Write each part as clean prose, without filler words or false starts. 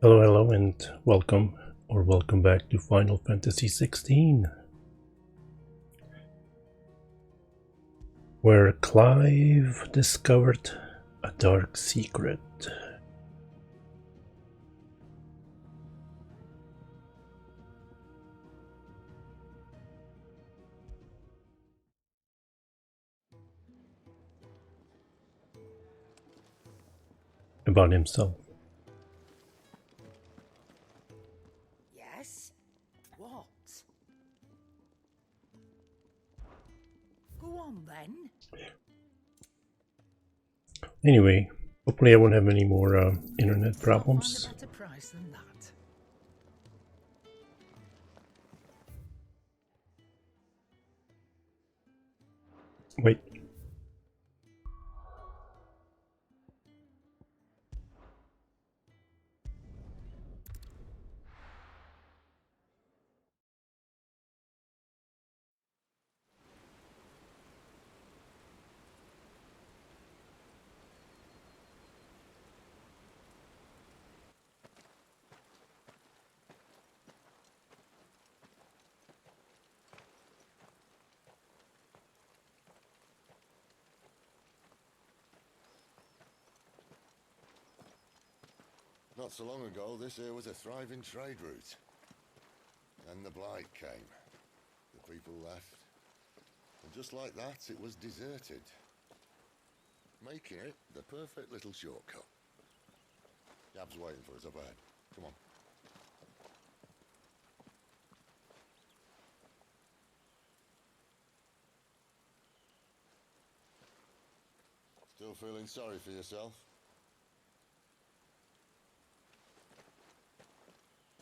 Hello, hello, and welcome back to Final Fantasy XVI, where Clive discovered a dark secret. About himself. Yes? What? Go on then. Anyway, hopefully I won't have any more internet problems. I'll find a better price than that. Wait. Not so long ago, this here was a thriving trade route. Then the Blight came. The people left. And just like that, it was deserted. Making it the perfect little shortcut. Gab's waiting for us up ahead. Come on. Still feeling sorry for yourself?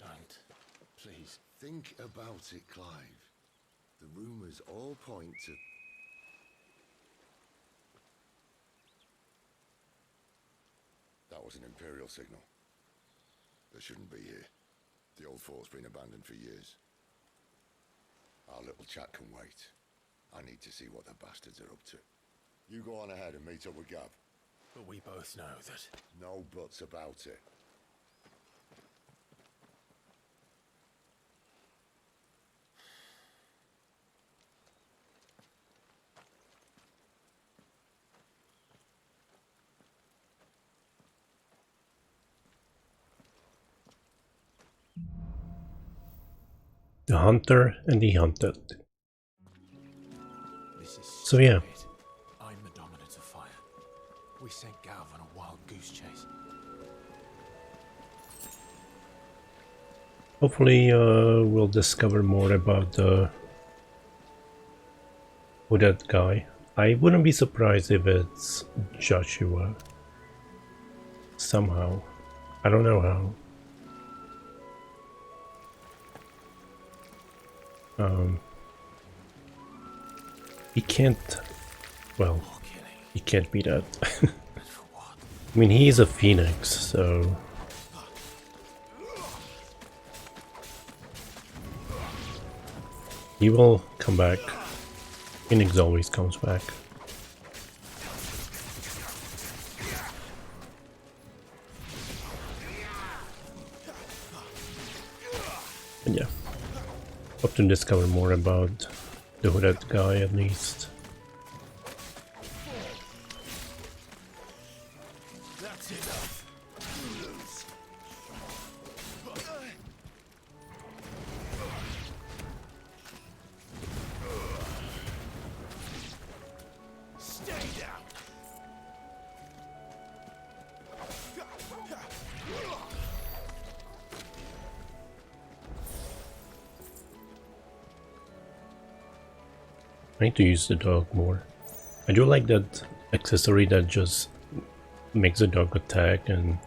Don't. Please. Think about it, Clive. The rumours all point to... That was an Imperial signal. They shouldn't be here. The old fort's been abandoned for years. Our little chat can wait. I need to see what the bastards are up to. You go on ahead and meet up with Gab. But we both know that... No buts about it. The Hunter and the Hunted. This is So yeah. stupid. I'm the dominant of fire. We sent Gav on a wild goose chase. Hopefully we'll discover more about who that guy. I wouldn't be surprised if it's Joshua. Somehow. I don't know how. He can't... Well, he can't be that. I mean, he's a phoenix, so... He will come back. Phoenix always comes back. But yeah. Hope to discover more about the hooded guy at least. That's enough. Stay down. I need to use the dog more. I do like that accessory that just makes the dog attack and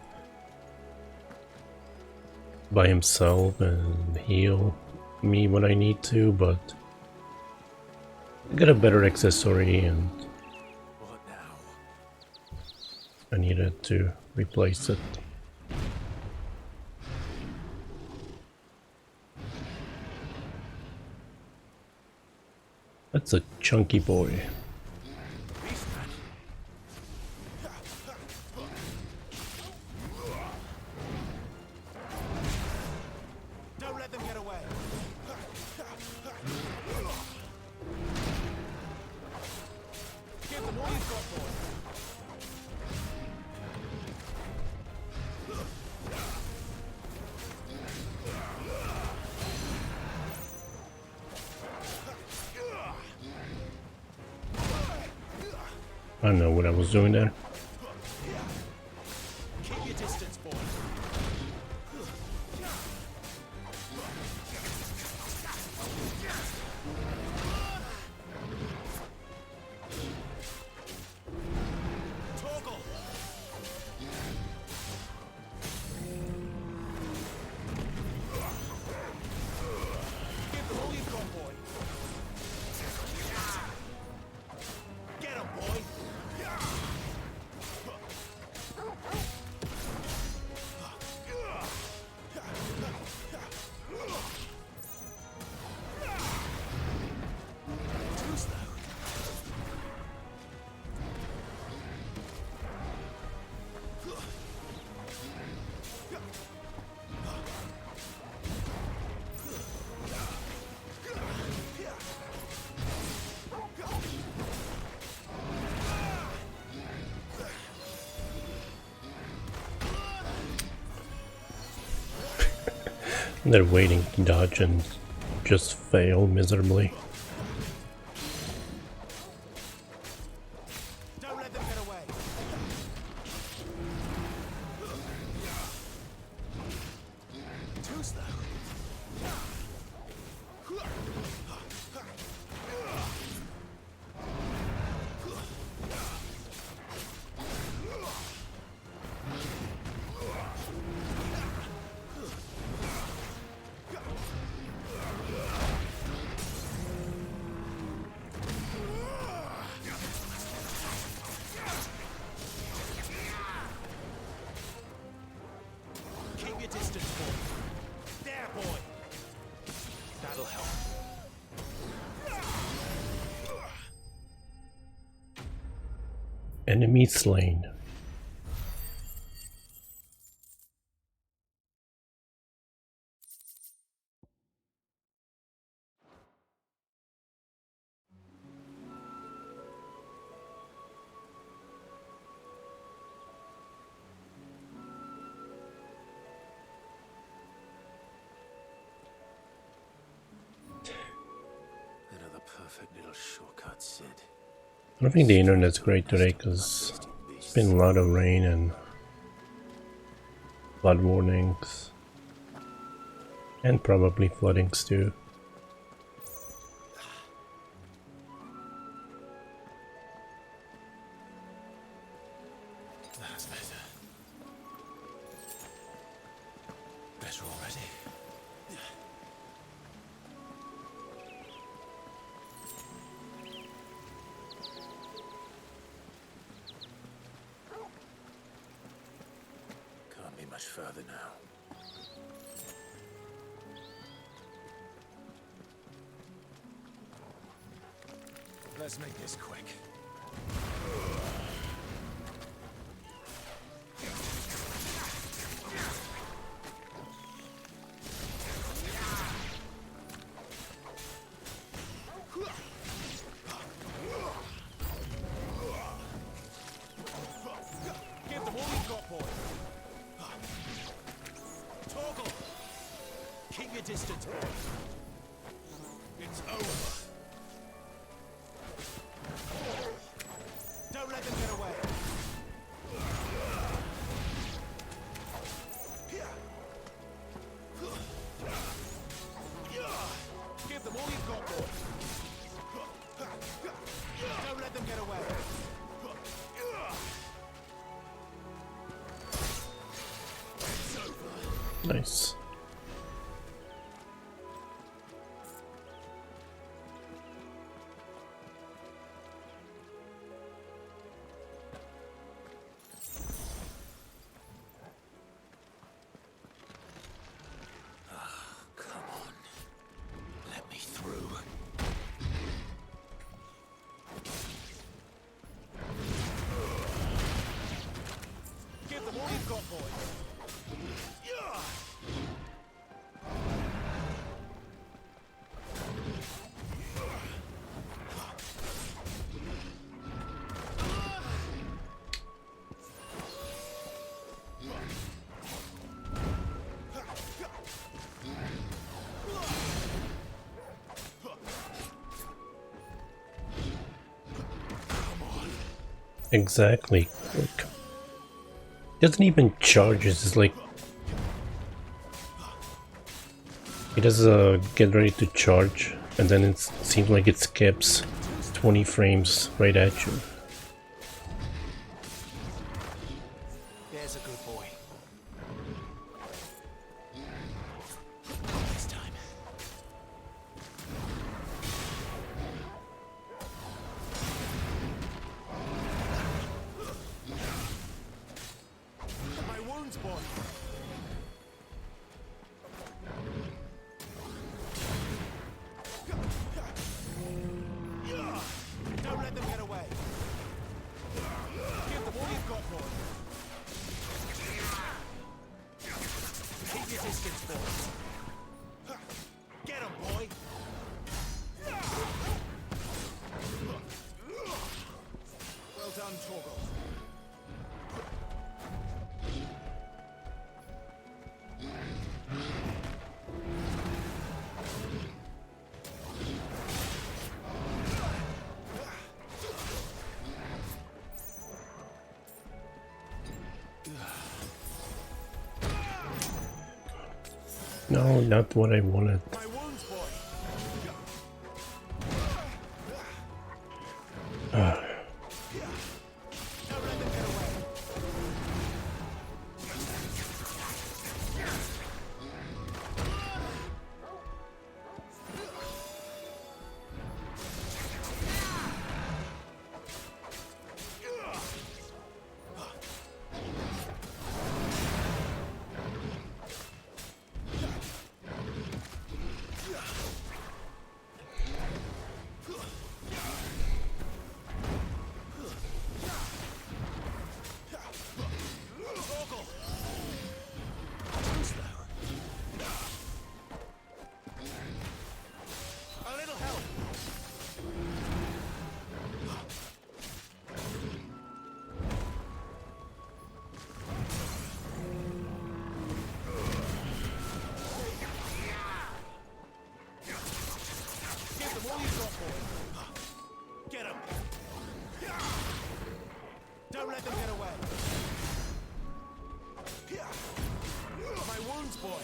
by himself and heal me when I need to, but I got a better accessory and What now? I needed to replace it. That's a chunky boy. I don't know what I was doing there. Keep your distance, boy. Toggle. Give them all you've got, boy. Get him, boy. Too slow. They're waiting to dodge and just fail miserably. Don't let them get away. Too slow. Keep your distance, boy. There, boy. That'll help. Enemy slain. Another perfect little shortcut, Sid. I don't think the internet's great today because it's been a lot of rain and flood warnings. And probably floodings too. That's better. Better already. Can't be much further now. Let's make this quick. Give them all you've got, boy. Toggle. Keep your distance, boy. It's over. Don't let them get away. Give them all you've got, boy. Don't let them get away. Nice. Come on. Let me through. Give them all you've got, boy. Exactly. Like, doesn't even charge. It's just like it does get ready to charge, and then it seems like it skips 20 frames right at you. There's a good boy. This time. My wounds, boy. Don't let them get away. Give them all you've got, boy. Keep your distance, boy. Get him, boy. Well done, Torgal. No, not what I wanted. My wounds, boy. Don't let them get away. A little help. Give them all you've got, boy. Get them. Don't let them get away. My wounds, boy.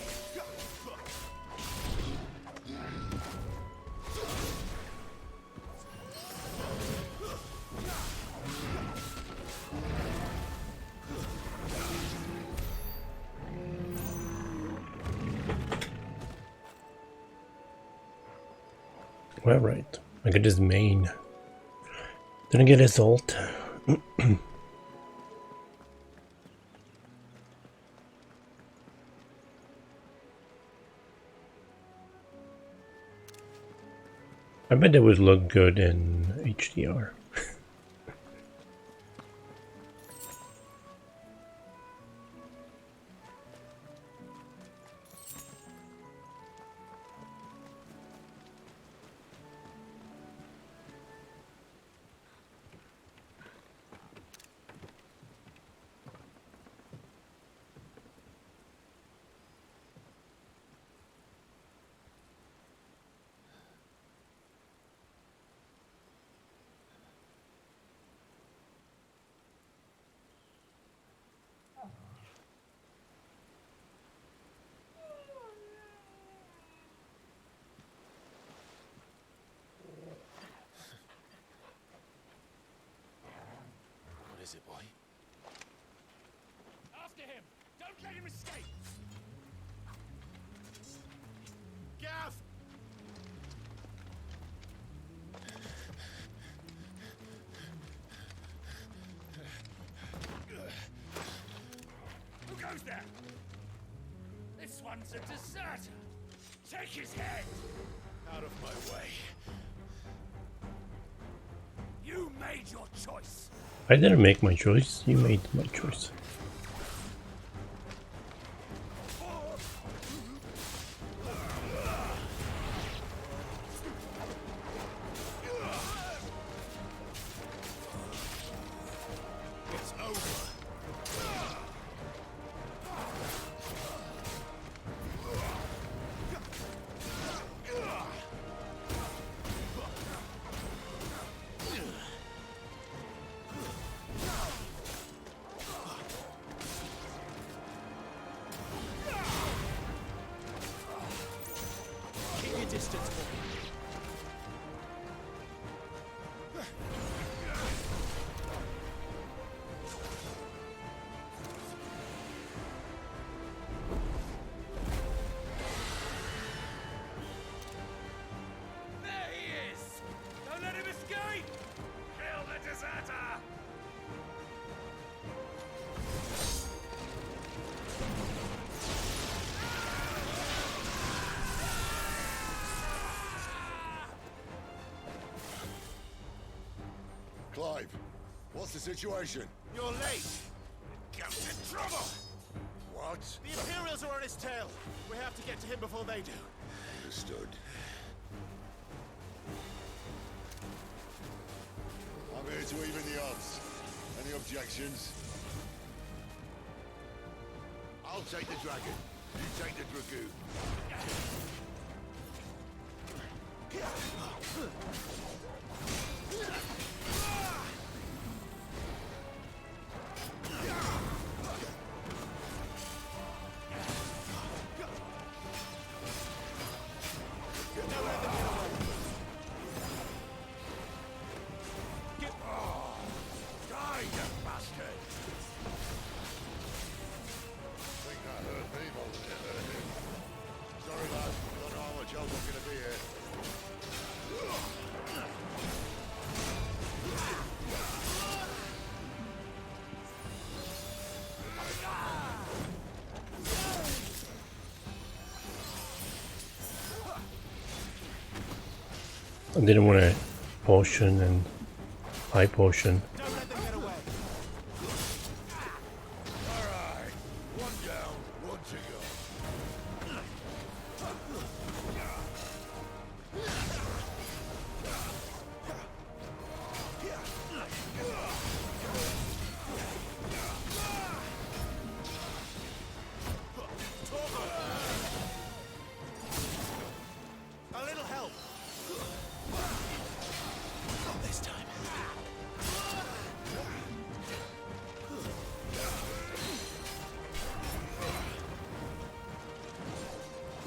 Well, right. I got his main. Didn't get his ult. I bet it would look good in HDR. What is it, boy? After him! Don't let him escape! Gav! Who goes there? This one's a deserter! Take his head! Out of my way. You made your choice! I didn't make my choice. You made my choice. It's over. Clive, what's the situation? You're late. Comes in trouble. What? The Imperials are on his tail. We have to get to him before they do. Understood. I'm here to even the odds. Any objections? I'll take the dragon. You take the dragoon. Die, you bastard. I think that hurt me more than it hurt him. Sorry, lad. Don't know how much else I'm gonna be here. I didn't want to potion and high potion. Don't let them get away. All right. One down, one to go. A little help. Not this time.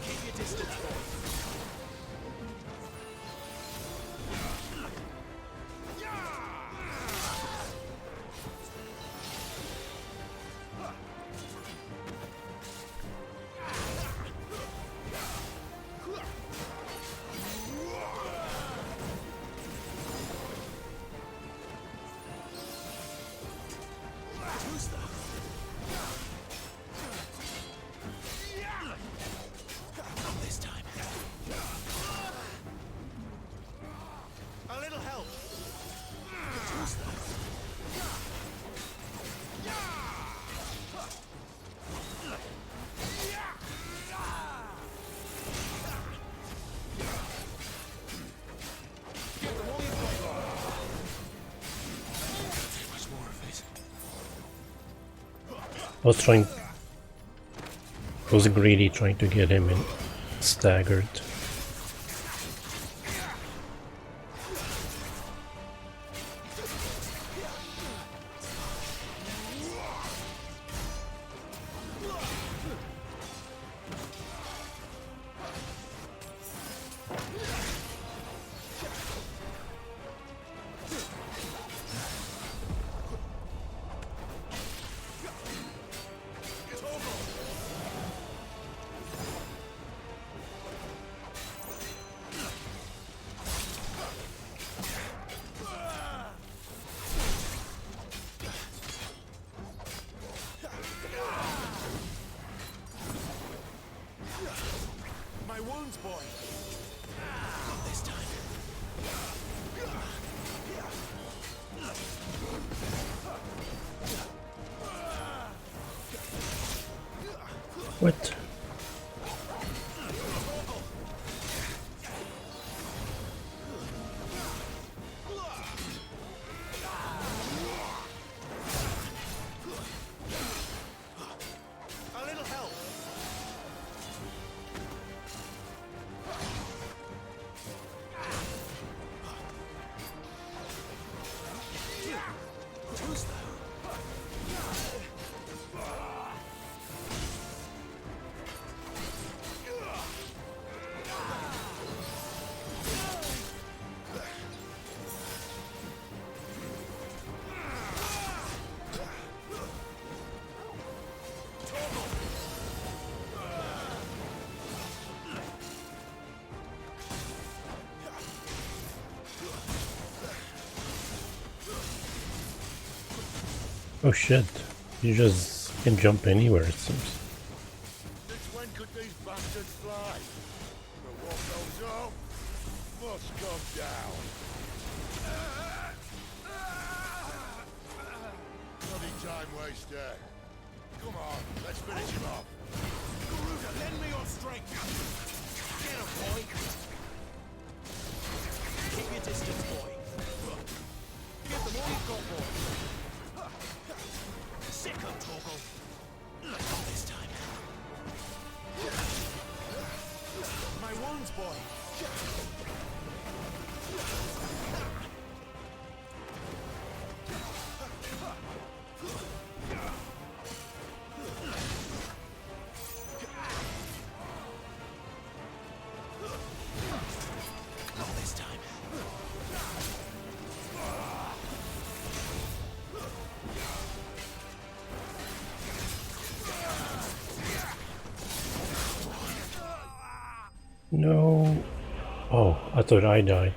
Keep your distance, boy. Who's that? Not this time. A little help. Who's that? Get them all you've got. Too much more of it. I was trying. I was greedy trying to get him in staggered. My wounds, boy. Not this time. What? A little help. Who's that? Oh shit. You just can jump anywhere it seems. Since when could these bastards fly? But what goes up must come down. mister. Come on, let's finish him off. Garuda, lend me your strength. Get him, boy. Keep your distance, boy. Give them all you've got, boy. Sick of Torgal. Not this time. My wounds, boy. Not this time. No. Oh, I thought I died.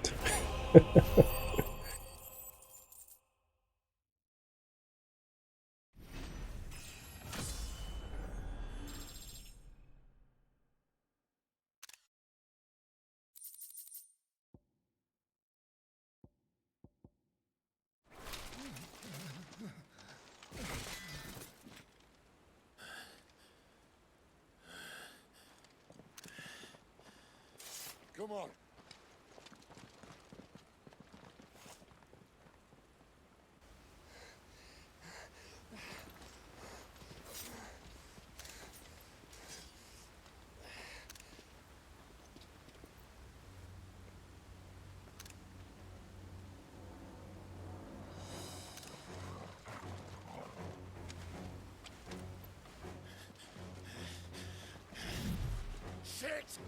Come on. Shit!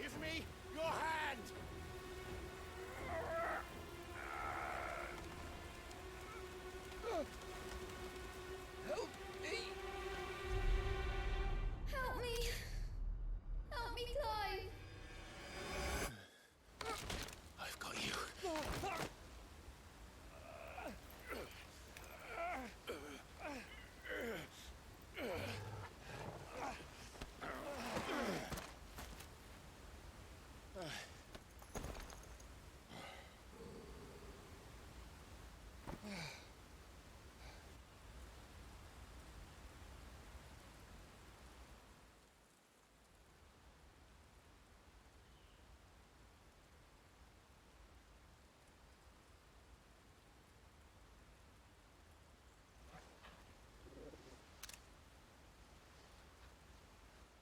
Give me your hand! Help me! Help me! Help me, Clive! I've got you.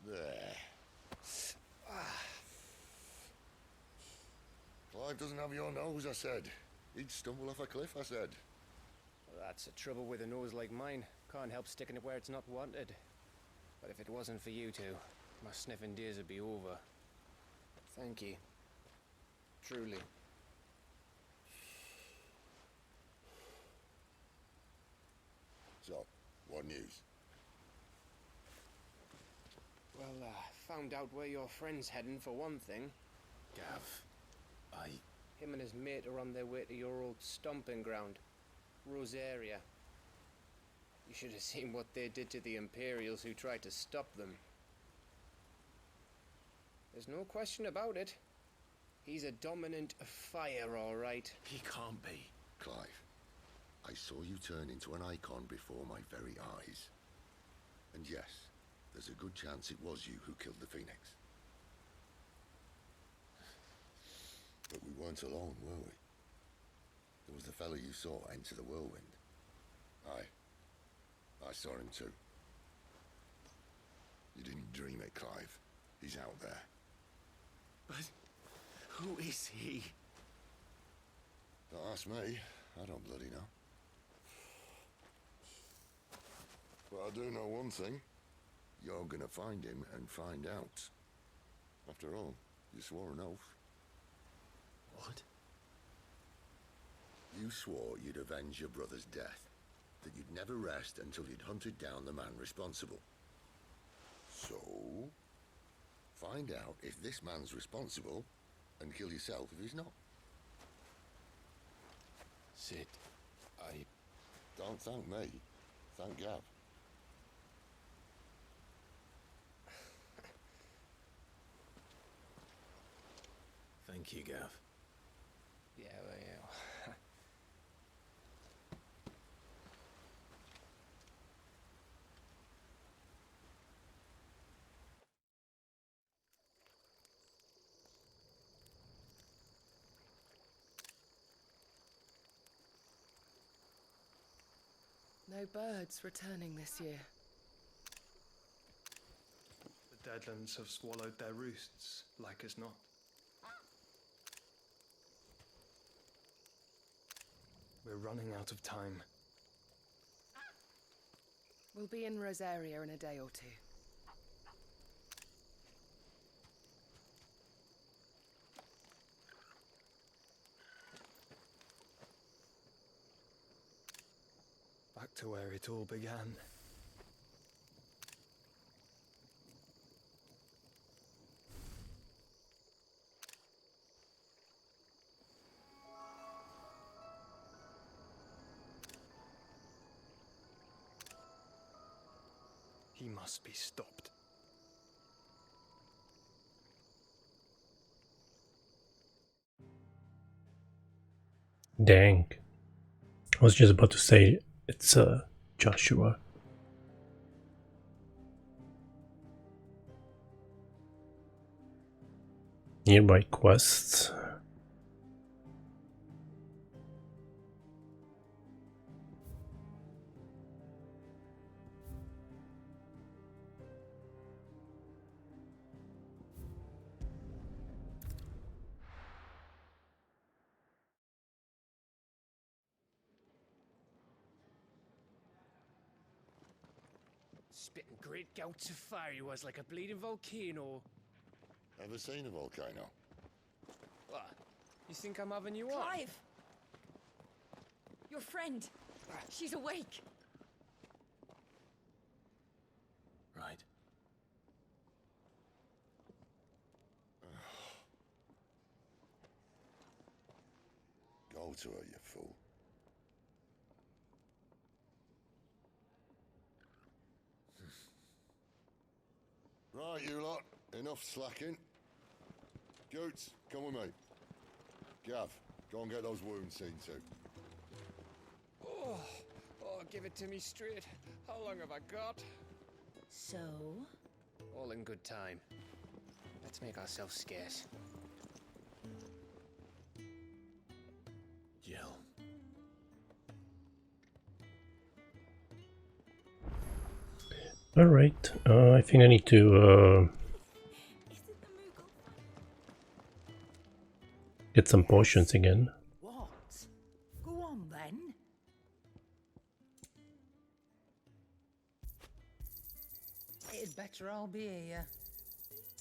There. Clive doesn't have your nose, I said. He'd stumble off a cliff, I said. Well, that's the trouble with a nose like mine. Can't help sticking it where it's not wanted. But if it wasn't for you two, my sniffing days would be over. Thank you. Truly. So, what news? Well, found out where your friend's heading for one thing. Gav, Him and his mate are on their way to your old stomping ground, Rosaria. You should have seen what they did to the Imperials who tried to stop them. There's no question about it. He's a dominant fire, all right. he can't be. Clive, I saw you turn into an icon before my very eyes. And yes, there's a good chance it was you who killed the Phoenix. But we weren't alone, were we? There was the fellow you saw enter the whirlwind. I saw him too. You didn't dream it, Clive. He's out there. But who is he? Don't ask me. I don't bloody know. But I do know one thing. You're gonna find him and find out. After all, you swore an oath. What? You swore you'd avenge your brother's death, that you'd never rest until you'd hunted down the man responsible. So, find out if this man's responsible, and kill yourself if he's not. Cid, I... Don't thank me. Thank Gav. Thank you, Gav. Yeah, well, yeah. No birds returning this year. The Deadlands have swallowed their roosts, like as not. We're running out of time. We'll be in Rosaria in a day or two. Back to where it all began. He must be stopped. Dang. I was just about to say it's Joshua. Nearby quests. Spitting great gouts of fire he was, like a bleeding volcano. Ever seen a volcano? What? You think I'm having you on? Clive! Your friend. She's awake. Right. Go to her, you fool. Right, you lot. Enough slacking. Goots, come with me. Gav, go and get those wounds seen to. Oh, give it to me straight. How long have I got? So? All in good time. Let's make ourselves scarce. Jill. Alright, I think I need to Is it the Moogle? get some potions again. What? Go on then. It'd better I'll be here.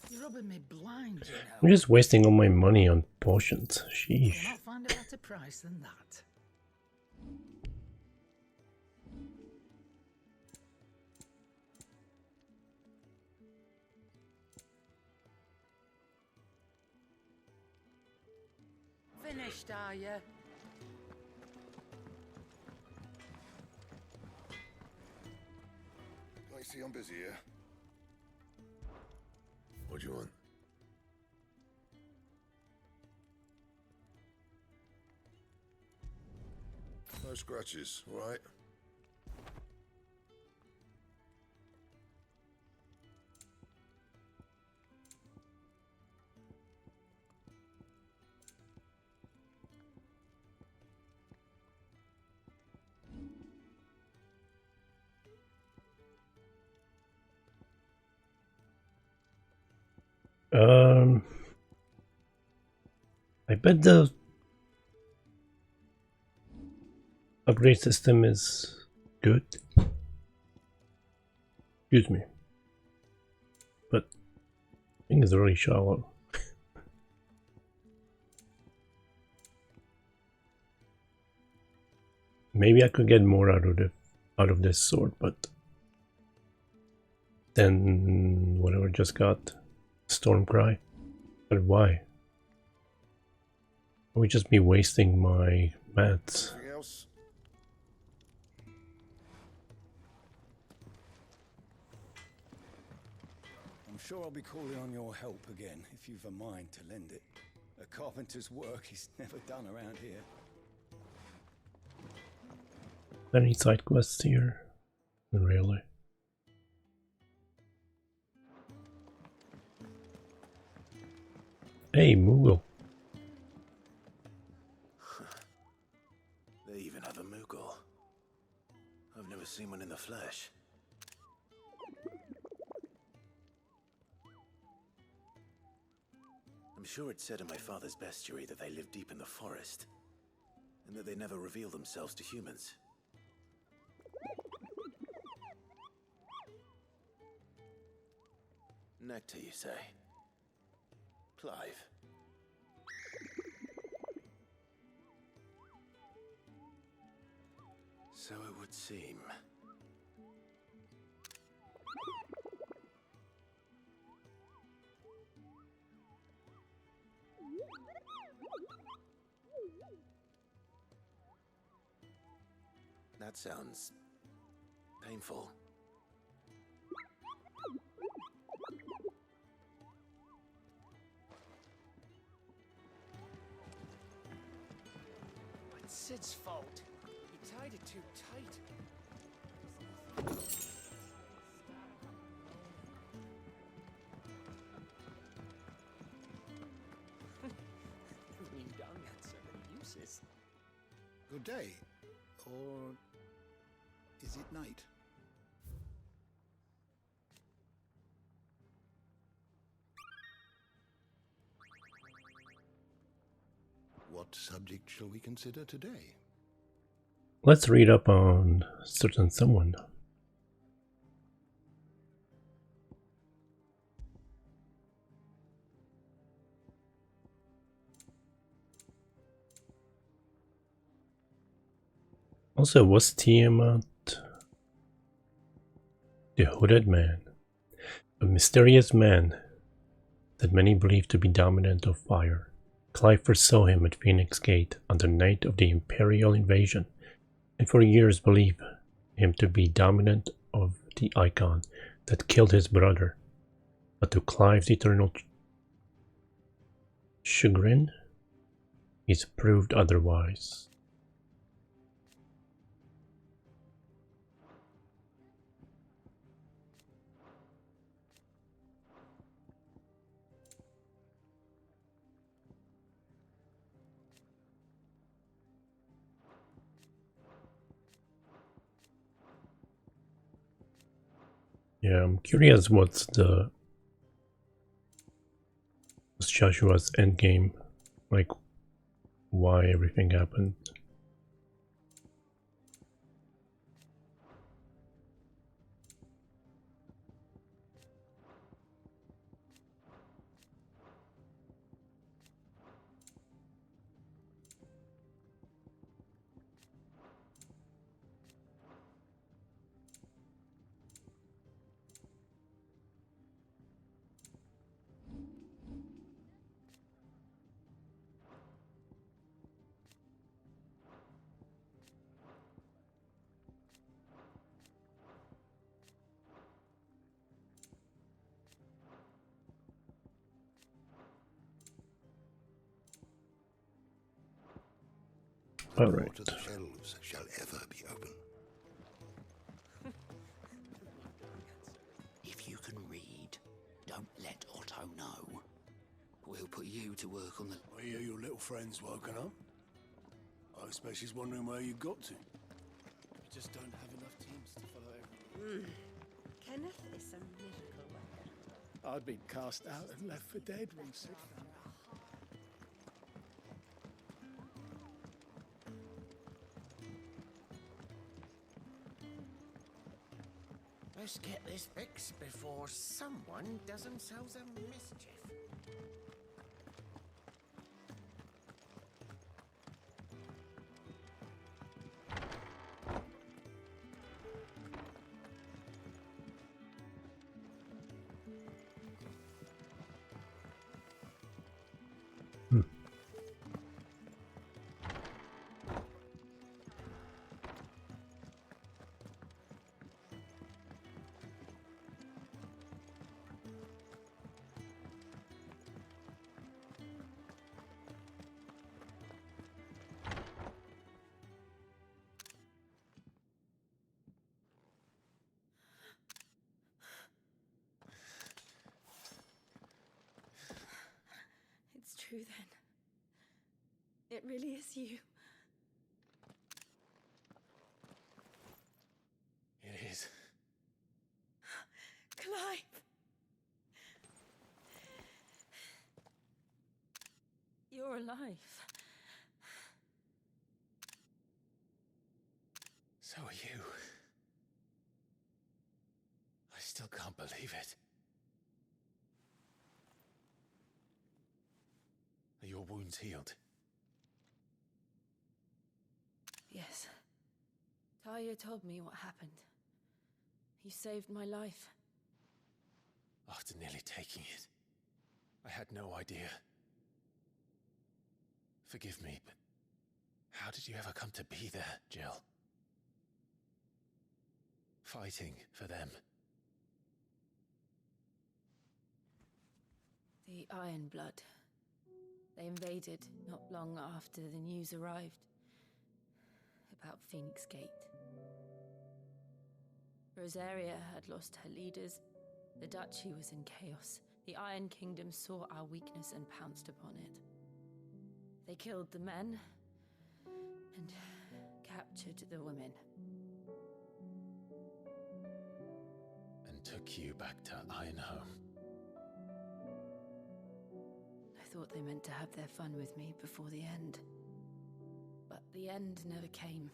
You're rubbing me blind, you know. I'm just wasting all my money on potions. Sheesh. Cannot find a better price than that. Finished, are you? I see I'm busy here. What do you want? No scratches, all right? I bet the upgrade system is good. Excuse me. But I think it's really shallow. Maybe I could get more out of this sword, but then whatever just got Stormcry. But why? I would just be wasting my mats. Anything else? I'm sure I'll be calling on your help again if you've a mind to lend it. A carpenter's work is never done around here. Any side quests here? Not really. Hey, Moogle. They even have a Moogle. I've never seen one in the flesh. I'm sure it said in my father's bestiary that they live deep in the forest, and that they never reveal themselves to humans. Nectar, you say? Clive. So it would seem. That sounds painful. It's Sid's fault. He tied it too tight. New dung had so many uses. Good day. Or is it night? What subject shall we consider today? Let's read up on certain someone. Also, was Tiamat the Hooded Man? A mysterious man that many believe to be dominant of fire. Clive foresaw him at Phoenix Gate on the night of the Imperial invasion, and for years believed him to be dominant of the Icon that killed his brother. But to Clive's eternal chagrin, he's proved otherwise. Yeah, I'm curious what's Joshua's endgame, like why everything happened. The All door right. to the shelves shall ever be open. If you can read, don't let Otto know. We'll put you to work on the... I hear your little friend's woken up. I expect she's wondering where you got to. We just don't have enough teams to follow everyone. Kenneth is a miracle worker. I'd be cast out and left for dead when Sid found out. Let's get this fixed before someone does themselves a mischief. true then. It really is you. It is. Clive! You're alive. So are you. I still can't believe it. Are your wounds healed? Yes. Talia told me what happened. You saved my life. After nearly taking it, I had no idea. Forgive me, but how did you ever come to be there, Jill? Fighting for them. The Iron Blood. They invaded not long after the news arrived about Phoenix Gate. Rosaria had lost her leaders. The Duchy was in chaos. The Iron Kingdom saw our weakness and pounced upon it. They killed the men and captured the women. And took you back to Ironhome. I thought they meant to have their fun with me before the end. But the end never came.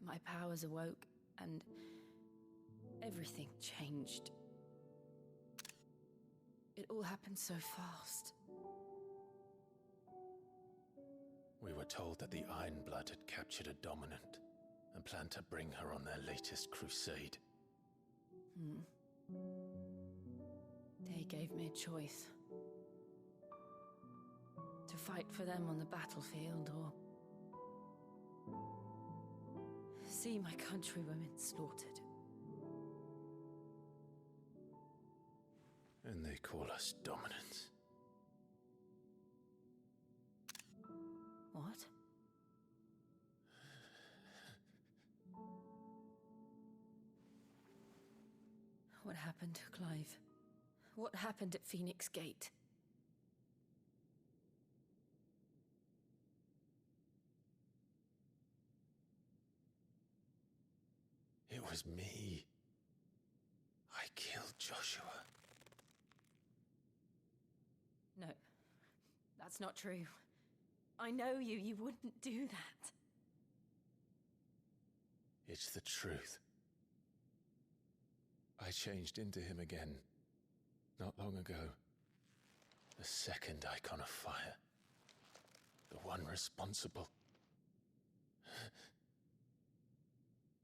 My powers awoke, and everything changed. It all happened so fast. We were told that the Iron Blood had captured a dominant and planned to bring her on their latest crusade. They gave me a choice. To fight for them on the battlefield, or see my countrywomen slaughtered. And they call us dominants. What? What happened, Clive? What happened at Phoenix Gate? It was me. I killed Joshua. No, that's not true. I know you. You wouldn't do that. It's the truth. I changed into him again, not long ago. The second icon of fire. The one responsible.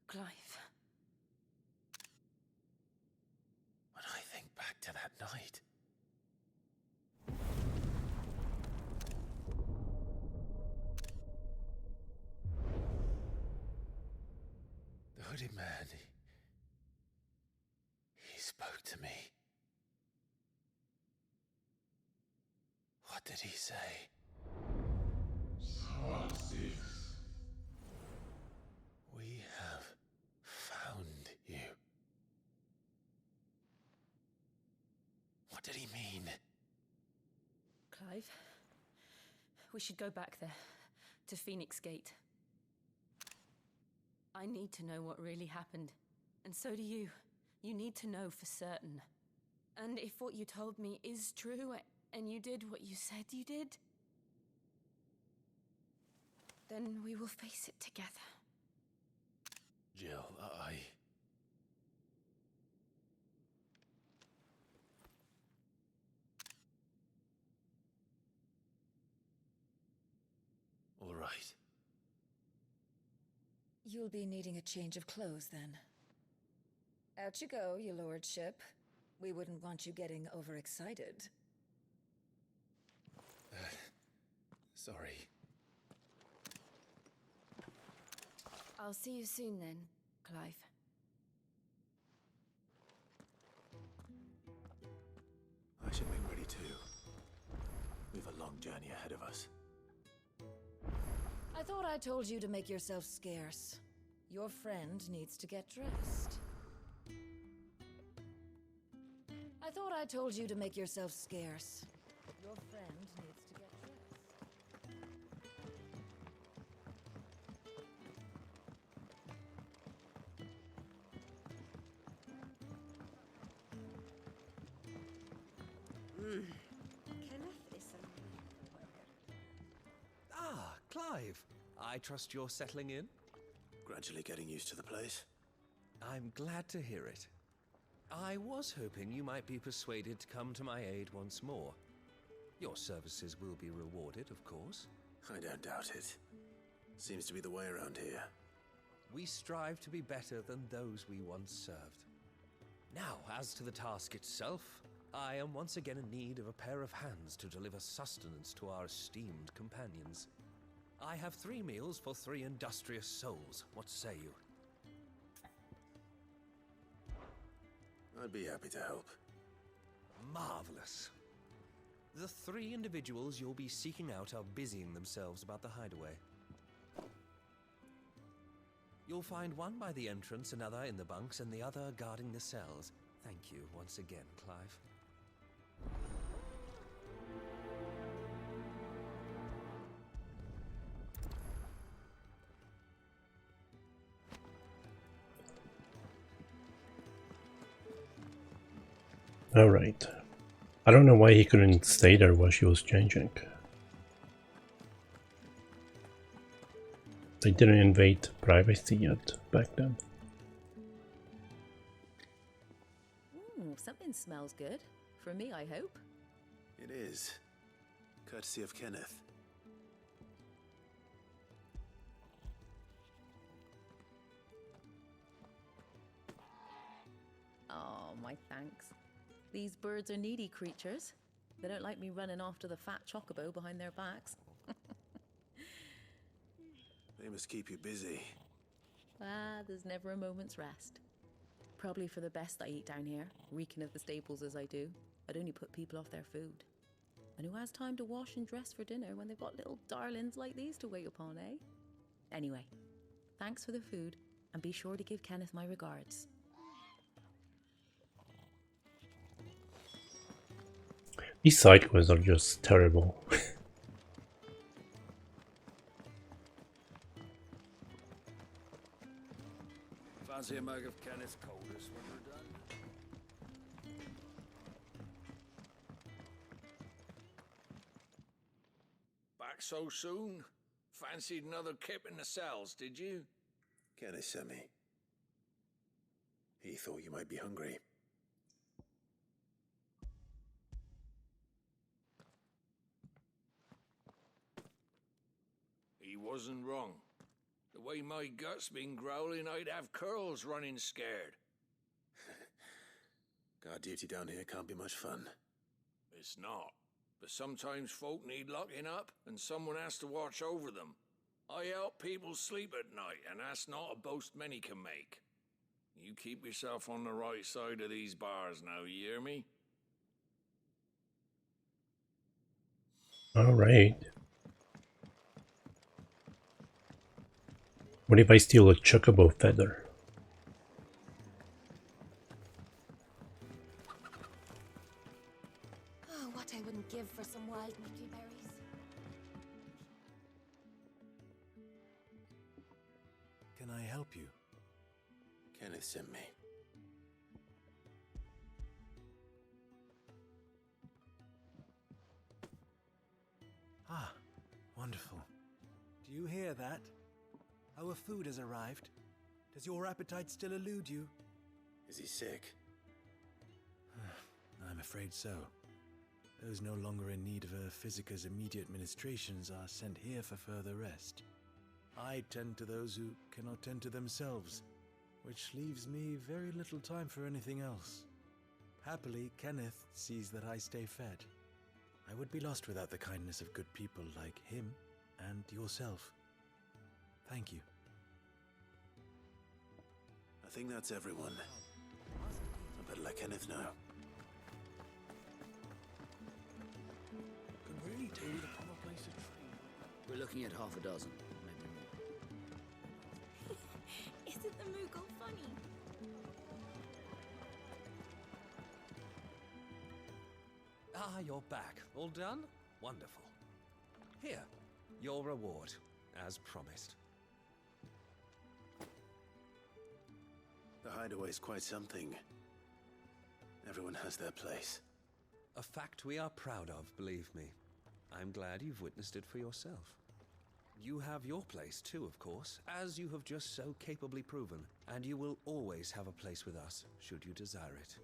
Clive. When I think back to that night... The hooded man, he spoke to me. What did he say? We have found you. What did he mean? Clive, we should go back there, to Phoenix Gate. I need to know what really happened, and so do you. You need to know for certain. And if what you told me is true, and you did what you said you did, then we will face it together. Jill, All right. You'll be needing a change of clothes, then. Out you go, your lordship. We wouldn't want you getting overexcited. Sorry. I'll see you soon then, Clive. I should be ready too. We've a long journey ahead of us. I thought I told you to make yourself scarce. Your friend needs to get dressed. I thought I told you to make yourself scarce. Your friend needs to get dressed. Kenneth is a wonderful worker. Ah, Clive. I trust you're settling in? Gradually getting used to the place. I'm glad to hear it. I was hoping you might be persuaded to come to my aid once more. Your services will be rewarded, of course. I don't doubt it. Seems to be the way around here. We strive to be better than those we once served. Now, as to the task itself, I am once again in need of a pair of hands to deliver sustenance to our esteemed companions. I have 3 meals for 3 industrious souls. What say you? I'd be happy to help. Marvelous. The 3 individuals you'll be seeking out are busying themselves about the hideaway. You'll find one by the entrance, another in the bunks, and the other guarding the cells. Thank you once again, Clive. Alright. I don't know why he couldn't stay there while she was changing. They didn't invade privacy yet back then. Something smells good. For me, I hope. It is. Courtesy of Kenneth. Oh, my thanks. These birds are needy creatures. They don't like me running off to the fat chocobo behind their backs. They must keep you busy. There's never a moment's rest. Probably for the best I eat down here, reeking of the staples as I do. I'd only put people off their food. And who has time to wash and dress for dinner when they've got little darlings like these to wait upon, eh? Anyway, thanks for the food, and be sure to give Kenneth my regards. These side quests are just terrible. Fancy a mug of Kenneth's coldest when we're done? Back so soon? Fancied another kip in the cells, did you? Kenneth sent me. He thought you might be hungry. He wasn't wrong. The way my gut's been growling, I'd have curls running scared. Guard duty down here can't be much fun. It's not. But sometimes folk need locking up, and someone has to watch over them. I help people sleep at night, and that's not a boast many can make. You keep yourself on the right side of these bars now, you hear me? Alright. What if I steal a chocobo feather? Oh, what I wouldn't give for some wild prickly berries. Can I help you? Kenneth sent me. Ah, wonderful. Do you hear that? Our food has arrived. Does your appetite still elude you? Is he sick? I'm afraid so. Those no longer in need of a Physica's immediate ministrations are sent here for further rest. I tend to those who cannot tend to themselves, which leaves me very little time for anything else. Happily, Kenneth sees that I stay fed. I would be lost without the kindness of good people like him and yourself. Thank you. I think that's everyone. I better let Kenneth know. Could really do with a proper place to train. We're looking at half a dozen, maybe more. Isn't the Moogle funny? Ah, you're back. All done? Wonderful. Here, your reward, as promised. The hideaway's quite something. Everyone has their place. A fact we are proud of, believe me. I'm glad you've witnessed it for yourself. You have your place too, of course, as you have just so capably proven, and you will always have a place with us, should you desire it.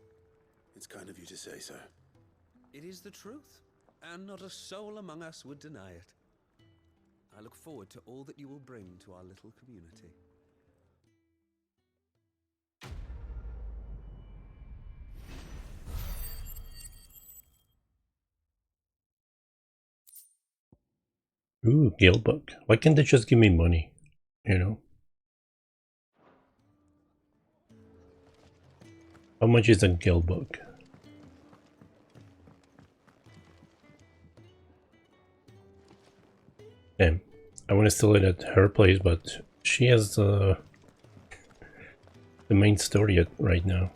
It's kind of you to say so. It is the truth, and not a soul among us would deny it. I look forward to all that you will bring to our little community. Ooh, Guildbook. Why can't they just give me money? You know? How much is a Guildbook? Damn. I want to steal it at her place, but she has the main story right now.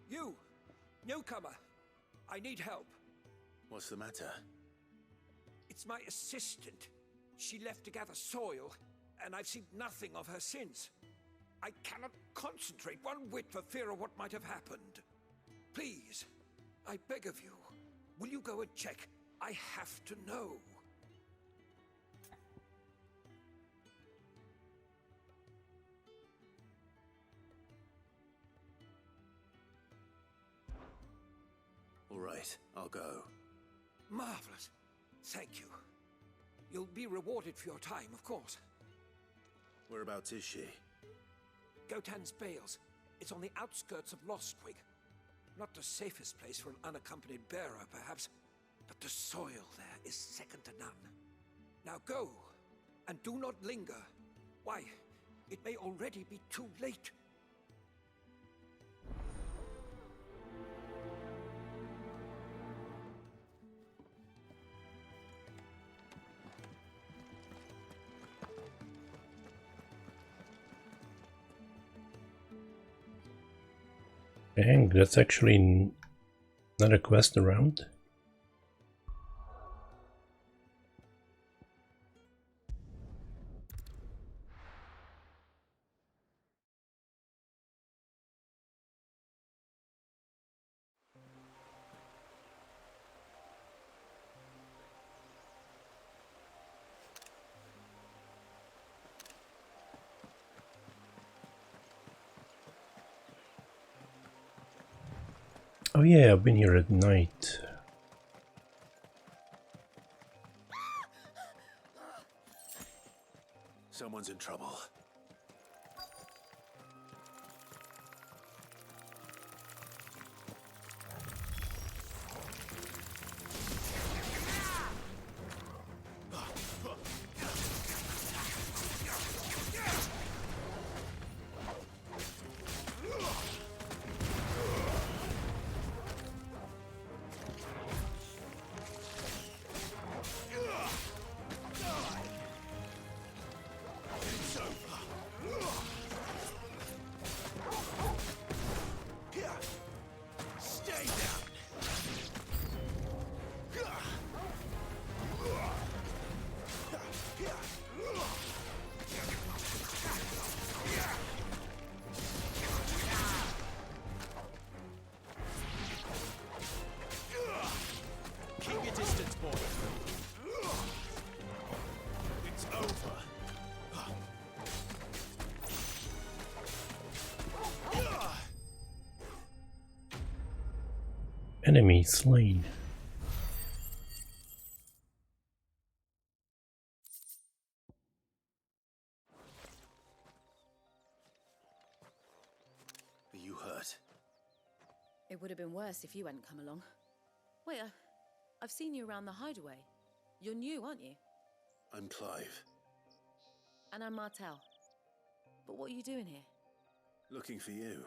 You! Newcomer! I need help. What's the matter? It's my assistant. She left to gather soil, and I've seen nothing of her since. I cannot concentrate one whit for fear of what might have happened. Please, I beg of you, will you go and check? I have to know. All right, I'll go. Marvelous. Thank you. You'll be rewarded for your time, of course. Whereabouts is she? Gotan's Bales. It's on the outskirts of Lostwig. Not the safest place for an unaccompanied bearer, perhaps, but the soil there is second to none. Now go, and do not linger. Why, it may already be too late. Dang, that's actually not a quest around. Oh yeah, I've been here at night. Someone's in trouble. Enemy slain. Are you hurt? It would have been worse if you hadn't come along. Wait, I've seen you around the hideaway. You're new, aren't you? I'm Clive. And I'm Martel. But what are you doing here? Looking for you.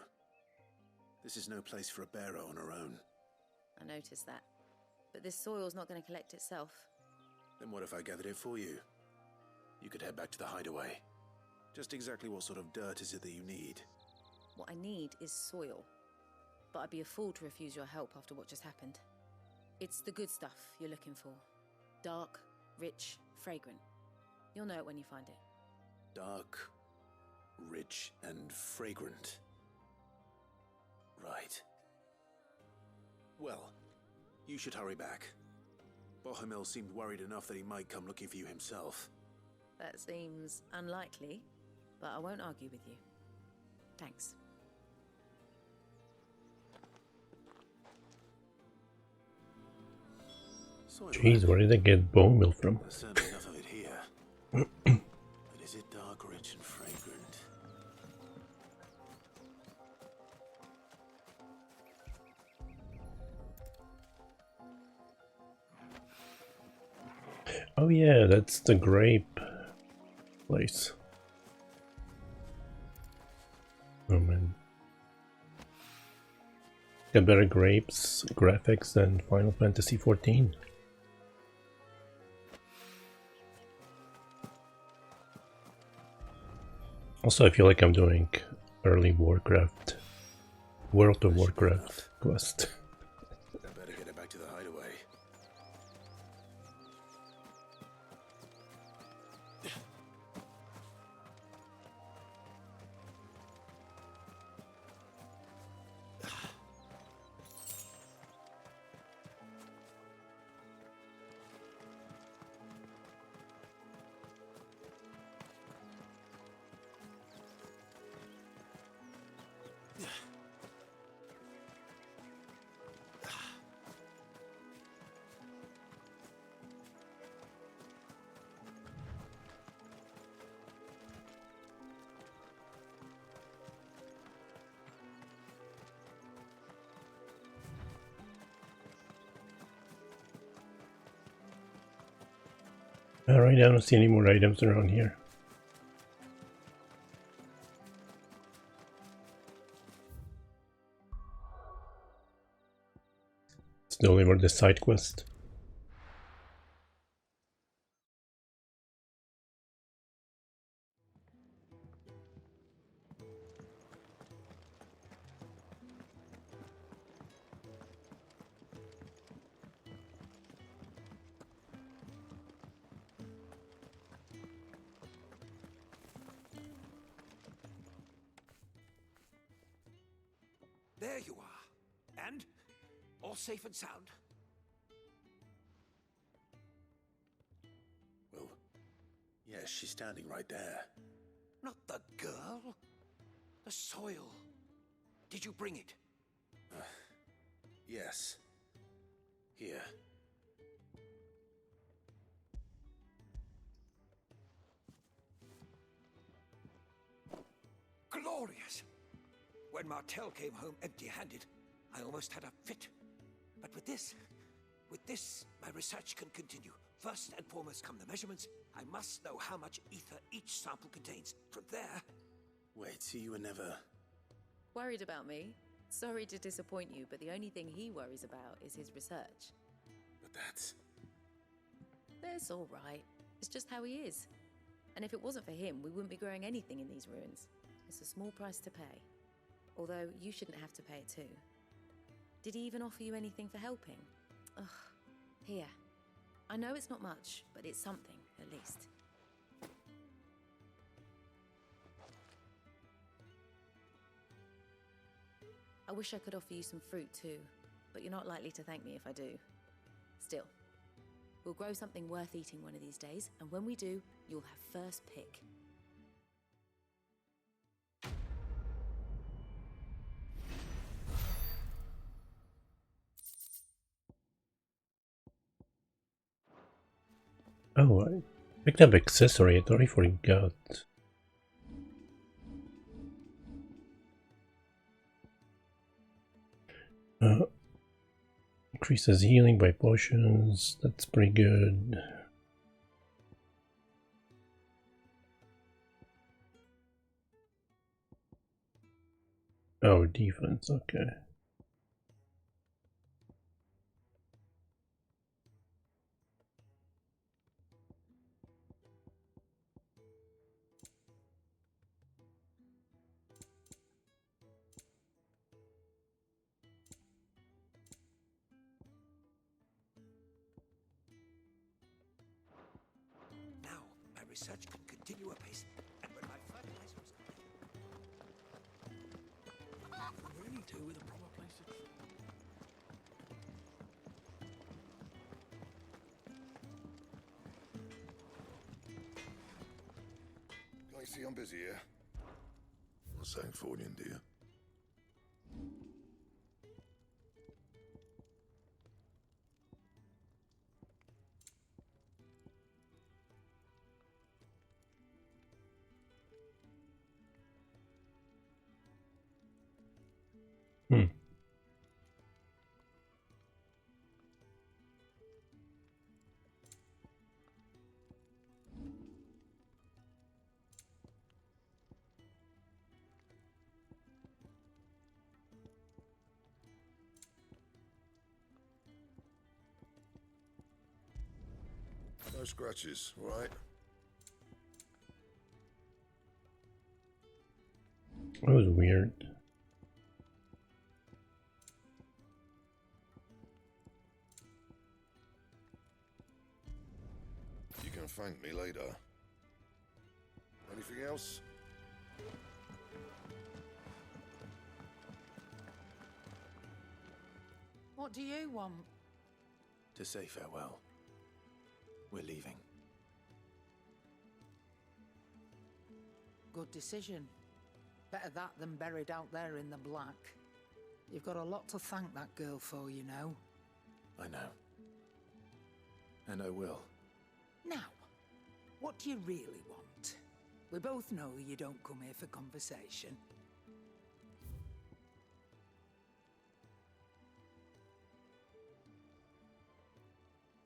This is no place for a bearer on her own. I noticed that. But this soil's not going to collect itself. Then what if I gathered it for you? You could head back to the hideaway. Just exactly what sort of dirt is it that you need? What I need is soil. But I'd be a fool to refuse your help after what just happened. It's the good stuff you're looking for. Dark, rich, fragrant. You'll know it when you find it. Dark, rich, and fragrant. Right. Well, you should hurry back. Bohemil seemed worried enough that he might come looking for you himself. That seems unlikely, but I won't argue with you. Thanks. Jeez, where did they get bone meal from? There's certainly enough of it here. But is it dark, rich, and fragrant? Oh yeah, that's the grape place. Oh man. Got better grapes graphics than Final Fantasy XIV. Also, I feel like I'm doing early Warcraft, World of Warcraft quest. I better get it back to the hideaway. Alright, I don't see any more items around here. Let's deliver the side quest. There you are. And? All safe and sound? Well, yes, she's standing right there. Not the girl. The soil. Did you bring it? Yes. Here. Glorious! When Martel came home empty-handed, I almost had a fit. But with this, my research can continue. First and foremost come the measurements. I must know how much ether each sample contains. From there... Wait, so you were never... Worried about me? Sorry to disappoint you, but the only thing he worries about is his research. But that's... That's all right. It's just how he is. And if it wasn't for him, we wouldn't be growing anything in these ruins. It's a small price to pay. Although, you shouldn't have to pay it too. Did he even offer you anything for helping? Ugh. Here. I know it's not much, but it's something, at least. I wish I could offer you some fruit too, but you're not likely to thank me if I do. Still, we'll grow something worth eating one of these days, and when we do, you'll have first pick. Oh, I picked up accessory, I totally forgot. Increases healing by potions, that's pretty good. Oh, defense, okay. research can continue apace, and when my fertilizer is Really do with a proper place to trade. Can you see I'm busy here? What's that for you, dear? No scratches, right? That was weird. You can thank me later. Anything else? What do you want? To say farewell. We're leaving. Good decision. Better that than buried out there in the black. You've got a lot to thank that girl for, you know. I know. And I will. Now, what do you really want? We both know you don't come here for conversation.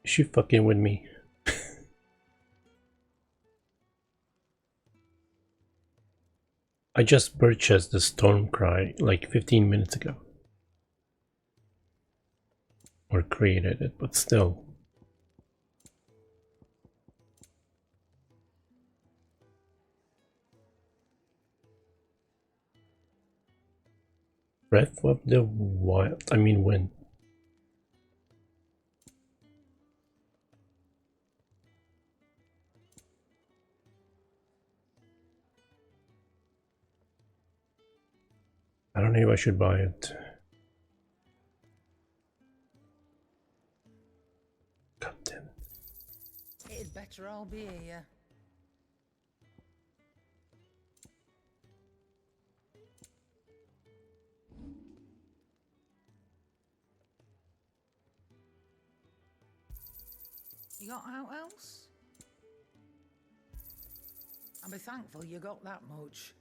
Is she fucking with me? I just purchased the Stormcry like 15 minutes ago. Or created it, but still. Breath of the Wild. I mean, when? I don't know if I should buy it. God damn it. It'd better all be here. You got out else? I'll be thankful you got that much.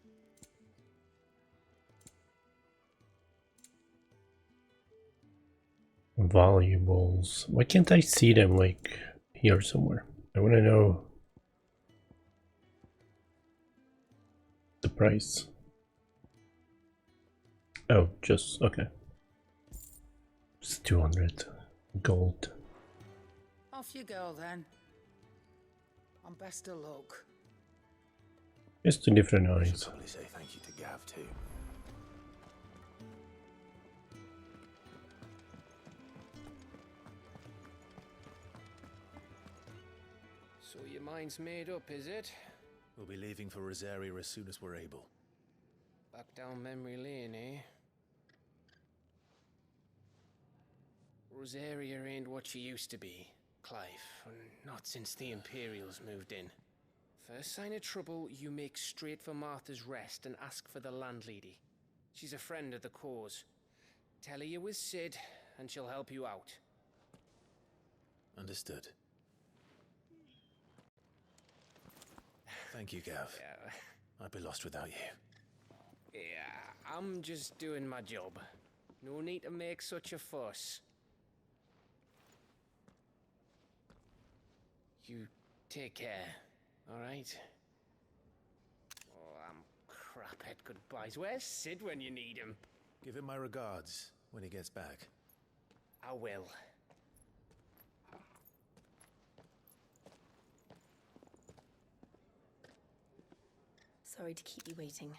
Valuables. Why can't I see them like here somewhere? I want to know the price. Oh, just okay. It's 200 gold. Off you go then. And best of luck. Just two different I eyes. should probably say thank you to Gav too. So your mind's made up, is it? We'll be leaving for Rosaria as soon as we're able. Back down memory lane, eh? Rosaria ain't what she used to be, Clive. Not since the Imperials moved in. First sign of trouble, you make straight for Martha's Rest and ask for the landlady. She's a friend of the cause. Tell her you was Sid, and she'll help you out. Understood. Thank you, Gav. Yeah. I'd be lost without you. Yeah, I'm just doing my job. No need to make such a fuss. You take care, alright? Oh, I'm crap at goodbyes. Where's Sid when you need him? Give him my regards when he gets back. I will. Sorry to keep you waiting.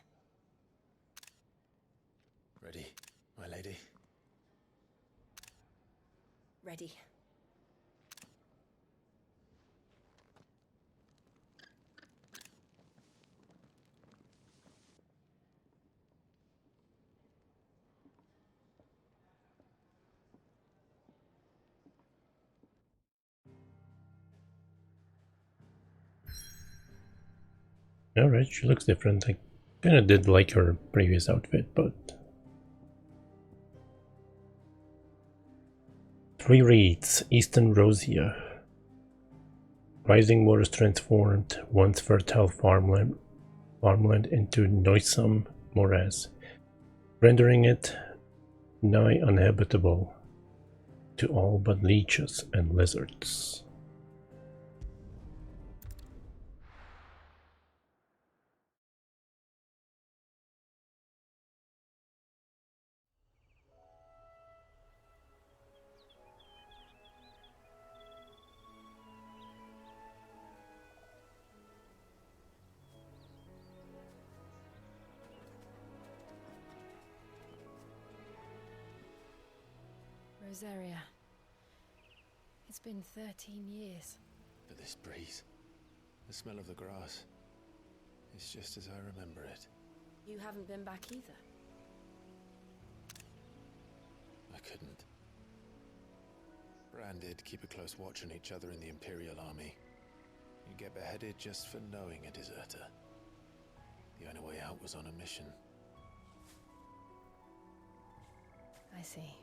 Ready, my lady? Ready. Alright, she looks different. I kinda did like her previous outfit, but... 3 reeds, Eastern Rosia. Rising waters transformed once fertile farmland into noisome morass, rendering it nigh uninhabitable to all but leeches and lizards. Rosaria. It's been 13 years. But this breeze, the smell of the grass, it's just as I remember it. You haven't been back either. I couldn't. Bran did keep a close watch on each other in the Imperial Army. You get beheaded just for knowing a deserter. The only way out was on a mission. I see.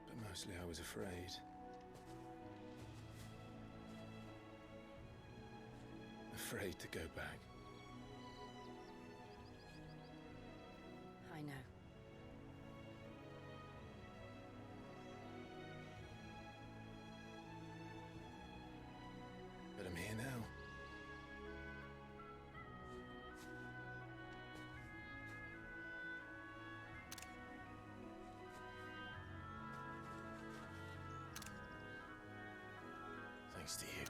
But mostly I was afraid. Afraid to go back. I know. But I'm here now. Thanks to you.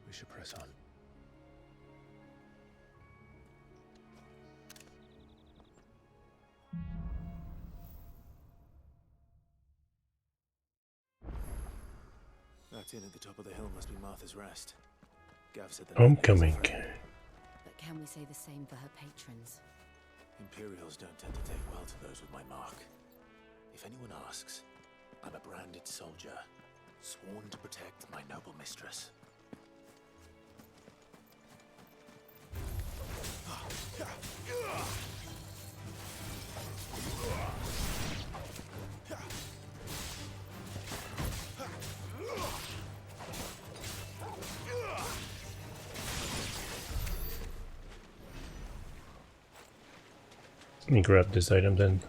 We should press on. That inn at the top of the hill must be Martha's Rest. Gav said that. Homecoming. But can we say the same for her patrons? Imperials don't tend to take well to those with my mark. If anyone asks, I'm a branded soldier, sworn to protect my noble mistress. Let me grab this item then.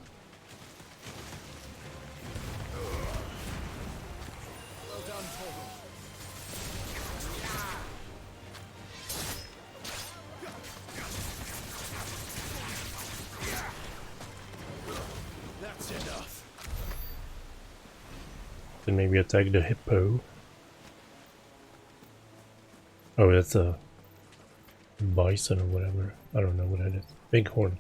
That's enough. Then maybe attack the hippo. Oh, that's a bison or whatever. I don't know what that is. Bighorn.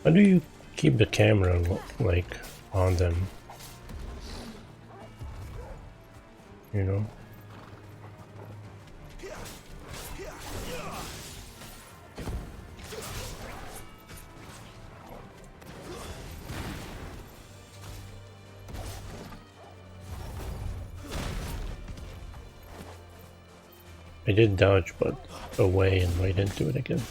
How do you keep the camera like on them? You know? I did dodge, but away and right into it again.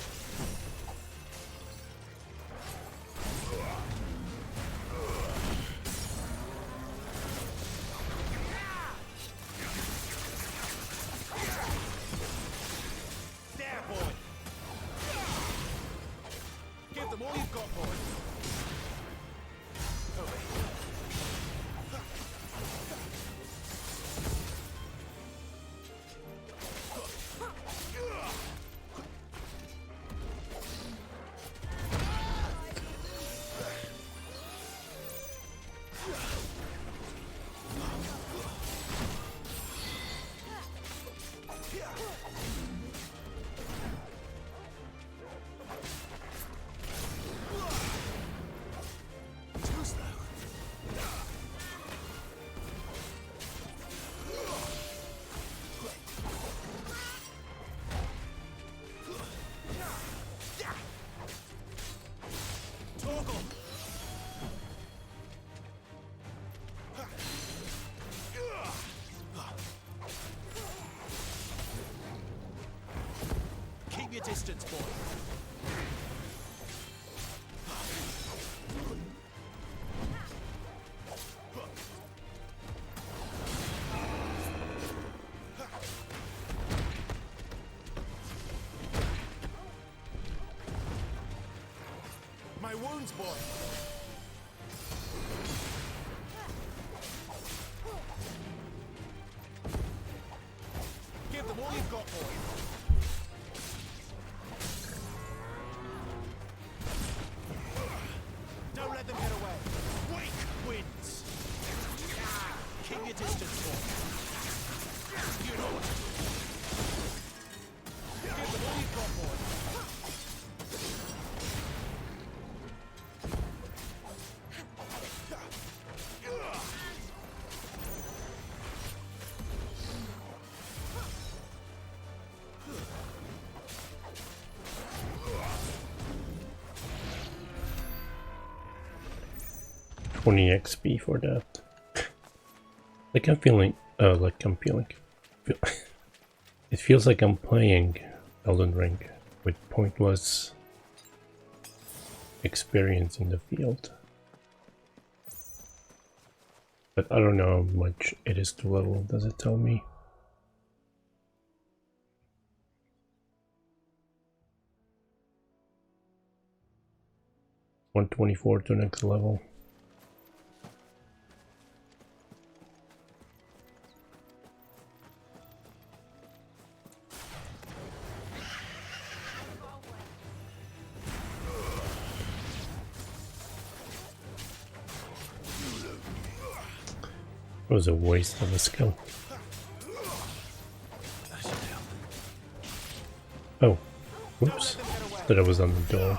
distance, boy. My wounds, boy. Give them all you've got, boy. Don't let them get away. Wake wins. Keep your distance, boy. You know what to do. Give them all you've got, boy. XP for that. Like I'm feeling, it feels like I'm playing Elden Ring with pointless experience in the field. But I don't know how much it is to level, does it tell me? $124 to next level. It was a waste of a skill. Oh, whoops. Thought I was on the dog.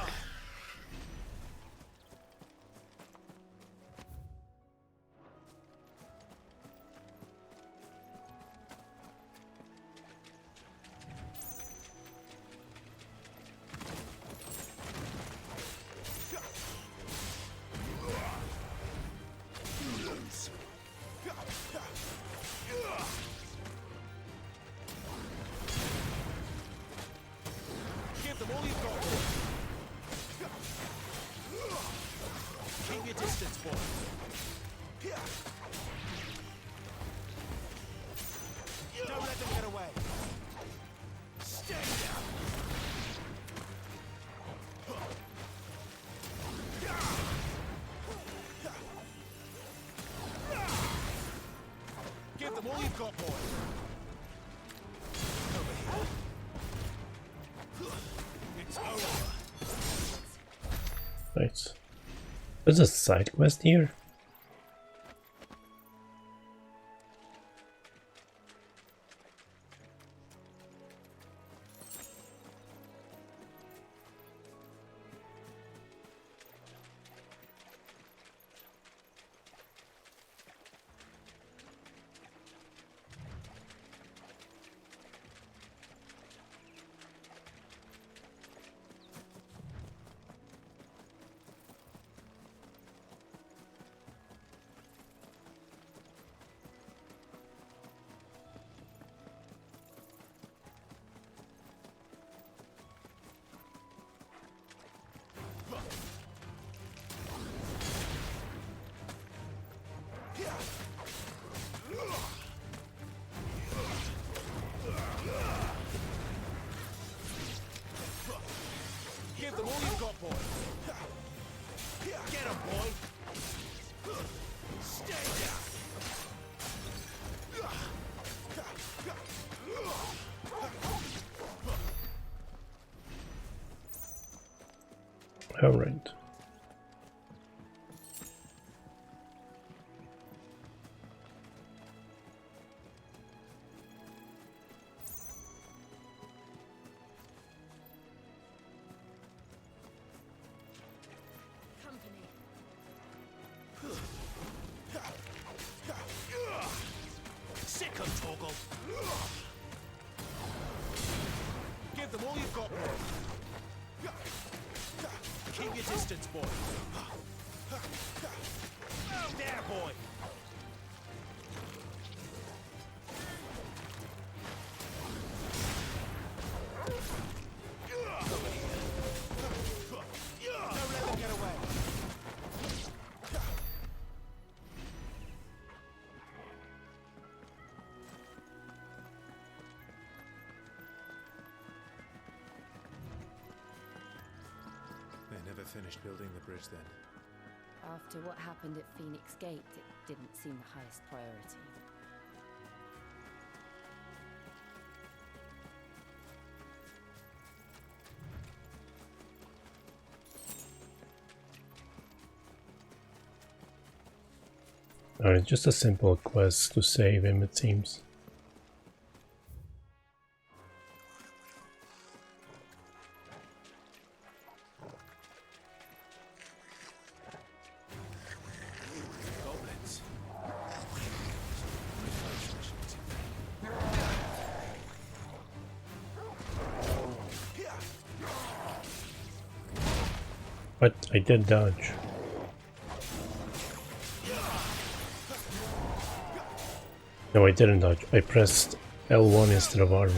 Nice. There's a side quest here. Give them all you've got, boy. Get 'em, boy. Stay down. All right. Sick 'em, Torgal. Give them all you've got, boy. Keep your distance, boy. Oh, there, boy. finished building the bridge then? After what happened at Phoenix Gate, it didn't seem the highest priority. Alright, just a simple quest to save him, it seems. Goblins. But I did dodge. No, I didn't dodge. I pressed L1 instead of R1.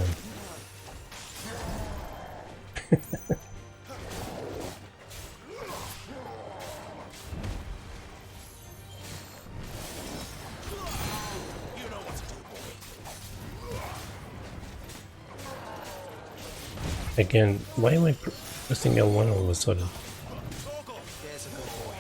Again, why am I pressing L1 all of a sudden? There's a good boy.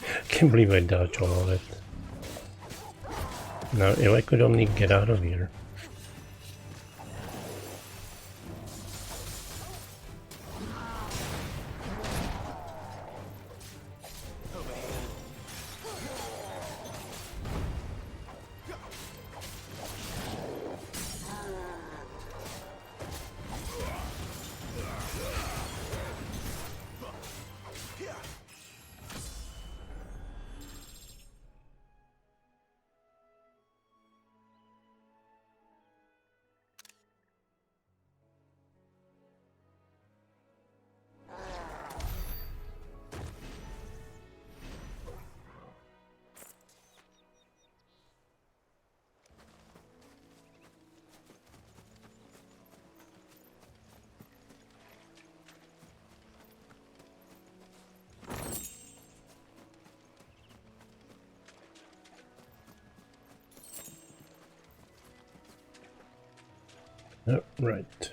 I can't believe I dodged all of it. Now, if I could only get out of here. Oh, right.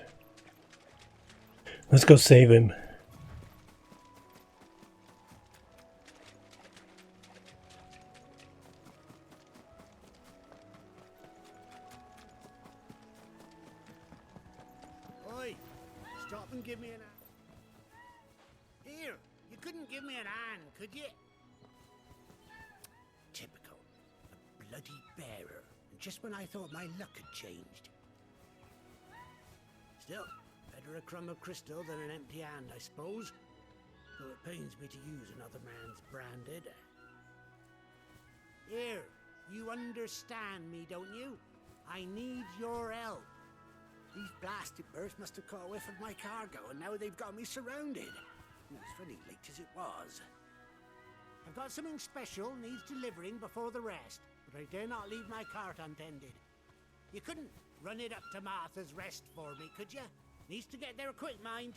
Let's go save him. Oi, stop and give me an hand. Here, you couldn't give me an hand, could you? Typical. A bloody bearer. And just when I thought my luck had changed. Still, better a crumb of crystal than an empty hand, I suppose. Though it pains me to use another man's branded. Here, you understand me, don't you? I need your help. These blasted birds must have caught a whiff of my cargo, and now they've got me surrounded. It was very late as it was. I've got something special needs delivering before the rest, but I dare not leave my cart untended. You couldn't run it up to Martha's Rest for me, could you? Needs to get there quick, mind.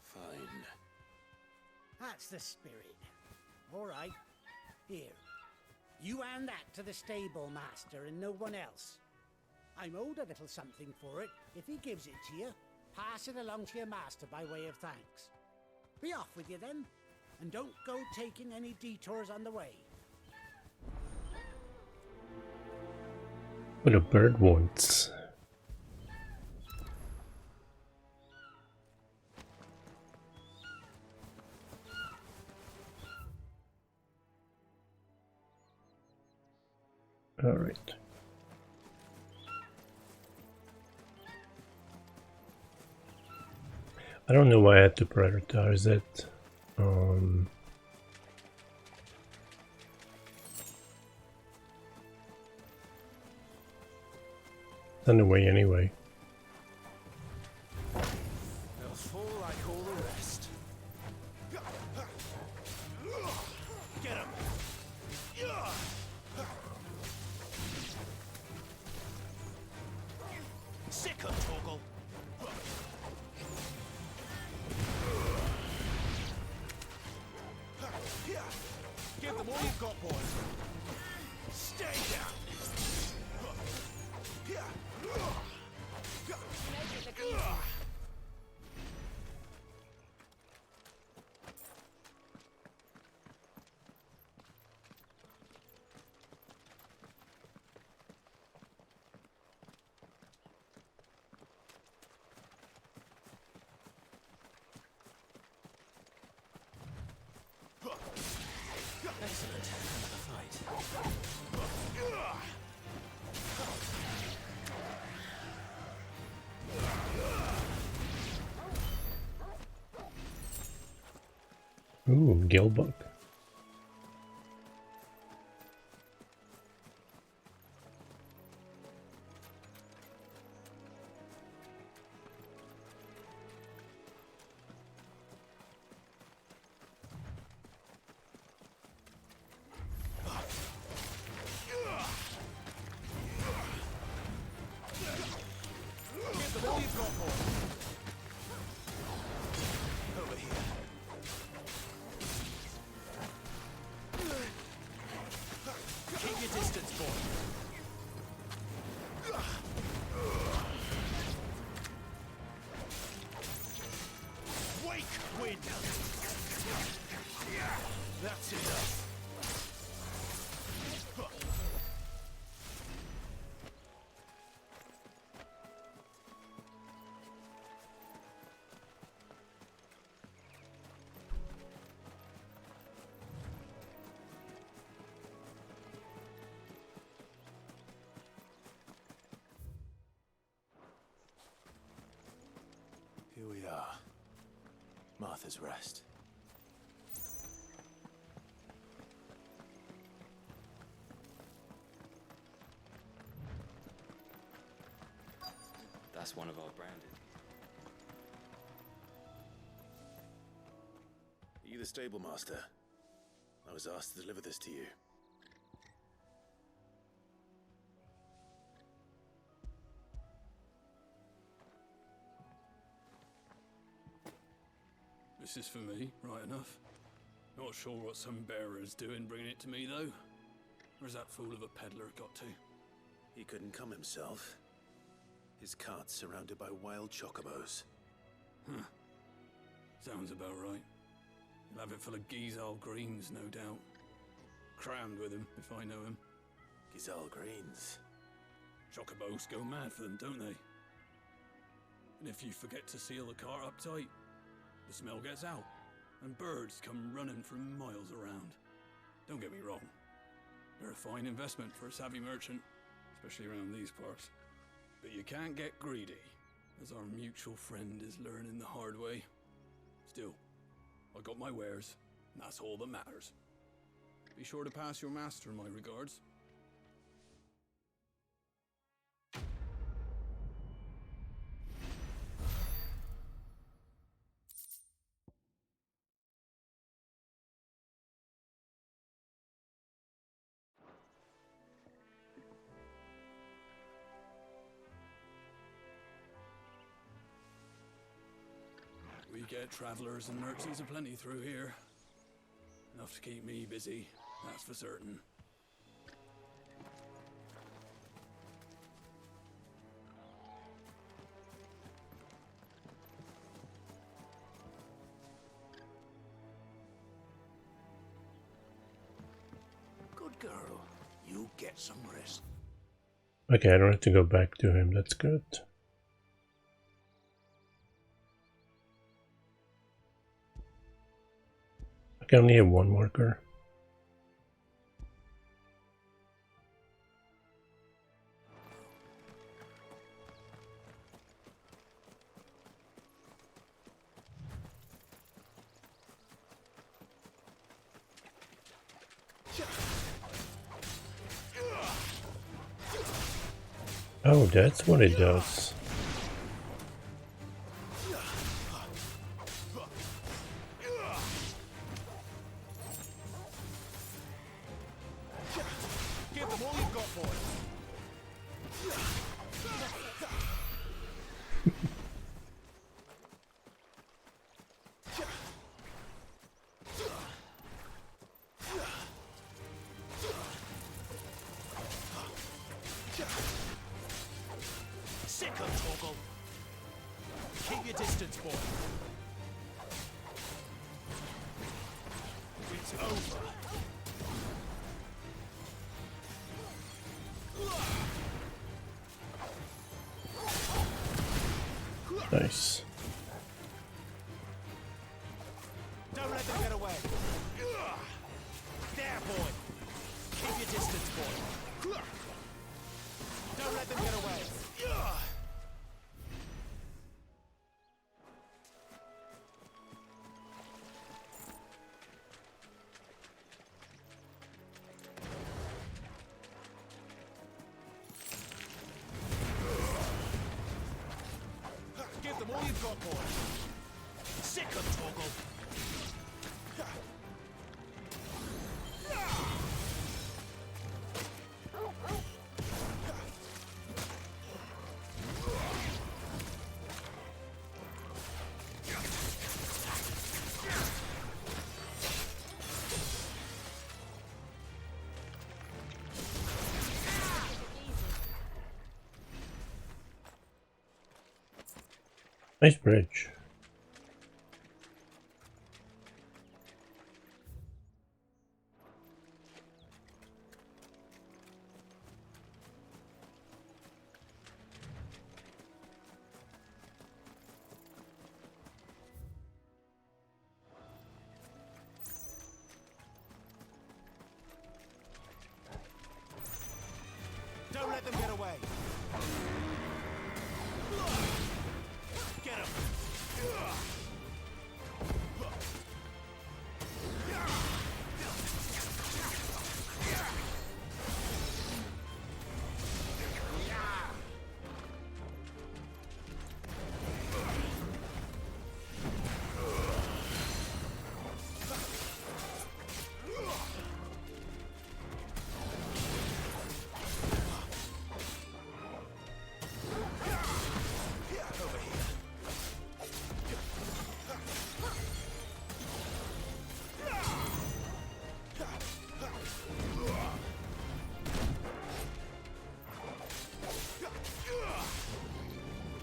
Fine. That's the spirit. All right. Here. You hand that to the stable master and no one else. I'm owed a little something for it. If he gives it to you, pass it along to your master by way of thanks. Be off with you then, and don't go taking any detours on the way. What a bird wants. All right. I don't know why I had to prioritize it. On the way anyway. They'll fall like all the rest. Get him! Sick of Torgal! Give them all you've got, boys! Stay down! Excellent. Another fight. Ooh, Gilbuck. Give them all you've got, boys! Over here. Keep your distance, boy. Wake wind. That's enough. Here we are. Martha's Rest. That's one of our branded. Are you the stable master? I was asked to deliver this to you. This is for me, right enough. Not sure what some bearer's doing bringing it to me, though. Where's that fool of a peddler got to? He couldn't come himself. His cart's surrounded by wild chocobos. Huh. Sounds about right. He'll have it full of Gizal greens, no doubt. Crammed with him, if I know him. Gizal greens? Chocobos go mad for them, don't they? And if you forget to seal the cart up tight, the smell gets out, and birds come running from miles around. Don't get me wrong. They're a fine investment for a savvy merchant, especially around these parts. But you can't get greedy, as our mutual friend is learning the hard way. Still, I got my wares, and that's all that matters. Be sure to pass your master my regards. bet travelers and merchants aplenty through here. Enough to keep me busy, that's for certain. Good girl. You get some rest. Okay, I don't have to go back to him, that's good. I can only have one marker. Oh, that's what it does. Give them all you've got, boy. Sick of Torgal. Keep your distance, boy. It's over. Nice. Don't let them get away. There, boy. Keep your distance, boy. Don't let them get away. Give them all you've got, boy. Sick of Torgal. Nice bridge. Don't let them get away. Get him.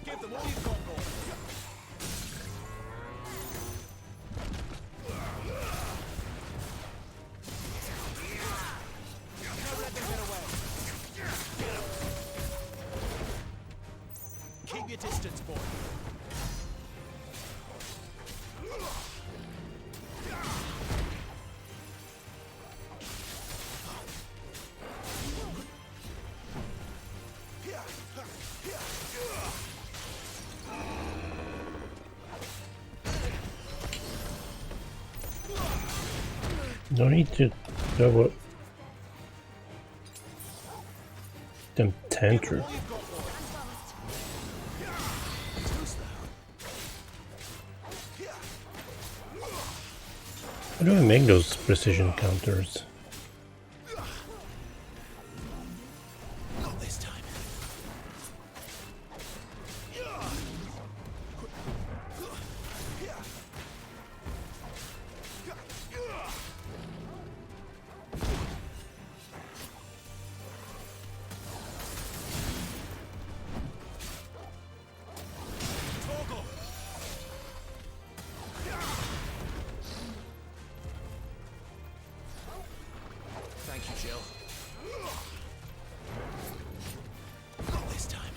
Give them all you've got, boy. Don't let them get away. Get him. Keep your distance, boy. No need to go up them tantrum. How do I make those precision counters? Not this time. Jill. Not this time.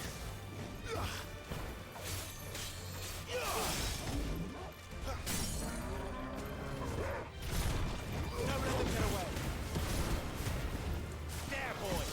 Don't let them get away. There, boy.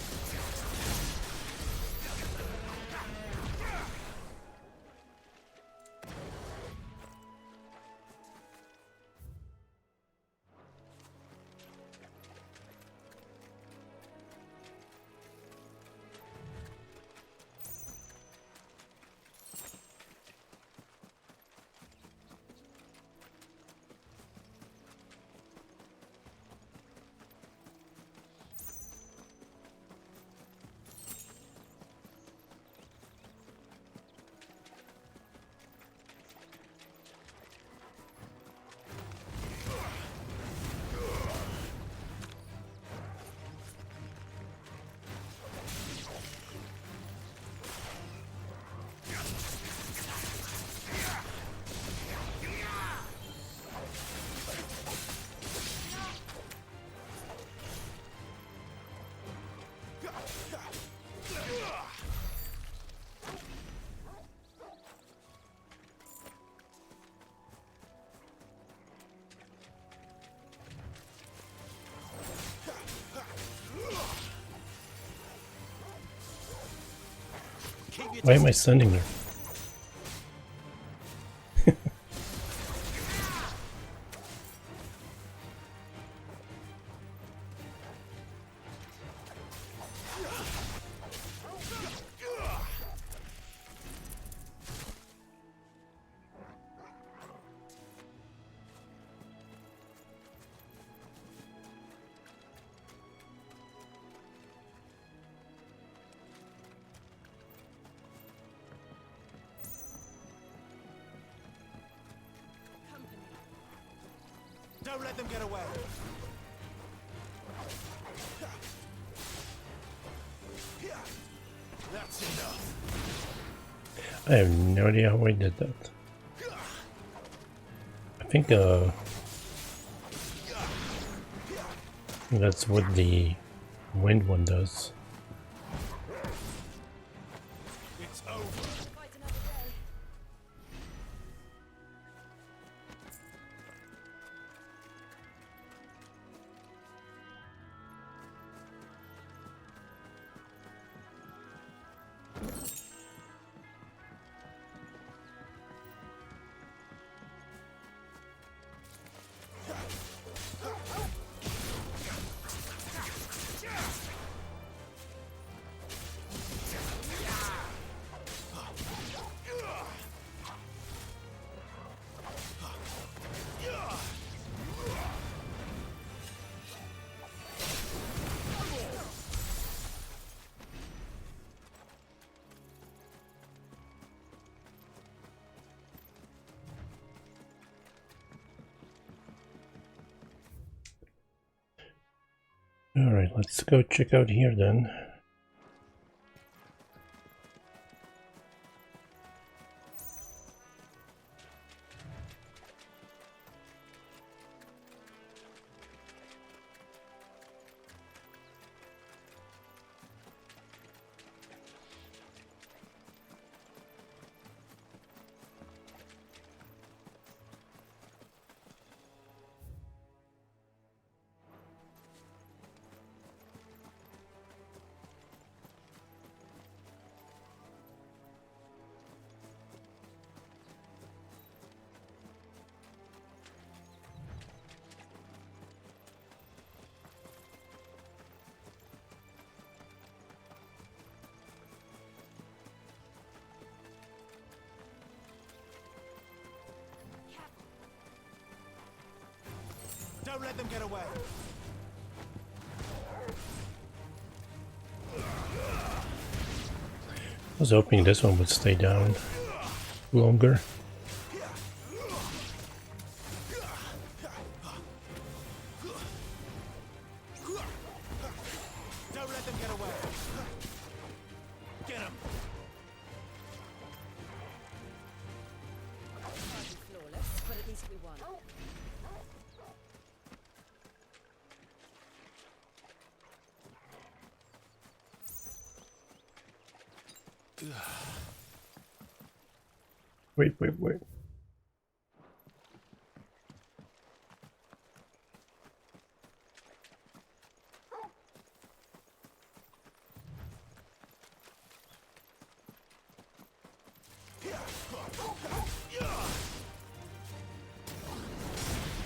Why am I standing there? Don't let them get away. That's enough. I have no idea how I did that. I think that's what the wind one does. It's over. Alright, let's go check out here then. Don't let them get away. I was hoping this one would stay down longer. Don't let them get away. Get him. Flawless, but at least we won. Wait.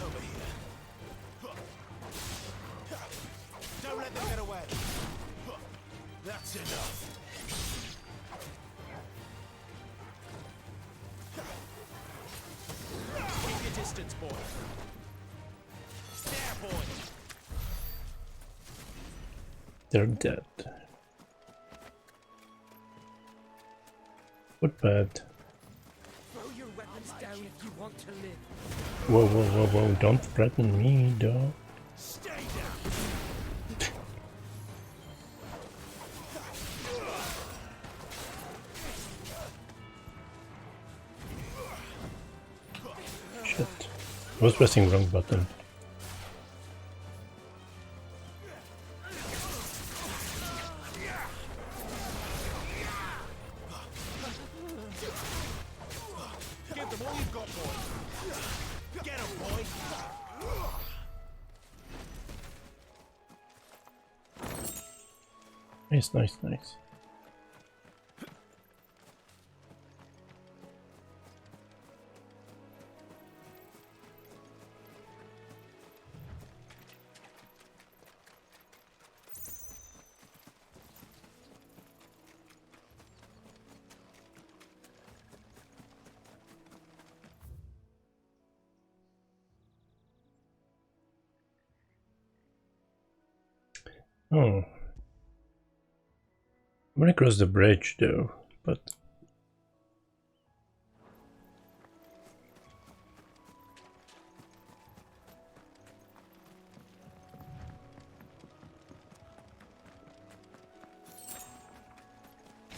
Over here. Don't let them get away. That's enough. Keep your distance, boy. There, boy. They're dead. What bad? Throw your weapons down if you want to live. Whoa, don't threaten me, dog. Stay down. Shit. I was pressing wrong button. Give them all you've got, boy. Get 'em, boy. Nice. Oh. I'm gonna cross the bridge though, but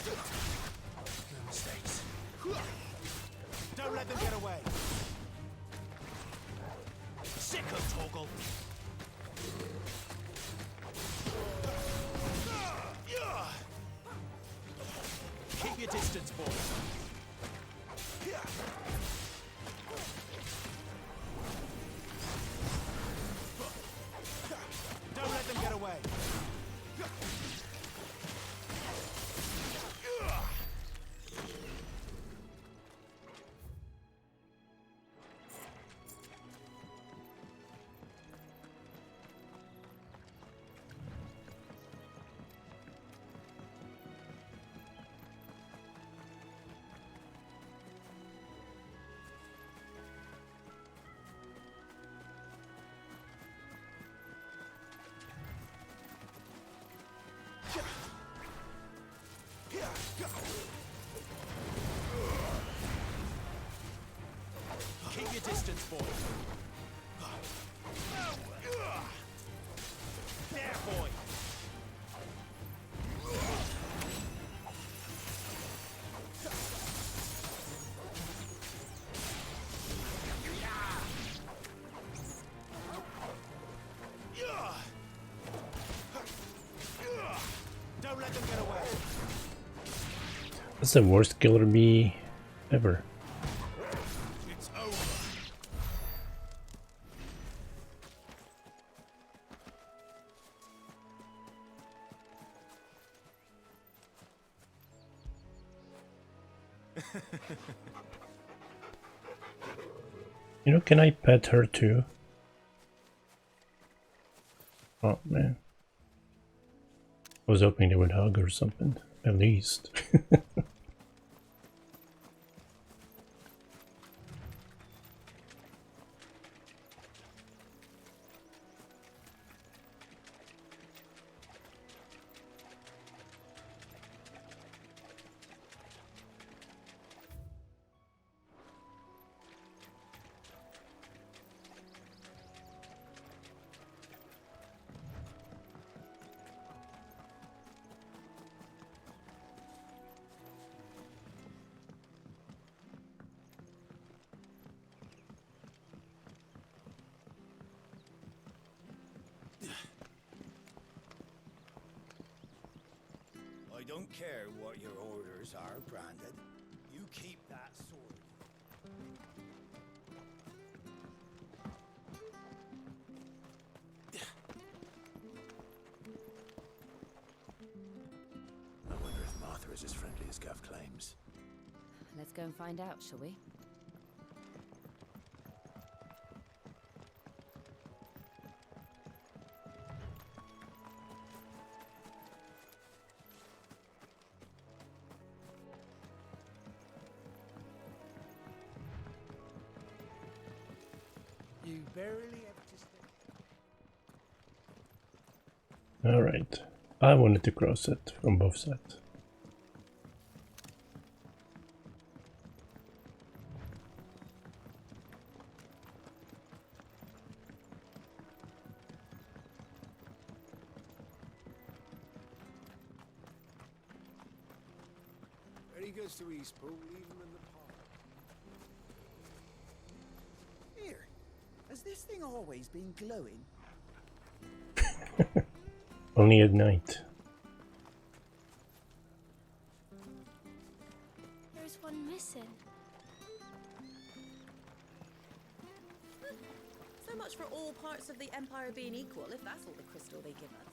No mistakes. Don't let them get away. Sick of Torgal. Keep your distance, boy. Don't let them get away. Keep your distance, boy. There, boy. Don't let them get away. that's the worst killer bee ever. It's over. You know, can I pet her too? Oh man. I was hoping they would hug or something, at least. don't care what your orders are, Brandon. You keep that sword. I wonder if Martha is as friendly as Gav claims. Let's go and find out, shall we? You barely have to stay. Alright. I wanted to cross it from both sides. When he goes to Eastpool, leave him in the park. Here, has this thing always been glowing? Only at night. There's one missing. So much for all parts of the Empire being equal, if that's all the crystal they give us.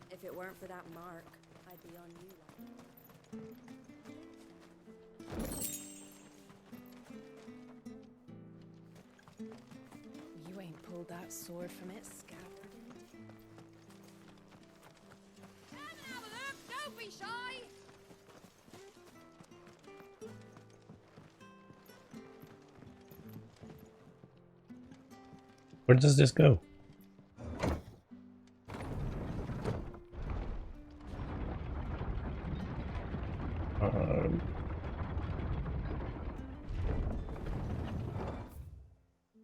If it weren't for that mark, I'd be on you. You ain't pulled that sword from its scabbard. Have a look! Don't be shy! Where does this go?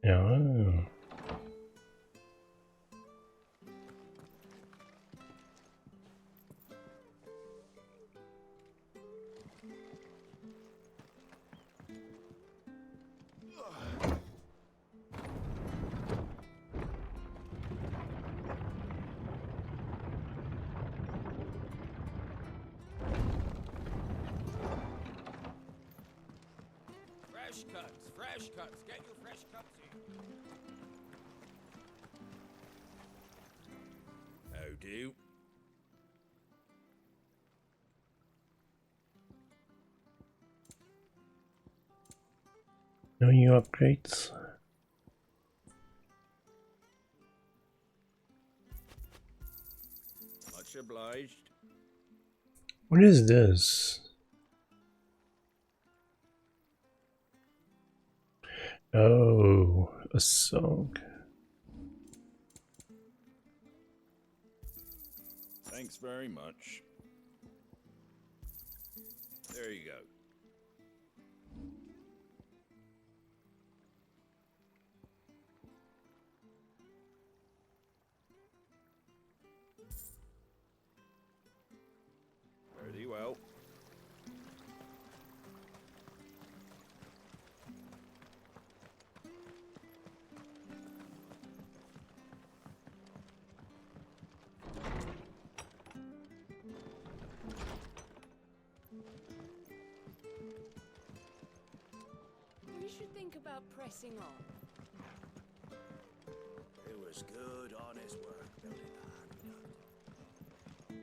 Yeah. Fresh cuts. Get your fresh cuts in. How do? No new upgrades. Much obliged. What is this? Oh, a song. Thanks very much. There you go. Very well. We should think about pressing on. It was good, honest work building the hand.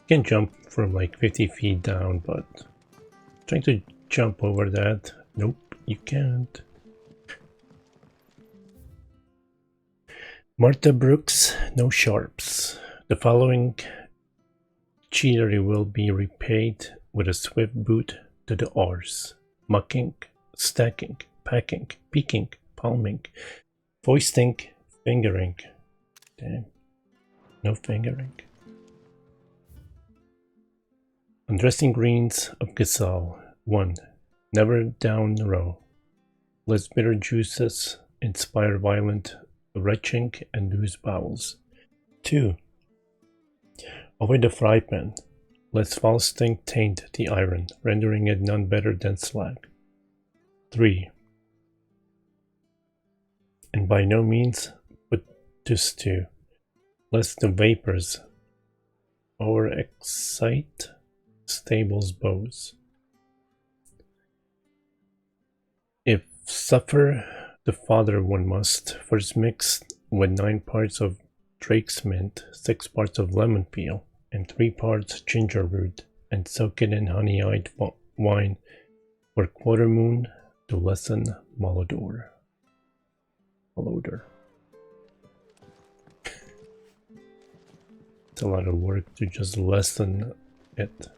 You can jump from like 50 feet down, but trying to jump over that, nope, you can't. Martha Brooks, no sharps. The following cheatery will be repaid with a swift boot to the R's. Mucking, stacking, packing, peeking, palming, foisting, Fingering. Damn. No fingering. Undressing Greens of Gazal. 1. Never down the row. Lest bitter juices inspire violent retching and loose bowels. 2. Avoid the fry pan. Lest foul stink taint the iron, rendering it none better than slag. 3. And by no means put to stew, lest the vapors overexcite stables' bows. If suffer the father one must, first mix with 9 parts of drake's mint, 6 parts of lemon peel, and 3 parts ginger root, and soak it in honey-eyed wine for quarter moon to lessen malodor. It's a lot of work to just lessen it.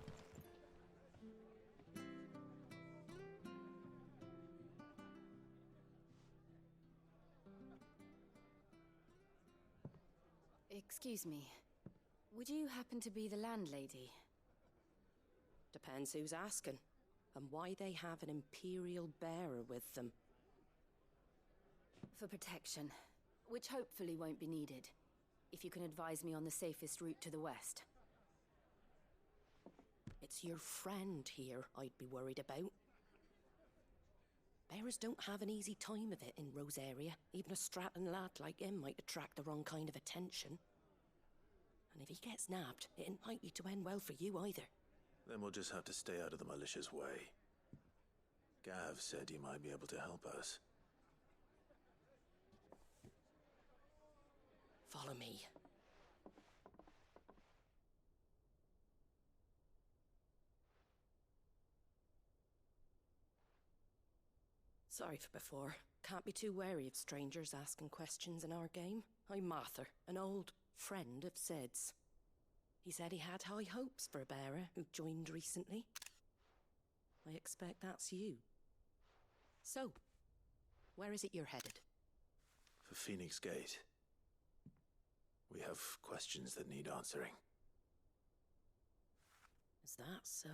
Excuse me. Would you happen to be the landlady? Depends who's asking, and why they have an Imperial bearer with them. For protection, which hopefully won't be needed. If you can advise me on the safest route to the west. It's your friend here I'd be worried about. Bearers don't have an easy time of it in Rosaria. Even a Stratton lad like him might attract the wrong kind of attention. And if he gets nabbed, it ain't likely to end well for you either. Then we'll just have to stay out of the malicious way. Gav said he might be able to help us. Follow me. Sorry for before. Can't be too wary of strangers asking questions in our game. I'm Martha, an old friend of Sid's. He said he had high hopes for a bearer who joined recently. I expect that's you. So, where is it you're headed? For Phoenix Gate. We have questions that need answering. Is that so?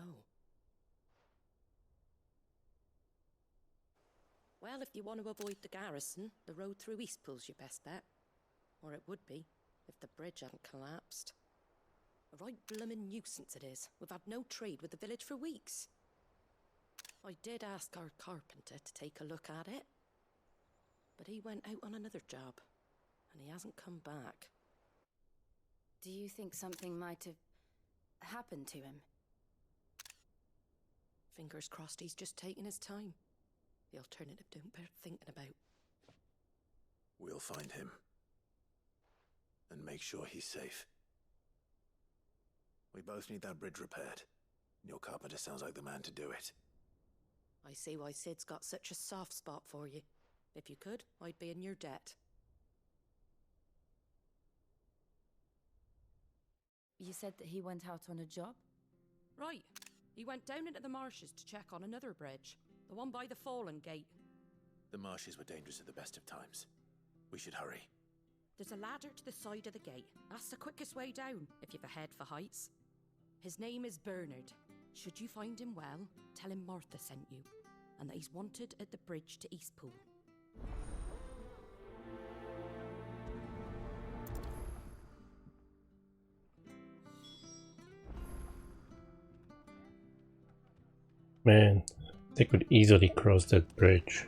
Well, if you want to avoid the garrison, the road through Eastpool's your best bet. Or it would be, if the bridge hadn't collapsed. A right bloomin' nuisance it is. We've had no trade with the village for weeks. I did ask our carpenter to take a look at it. But he went out on another job, and he hasn't come back. Do you think something might have happened to him? Fingers crossed he's just taking his time. The alternative don't bear thinking about. We'll find him. And make sure he's safe. We both need that bridge repaired. Your carpenter sounds like the man to do it. I see why Sid's got such a soft spot for you. If you could, I'd be in your debt. You said that he went out on a job? Right. He went down into the marshes to check on another bridge. The one by the Fallen Gate. The marshes were dangerous at the best of times. We should hurry. There's a ladder to the side of the gate. That's the quickest way down, if you've a head for heights. His name is Bernard. Should you find him well, tell him Martha sent you, and that he's wanted at the bridge to Eastpool. Man, they could easily cross that bridge.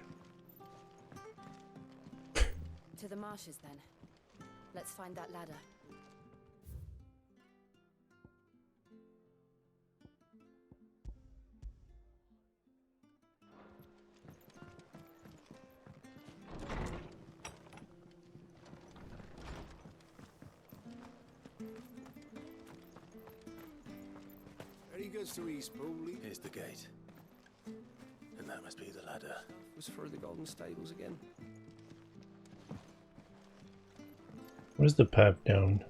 To the marshes, then. Let's find that ladder. There he goes to Eastpool. Here's the gate. And that must be the ladder. Was for the Golden Stables again. Where's the path down?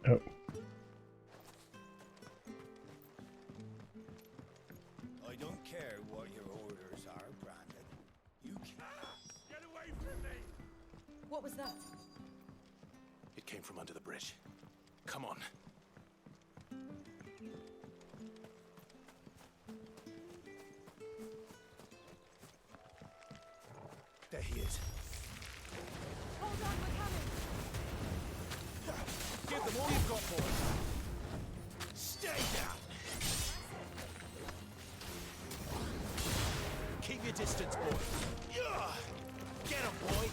Oh. I don't care what your orders are, Brandon. You can't. Get away from me! What was that? It came from under the bridge. Come on. There he is. Hold on, we're coming. Give them all you've got, boys. Stay down. Keep your distance, boy. Get him, boy.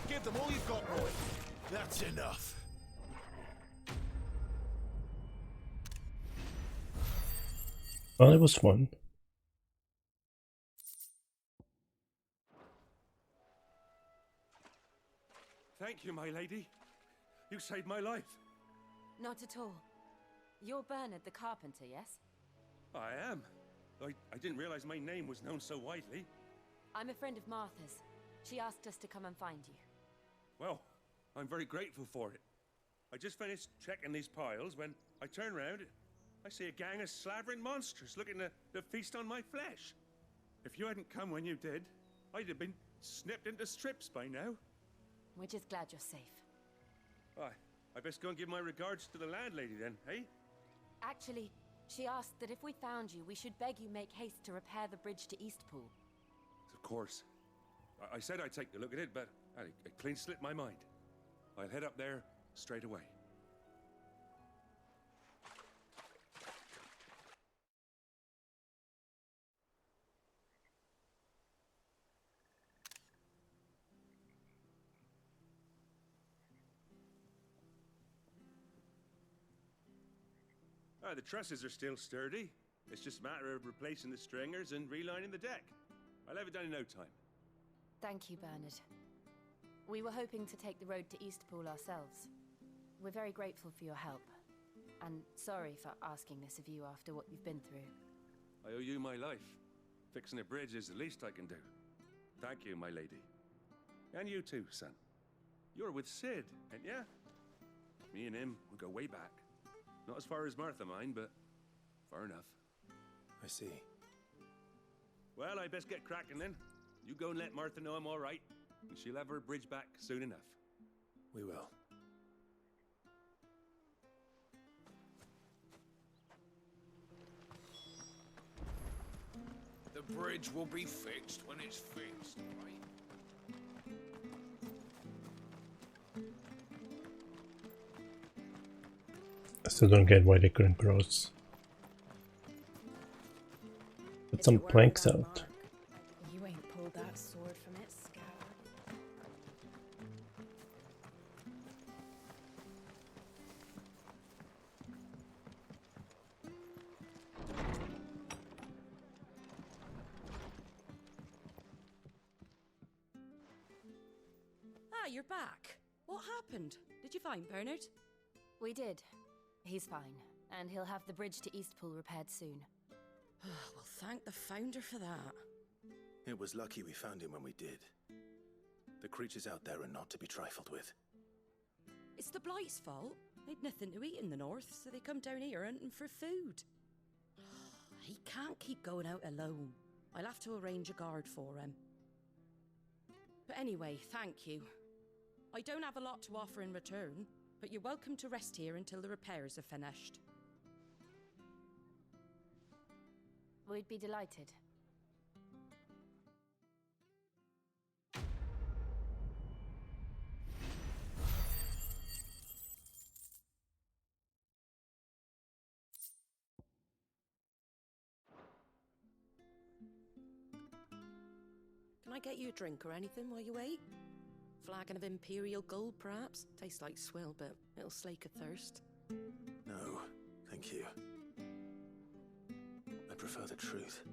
Give them all you've got, boy. That's enough. Well, it was fun. Thank you, my lady. You saved my life. Not at all. You're Bernard the carpenter, yes? I am. I didn't realize my name was known so widely. I'm a friend of Martha's. She asked us to come and find you. Well, I'm very grateful for it. I just finished checking these piles when I turn round. I see a gang of slavering monsters looking to feast on my flesh. If you hadn't come when you did, I'd have been snipped into strips by now. We're just glad you're safe. I best go and give my regards to the landlady then, eh? Actually, she asked that if we found you, we should beg you make haste to repair the bridge to Eastpool. Of course. I said I'd take a look at it, but it clean slipped my mind. I'll head up there straight away. The trusses are still sturdy. It's just a matter of replacing the stringers and relining the deck. I'll have it done in no time. Thank you, Bernard. We were hoping to take the road to Eastpool ourselves. We're very grateful for your help. And sorry for asking this of you after what you've been through. I owe you my life. Fixing a bridge is the least I can do. Thank you, my lady. And you too, son. You're with Sid, ain't ya? Me and him, we go way back. Not as far as Martha, mind, but far enough. I see. Well, I best get cracking then. You go and let Martha know I'm all right, and she'll have her bridge back soon enough. We will. The bridge will be fixed when it's fixed, right? I still don't get why they couldn't cross. Put some planks out. You ain't pulled that sword from its scabbard. Ah, you're back. What happened? Did you find Bernard? We did. He's fine, and he'll have the bridge to Eastpool repaired soon. Well, thank the Founder for that. It was lucky we found him when we did. The creatures out there are not to be trifled with. It's the Blight's fault. They'd nothing to eat in the north, so they come down here hunting for food. He can't keep going out alone. I'll have to arrange a guard for him. But anyway, thank you. I don't have a lot to offer in return, but you're welcome to rest here until the repairs are finished. We'd be delighted. Can I get you a drink or anything while you wait? Flagon of Imperial Gold, perhaps? Tastes like swill, but it'll slake a thirst. No, thank you. I prefer the truth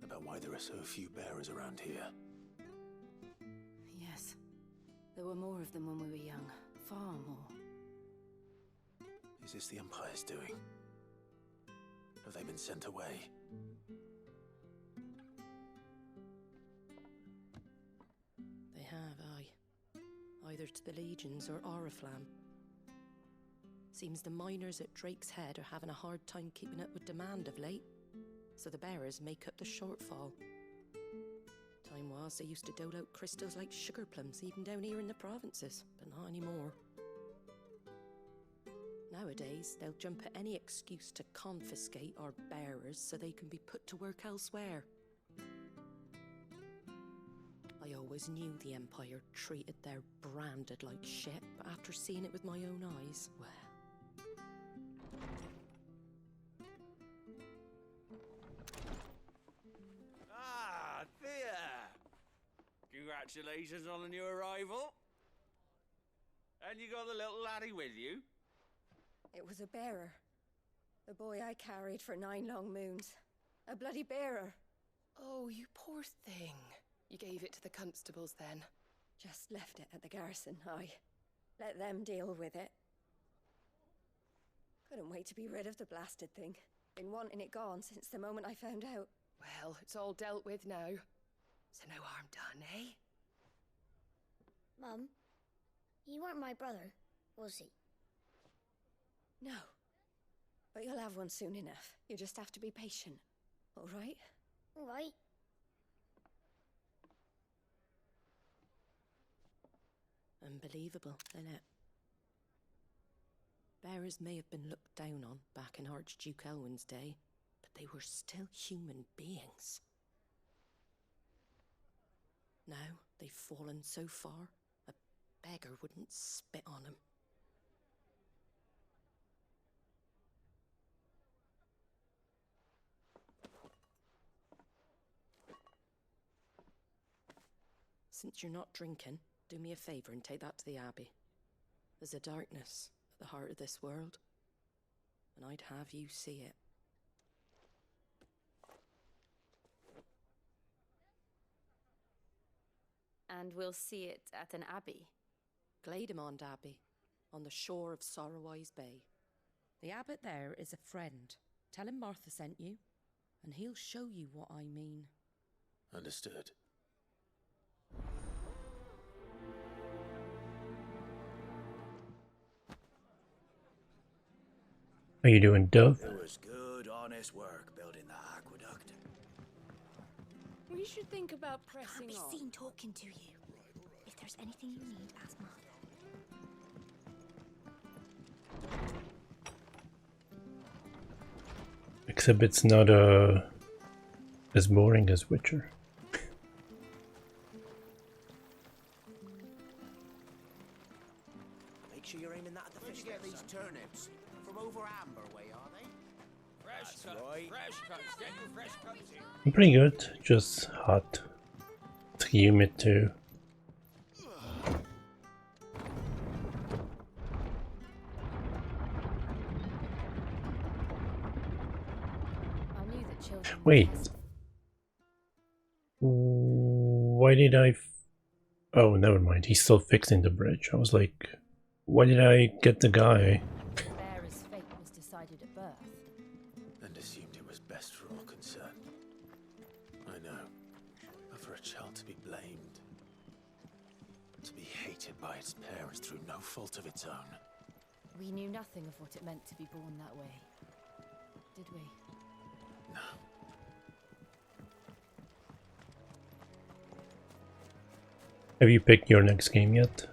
about why there are so few bearers around here. Yes. There were more of them when we were young. Far more. Is this the Empire's doing? Have they been sent away? They have, aye. Either to the Legions or Oriflamme. Seems the miners at Drake's Head are having a hard time keeping up with demand of late, so the bearers make up the shortfall. Time was they used to dole out crystals like sugar plums even down here in the provinces, but not anymore. Nowadays, they'll jump at any excuse to confiscate our bearers so they can be put to work elsewhere. I always knew the Empire treated their branded like shit, but after seeing it with my own eyes, well... Ah, Thea! Congratulations on the new arrival. And you got the little laddie with you? It was a bearer. The boy I carried for 9 long moons. A bloody bearer. Oh, you poor thing. You gave it to the constables then? Just left it at the garrison, I let them deal with it. Couldn't wait to be rid of the blasted thing. Been wanting it gone since the moment I found out. Well, it's all dealt with now. So no harm done, eh? Mum, you weren't my brother, was he? No. But you'll have one soon enough. You just have to be patient. All right? All right. Unbelievable, isn't it? Bearers may have been looked down on back in Archduke Elwin's day, but they were still human beings. Now they've fallen so far, a beggar wouldn't spit on them. Since you're not drinking, do me a favour and take that to the Abbey. There's a darkness at the heart of this world, and I'd have you see it. And we'll see it at an abbey? Glademond Abbey, on the shore of Sorrowwise Bay. The abbot there is a friend. Tell him Martha sent you, and he'll show you what I mean. Understood. How you doing, Dove? It was good, honest work building the aqueduct. We should think about pressing Can't on. be seen talking to you. If there's anything you need, ask Martha. Except it's not as boring as Witcher. Make sure you're aiming that at the fish. Where'd you get these turnips? From over Amber way, are they? Fresh cut, fresh cuts, get your fresh cuts here. I'm pretty good, just hot. It's humid too. I knew that children... Wait. Why did I... Oh, never mind. He's still fixing the bridge. I was like, why did I get the guy? The bearer's fate was decided at birth. And assumed it was best for all concerned. I know. But for a child to be blamed, to be hated by its parents through no fault of its own. We knew nothing of what it meant to be born that way, did we? No. Have you picked your next game yet?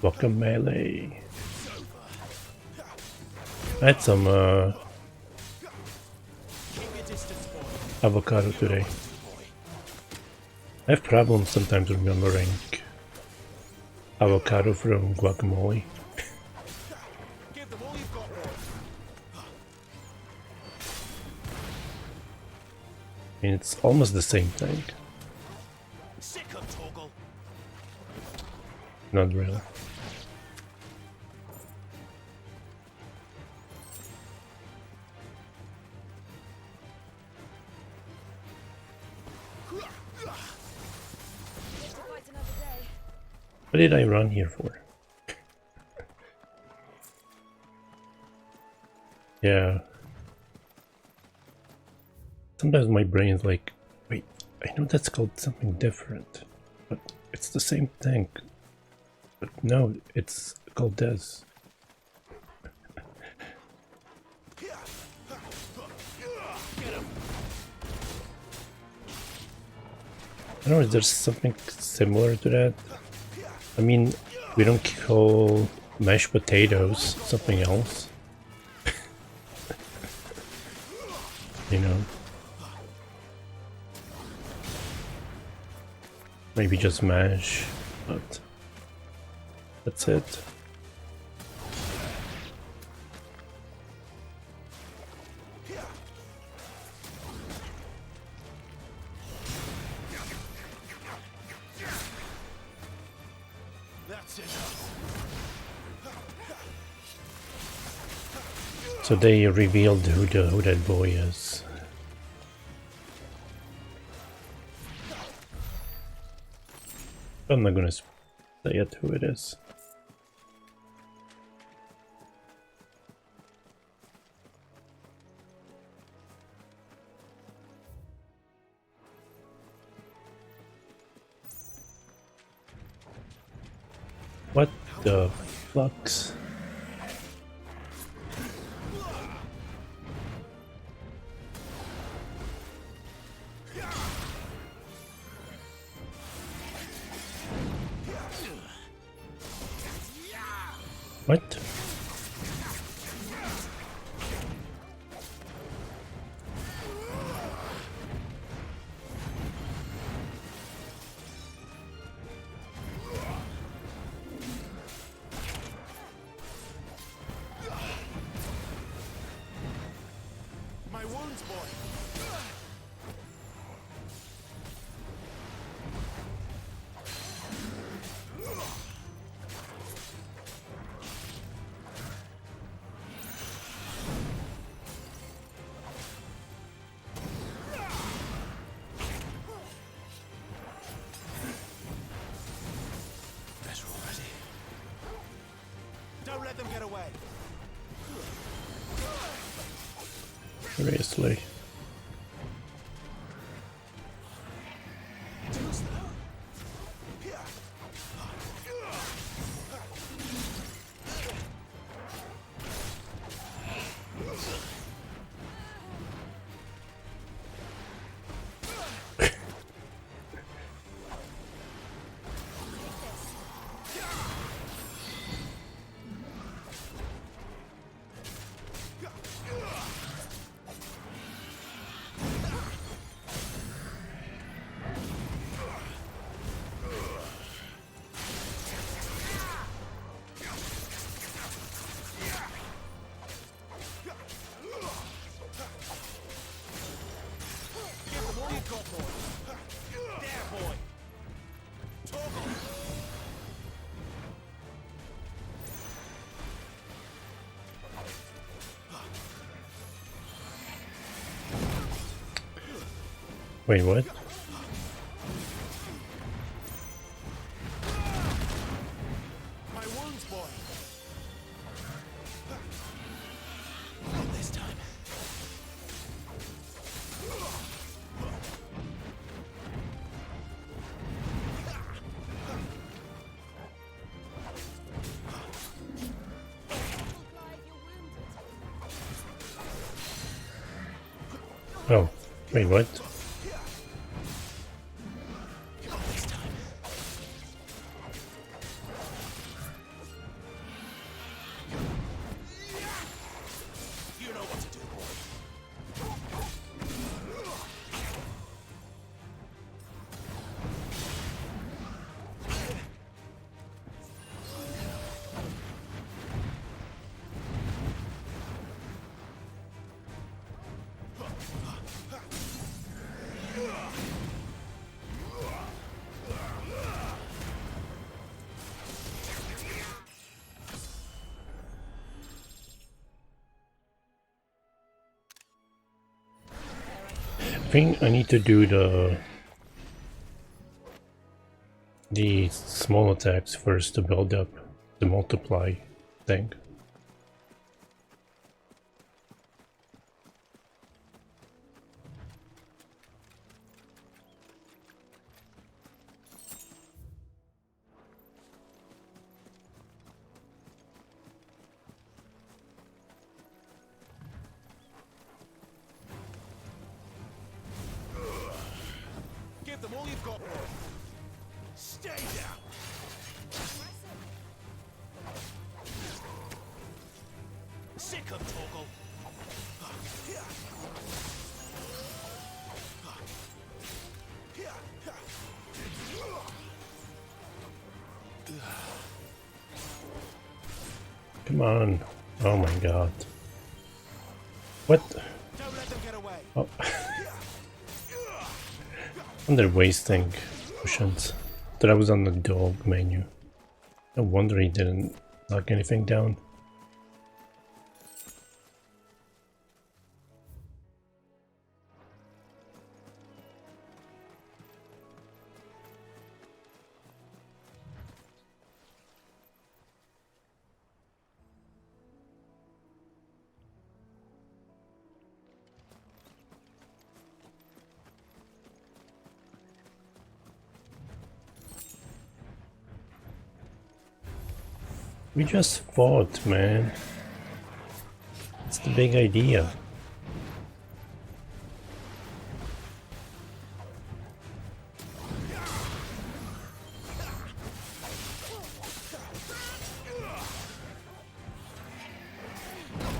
Welcome melee. I had some avocado today. I have problems sometimes remembering avocado from guacamole. I mean, it's almost the same thing. Not really. What did I run here for? Yeah. Sometimes my brain's like, wait, I know that's called something different, but it's the same thing. But no, it's called this. I don't know if there's something similar to that. I mean, we don't call mashed potatoes something else. You know? Maybe just mash, but that's it. So they revealed who that boy is. I'm not gonna say it who it is. What the fucks? What? My wounds, boy. Don't let them get away. Seriously. Wait, what? My wounds, boy. Not this time. Oh, wait, what? I think I need to do the the small attacks first to build up the multiply thing. Give them all you've got. Stay down. Sick of Torgal. Come on. Oh my god. What? Don't let them get away. Oh. They're wasting potions. That I was on the dog menu. No wonder he didn't knock anything down. We just fought, man. It's the big idea.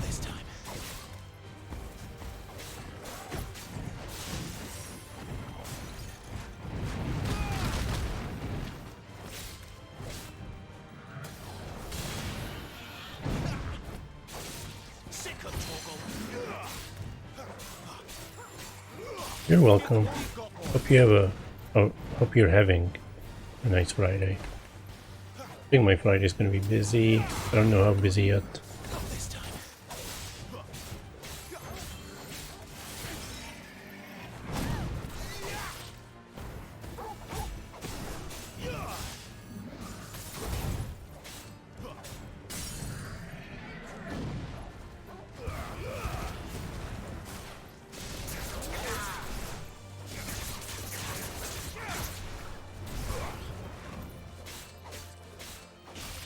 This time. Sick of Torgal. You're welcome. Hope you have a. Oh, hope you're having a nice Friday. I think my Friday is gonna be busy. I don't know how busy yet.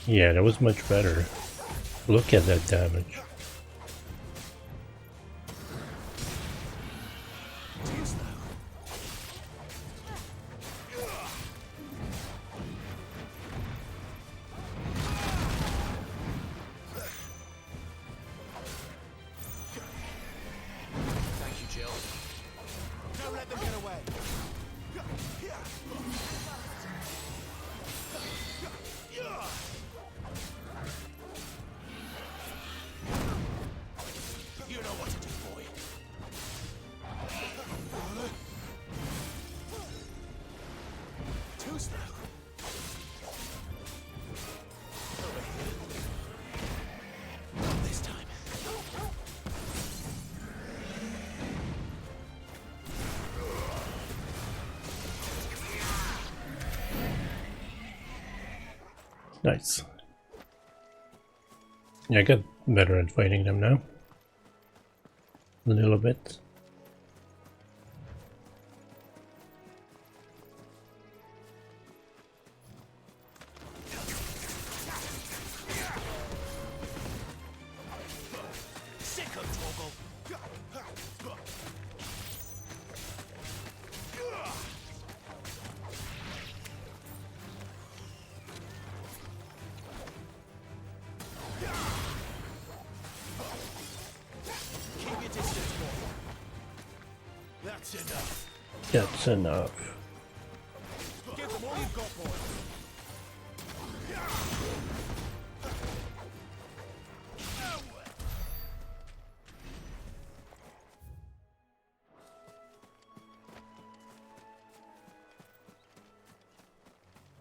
Yeah, that was much better. Look at that damage. Thank you, Jill. Don't let them get away. You know what to do, boy. Too slow. Over here. Not this time. Nice. Yeah, I got better at fighting them now. A little bit. Sick of Torgal. Keep your distance, boy. That's enough. That's enough. Give them all you've got, boy.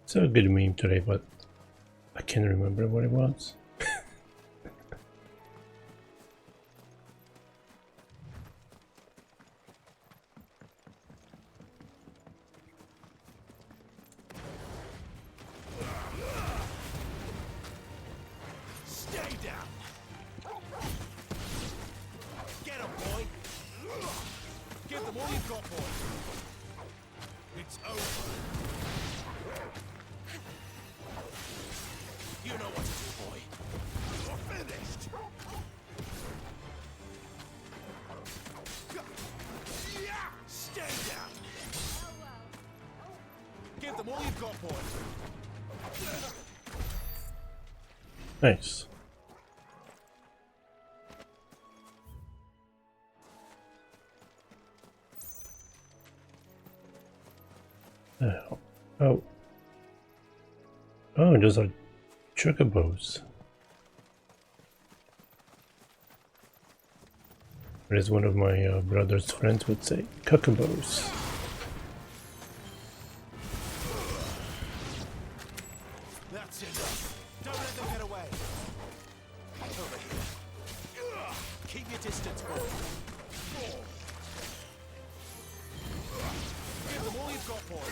It's a good meme today, but I can't remember what it was. all you've got, boy. It's over. You know what to do, boy. You're finished. Yeah! Stay down. Give them all you've got, boy. Nice. Oh. Oh, those are chocobos. Or as one of my brother's friends would say, cuckabos. That's enough. Don't let them get away. Over here. Keep your distance, boy. Give them all you've got, boy.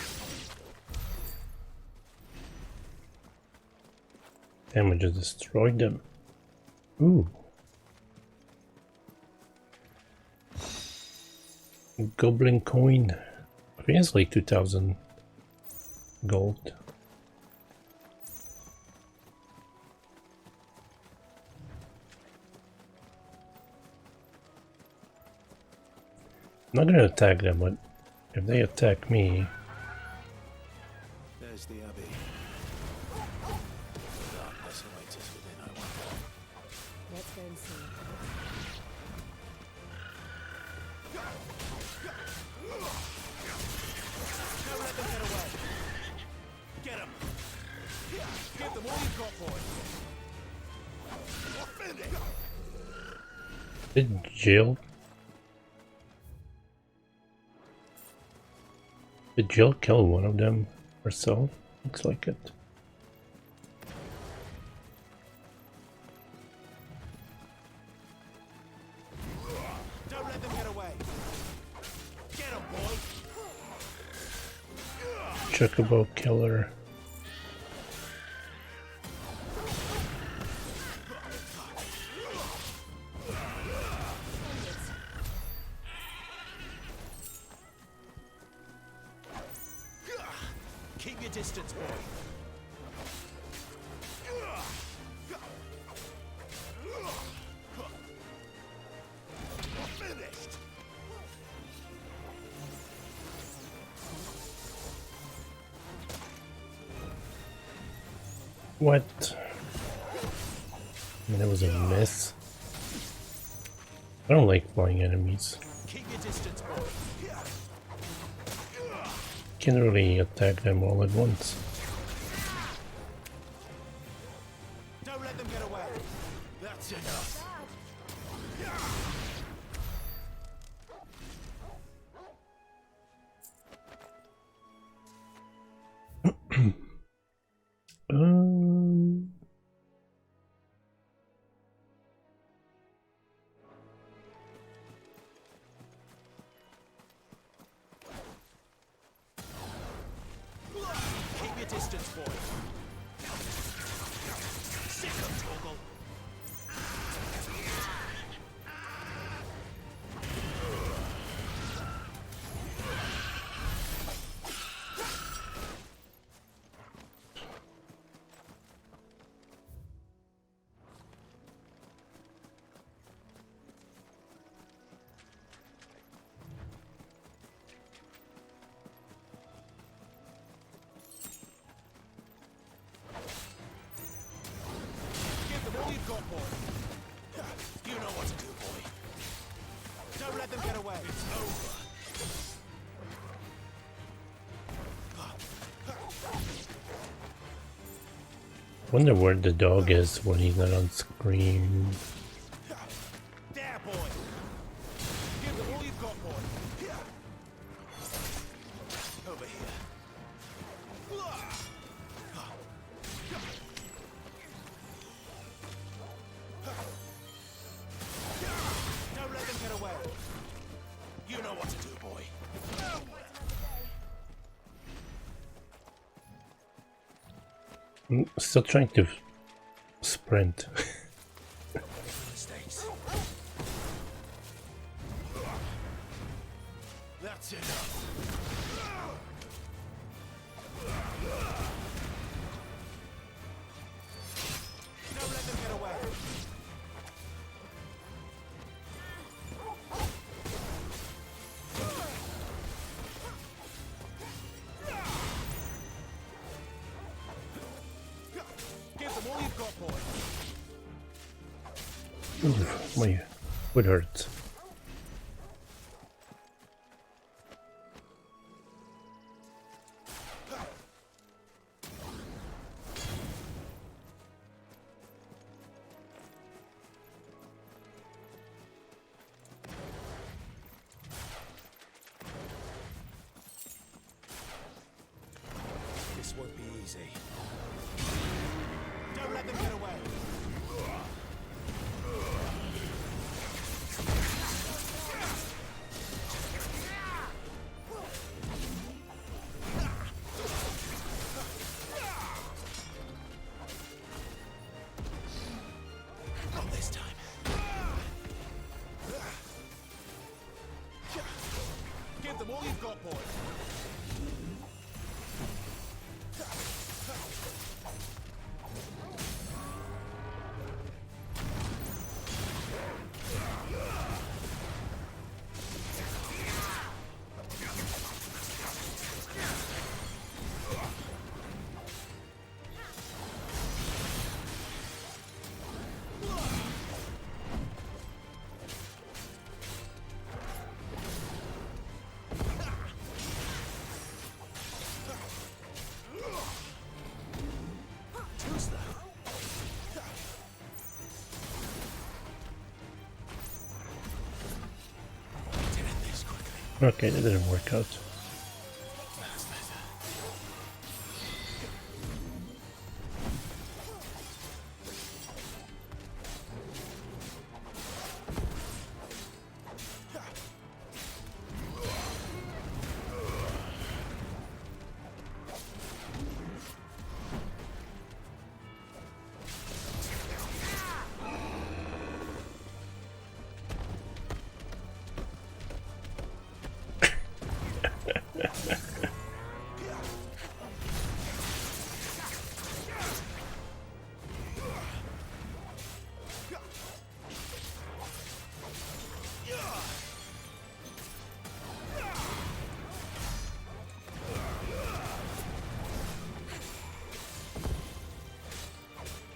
Damn, I just destroyed them. Ooh. Goblin coin. I think it's like 2000 gold. I'm not gonna attack them, but if they attack me... There's the Abbey. Darkness awaits us within, I wonder. Let's go and see. Don't let them get away. Get them. Give them all you've got, boy. You're finished. Did Jill? Did Jill kill one of them herself? Looks like it. Don't let them get away. Get them, boy. Chocobo killer. Keep your distance, boy. You're finished. What? I mean, that was a miss. I don't like flying enemies. Keep your distance, boy. Can't really attack them all at once. Don't let them get away. That's enough. Um, Keep your distance, boy. Sick of Torgal. Give them all you've got, boy. You know what to do, boy. Don't let them get away. It's over. wonder where the dog is when he's not on screen. There, boy. Give them all you've got, boy. Over here. Don't let them get away. You know what to do, boy. I'm still trying to sprint. Mistakes. That's enough. Don't let them get away. Give them all you've got, boy. Oof, my foot hurts. This won't be easy. Don't let them get away. Not this time. Give them all you've got, boy. Too slow. Did it this quickly. Okay, that didn't work out. That's better.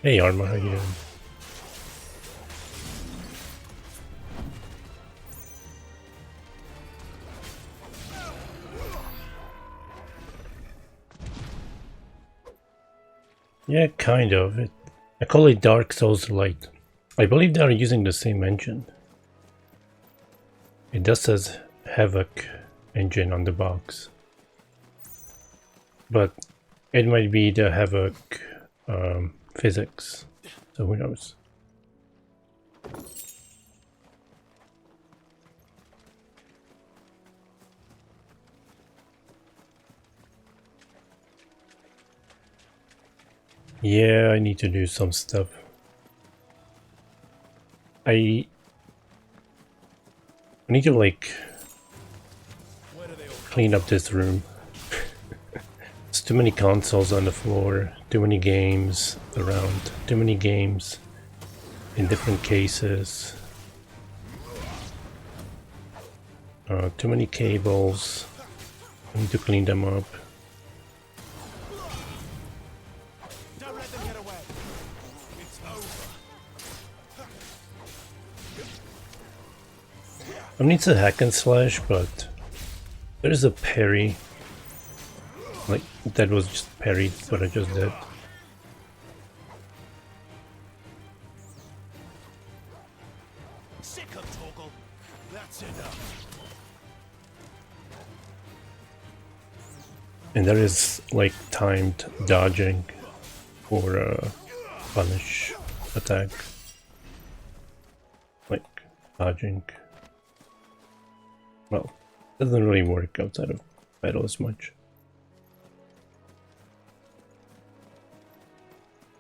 Hey Arma, how you doing? Yeah, kind of. I call it Dark Souls Light. I believe they are using the same engine. It does says Havoc engine on the box. But it might be the Havoc physics, so who knows. Yeah, I need to do some stuff. I need to like clean up this room. There's too many consoles on the floor, too many games around, too many games in different cases, too many cables. I need to clean them up. Don't let them get away. It's over. I need to hack and slash, but there's a parry. Like, that was just parried, what I just did. Sick of Torgal. That's enough. And there is like timed dodging for a punish attack. Like dodging. Well, doesn't really work outside of battle as much.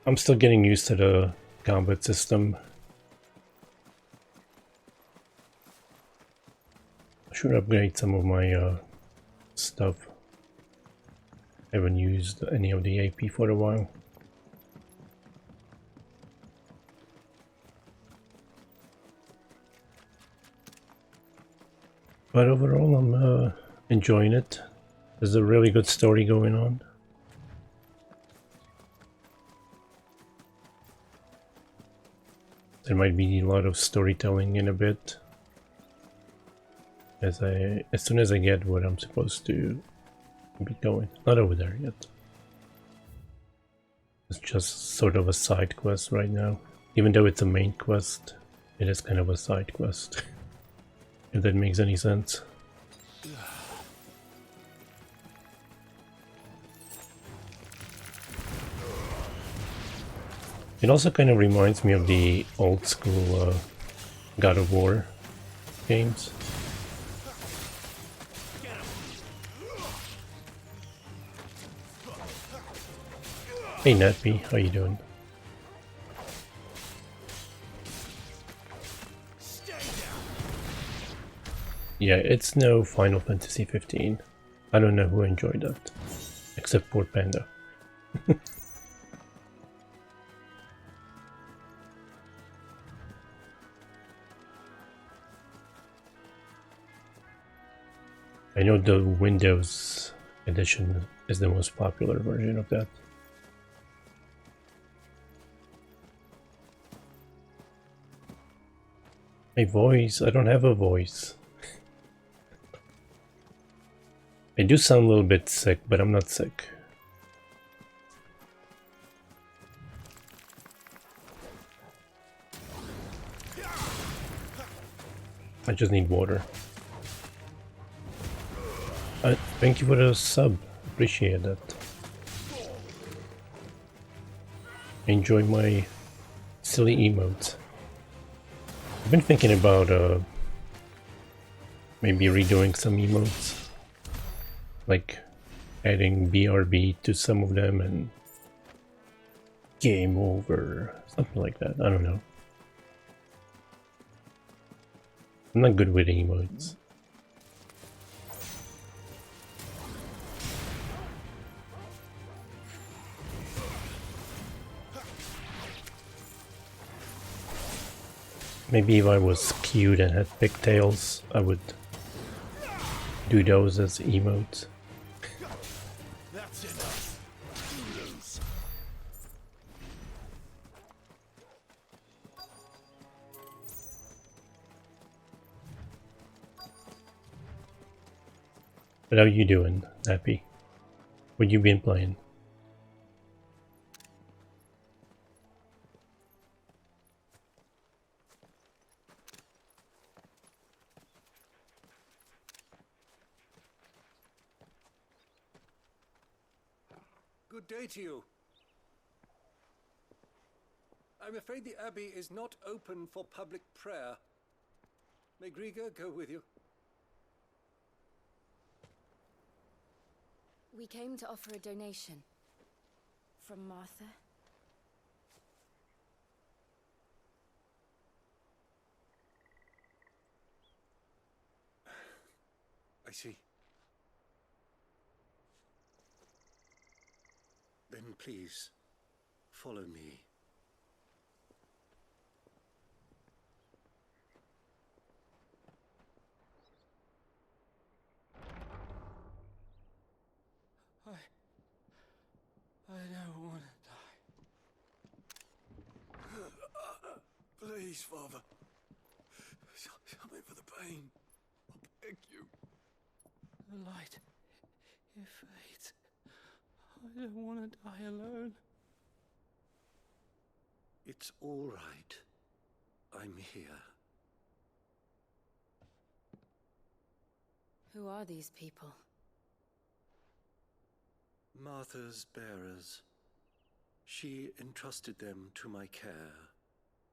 I'm still getting used to the combat system. should upgrade some of my stuff. I haven't used any of the AP for a while. But overall, I'm enjoying it. There's a really good story going on. There might be a lot of storytelling in a bit. As soon as I get where I'm supposed to be going. Not over there yet. It's just sort of a side quest right now. Even though it's a main quest, it is kind of a side quest. If that makes any sense. It also kind of reminds me of the old school God of War games. Hey Nappy, how you doing? Yeah, it's no Final Fantasy 15. I don't know who enjoyed that, except poor Panda. I know the Windows edition is the most popular version of that. My voice? I don't have a voice. I do sound a little bit sick, but I'm not sick. I just need water. Thank you for the sub. Appreciate that. Enjoy my silly emotes. I've been thinking about maybe redoing some emotes, like adding BRB to some of them and game over, something like that. I don't know. I'm not good with emotes. Maybe if I was cute and had pigtails, I would do those as emotes. That's enough. But how you doing, Happy? What you been playing? Good day to you. I'm afraid the Abbey is not open for public prayer. May Griga go with you? We came to offer a donation. From Martha. I see. Then please, follow me. I don't want to die. Please, Father. Something for the pain. I beg you. The light, it fades. I don't want to die alone. It's all right. I'm here. Who are these people? Martha's bearers. She entrusted them to my care,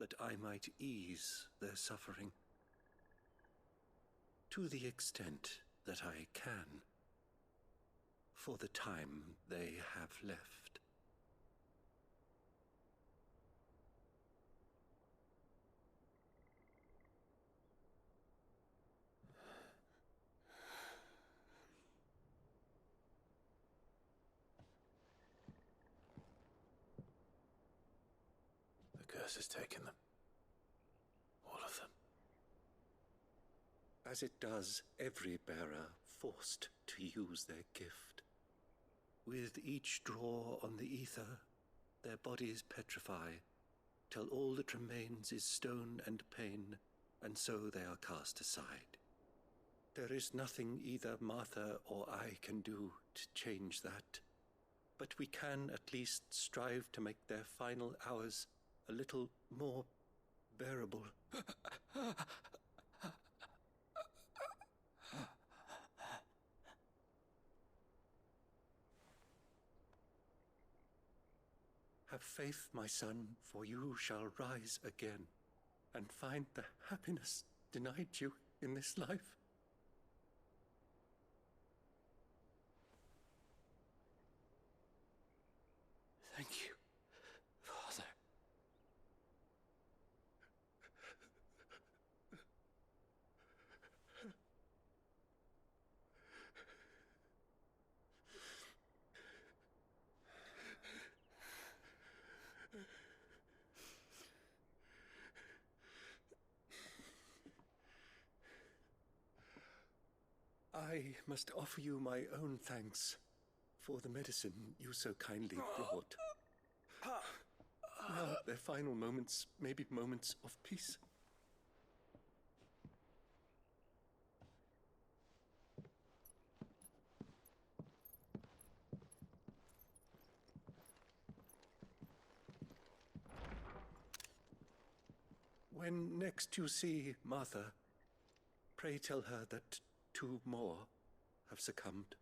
that I might ease their suffering. To the extent that I can. For the time they have left. Marcus has taken them. All of them. As it does every bearer forced to use their gift. With each draw on the ether, their bodies petrify, till all that remains is stone and pain, and so they are cast aside. There is nothing either Martha or I can do to change that, but we can at least strive to make their final hours a little more bearable. Have faith, my son, for you shall rise again and find the happiness denied you in this life. Thank you, Father. I must offer you my own thanks for the medicine you so kindly brought. Now their final moments may be moments of peace. When next you see Martha, pray tell her that 2 more have succumbed.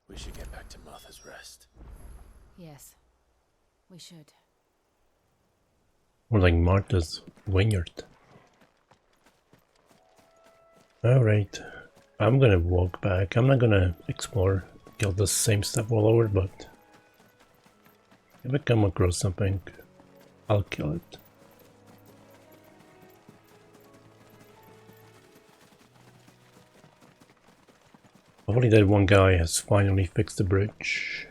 We should get back to Martha's Rest. Yes, we should. Or like Martha's Vineyard. Alright, I'm gonna walk back. I'm not gonna explore, kill the same stuff all over, but if I come across something, I'll kill it. Hopefully that one guy has finally fixed the bridge.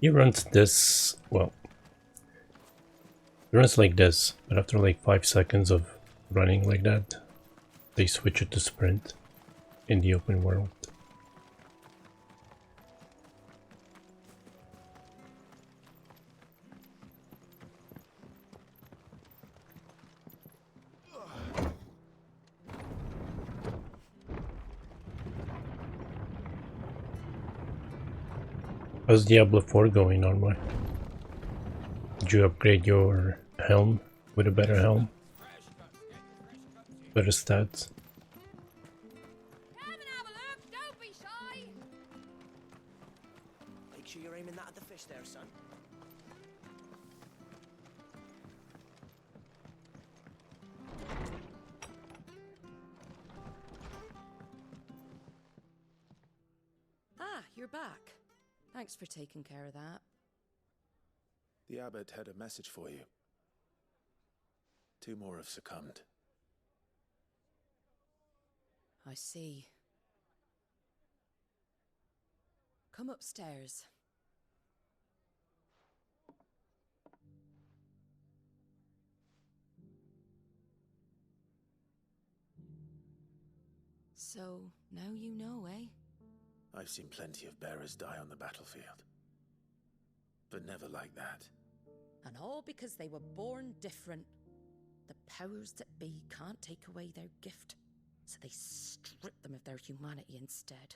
He runs this, well, he runs like this, but after like 5 seconds of running like that, they switch it to sprint in the open world. How's Diablo 4 going, Arma? Did you upgrade your helm with a better helm? Better stats? Come and have a look, don't be shy! Make sure you're aiming that at the fish there, son. Ah, you're back. Thanks for taking care of that. The abbot had a message for you. 2 more have succumbed. I see. Come upstairs. So, now you know, eh? I've seen plenty of bearers die on the battlefield. But never like that. And all because they were born different. The powers that be can't take away their gift, so they strip them of their humanity instead.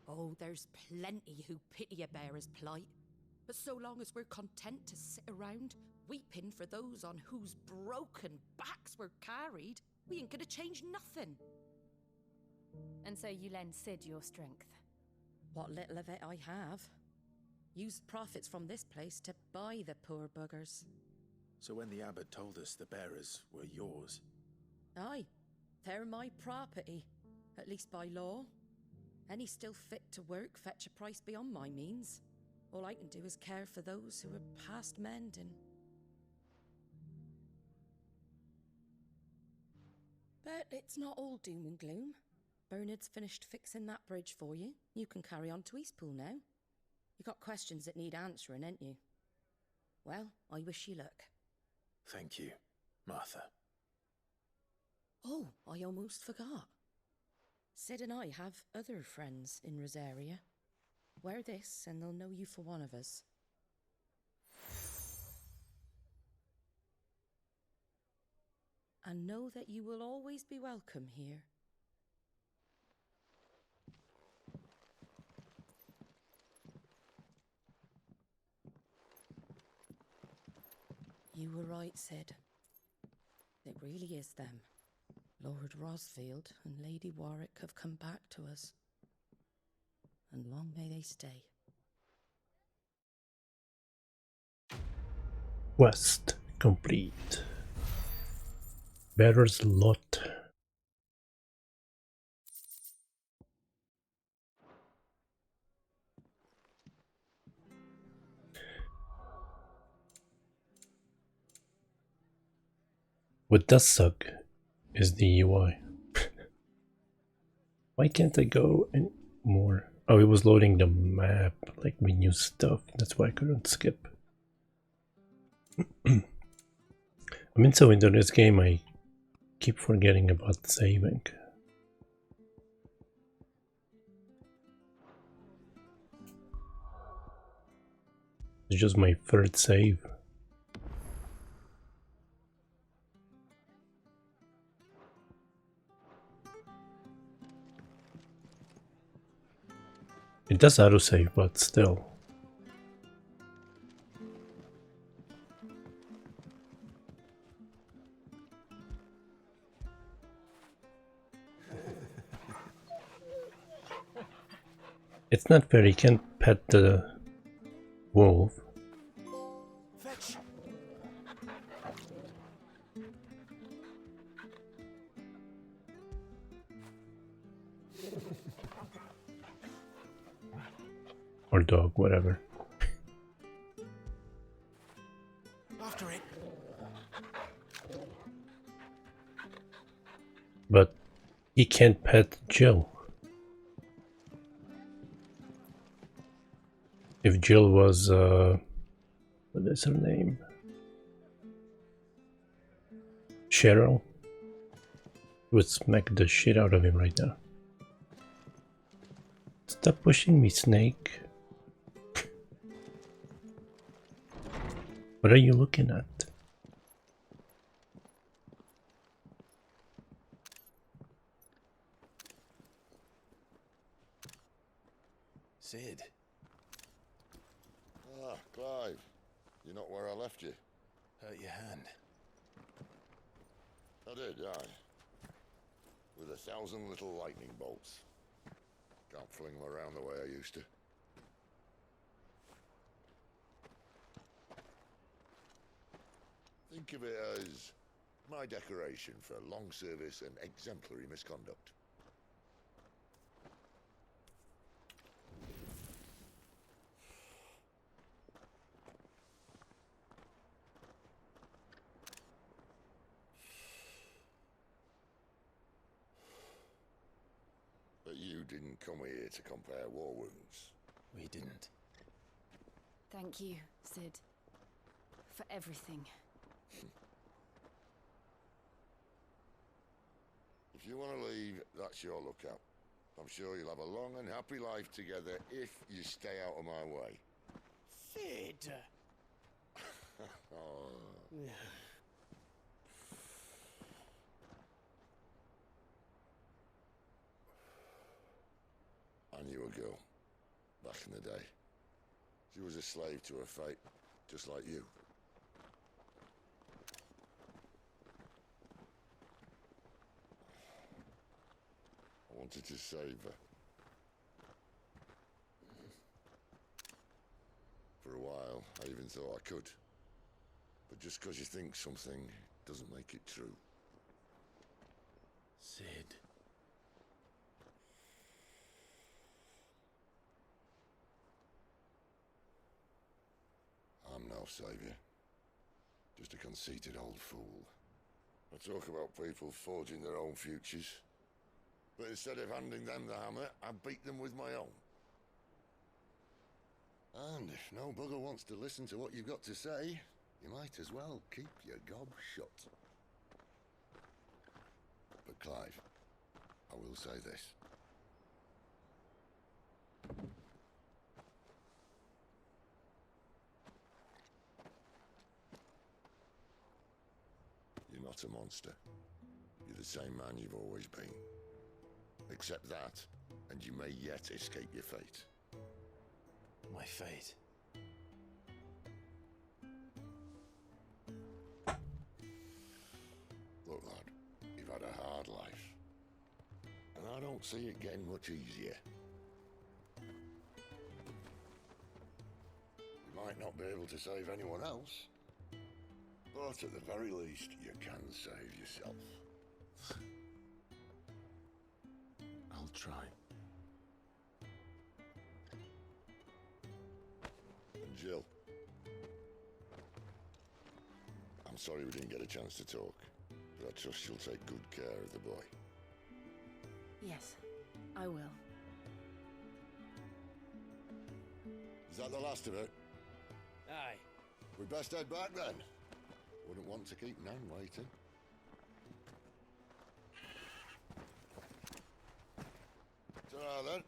Oh, there's plenty who pity a bearer's plight, but so long as we're content to sit around, weeping for those on whose broken backs we're carried, we ain't gonna change nothing. And so you lend Sid your strength? What little of it I have. Used profits from this place to buy the poor buggers. So when the abbot told us the bearers were yours, Aye, they're my property, at least by law. Any still fit to work fetch a price beyond my means. All I can do is care for those who are past mending. But it's not all doom and gloom. Bernard's finished fixing that bridge for you. You can carry on to Eastpool now. You got questions that need answering, ain't you? Well, I wish you luck. Thank you, Martha. Oh, I almost forgot. Sid and I have other friends in Rosaria. Wear this and they'll know you for one of us. And know that you will always be welcome here. You were right, Sid. It really is them. Lord Rosfield and Lady Warwick have come back to us. And long may they stay. Quest complete. Bearer's Lot. What does suck is the UI. Why can't I go any more? Oh, it was loading the map, like with new stuff. That's why I couldn't skip. I mean, so into this game, I keep forgetting about saving. It's just my third save. It does autosave, but still. It's not fair, you can't pet the wolf. Fetch. Or dog, whatever. After it. But he can't pet Jill. If Jill was, what is her name? Cheryl, would smack the shit out of him right now. Stop pushing me, Snake. What are you looking at? Sid. Ah, Clive. You're not where I left you. Hurt your hand. I did, aye. With 1,000 little lightning bolts. Can't fling them around the way I used to. Think of it as my decoration for long service and exemplary misconduct. But you didn't come here to compare war wounds. We didn't. Thank you, Sid. For everything. If you want to leave, that's your lookout. I'm sure you'll have a long and happy life together if you stay out of my way. Sid! Oh. I knew a girl, back in the day. She was a slave to her fate, just like you. I wanted to save her. For a while, I even thought I could. But just because you think something doesn't make it true. Sid. I'm no savior. Just a conceited old fool. I talk about people forging their own futures. But instead of handing them the hammer, I beat them with my own. And if no bugger wants to listen to what you've got to say, you might as well keep your gob shut. But Clive, I will say this. You're not a monster. You're the same man you've always been. Accept that, and you may yet escape your fate. My fate? Look, lad, you've had a hard life. And I don't see it getting much easier. You might not be able to save anyone else, but at the very least, you can save yourself. I'll try. And Jill, I'm sorry we didn't get a chance to talk, but I trust you'll take good care of the boy. Yes, I will. Is that the last of it? Aye. We best head back then. Wouldn't want to keep Nan waiting. Ta-ra then.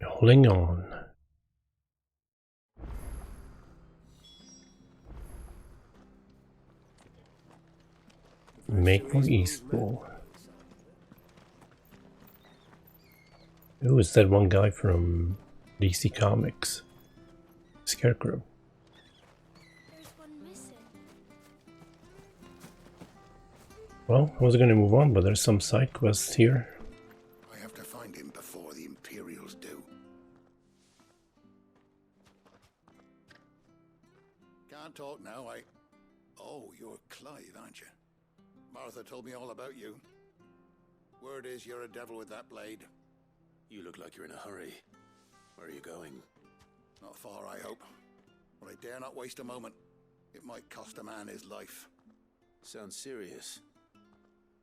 Holding on. Make for Eastpool. Who is that one guy from DC Comics? Scarecrow. There's one missing. Well, I was gonna move on, but there's some side quests here. I have to find him before the Imperials do. Can't talk now, Oh, you're Clive, aren't you? Martha told me all about you. Word is you're a devil with that blade. You look like you're in a hurry. Where are you going? Not far, I hope. But I dare not waste a moment. It might cost a man his life. Sounds serious.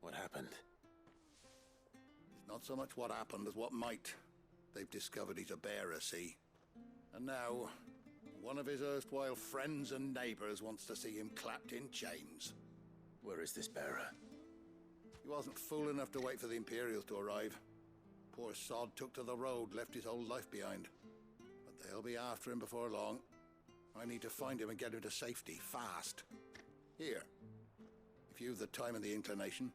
What happened? It's not so much what happened as what might. They've discovered he's a bearer, see? And now, one of his erstwhile friends and neighbors wants to see him clapped in chains. Where is this bearer? He wasn't fool enough to wait for the Imperials to arrive. Poor sod took to the road, left his whole life behind. But they'll be after him before long. I need to find him and get him to safety, fast. Here, if you've the time and the inclination,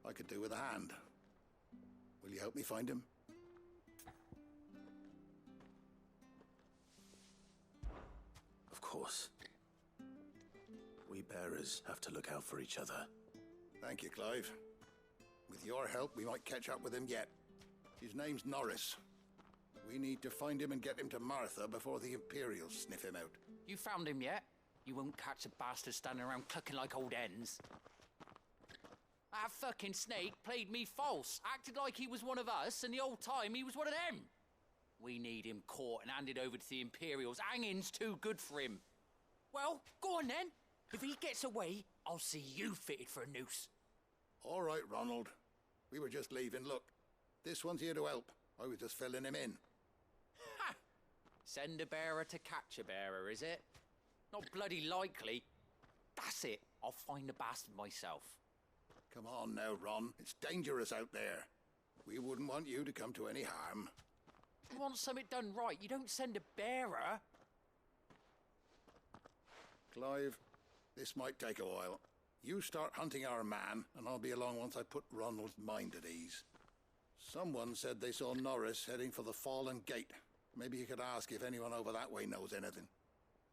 I could do with a hand. Will you help me find him? Of course. We bearers have to look out for each other. Thank you, Clive. With your help, we might catch up with him yet. His name's Norris. We need to find him and get him to Martha before the Imperials sniff him out. You found him yet? You won't catch a bastard standing around clucking like old hens. That fucking snake played me false, acted like he was one of us, and the whole time he was one of them. We need him caught and handed over to the Imperials. Hanging's too good for him. Well, go on then. If he gets away, I'll see you fitted for a noose. All right, Ronald. We were just leaving. Look, this one's here to help. I was just filling him in. Ha! Send a bearer to catch a bearer, is it? Not bloody likely. That's it. I'll find the bastard myself. Come on now, Ron. It's dangerous out there. We wouldn't want you to come to any harm. You want something done right, you don't send a bearer. Clive, this might take a while. You start hunting our man, and I'll be along once I put Ronald's mind at ease. Someone said they saw Norris heading for the Fallen Gate. Maybe you could ask if anyone over that way knows anything.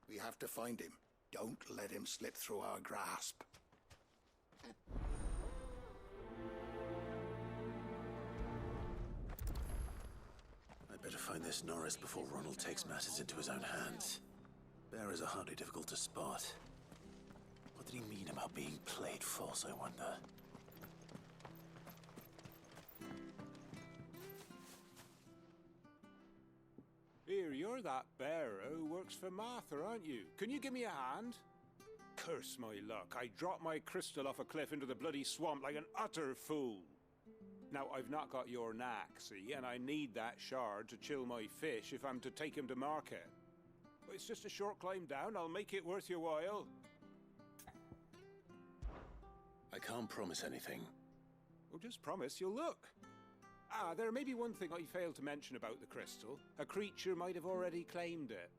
We have to find him. Don't let him slip through our grasp. find this Norris before Ronald takes matters into his own hands. Bearers are hardly difficult to spot. What did he mean about being played false, I wonder? Here, you're that bearer who works for Martha, aren't you? Can you give me a hand? Curse my luck, I dropped my crystal off a cliff into the bloody swamp like an utter fool. Now, I've not got your knack, see, and I need that shard to chill my fish if I'm to take him to market. But it's just a short climb down, I'll make it worth your while. I can't promise anything. Well, just promise you'll look. Ah, there may be one thing I failed to mention about the crystal. A creature might have already claimed it.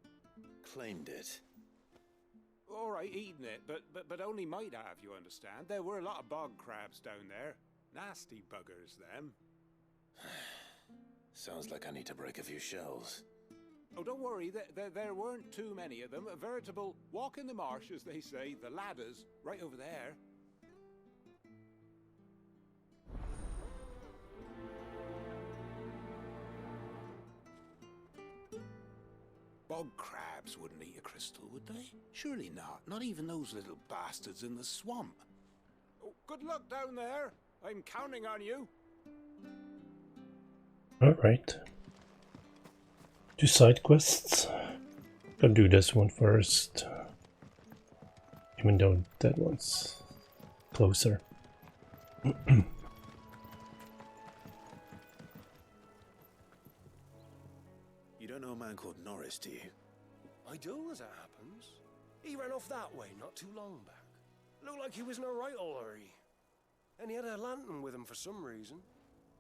Claimed it? All right, eaten it, but only might have, you understand. There were a lot of bog crabs down there. Nasty buggers, them. Sounds like I need to break a few shells. Oh, don't worry, there weren't too many of them. A veritable walk in the marsh, as they say, the ladders, right over there. Bog crabs wouldn't eat a crystal, would they? Surely not. Not even those little bastards in the swamp. Oh, good luck down there. I'm counting on you. Alright. 2 side quests. Gotta do this one first. Even though that one's closer. You don't know a man called Norris, do you? I do, as it happens. He ran off that way not too long back. Looked like he was in a right old hurry. And he had a lantern with him for some reason.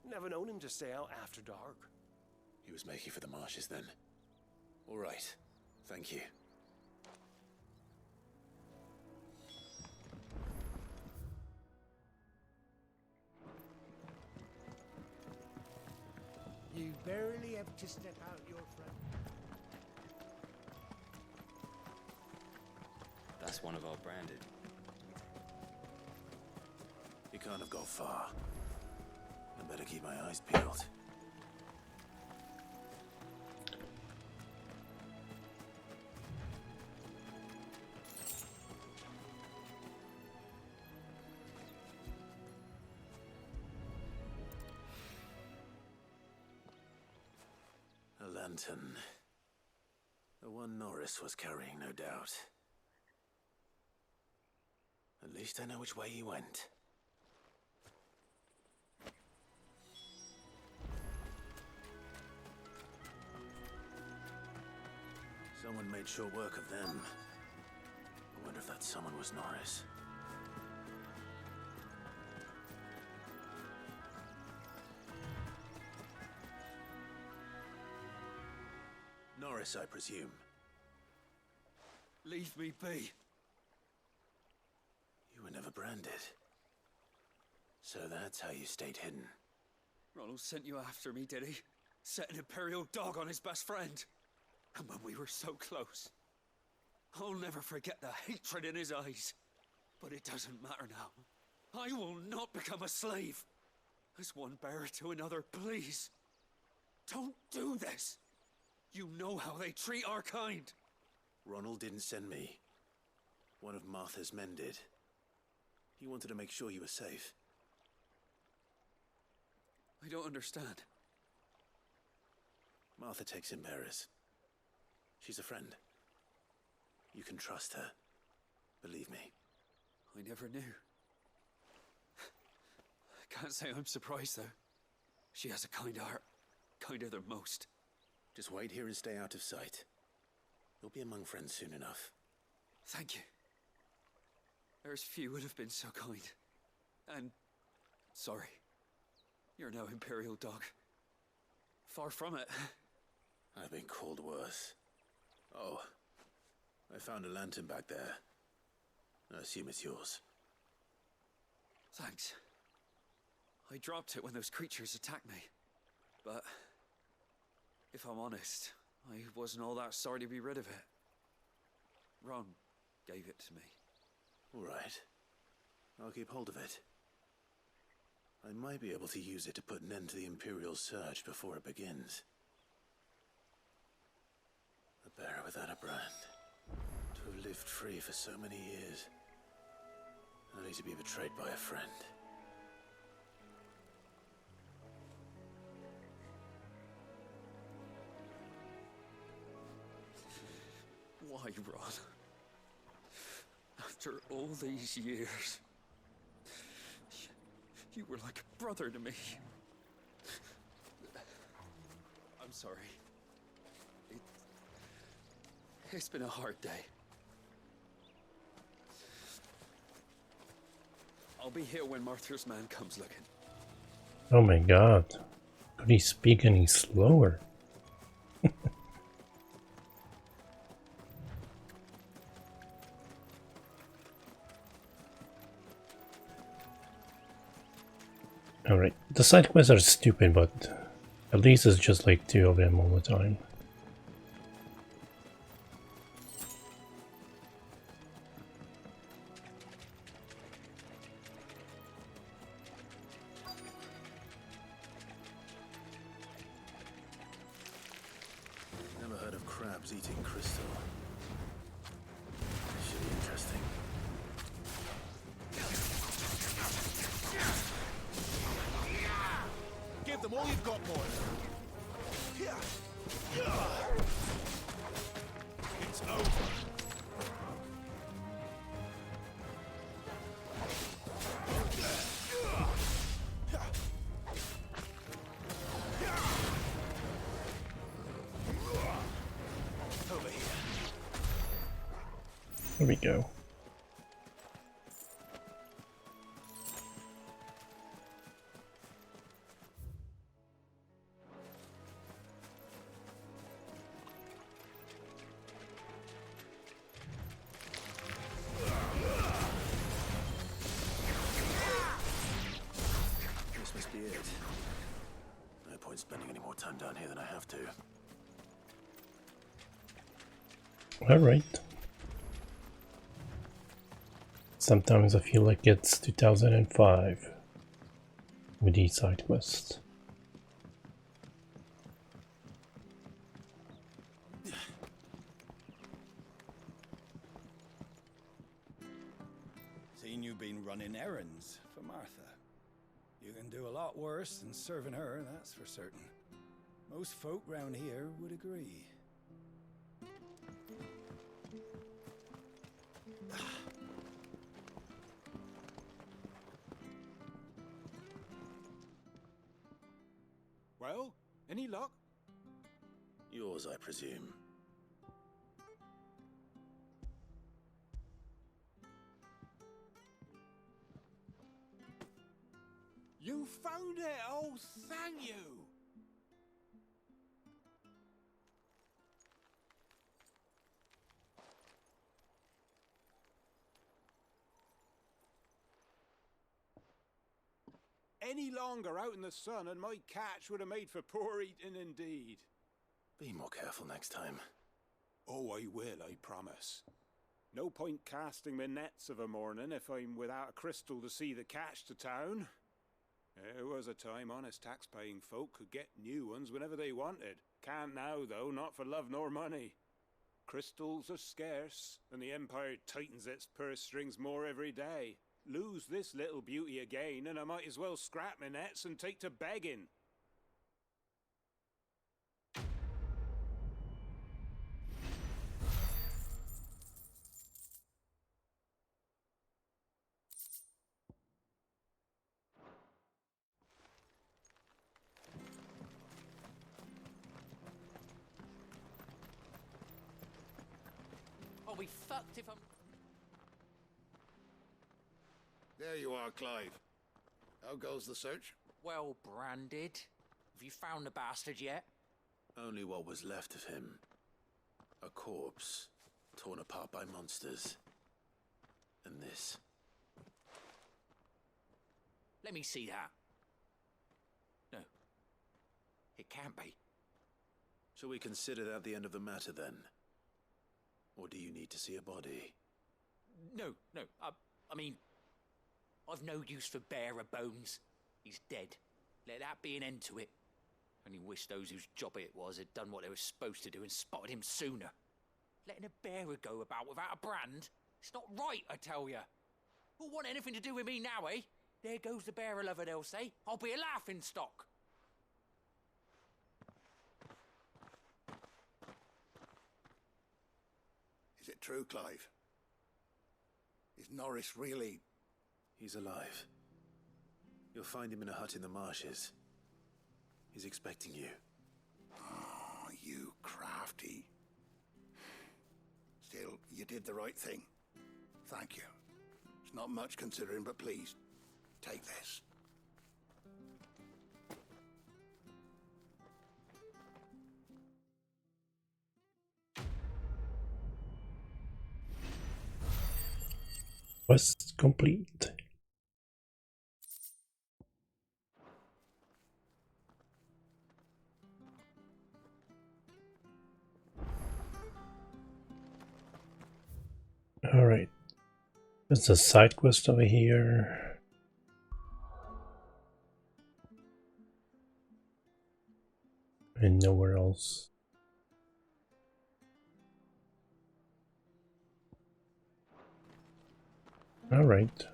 Never known him to stay out after dark. He was making for the marshes then. All right. Thank you. You barely have to step out your front. That's one of our branded. He can't have gone far. I better keep my eyes peeled. A lantern. The one Norris was carrying, no doubt. At least I know which way he went. Someone made short work of them. I wonder if that someone was Norris. Norris, I presume. Leave me be. You were never branded. So that's how you stayed hidden. Ronald sent you after me, did he? Set an Imperial dog on his best friend. And when we were so close. I'll never forget the hatred in his eyes. But it doesn't matter now. I will not become a slave. As one bearer to another, please. Don't do this. You know how they treat our kind. Ronald didn't send me. One of Martha's men did. He wanted to make sure you were safe. I don't understand. Martha takes in bearers. She's a friend. You can trust her. Believe me. I never knew. I can't say I'm surprised, though. She has a kind heart. Kinder than most. Just wait here and stay out of sight. You'll be among friends soon enough. Thank you. There's few would have been so kind. And sorry. You're no Imperial dog. Far from it. I've been called worse. Oh, I found a lantern back there. I assume it's yours. Thanks. I dropped it when those creatures attacked me. But if I'm honest, I wasn't all that sorry to be rid of it. Ron gave it to me. All right. I'll keep hold of it. I might be able to use it to put an end to the Imperial surge before it begins. A bearer without a brand. To have lived free for so many years. Only to be betrayed by a friend. Why, Ron? After all these years, you were like a brother to me. I'm sorry. It's been a hard day. I'll be here when Martha's man comes looking. Oh my god. Could he speak any slower? Alright, the side quests are stupid, but at least it's just like 2 of them all the time. Never heard of crabs eating crystal. Should be interesting. Give them all you've got, boy. It's over. Over here. Here we go. This must be it. No point spending any more time down here than I have to. Alright. Sometimes I feel like it's 2005 with these side quests. Seen you been running errands for Martha. You can do a lot worse than serving her, that's for certain. Most folk round here would agree. Well, any luck? Yours, I presume. You found it! Oh, thank you! Any longer out in the sun and my catch would have made for poor eating indeed. Be more careful next time. Oh, I will, I promise. No point casting my nets of a morning if I'm without a crystal to see the catch to town. There was a time honest tax-paying folk could get new ones whenever they wanted. Can't now, though, not for love nor money. Crystals are scarce, and the Empire tightens its purse strings more every day. Lose this little beauty again, and I might as well scrap my nets and take to begging. I'll be fucked if I'm... There you are, Clive. How goes the search? well branded. Have you found the bastard yet? Only what was left of him. A corpse, torn apart by monsters. And this. Let me see that. No. It can't be. Shall we consider that the end of the matter, then? Or do you need to see a body? No. I mean, I've no use for bearer bones. He's dead. Let that be an end to it. Only wish those whose job it was had done what they were supposed to do and spotted him sooner. Letting a bearer go about without a brand? It's not right, I tell you. Who'll want anything to do with me now, eh? There goes the bearer lover, they'll say. I'll be a laughing stock. Is it true, Clive? Is Norris really... He's alive. You'll find him in a hut in the marshes. He's expecting you. Oh, you crafty. Still, you did the right thing. Thank you. It's not much considering, but please, take this. Quest complete. Alright. There's a side quest over here. And nowhere else. Alright.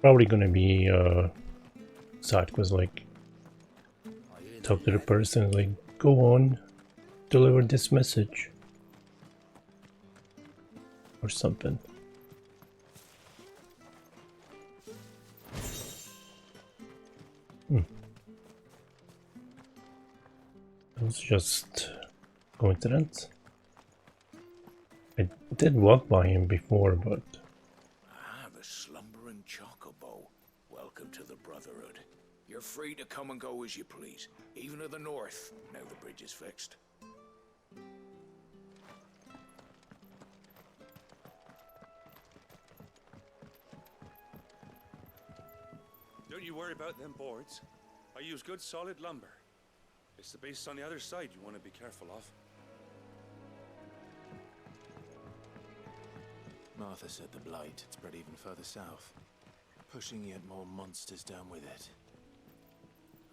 Probably gonna be side quest, like talk to the person, like go on, deliver this message or something. It was just coincidence. I did walk by him before, but... Ah, the slumbering chocobo. Welcome to the Brotherhood. You're free to come and go as you please, even to the north, now the bridge is fixed. Don't you worry about them boards. I use good solid lumber. It's the base on the other side you want to be careful of. Martha said the blight had spread even further south, pushing yet more monsters down with it.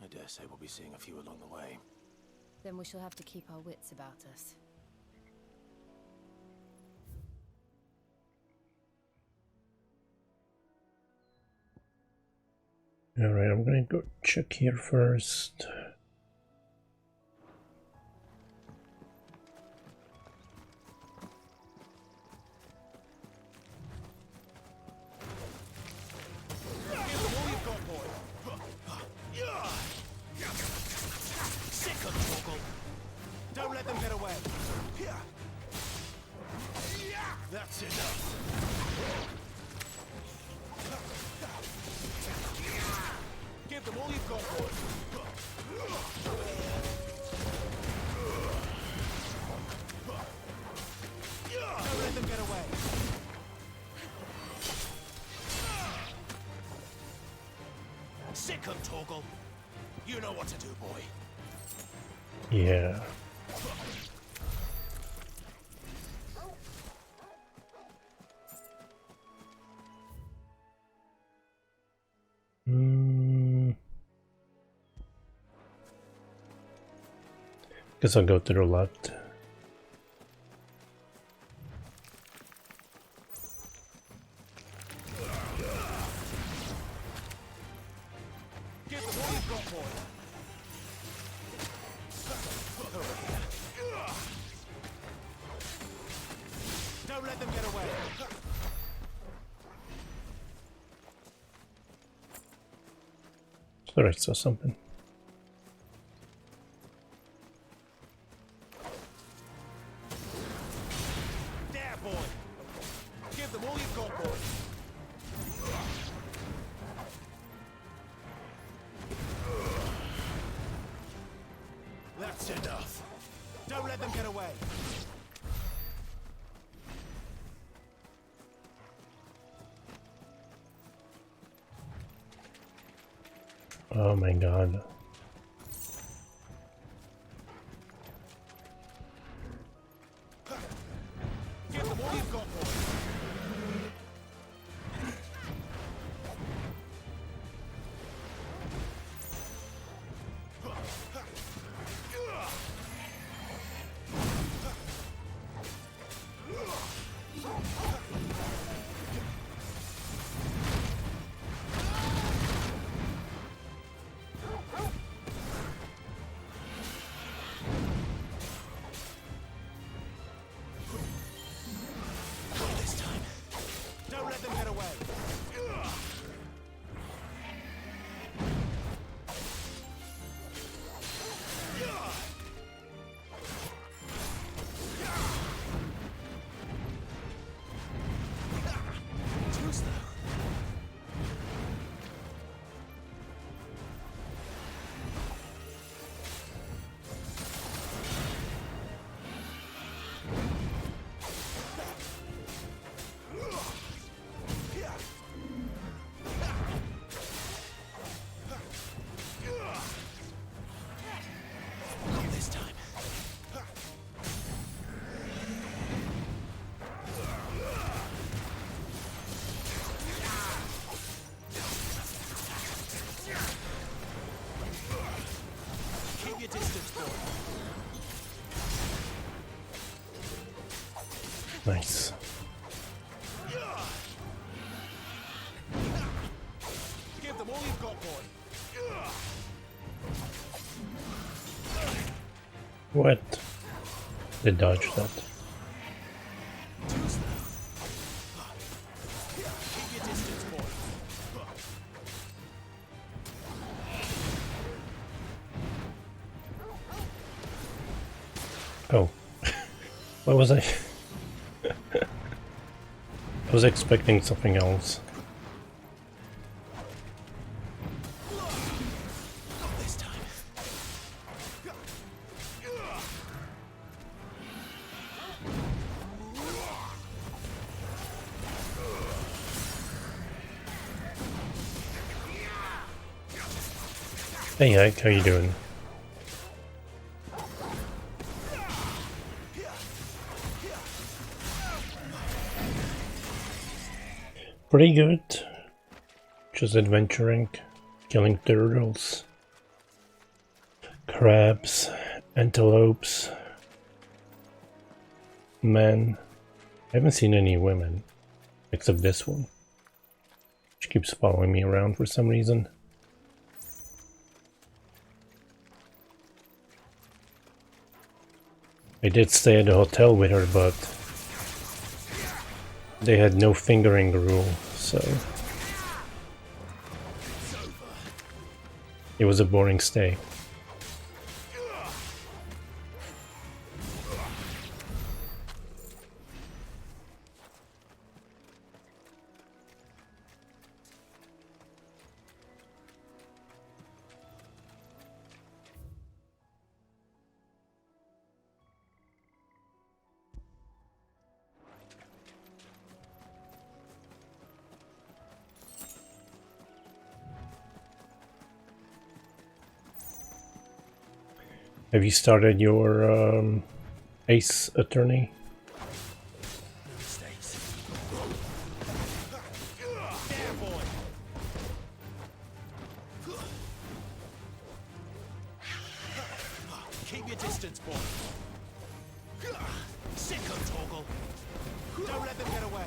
I dare say we'll be seeing a few along the way. Then we shall have to keep our wits about us. Alright, I'm gonna go check here first. Don't let them get away. That's enough. Give them all you've got, boy. Don't let them get away. Sick 'em, Torgal. You know what to do, boy. Yeah. Guess I'll go to the left. Give them all you've got, boy. Don't let them get away. Thought I saw something. There, boy. Give them all you've got, boy. That's enough. Don't let them get away. Oh my god. Give them all you've got, boy. Nice. Give them all you've got, boy. What? They dodged that. Keep your distance, boy. Oh. What was I? I was expecting something else. Not this time. Hey Ike, how you doing? Pretty good. Just adventuring, killing turtles, crabs, antelopes, men. I haven't seen any women, except this one. She keeps following me around for some reason. I did stay at the hotel with her, but they had no fingering rule, so it was a boring stay. Have you started your Ace Attorney? Keep your distance, boy. Sicko, Torgal. Don't let them get away.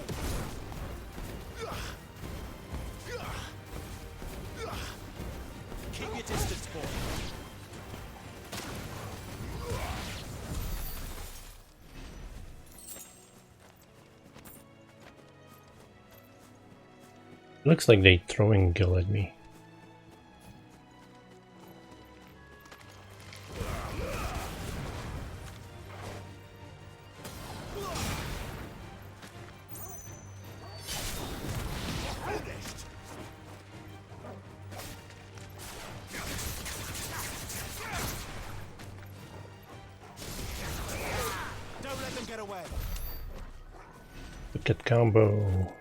Keep your distance, boy. Looks like they throwing Gil at me. Don't let them get away. Look at combo.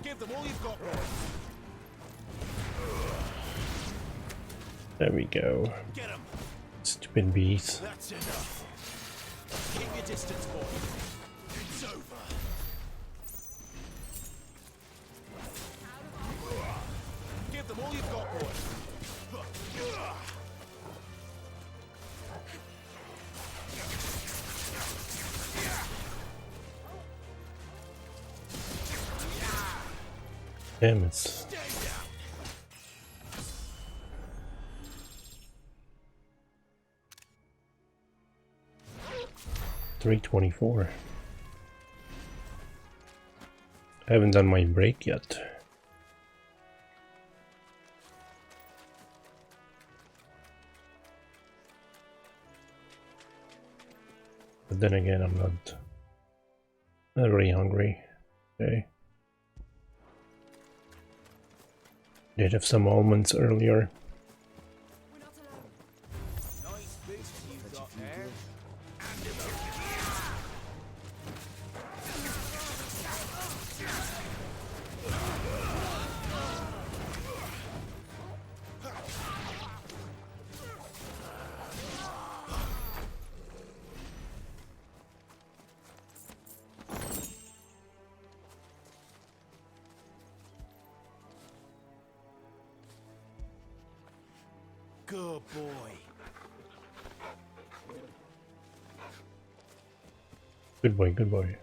Give them all you've got, boy. There we go. Get him. Stupid bees. That's enough. Keep your distance, boy. It's over. Give them all you've got, boy. Damn, it's 3:24. I haven't done my break yet. But then again, I'm not really hungry. Okay. Did have some almonds earlier. Nice beast you've got there. Good boy. Good boy, good boy.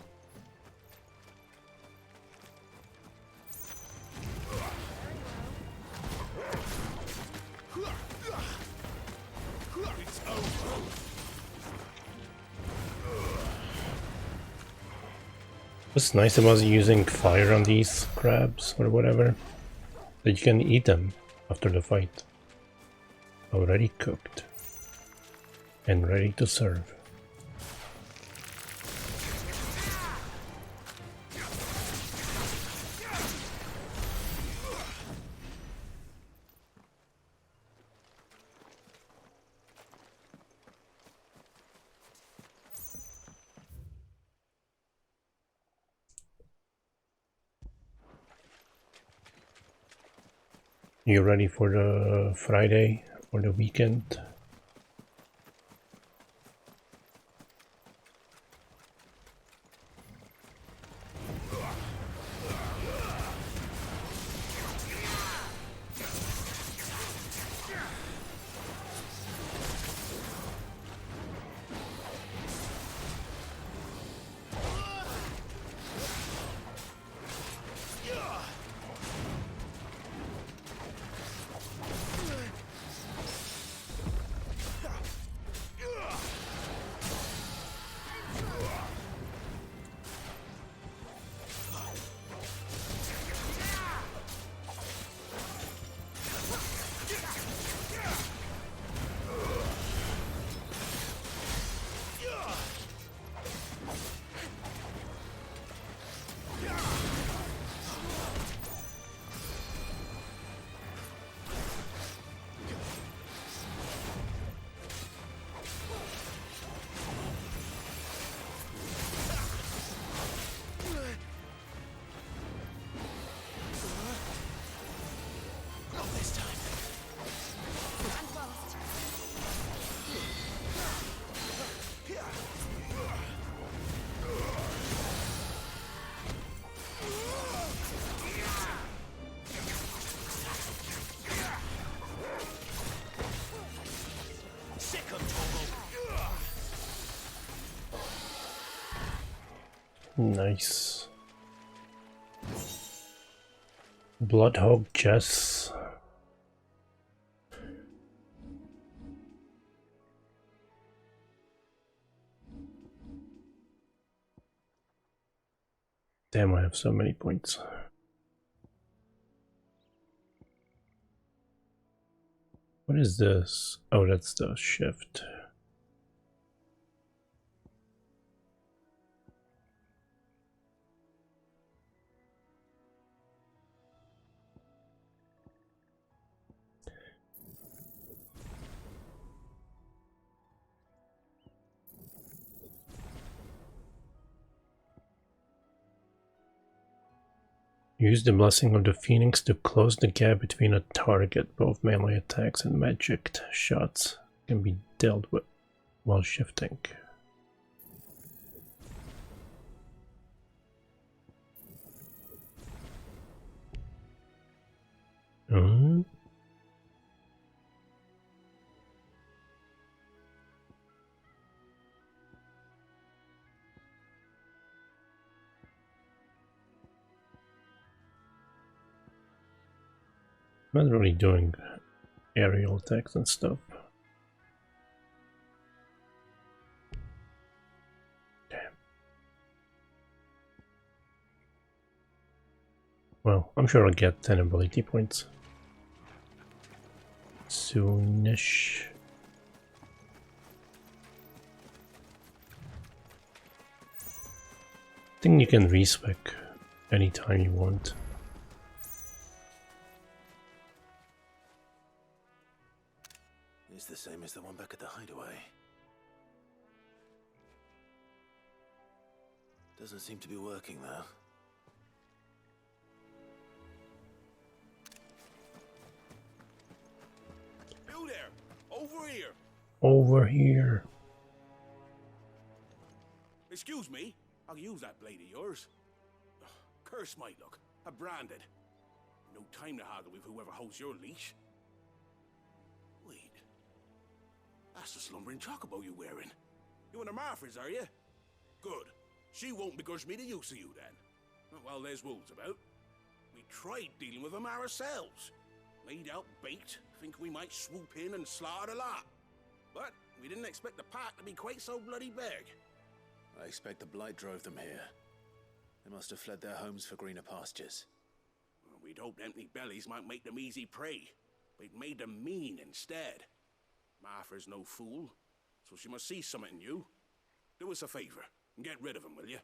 It's over. What's nice about using fire on these crabs or whatever, that you can eat them after the fight. Already cooked and ready to serve. You ready for the Friday or the weekend? Nice. Bloodhog Jess. Damn, I have so many points. What is this? Oh, that's the shift. Use the Blessing of the Phoenix to close the gap between a target. Both melee attacks and magic shots can be dealt with while shifting. Not really doing aerial attacks and stuff. Damn. Well, I'm sure I'll get 10 ability points soonish. I think you can respec anytime you want. It's the same as the one back at the hideaway. Doesn't seem to be working though. You there! Over here! Over here. Excuse me, I'll use that blade of yours. Ugh, curse my luck. I'm branded. No time to haggle with whoever holds your leash. Wait. that's the slumbering chocobo you're wearing. You one of Martha's, are you? Good. She won't begrudge me the use of you, then. Well, there's wolves about. We tried dealing with them ourselves. Laid out bait, think we might swoop in and slaughter the lot. But we didn't expect the pack to be quite so bloody big. I expect the blight drove them here. They must have fled their homes for greener pastures. Well, we'd hoped empty bellies might make them easy prey, but it made them mean instead. Martha's no fool, so she must see something in you. Do us a favor and get rid of them, will you?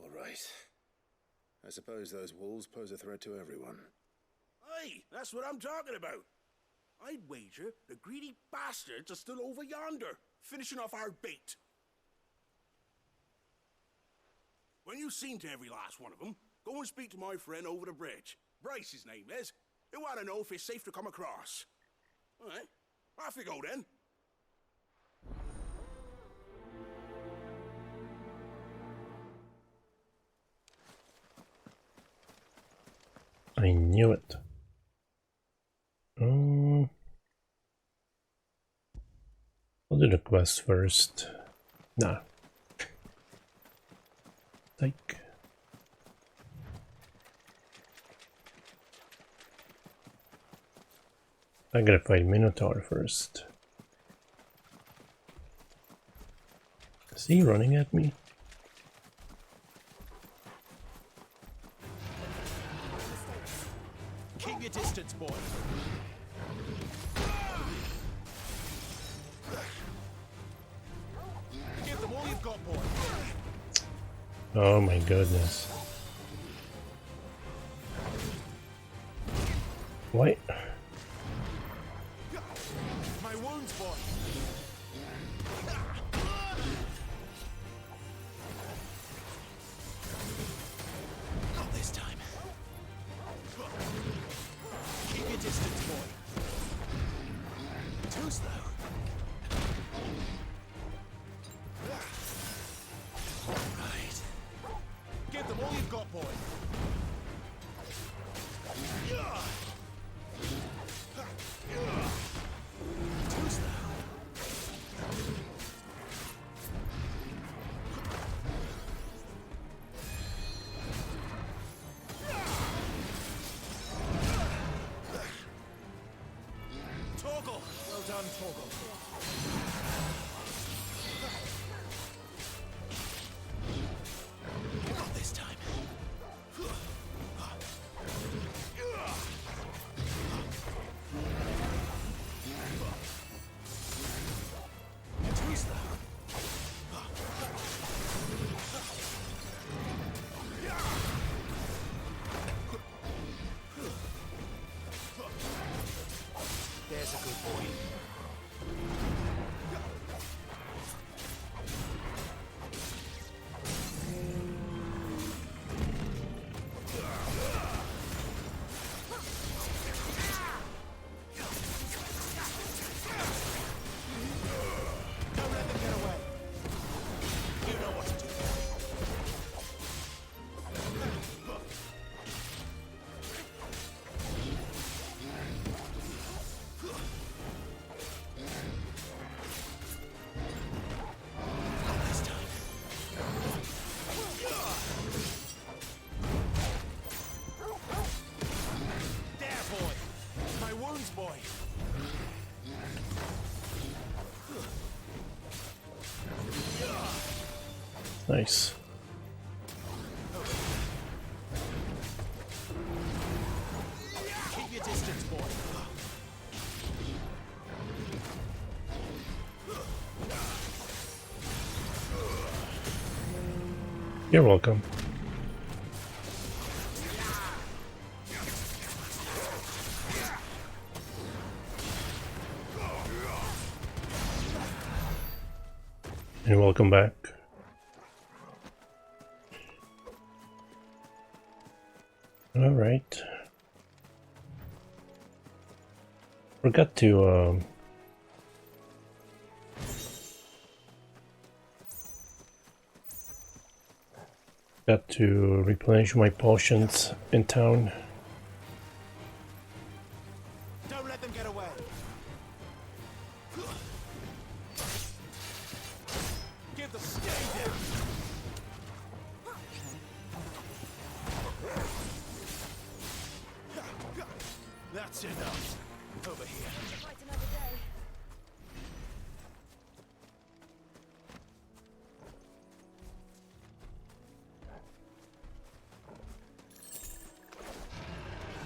All right. I suppose those wolves pose a threat to everyone. Aye, that's what I'm talking about. I'd wager the greedy bastards are still over yonder, finishing off our bait. When you've seen to every last one of them, go and speak to my friend over the bridge. Bryce, his name is. He'll want to know if it's safe to come across. All right, off you go then. I knew it. I'll do the quest first. Nah. Like. I gotta fight Minotaur first. Is he running at me? Keep your distance, boy. Give them all you've got, boy. Oh my goodness. What? My wounds, boy. Not this time. Keep your distance, boy. Too slow. All right. Give them all you've got, boy. Too slow. Torgal! Well done, Torgal. Not this time. Too slow. There's a good boy. Don't let them get away. You know what to do. Not this time. There, boy. My wounds, boy. Nice. Keep your distance, boy. You're welcome. And welcome back. All right. Forgot to replenish my potions in town. That's enough. Over here. Fight another day.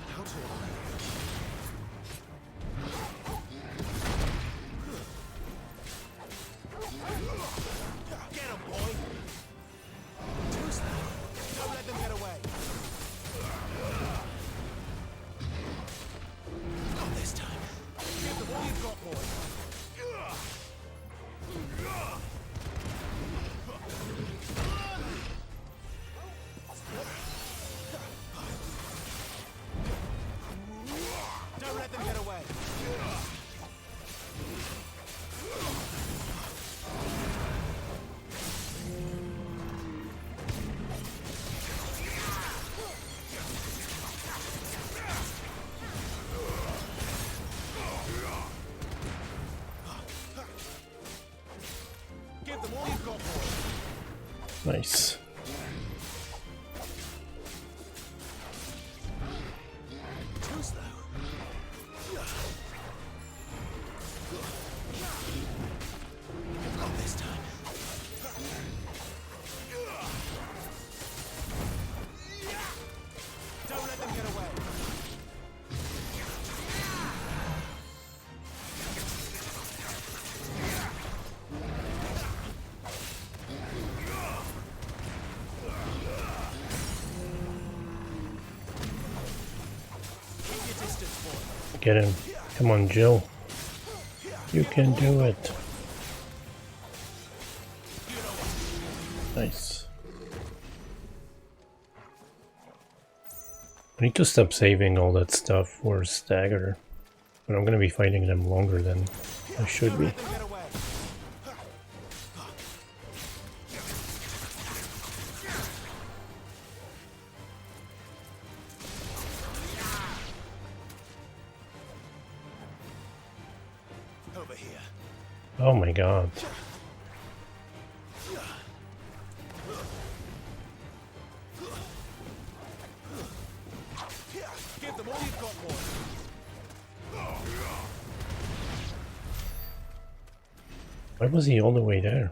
How tall are you? Get him, boy! Too slow. Don't let them get away. Not this time. Give them all you've got, boy. Don't let them get away. Give them all you've got, boy. Nice. Too slow. Not this time. Don't let them get away. Keep your distance, boy. Get him. Come on, Jill. You can do it. Nice. I need to stop saving all that stuff for Stagger. But I'm gonna be fighting them longer than I should be. Over here. Oh my god. Give them all you've got, boy. Why was he all the way there?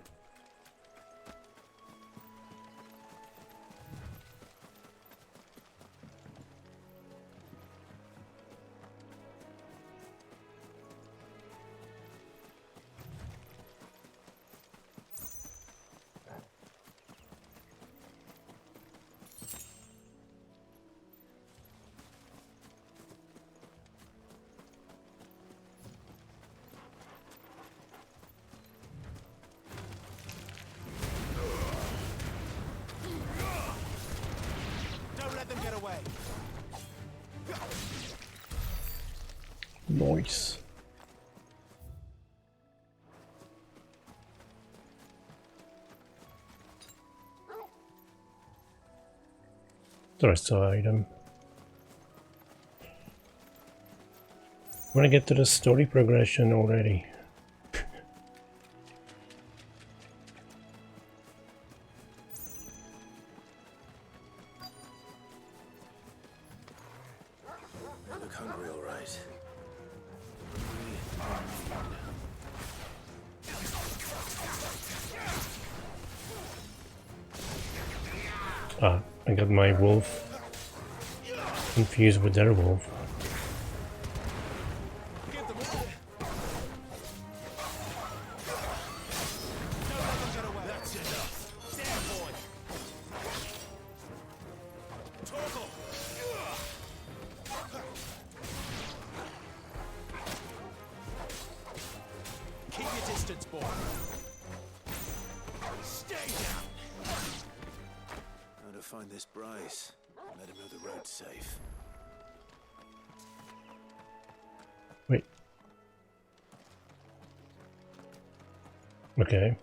Don't let them get away. Nice. Thought I saw an item. I want to get to the story progression already. You look hungry, all right. Ah, I got my wolf confused with their wolf. That's enough. Stand, boy. Torgal. Keep your distance, boy. Stay down. How to find this Bryce? Let him know the road's safe. Wait. Okay.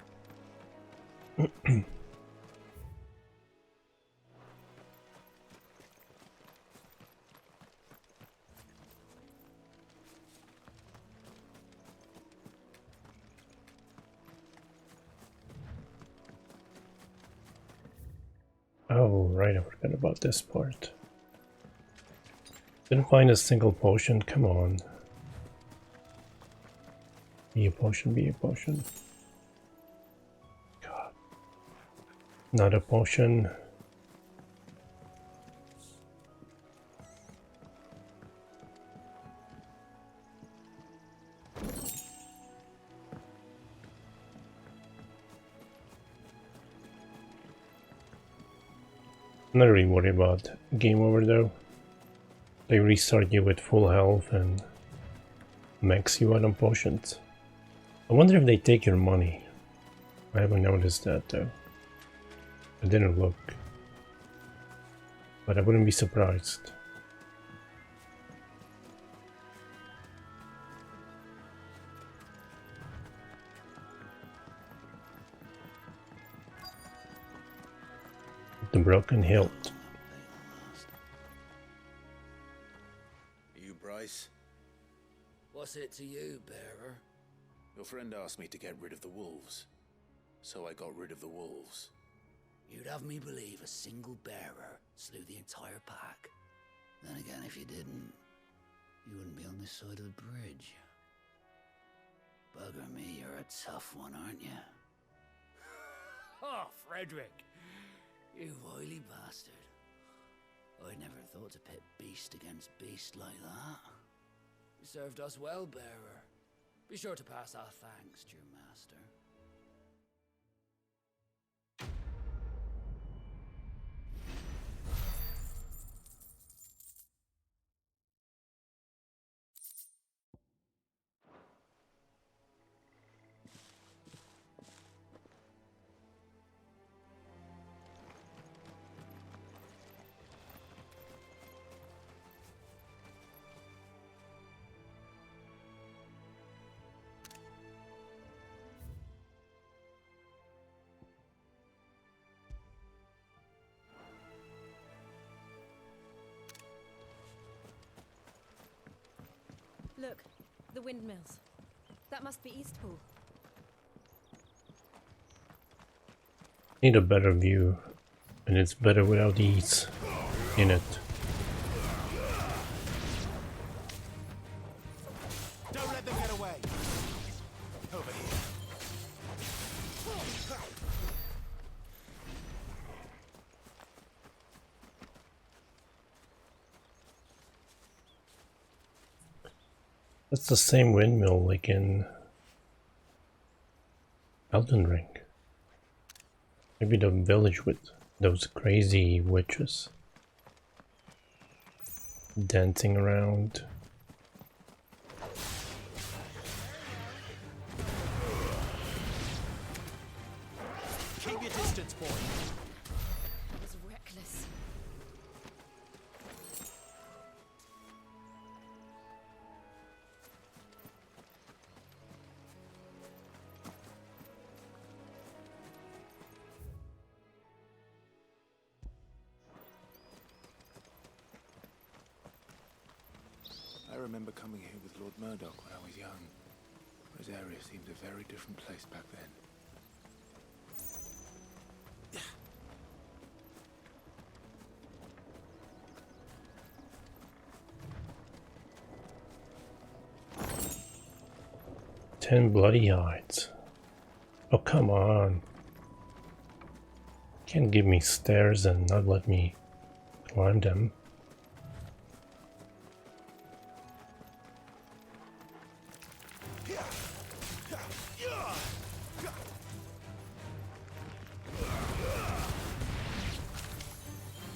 Oh, right, I forgot about this part. Didn't find a single potion, come on. Be a potion, be a potion. God. Not a potion. I'm not really worried about game over though. They restart you with full health and max you out on potions. I wonder if they take your money. I haven't noticed that though. I didn't look. But I wouldn't be surprised. The broken hilt. You, Bryce? What's it to you, bearer? Your friend asked me to get rid of the wolves. So I got rid of the wolves. You'd have me believe a single bearer slew the entire pack. Then again, if you didn't, you wouldn't be on this side of the bridge. Bugger me, you're a tough one, aren't you? Oh, Frederick! You wily bastard. I never thought to pit beast against beast like that. You served us well, bearer. Be sure to pass our thanks to your master. Look, the windmills. That must be Eastpool. Need a better view, and it's better without these in it. Don't let them get away. Over here. That's the same windmill like in Elden Ring. Maybe the village with those crazy witches dancing around. Keep your distance, boy. That was reckless. I remember coming here with Lord Murdoch when I was young. Rosaria seemed a very different place back then. Ten bloody hides. Oh, come on. Can't give me stairs and not let me climb them.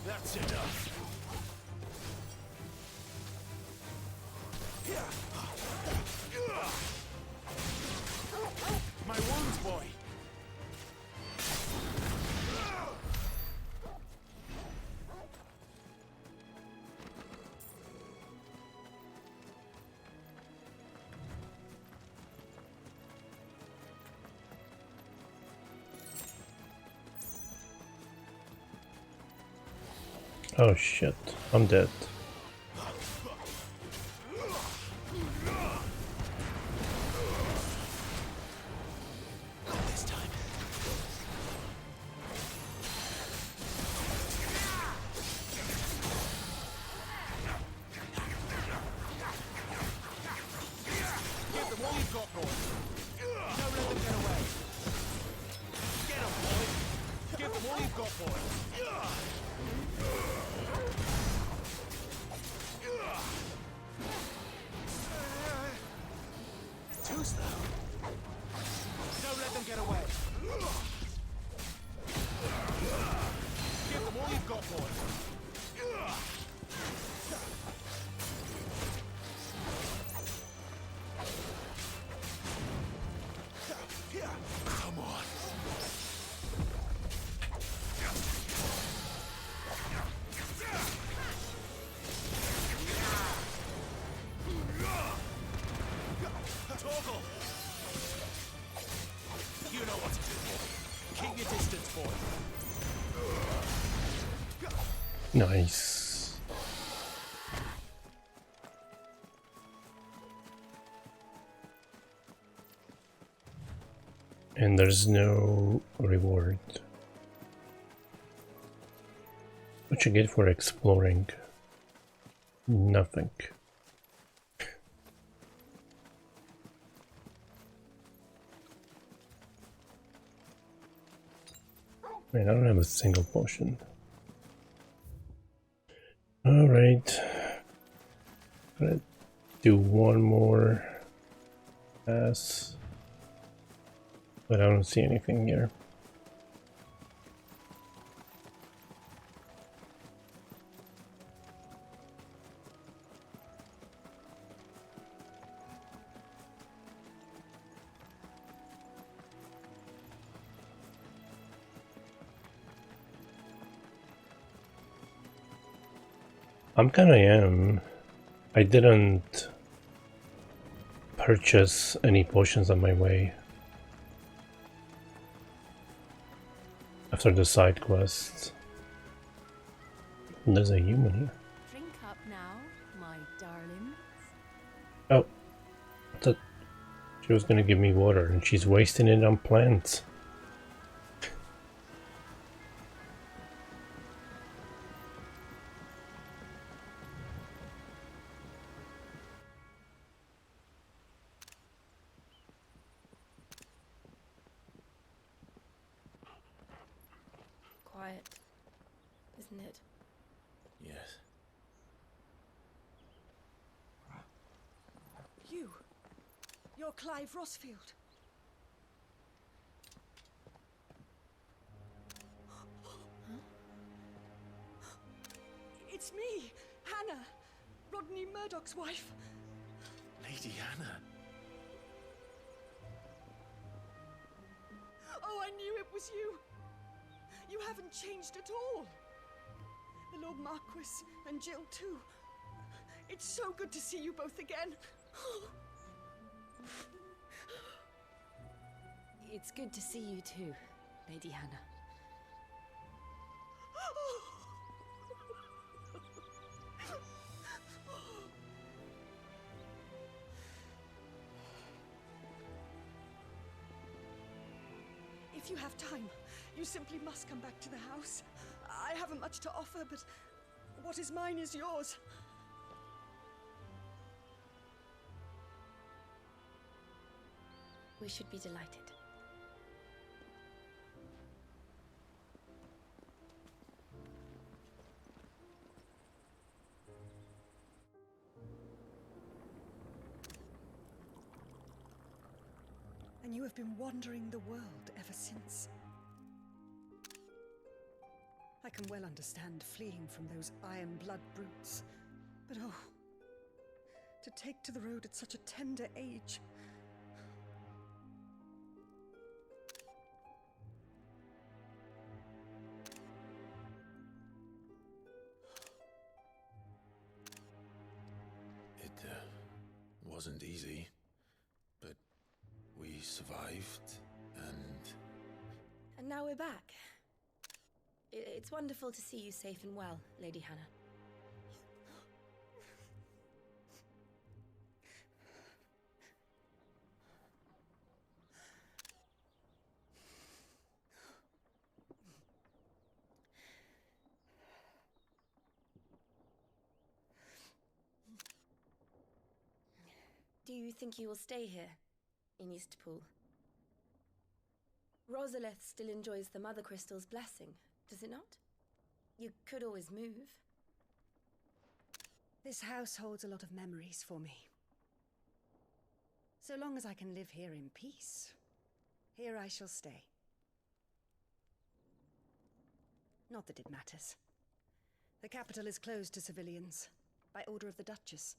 That's enough. My wounds, boy. Oh shit, I'm dead. This time. got, boy. Don't let them get away. Get them, boy. Give them all you've got, boy. Too slow. Don't let them get away. Give them all you've got, boy. Come on. Torgal! You know what to do, boy. Keep your distance, boy. Nice. And there's no reward. What you get for exploring? Nothing. Man, I don't have a single potion. Alright. Gonna do one more pass. But I don't see anything here. I'm kinda am. I didn't purchase any potions on my way. After the side quests. There's a human here. Drink up now, my darling. Oh, I thought she was gonna give me water and she's wasting it on plants. Quiet, isn't it? Yes. You're Clive Rosfield. It's me, Hannah, Rodney Murdoch's wife. Lady Hannah. Oh, I knew it was you. You haven't changed at all. The Lord Marquis and Jill too. It's so good to see you both again. It's good to see you too, Lady Hannah. If you have time, you simply must come back to the house. I haven't much to offer, but what is mine is yours. We should be delighted. And you have been wandering the world ever since. I can well understand fleeing from those iron blood brutes, but oh, to take to the road at such a tender age. It wasn't easy, but we survived, and... And now we're back. It's wonderful to see you safe and well, Lady Hannah. Do you think you will stay here, in Eastpool. Rosalith still enjoys the Mother Crystal's blessing, does it not? You could always move. This house holds a lot of memories for me. So long as I can live here in peace, here I shall stay. Not that it matters. The capital is closed to civilians, by order of the Duchess.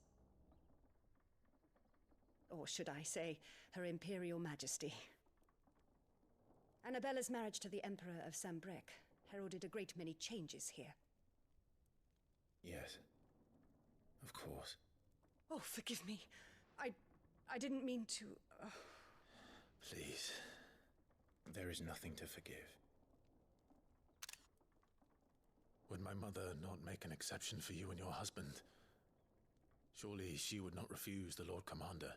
Or should I say, Her Imperial Majesty. Annabella's marriage to the Emperor of Sambrec heralded a great many changes here. Yes. Of course. Oh, forgive me. I didn't mean to... Please. There is nothing to forgive. Would my mother not make an exception for you and your husband? Surely she would not refuse the Lord Commander.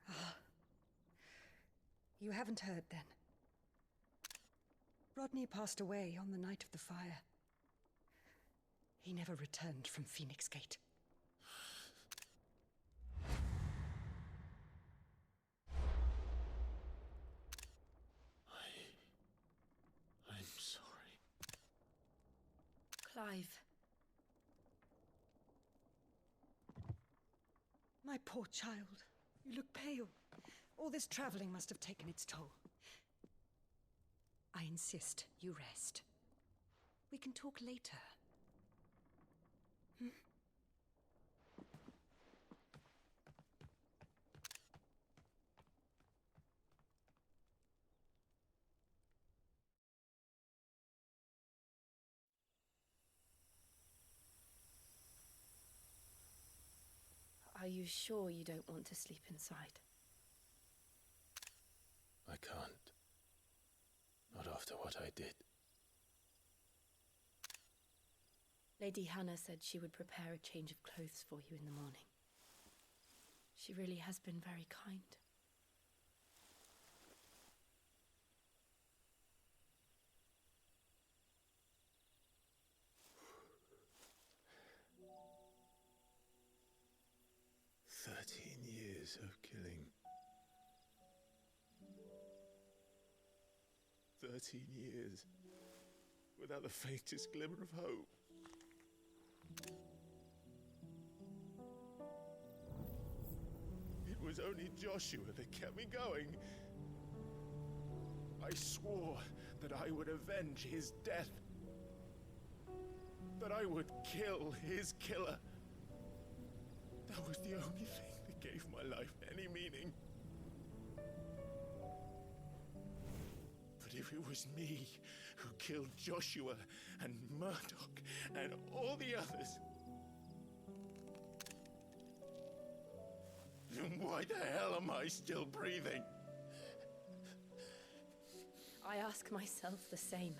Ah. You haven't heard, then. Rodney passed away on the night of the fire. He never returned from Phoenix Gate. I'm sorry. Clive. My poor child. You look pale. All this traveling must have taken its toll. I insist you rest. We can talk later. Hmm? Are you sure you don't want to sleep inside? I can't. Not after what I did. Lady Hannah said she would prepare a change of clothes for you in the morning. She really has been very kind. Years of killing. 13 years without the faintest glimmer of hope. It was only Joshua that kept me going. I swore that I would avenge his death. That I would kill his killer. That was the only thing that gave my life any meaning. But if it was me who killed Joshua and Murdoch and all the others, then why the hell am I still breathing? I ask myself the same.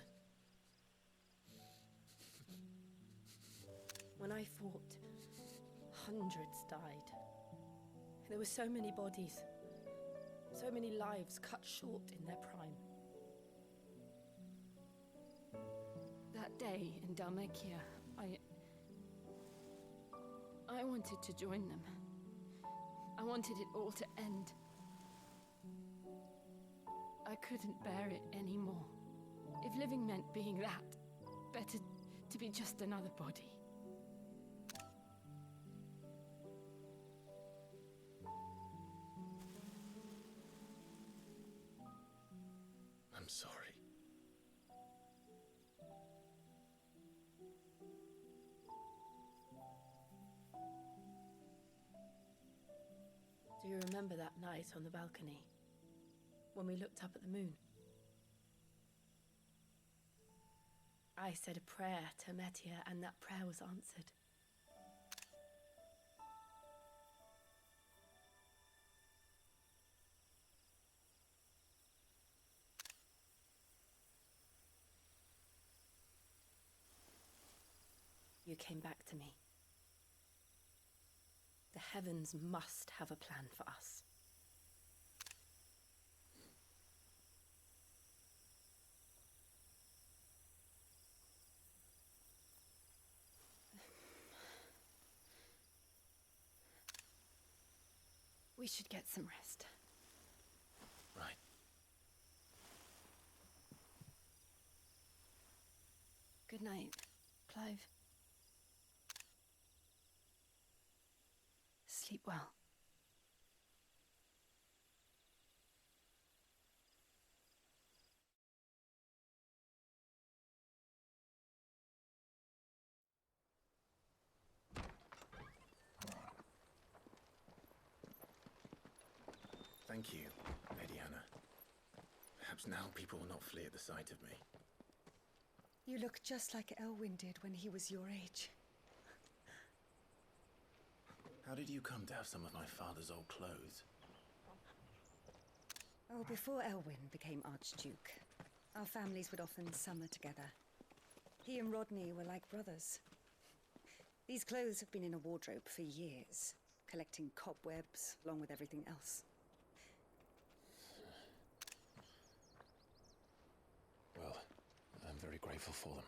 When I fought, hundreds died. There were so many bodies, so many lives cut short in their prime. That day in Dhalmekia, I wanted to join them. I wanted it all to end. I couldn't bear it anymore. If living meant being that, better to be just another body. I'm sorry. Do you remember that night on the balcony, when we looked up at the moon? I said a prayer to Metia, and that prayer was answered. You came back to me. The heavens must have a plan for us. should get some rest. Right. Good night, Clive. Sleep well. Thank you, Lady Hannah. Perhaps now people will not flee at the sight of me. You look just like Elwyn did when he was your age. How did you come to have some of my father's old clothes? Oh, before Elwyn became Archduke, our families would often summer together. He and Rodney were like brothers. These clothes have been in a wardrobe for years, collecting cobwebs along with everything else. Well, I'm very grateful for them.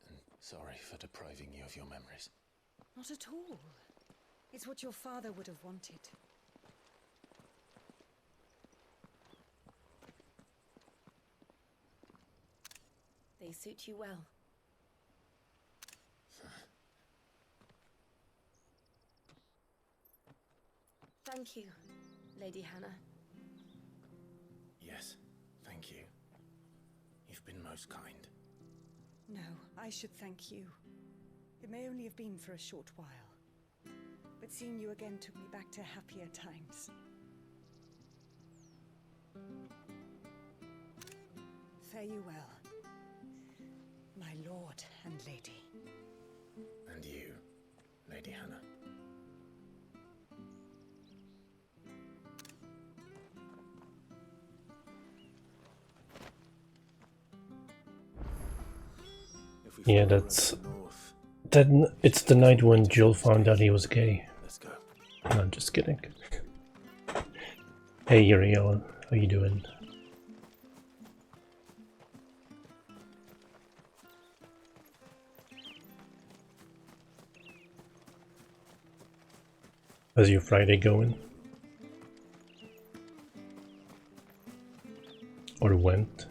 And sorry for depriving you of your memories. Not at all. It's what your father would have wanted. They suit you well. Thank you, Lady Hannah. Yes, thank you. You've been most kind. No, I should thank you. It may only have been for a short while, but seeing you again took me back to happier times. Fare you well, my lord and lady. And you, Lady Hannah. Yeah, that's... Then it's the night when Jill found out he was gay. Let's go. No, I'm just kidding. Hey Uriel, how you doing? How's your Friday going? Or went?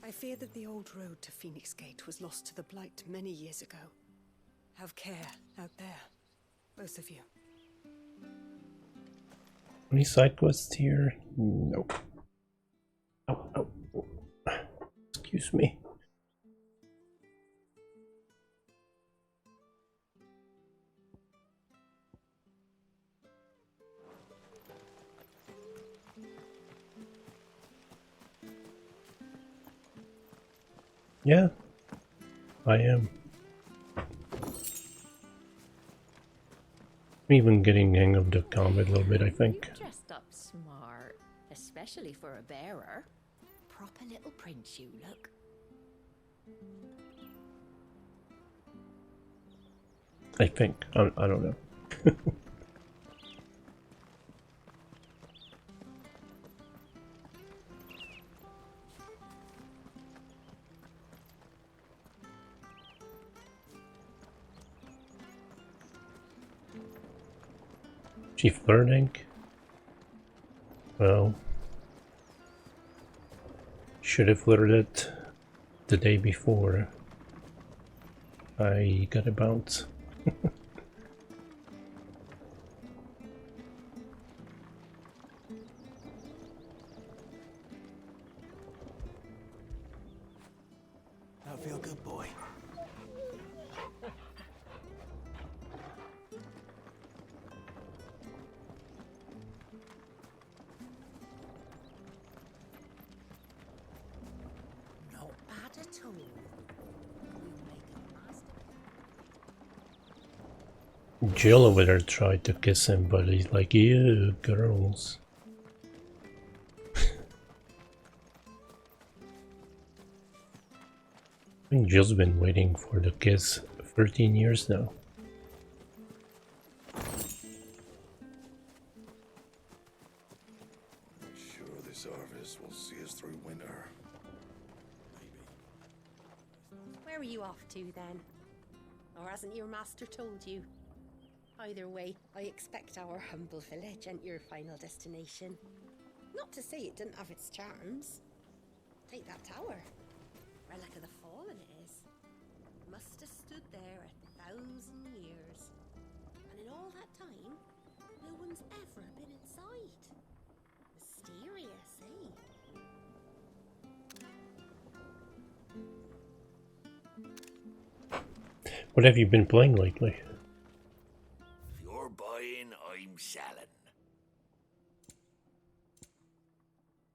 I fear that the old road to Phoenix Gate was lost to the Blight many years ago. Have care out there, both of you. Any side quests here? Nope. Oh, oh, oh. Excuse me. Yeah, I am. I'm even getting hang of the combat a little bit, I think. You dressed up smart, especially for a bearer. Proper little prince you look. I think. I don't know. She flirting? Well, should have flirted the day before I got a bounce. That feel good, boy. Not bad at all. Jill over there tried to kiss him, but he's like, ew, girls. I think Jill's been waiting for the kiss 13 years now. Or hasn't your master told you? Either way, I expect our humble village ain't your final destination. Not to say it didn't have its charms. Take that tower. Relic of the Fallen it is. Must have stood there 1,000 years. And in all that time, no one's ever been inside. Mysterious, eh? What have you been playing lately? If you're buying, I'm selling.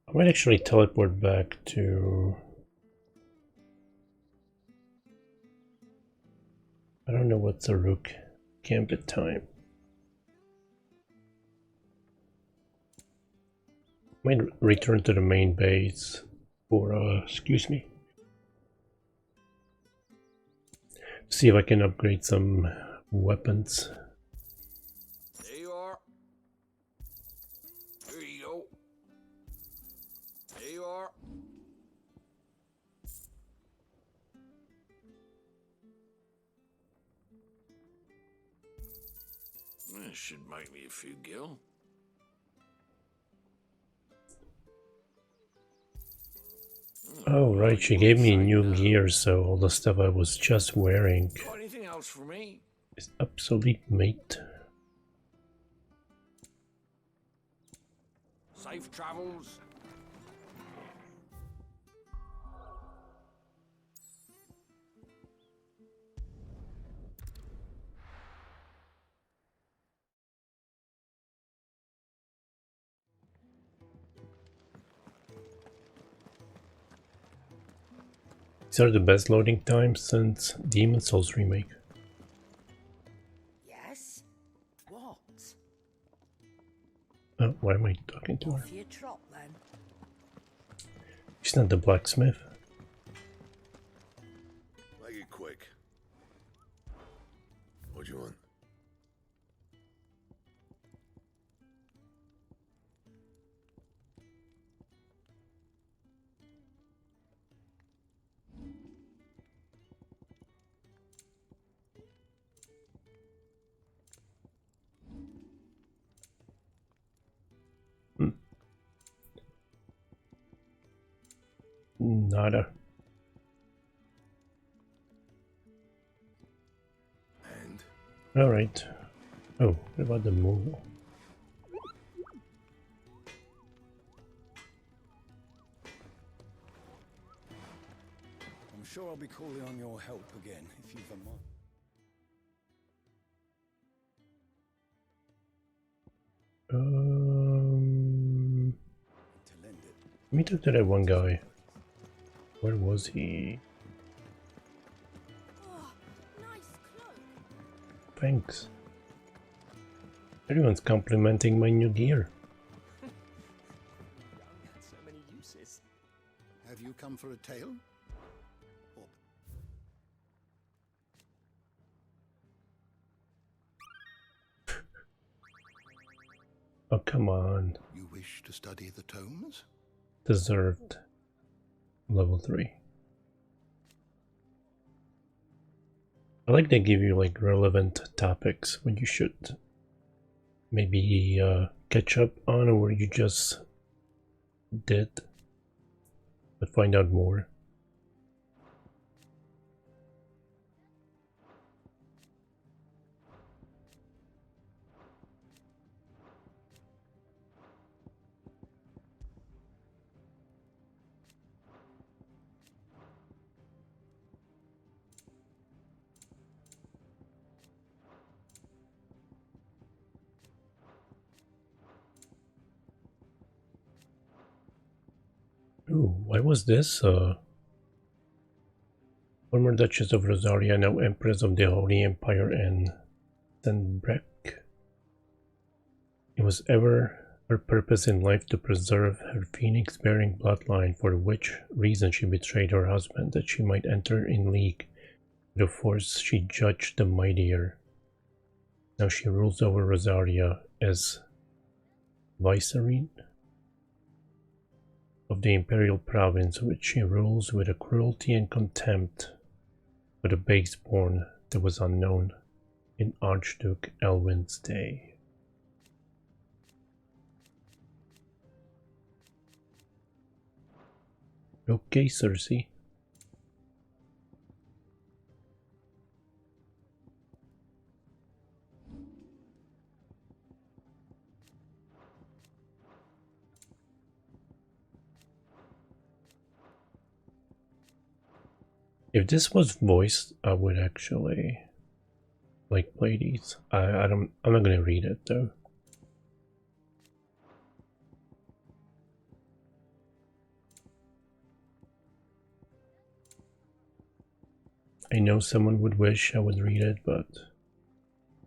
I might actually teleport back to... I don't know what's the Rook Gambit time. Might return to the main base for, excuse me. See if I can upgrade some weapons. There you are. There you go. There you are. This should make me a few gil. Oh right, she gave me new gear, so all the stuff I was just wearing Got anything else for me? is obsolete, mate. Safe travels. These are the best loading times since Demon Souls remake. Yes? What? Oh, why am I talking to her? Off you trot then. She's not the blacksmith. Make it quick. What do you want? Nada. And? Alright. Oh, what about the move? I'm sure I'll be calling on your help again if you've a mind. Let me talk to that one guy. Where was he? Thanks. Everyone's complimenting my new gear. So many uses. Have you come for a tale? Oh, come on. You wish to study the tomes? Deserved. Level 3. I like they give you like relevant topics when you should maybe catch up on, or you just did, but find out more. Ooh, why was this? Former Duchess of Rosaria, now Empress of the Holy Empire and Stenbreck. It was ever her purpose in life to preserve her phoenix-bearing bloodline, for which reason she betrayed her husband, that she might enter in league with a force she judged the mightier. Now she rules over Rosaria as vicereine of the imperial province, which she rules with a cruelty and contempt for the base-born that was unknown in Archduke Elwin's day. Okay, Cersei. If this was voiced, I would actually like play these. I'm not gonna read it though. I know someone would wish I would read it, but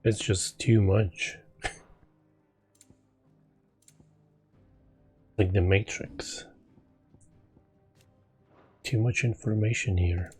it's just too much. Like the Matrix. Too much information here.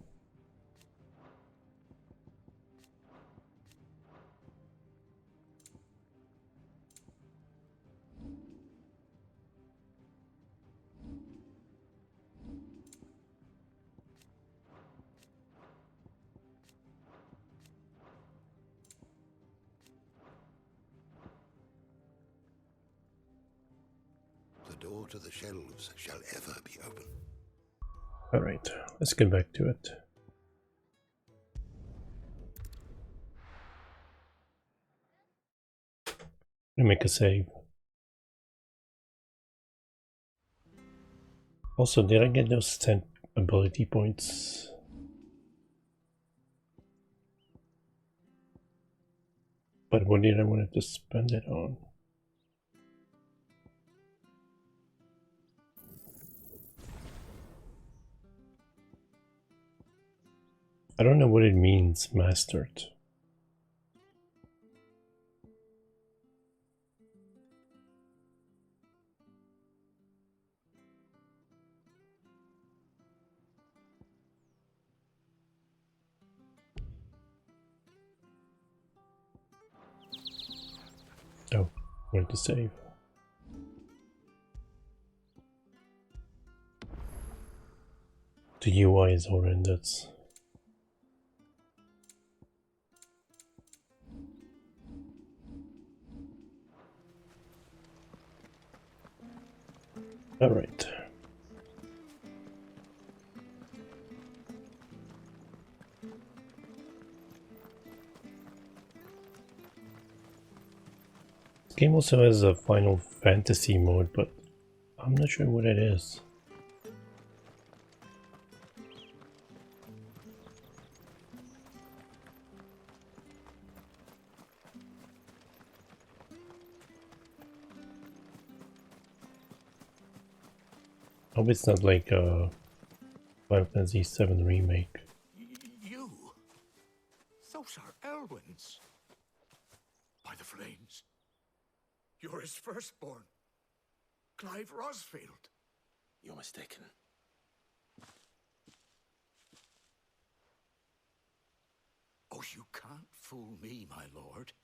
The door to the shelves shall ever be open. Alright, let's get back to it. Make a save. Also, did I get those 10 ability points? But what did I want to spend it on? I don't know what it means, mastered. Oh, where to save? The UI is horrendous. All right. This game also has a Final Fantasy mode, but I'm not sure what it is. Hope it's not like a Final Fantasy VII remake. You? Those are Elwin's. By the flames. You're his firstborn. Clive Rosfield. You're mistaken. Oh, you can't fool me, my lord.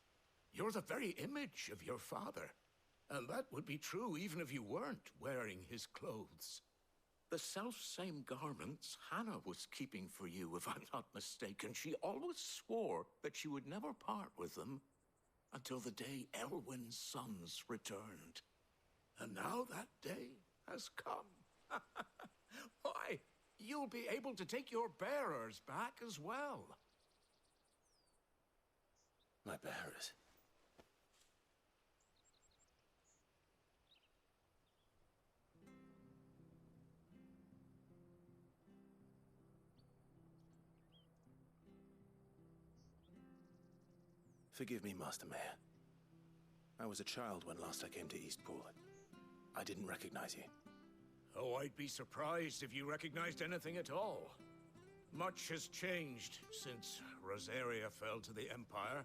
You're the very image of your father. And that would be true even if you weren't wearing his clothes. The self-same garments Hannah was keeping for you, if I'm not mistaken. She always swore that she would never part with them until the day Elwin's sons returned. And now that day has come. Why, you'll be able to take your bearers back as well. My bearers? Forgive me, Master Mayor. I was a child when last I came to Eastpool. I didn't recognize you. Oh, I'd be surprised if you recognized anything at all. Much has changed since Rosaria fell to the Empire.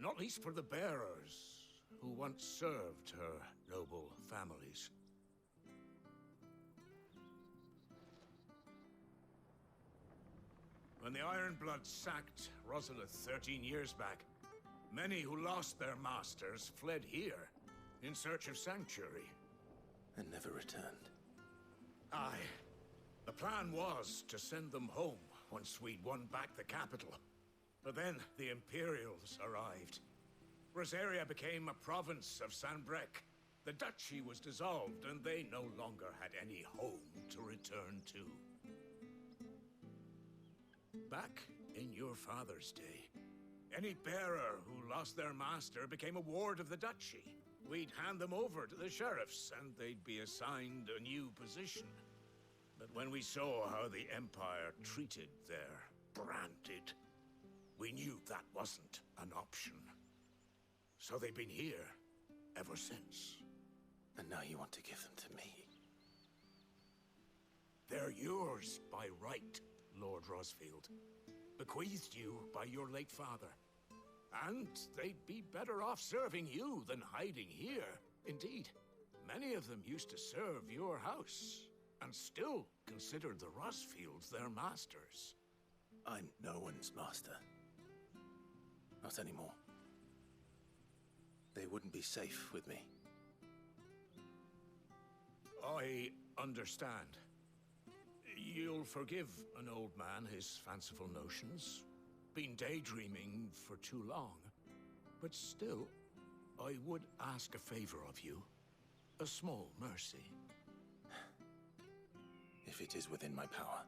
Not least for the bearers, who once served her noble families. When the Ironbloods sacked Rosalith 13 years back, many who lost their masters fled here in search of sanctuary. And never returned. Aye. The plan was to send them home once we'd won back the capital. But then the Imperials arrived. Rosaria became a province of Sanbreque. The duchy was dissolved, and they no longer had any home to return to. Back in your father's day, any bearer who lost their master became a ward of the duchy. We'd hand them over to the sheriffs, and they'd be assigned a new position. But when we saw how the Empire treated their branded, we knew that wasn't an option. So they've been here ever since. And now you want to give them to me? They're yours by right, Lord Rosfield. Bequeathed you by your late father. And they'd be better off serving you than hiding here. Indeed, many of them used to serve your house, and still considered the Rosfields their masters. I'm no one's master. Not anymore. They wouldn't be safe with me. I understand. You'll forgive an old man his fanciful notions. Been daydreaming for too long. But still, I would ask a favor of you. A small mercy. If it is within my power.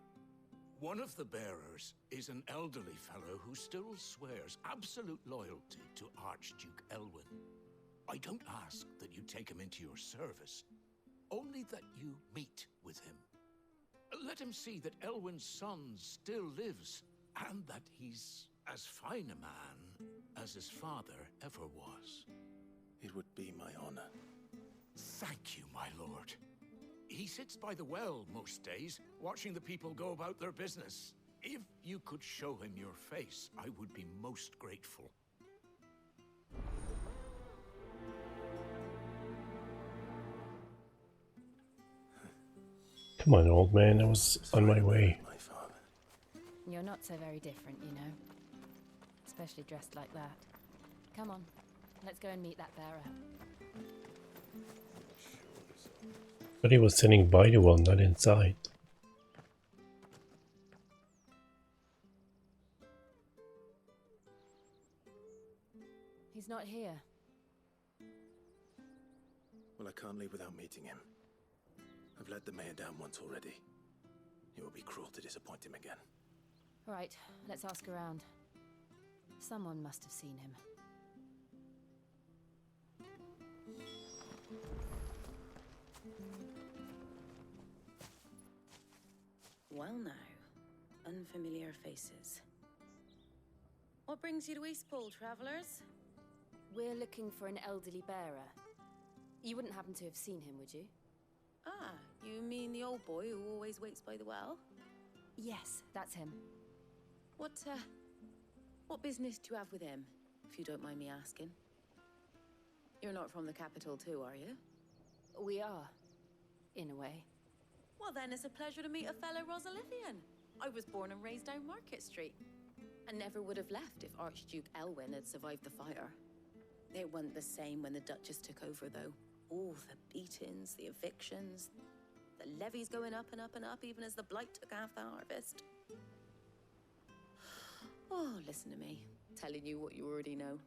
One of the bearers is an elderly fellow who still swears absolute loyalty to Archduke Elwyn. I don't ask that you take him into your service, only that you meet with him. Let him see that Elwyn's son still lives, and that he's as fine a man as his father ever was. It would be my honor. Thank you, my lord. He sits by the well most days, watching the people go about their business. If you could show him your face, I would be most grateful. Come on, old man, I was on my way. You're not so very different, you know. Especially dressed like that. Come on, let's go and meet that bearer. But he was sitting by the well, not inside. He's not here. Well, I can't leave without meeting him. I've let the mayor down once already. It would be cruel to disappoint him again. All right, let's ask around. Someone must have seen him. Well now, unfamiliar faces. What brings you to Eastpool, travellers? We're looking for an elderly bearer. You wouldn't happen to have seen him, would you? Ah, you mean the old boy who always waits by the well? Yes, that's him. What business do you have with him, if you don't mind me asking? You're not from the capital too, are you? We are, in a way. Well then, it's a pleasure to meet a fellow Rosalithian. I was born and raised down Market Street, and never would have left if Archduke Elwyn had survived the fire. It wasn't the same when the Duchess took over, though. All the beatings, the evictions, the levies going up and up and up, even as the blight took half the harvest. Oh, listen to me, telling you what you already know.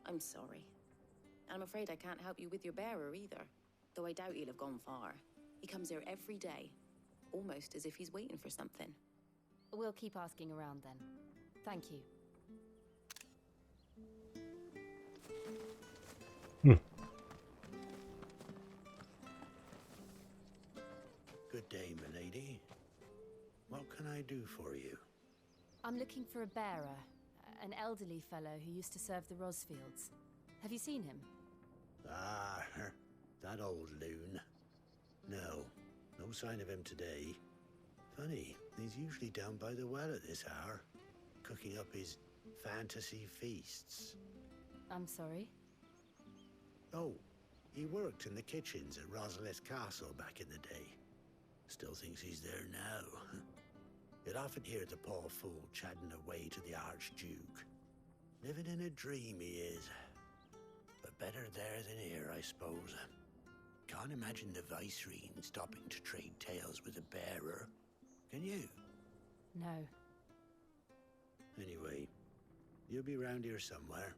I'm sorry. And I'm afraid I can't help you with your bearer either, though I doubt he'll have gone far. He comes here every day, almost as if he's waiting for something. We'll keep asking around then. Thank you. Good day, milady. What can I do for you? I'm looking for a bearer, an elderly fellow who used to serve the Rosfields. Have you seen him? Ah, that old loon. No sign of him today. Funny, he's usually down by the well at this hour, cooking up his fantasy feasts. I'm sorry? Oh, he worked in the kitchens at Rosalith Castle back in the day. Still thinks he's there now. You'd often hear the poor fool chatting away to the Archduke. Living in a dream he is. But better there than here, I suppose. Can't imagine the Viceroy stopping to trade tales with a bearer. Can you? No. Anyway, He'll be round here somewhere.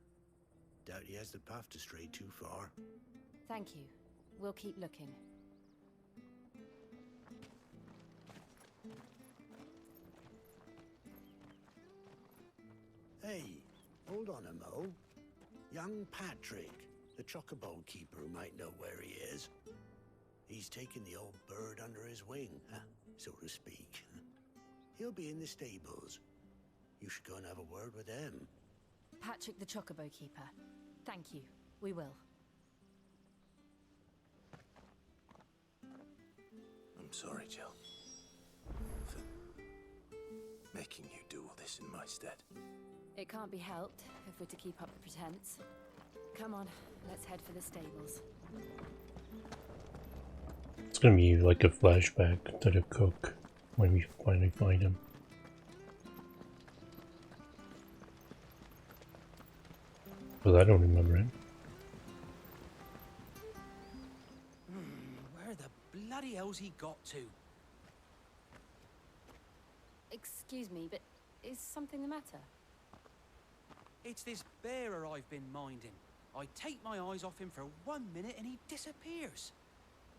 Doubt he has the path to stray too far. Thank you. We'll keep looking. Hey, hold on a mo. Young Patrick, the chocobo keeper who might know where he is. He's taken the old bird under his wing, so to speak. He'll be in the stables. You should go and have a word with him. Patrick the Chocobo Keeper. Thank you. We will. I'm sorry, Jill. For making you do all this in my stead. It can't be helped if we're to keep up the pretense. Come on, let's head for the stables. It's gonna be like a flashback to the cook when we finally find him. But I don't remember him. Where the bloody hell's he got to? Excuse me, but is something the matter? It's this bearer I've been minding. I take my eyes off him for 1 minute and he disappears.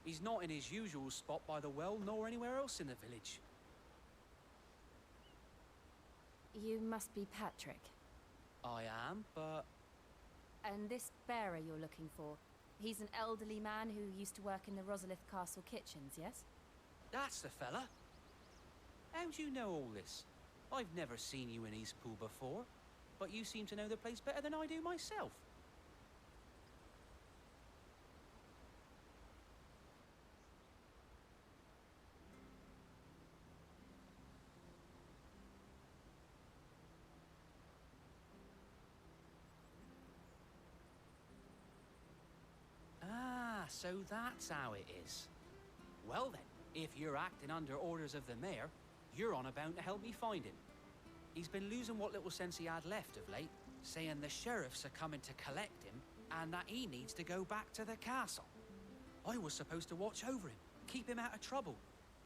He's not in his usual spot by the well, nor anywhere else in the village. You must be Patrick. I am, but... And this bearer you're looking for, he's an elderly man who used to work in the Rosalith Castle kitchens, yes? That's the fella. How do you know all this? I've never seen you in Eastpool before, but you seem to know the place better than I do myself. So that's how it is. Well then, if you're acting under orders of the mayor, you're on about to help me find him. He's been losing what little sense he had left of late, saying the sheriffs are coming to collect him and that he needs to go back to the castle. I was supposed to watch over him, keep him out of trouble.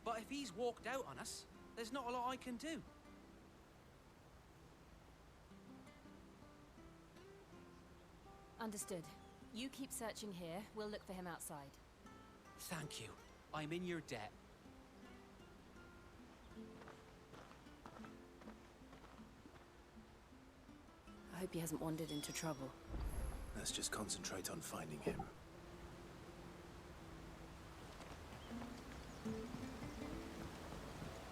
But if he's walked out on us, there's not a lot I can do. Understood. You keep searching here, we'll look for him outside. Thank you. I'm in your debt. I hope he hasn't wandered into trouble. Let's just concentrate on finding him.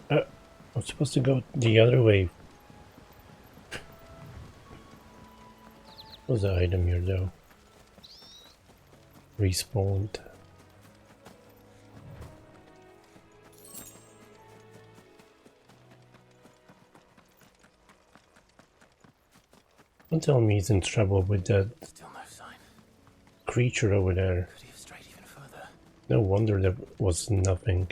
I'm supposed to go the other way. What's the item here though? Respawned. Don't tell me he's in trouble with that Still no sign. creature over there. Could he have strayed even further? No wonder there was nothing.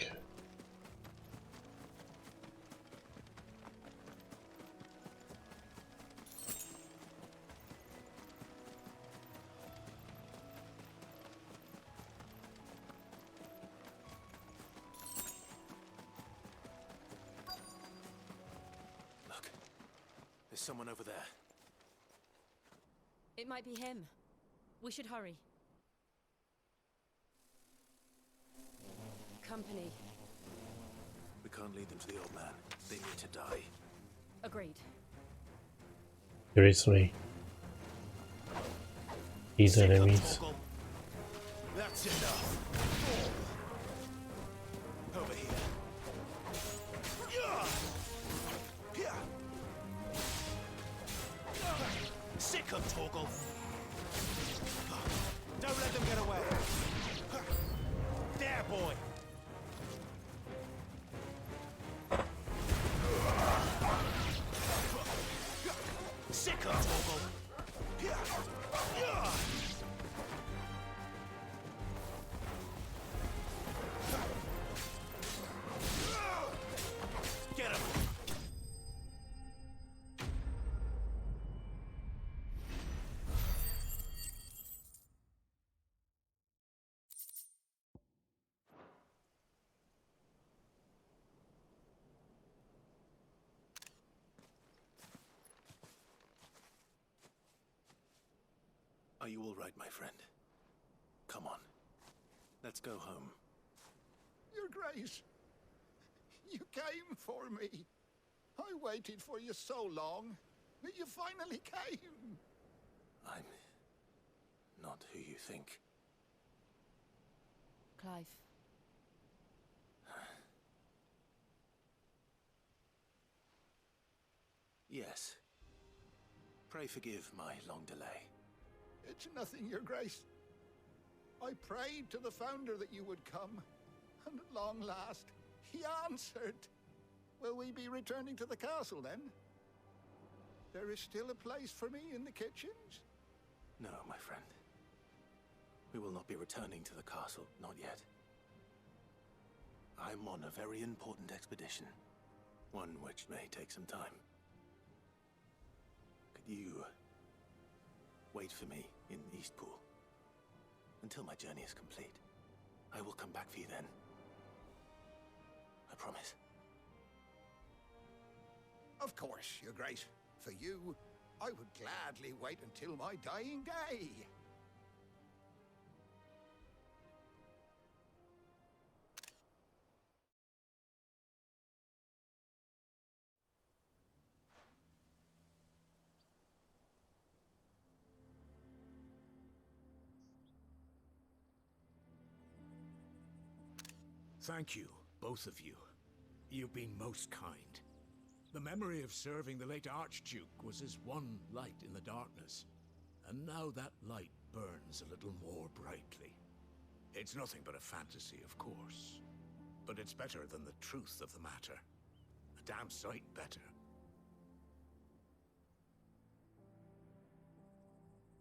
Look, there's someone over there. It might be him. We should hurry. Company. We can't lead them to the old man. They need to die. Agreed. Seriously. These enemies. That's enough. Over here. Sick of Torgal. Don't let them get away. There, boy. Sick of Torgal. Get him. Are you all right, my friend? Come on. Let's go home. Your Grace, you came for me. I waited for you so long, but you finally came. I'm not who you think. Clive. Yes. Pray forgive my long delay. It's nothing, Your Grace. I prayed to the Founder that you would come, and at long last, he answered. Will we be returning to the castle, then? There is still a place for me in the kitchens? No, my friend. We will not be returning to the castle, not yet. I'm on a very important expedition, one which may take some time. Could you wait for me in Eastpool until my journey is complete? I will come back for you then. I promise. Of course, Your Grace. For you, I would gladly wait until my dying day. Thank you, both of you. You've been most kind. The memory of serving the late Archduke was as one light in the darkness, and now that light burns a little more brightly. It's nothing but a fantasy, of course, but it's better than the truth of the matter. A damn sight better.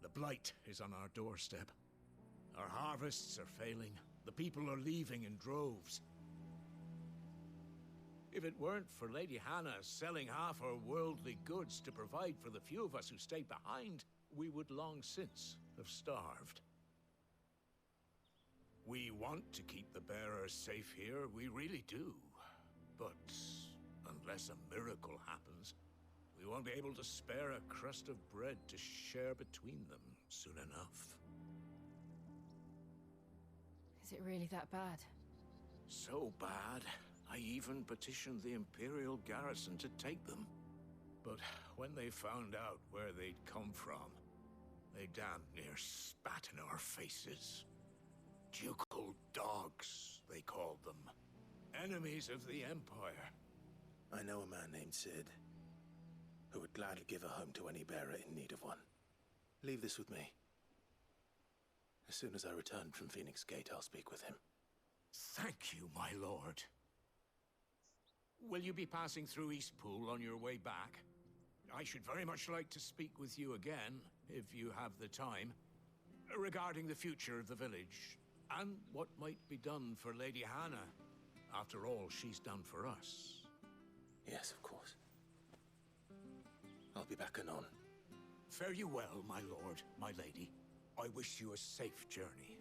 The Blight is on our doorstep. Our harvests are failing. The people are leaving in droves. If it weren't for Lady Hannah selling half her worldly goods to provide for the few of us who stayed behind, we would long since have starved. We want to keep the bearers safe here, we really do. But unless a miracle happens, we won't be able to spare a crust of bread to share between them soon enough. Is it really that bad? So bad, I even petitioned the Imperial garrison to take them. But when they found out where they'd come from, they damn near spat in our faces. Ducal dogs, they called them. Enemies of the Empire. I know a man named Cid, who would gladly give a home to any bearer in need of one. Leave this with me. As soon as I return from Phoenix Gate, I'll speak with him. Thank you, my lord. Will you be passing through Eastpool on your way back? I should very much like to speak with you again, if you have the time, regarding the future of the village, and what might be done for Lady Hannah, after all she's done for us. Yes, of course. I'll be back anon. Fare you well, my lord, my lady. I wish you a safe journey.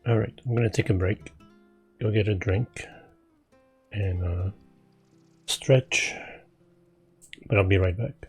Alright, I'm gonna take a break, go get a drink, and stretch, but I'll be right back.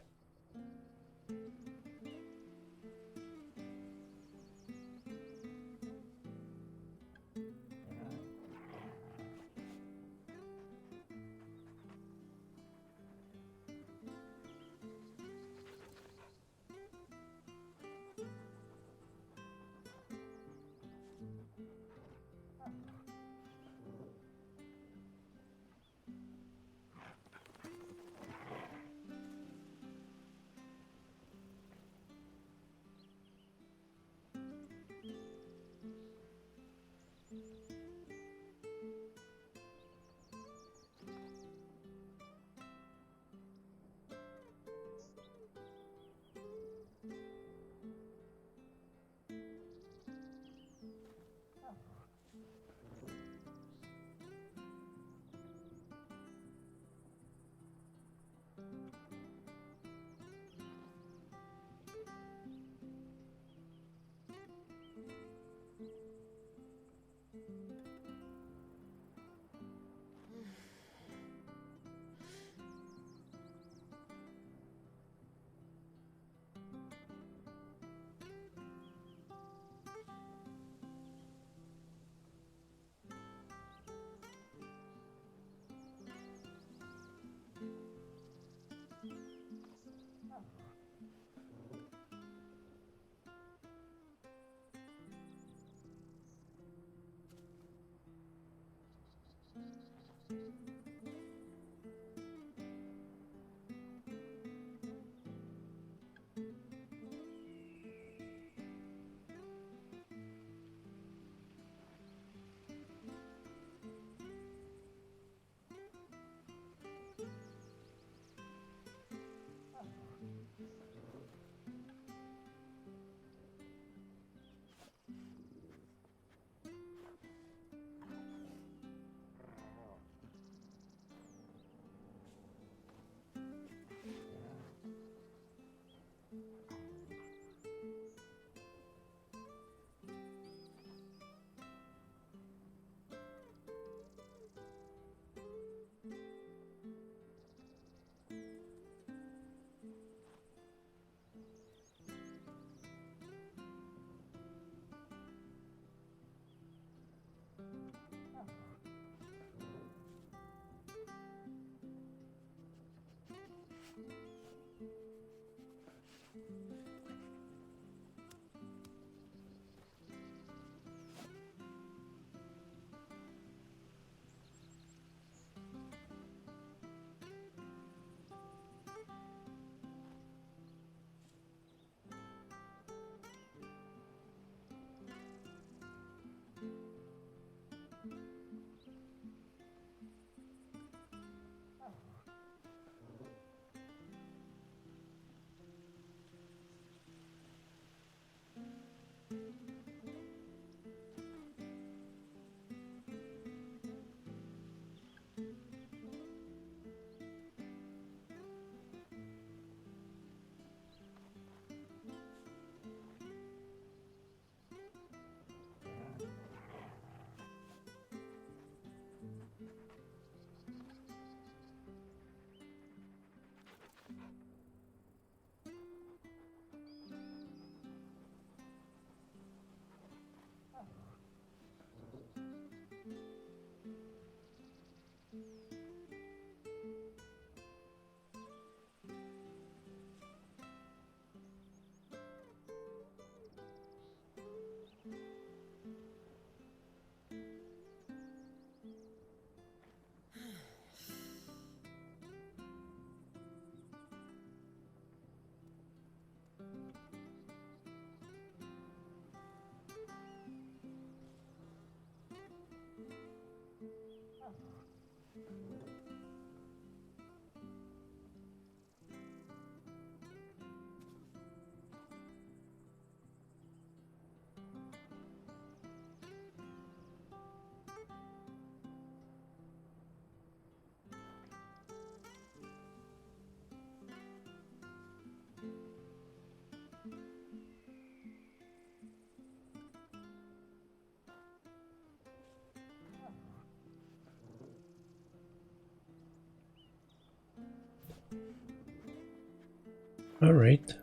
Alright,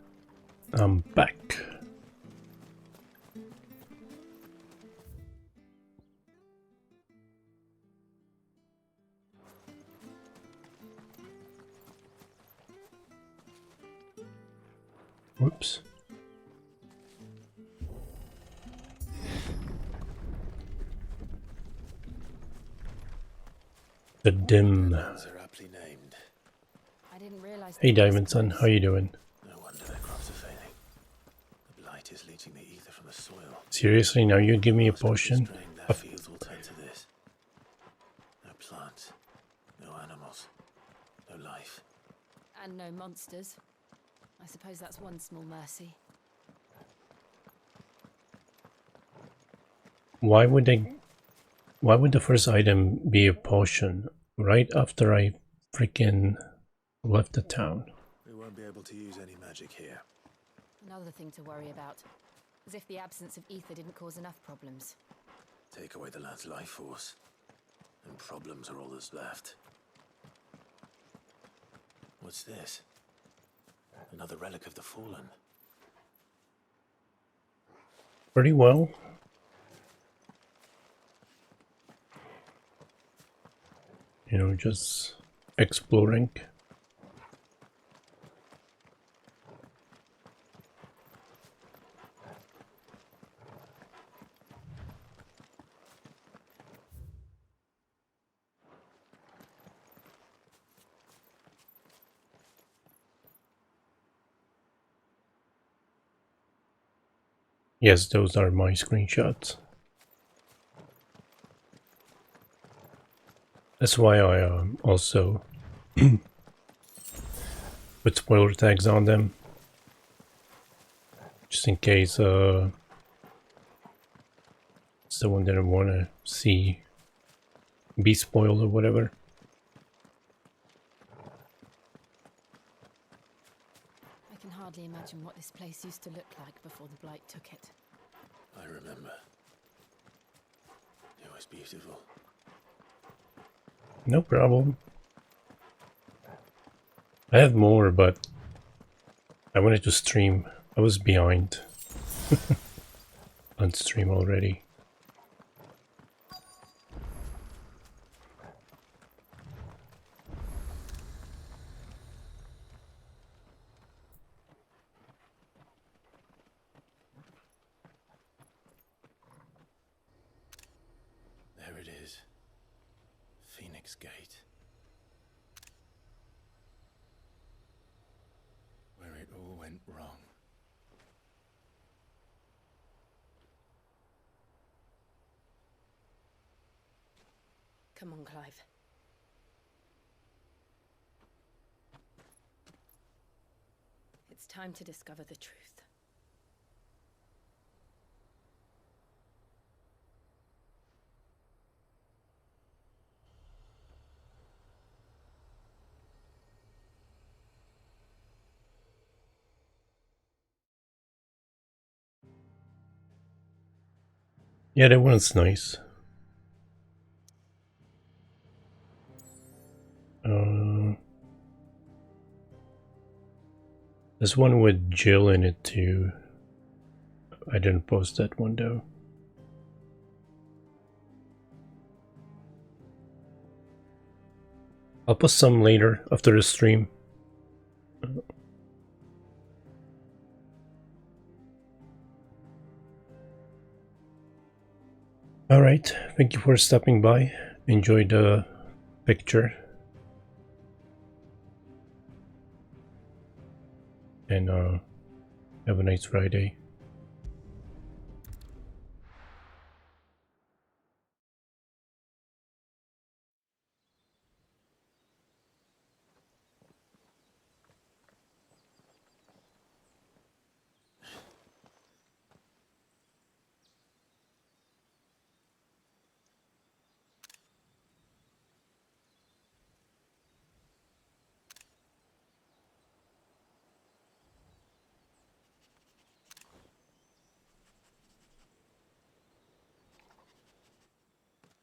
I'm back. Whoops. The dim. Are aptly named. I didn't realize. Hey Diamondson, how you doing? No wonder their crops are failing. The blight is leaching the ether from the soil. Seriously, now you give me a potion? Their fields will turn to this. No plants, no animals, no life. And no monsters. I suppose that's one small mercy. Why would the first item be a potion right after I freaking left the town? We won't be able to use any magic here. Another thing to worry about. As if the absence of ether didn't cause enough problems. Take away the lad's life force, and problems are all that's left. What's this? Another relic of the fallen. Pretty well. You know, just exploring. Yes, those are my screenshots. That's why I also put spoiler tags on them, just in case someone didn't want to be spoiled or whatever. I can hardly imagine what this place used to look like before the Blight took it. I remember. It was beautiful. No problem. I have more, but I wanted to stream. I was behind on stream already. There it is. Phoenix Gate. Where it all went wrong. Come on, Clive. It's time to discover the truth. Yeah, that one's nice. There's one with Jill in it too. I didn't post that one though. I'll post some later after the stream. Alright, thank you for stopping by. Enjoy the picture. And have a nice Friday.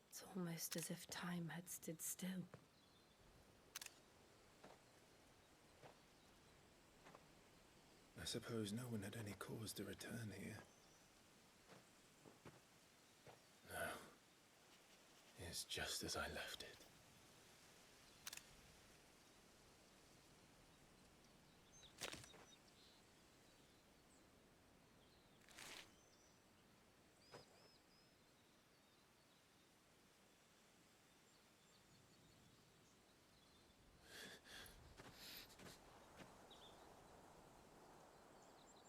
It's almost as if time had stood still. I suppose no one had any cause to return here. No. It's just as I left it.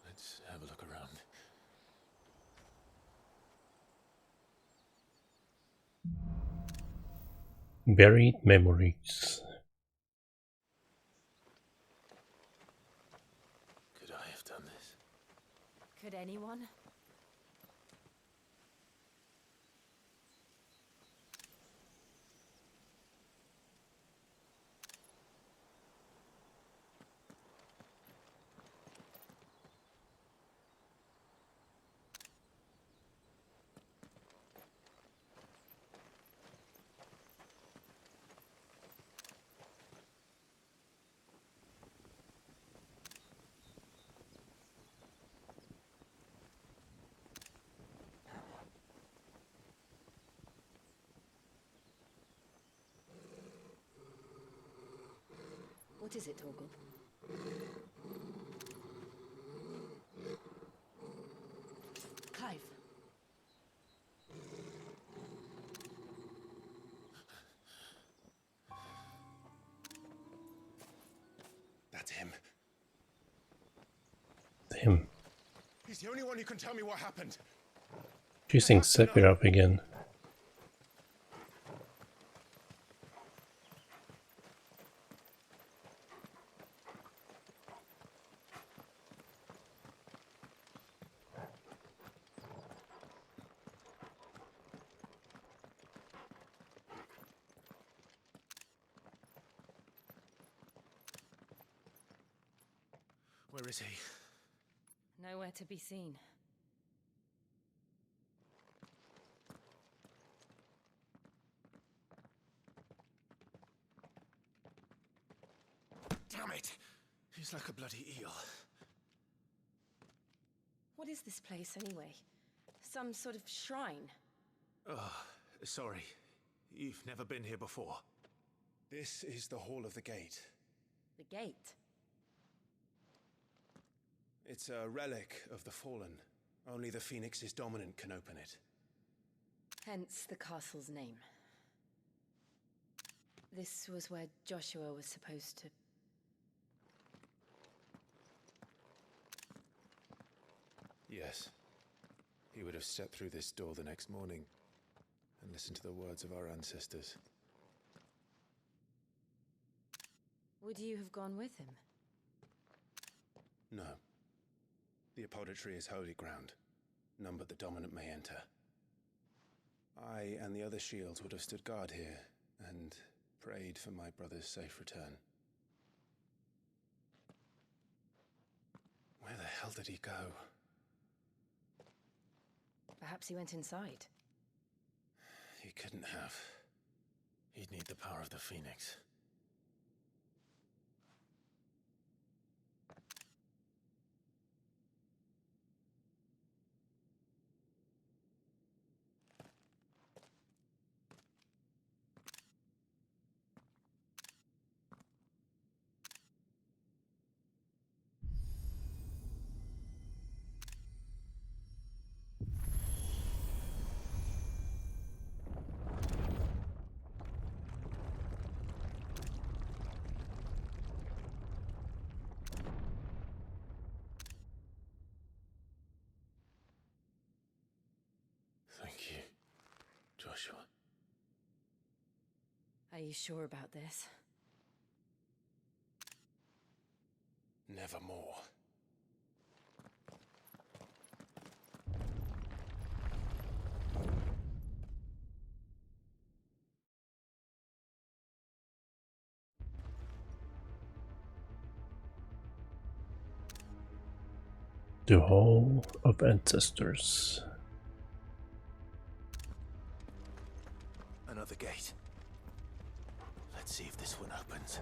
Let's have a look around. Buried memories. Could I have done this? Could anyone? What is it, Torgal? Clive. That's him. Him. He's He's the only one who can tell me what happened. Choosing Sephiroth again. Where is he? Nowhere to be seen. Damn it! He's like a bloody eel. What is this place, anyway? Some sort of shrine? Oh, sorry. You've never been here before. This is the Hall of the Gate. The gate? It's a relic of the Fallen. Only the Phoenix's dominant can open it. Hence the castle's name. This was where Joshua was supposed to... Yes. He would have stepped through this door the next morning and listened to the words of our ancestors. Would you have gone with him? No. The Apodatory is holy ground. None but the dominant may enter. I and the other shields would have stood guard here and prayed for my brother's safe return. Where the hell did he go? Perhaps he went inside. He couldn't have. He'd need the power of the Phoenix. Thank you, Joshua. Are you sure about this? Nevermore. The Hall of Ancestors. Another gate. Let's see if this one opens.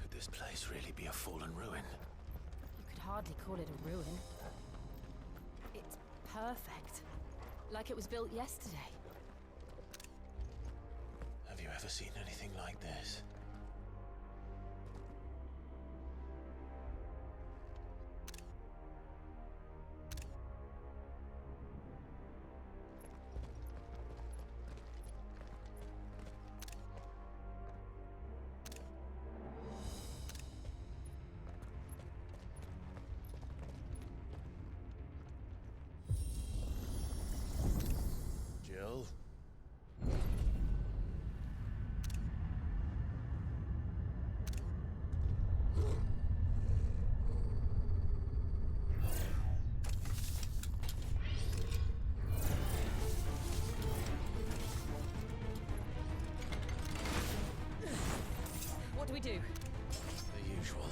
Could this place really be a fallen ruin? You could hardly call it a ruin. It's perfect. Like it was built yesterday. Have you ever seen anything like this? Jill? What do we do? The usual.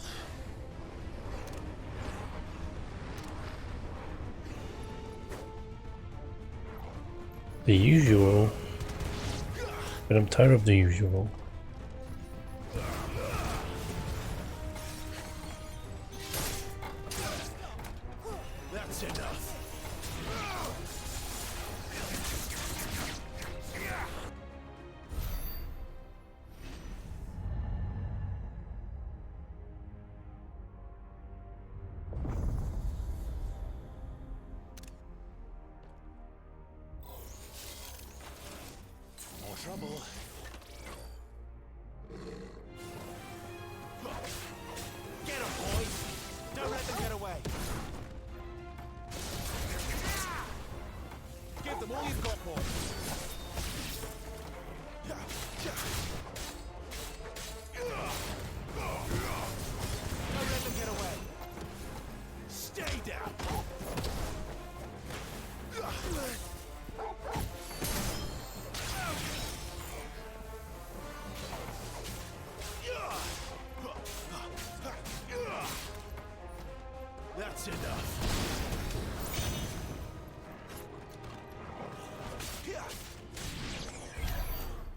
The usual. But I'm tired of the usual. That's enough. More trouble. them all you've got, boy. Don't let them get away. Stay down. That's enough.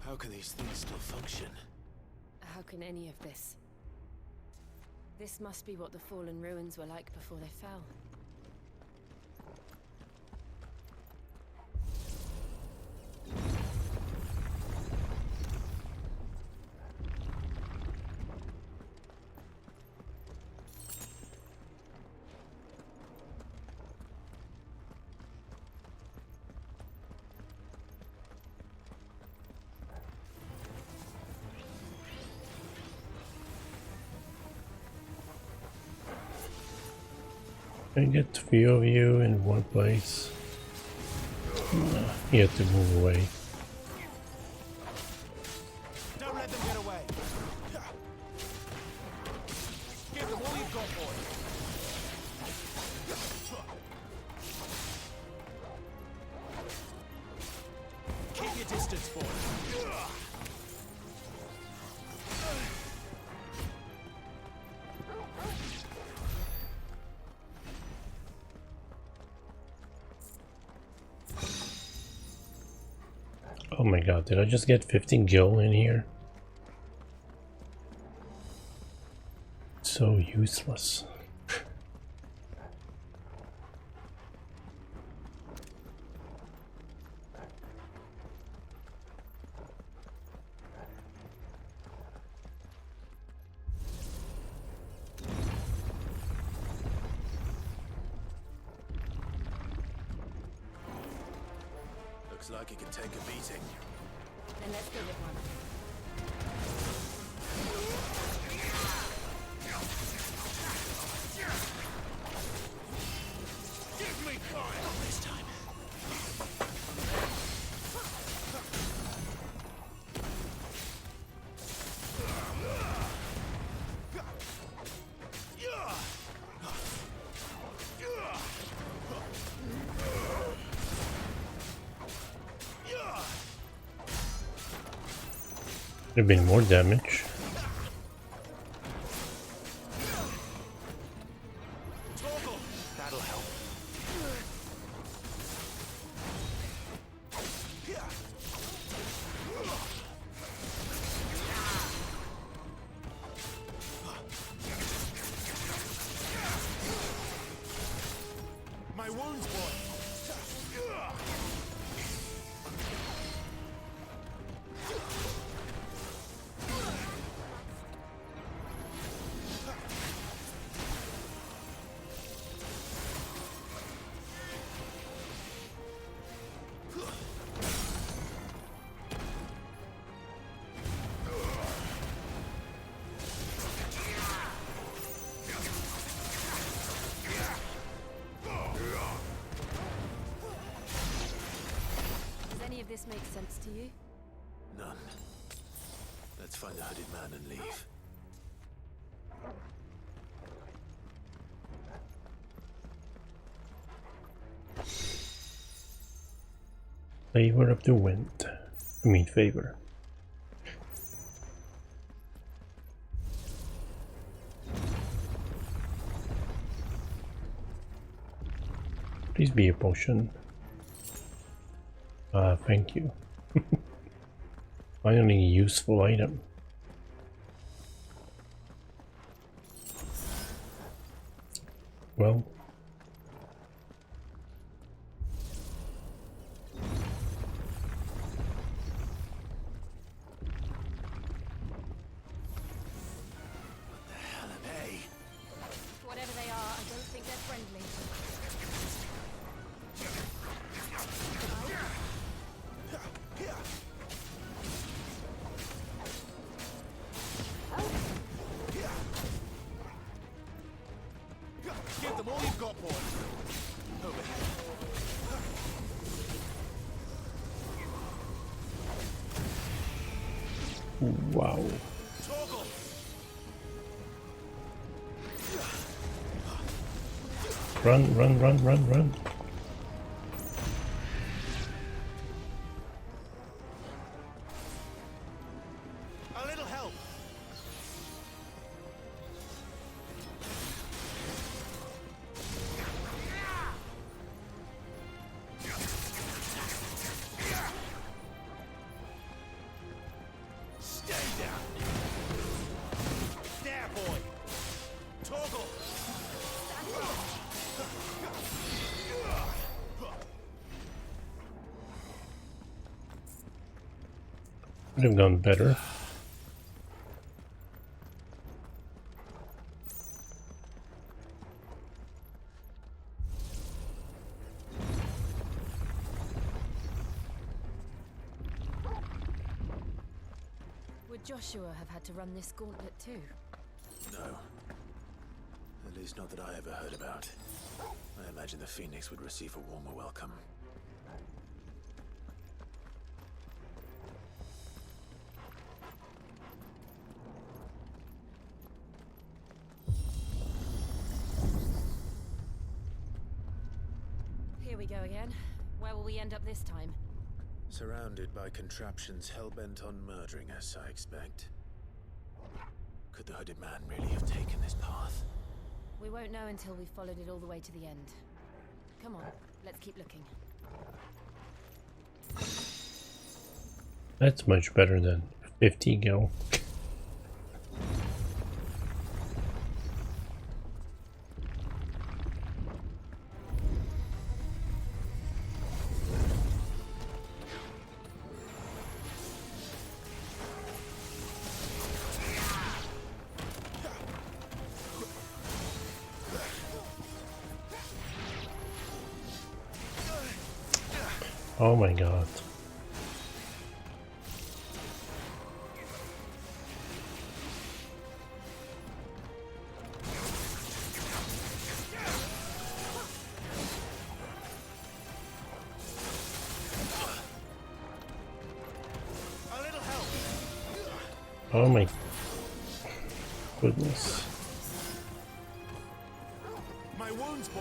How can these things still function? How can any of this? This must be what the fallen ruins were like before they fell. I get a few of you in one place. You have to move away. Don't let them get away. Give them all you've got, boy. Keep your distance, boy. Oh my god, did I just get 15 gil in here? So useless. Looks like it can take a beating. Then let's give it one. Give me fire! Not this time. There'd been more damage. That'll help. My wounds, boy. Does any of this make sense to you? None. Let's find the hooded man and leave. Favor of the wind. I mean favor. Please be a potion. Thank you. Finally a useful item. Well. Whatever they are, I don't think they're friendly. Give them all you've got, boy. Over here. Wow. Run, run, run, run, run. A little help. Stay down. There, boy. Toggle. Would have gone better. Would Joshua have had to run this gauntlet too? No. At least not that I ever heard about. I imagine the Phoenix would receive a warmer welcome. Here we go again. Where will we end up this time? Surrounded by contraptions hell-bent on murdering us, I expect. Could the hooded man really have taken this path? We won't know until we've followed it all the way to the end. Come on, let's keep looking. That's much better than 50 gil. Oh my god. Oh my goodness. My wounds, boy.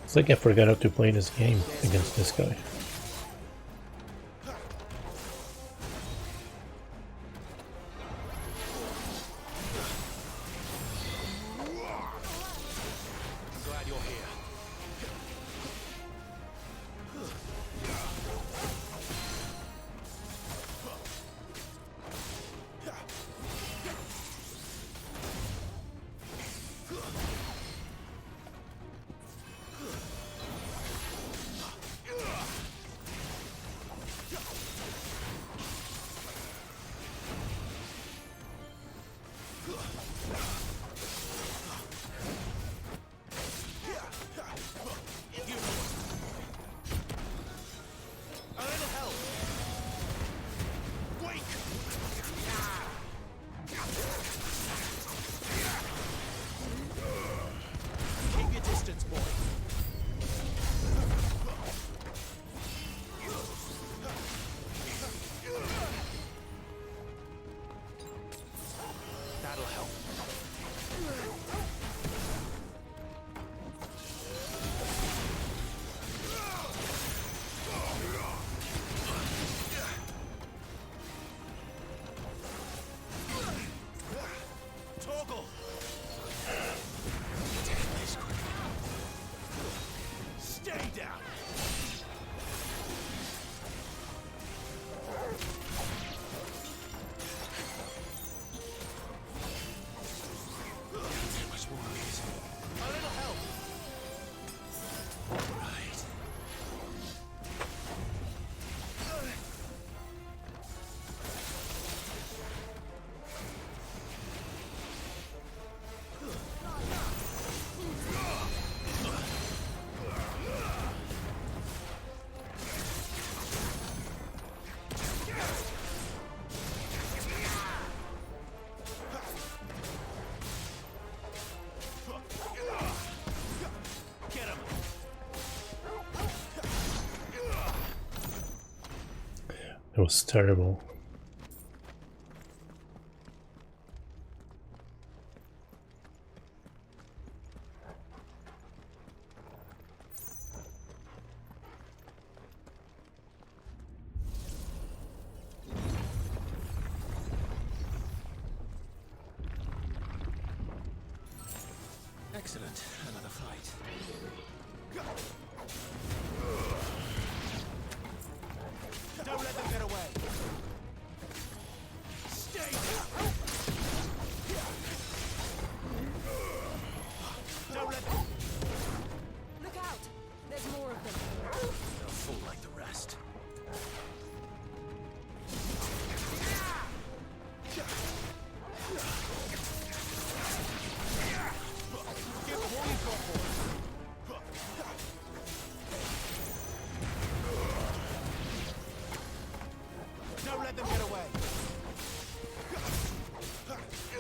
It's like I forgot how to play this game against this guy. Glad you're here. It was terrible. Excellent. Another fight. Don't let them get away. Stay down. Don't let them. Look out! There's more of them. They'll fall like the rest. Give them all you've got for us. Don't let them get away.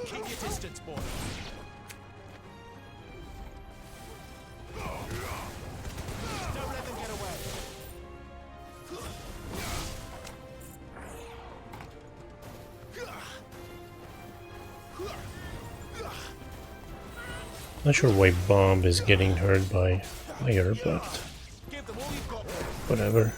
Keep your distance, boy. Don't let them get away. Not sure why Bomb is getting hurt by fire, but whatever.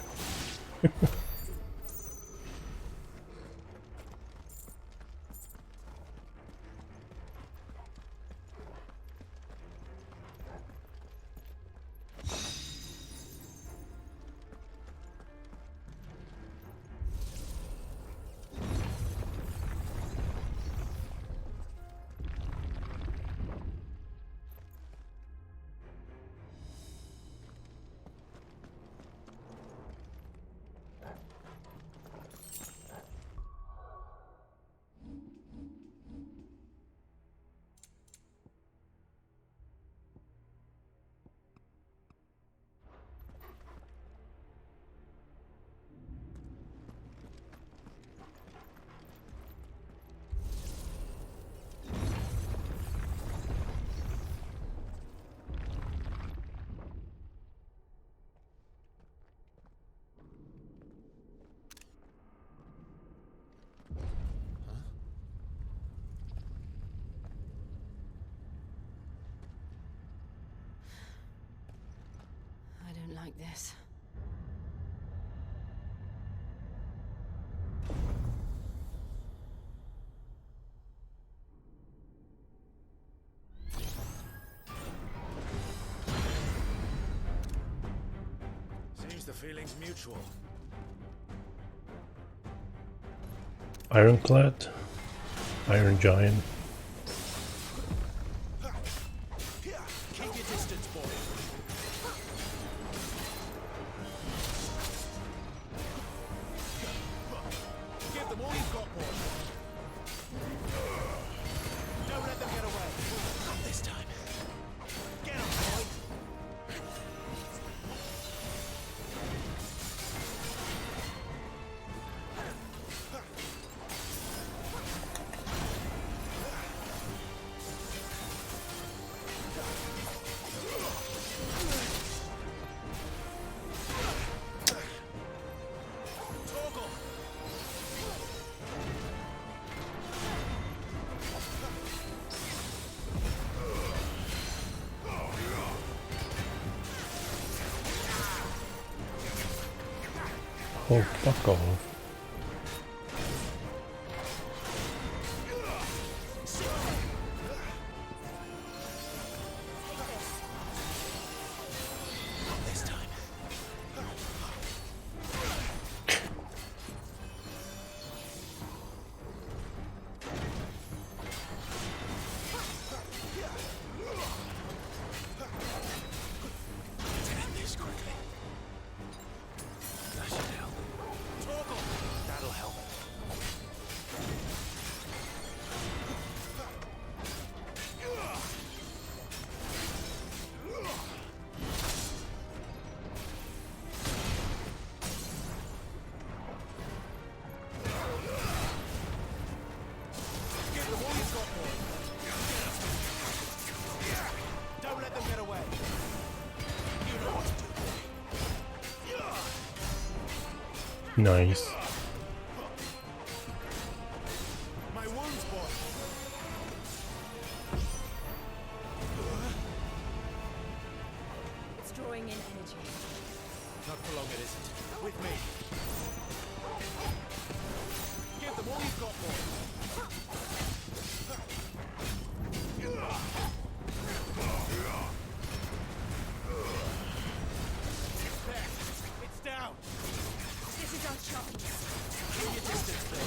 I don't like this. Seems the feeling's mutual. Ironclad, Iron Giant. Keep your distance, boy. Give them all you've got, boy. Don't let them get away. Not this time. Get them, boy. Oh, fuck off. This time. End this quickly. That should help. Torgal! That'll help. Give them all you've got, boy. Don't let them get away. You know what to do, boy. Nice. drawing in energy. Not for long, it isn't. With me. Give them all you've got, boy. There. It's down. This is our chance. Keep your distance, Bill.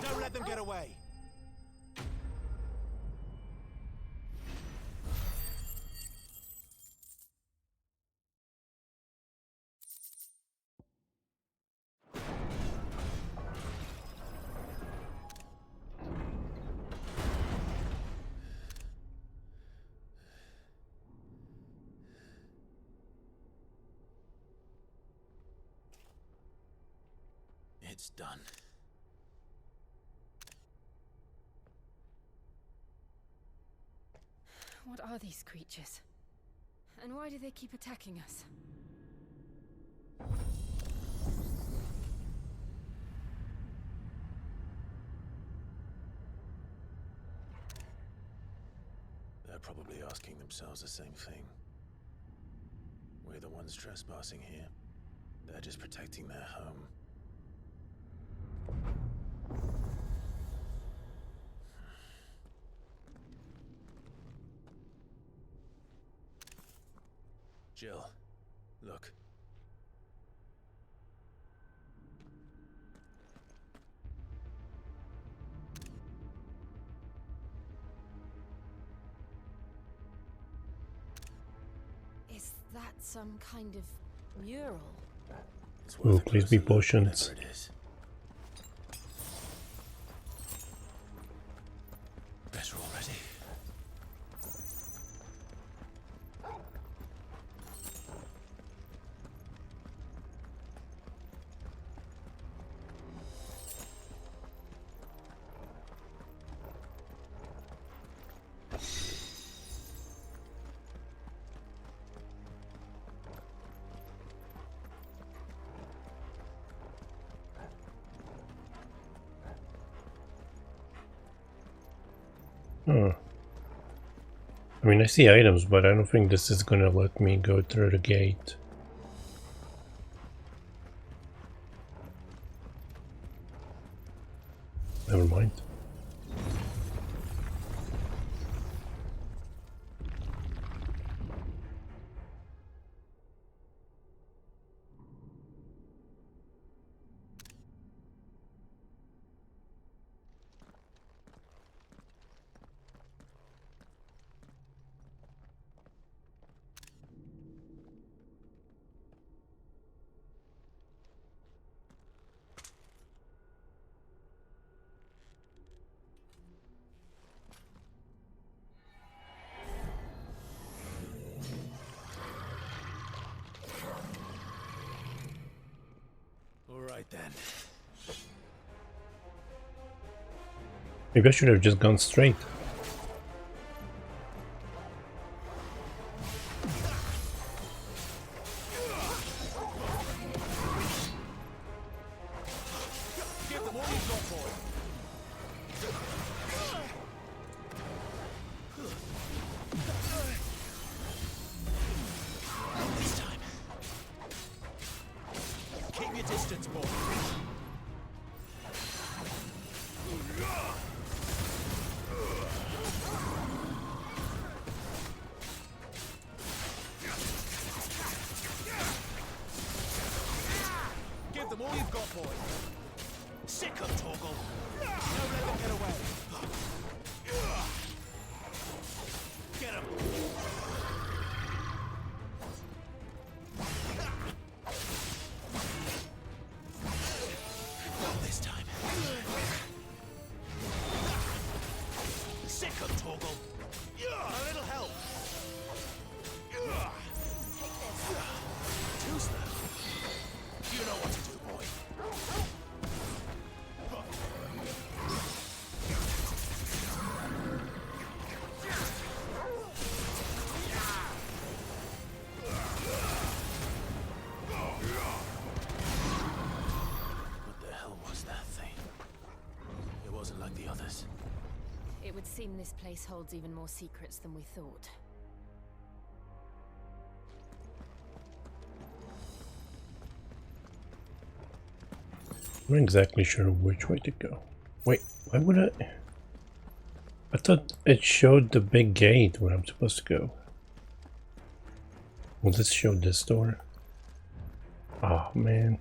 Don't let them get away. It's done. What are these creatures? And why do they keep attacking us? They're probably asking themselves the same thing. We're the ones trespassing here. They're just protecting their home. Jill, look. Is that some kind of mural? Oh, please be potions. Better already. Oh. I mean, I see items, but I don't think this is gonna let me go through the gate. Never mind. Alright then. Maybe I should have just gone straight. Give them all you've got, boy. This time. Keep your distance, boy. Give them all you've got, boy? Sick of Torgal. Don't let them get away. Get him. Not this time. Sick of Torgal. A little help. Too slow. You know what to do, boy. What the hell was that thing? It wasn't like the others. It would seem this place holds even more secrets than we thought. I'm not exactly sure which way to go. Wait, why would I? I thought it showed the big gate where I'm supposed to go. Will this show this door? Oh man.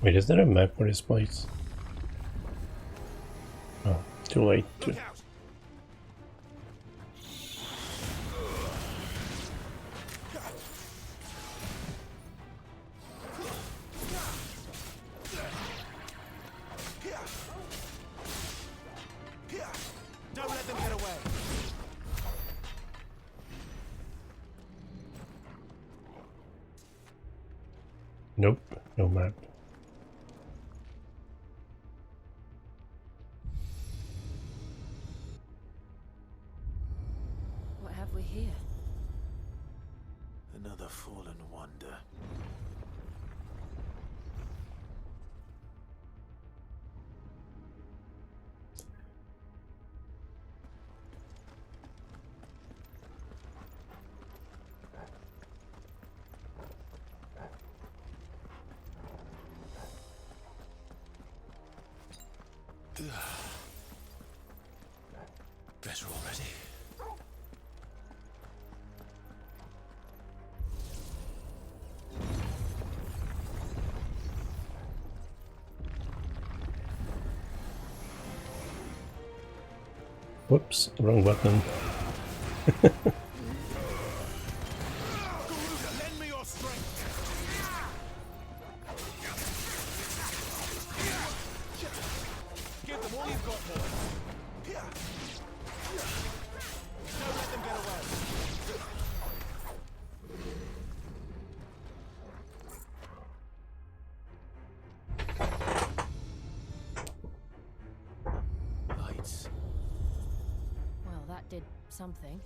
Wait, is there a map for this place? Oh, too late. Don't let them get away. Nope, no map. What have we here? Another fallen wonder. Better already. Whoops, wrong button. Lend me your strength. Give them all you've got, boy. Don't let them get away. Lights. Well, that did something.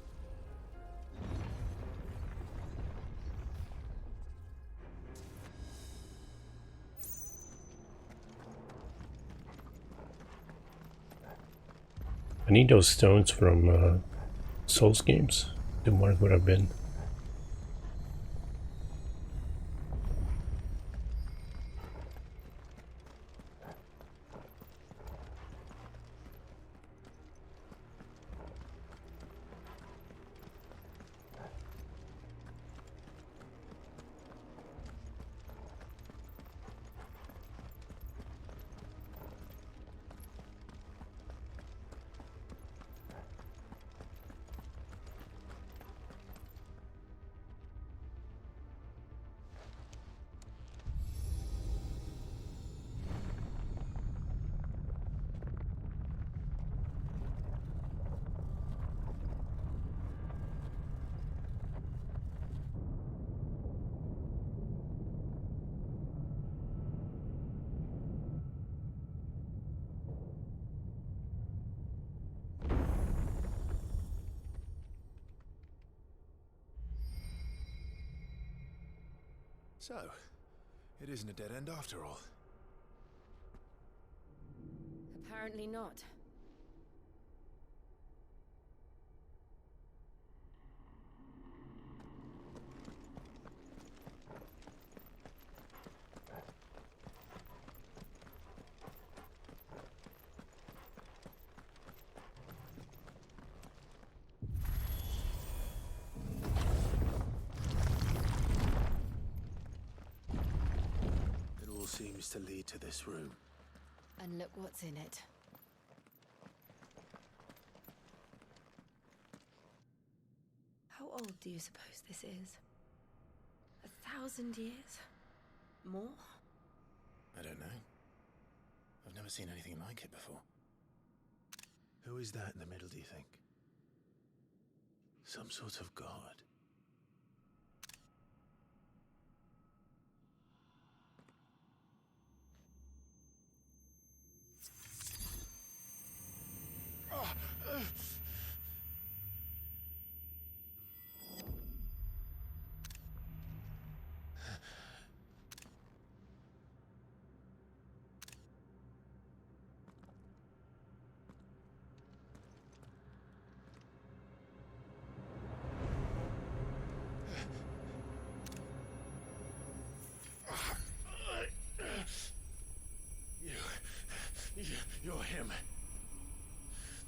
I need those stones from Souls games. The mark would have been. So, it isn't a dead end after all. Apparently not. chose to lead to this room. And look what's in it. How old do you suppose this is? 1,000 years? More? I don't know. I've never seen anything like it before. Who is that in the middle, do you think? Some sort of god? You're him.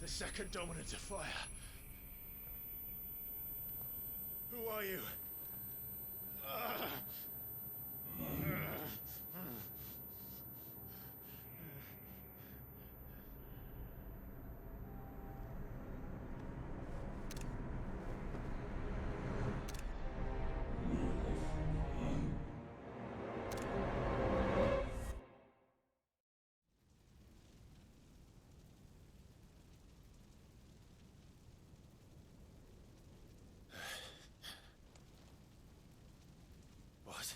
The second dominant of fire. Who are you? What?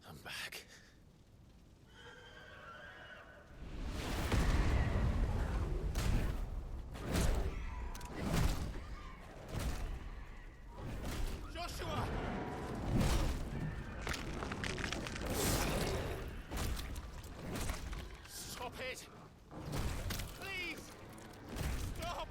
I'm back. Joshua! Stop it! Please! Stop!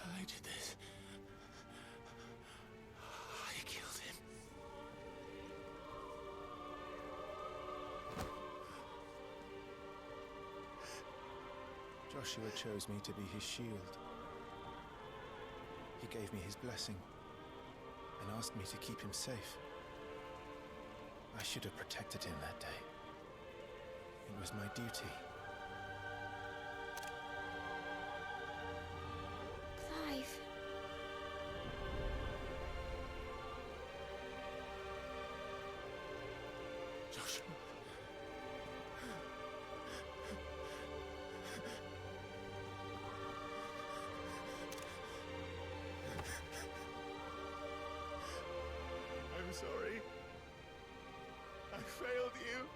I did this. I killed him. Joshua chose me to be his shield. He gave me his blessing and asked me to keep him safe. I should have protected him that day. It was my duty. Clive. Joshua. I'm sorry. I failed you.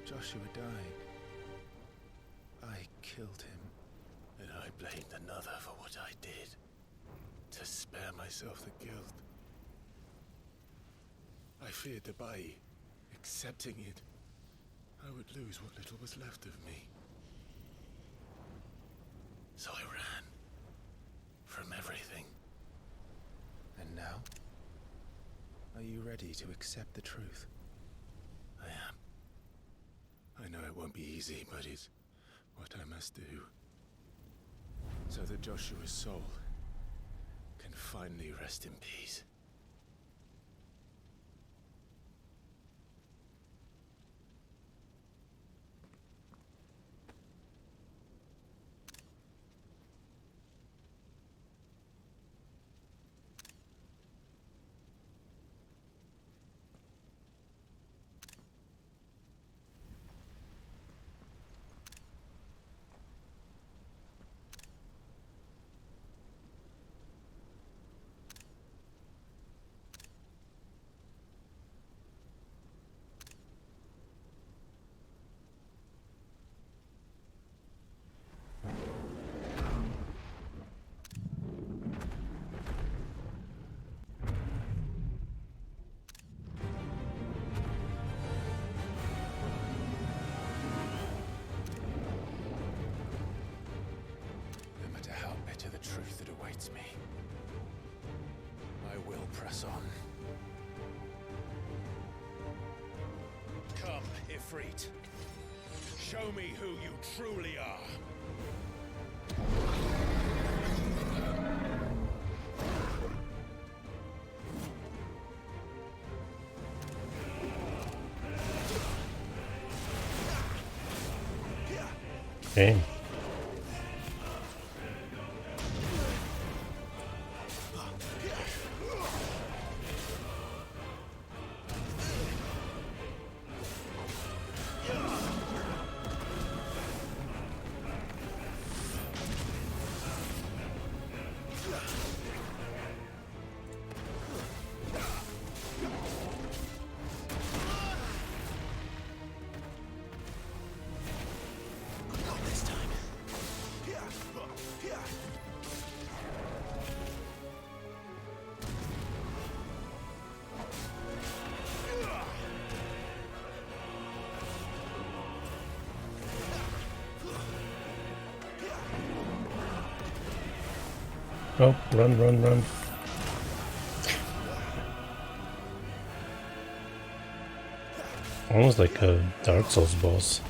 Joshua died. I killed him. And I blamed another for what I did. To spare myself the guilt. I feared that by accepting it, I would lose what little was left of me. So I ran. From everything. And now? Are you ready to accept the truth? I am. I know it won't be easy, but it's what I must do. So that Joshua's soul can finally rest in peace. Ifrit. Show me who you truly are. Okay. Oh, run, run, run. Almost like a Dark Souls boss.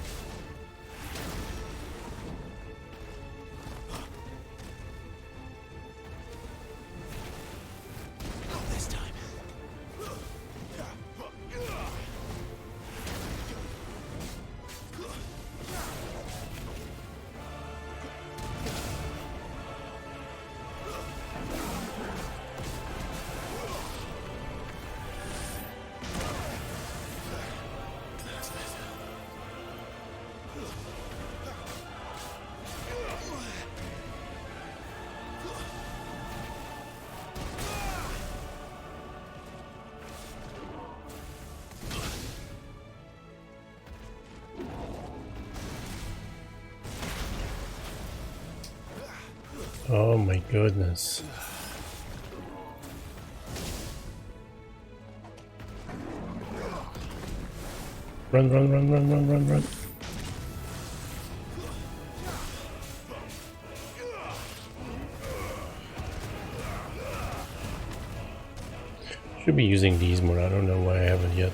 Oh my goodness. Run, run, run, run, run, run, run. Should be using these more, I don't know why I haven't yet.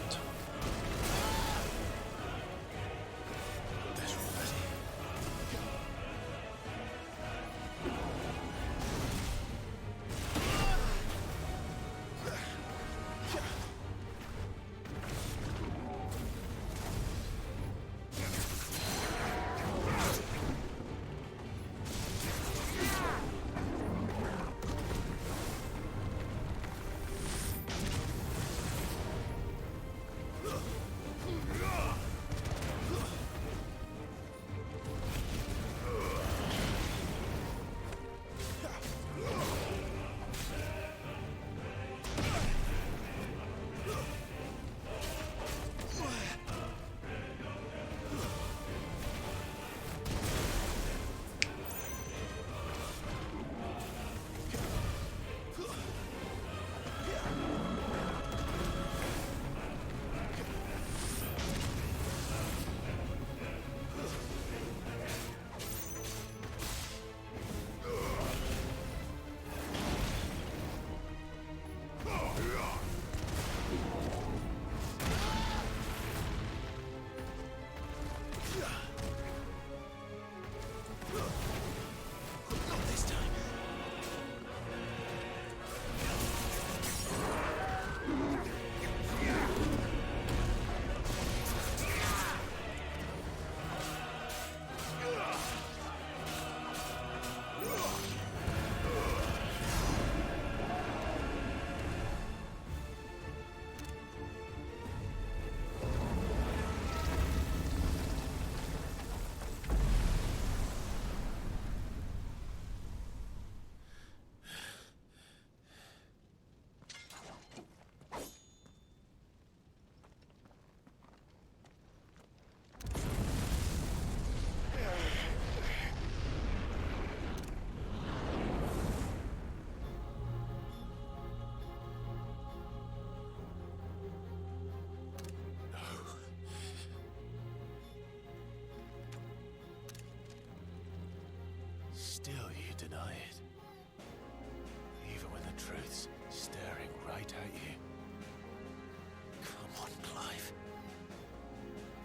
Still you deny it. Even when the truth's staring right at you. Come on, Clive.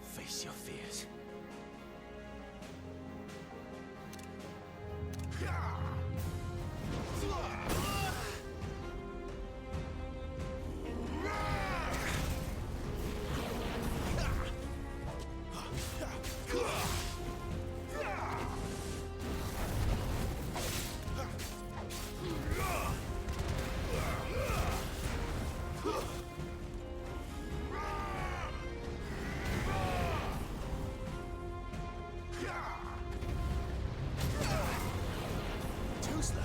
Face Face your fears. Too slow.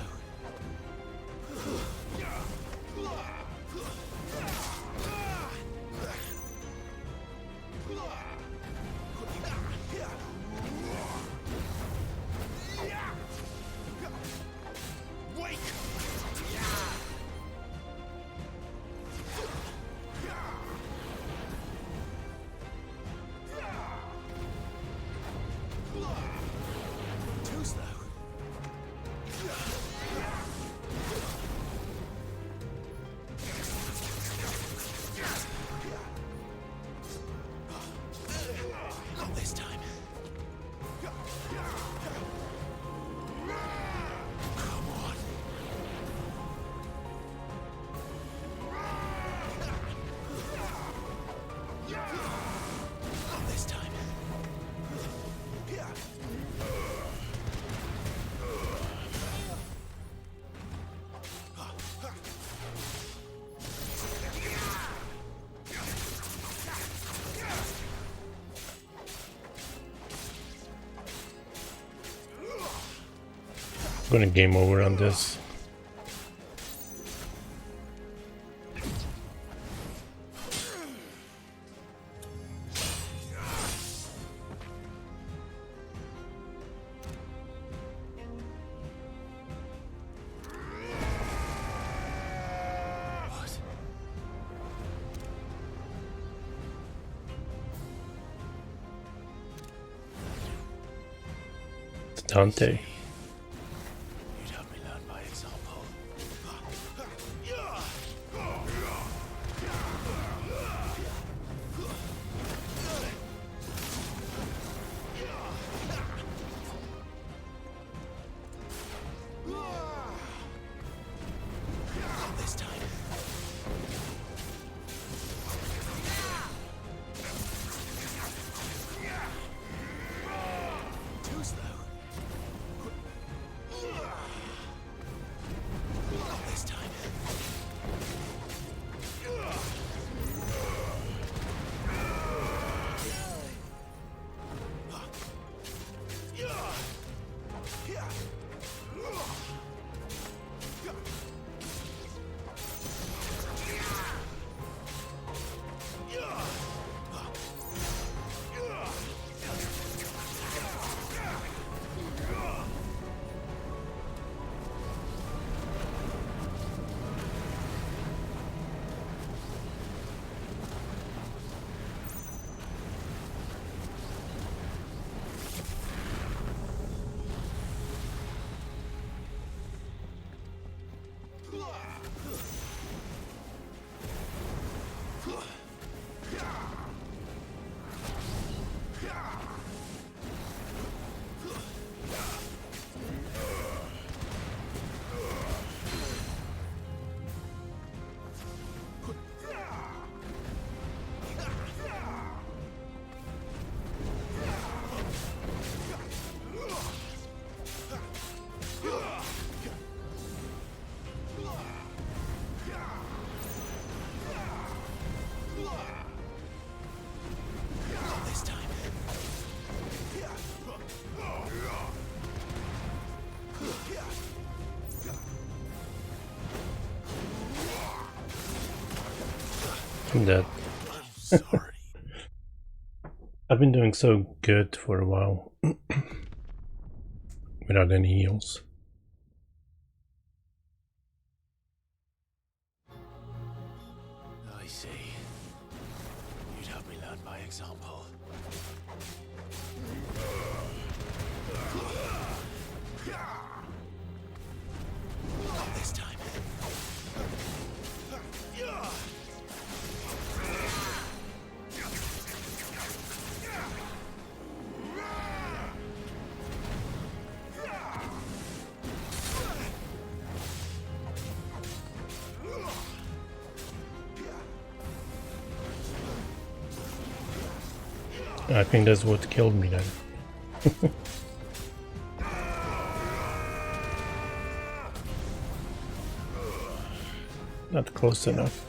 Wake! Too slow. Not this time. Come on. Not this time. I'm gonna game over on this. It's Dante. You'd have me learn by example. Not this time. Too slow. Not this time. Not this time. I'm dead. I've been doing so good for a while without any heals. I see. You'd have me learn by example. Not this time. I think that's what killed me then. Not close enough.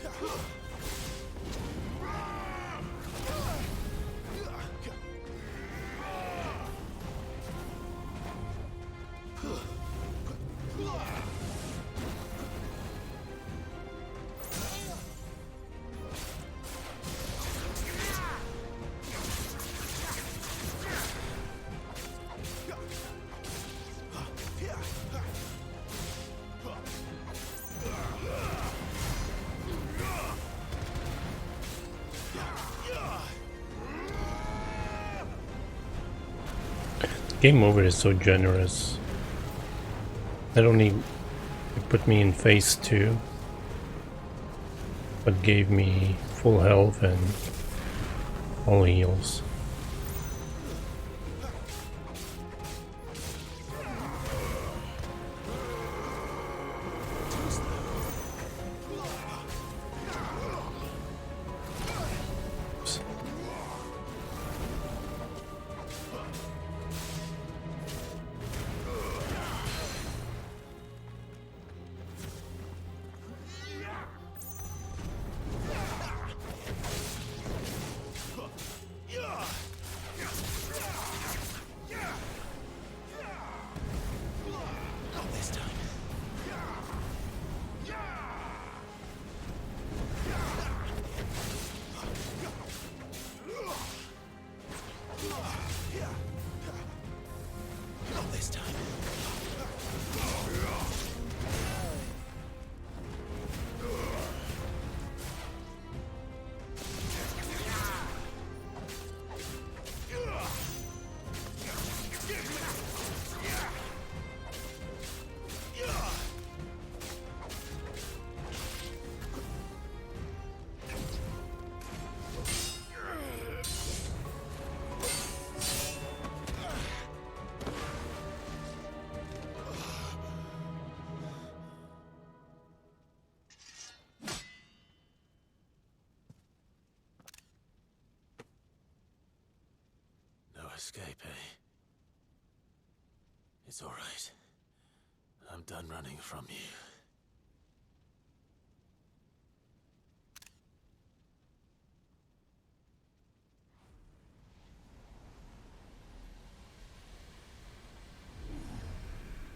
Game Over is so generous. Not only it put me in phase 2, but gave me full health and all heals. Escape, eh? It's all right. I'm done running from you.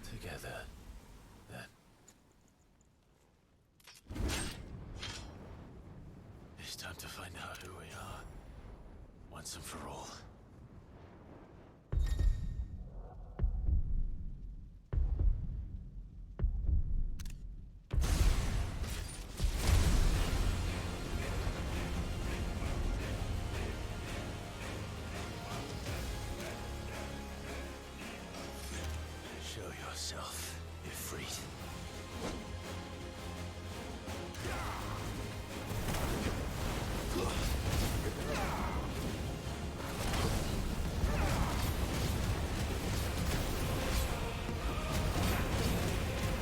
Together, then. It's time to find out who we are, once and for all. Ifrit.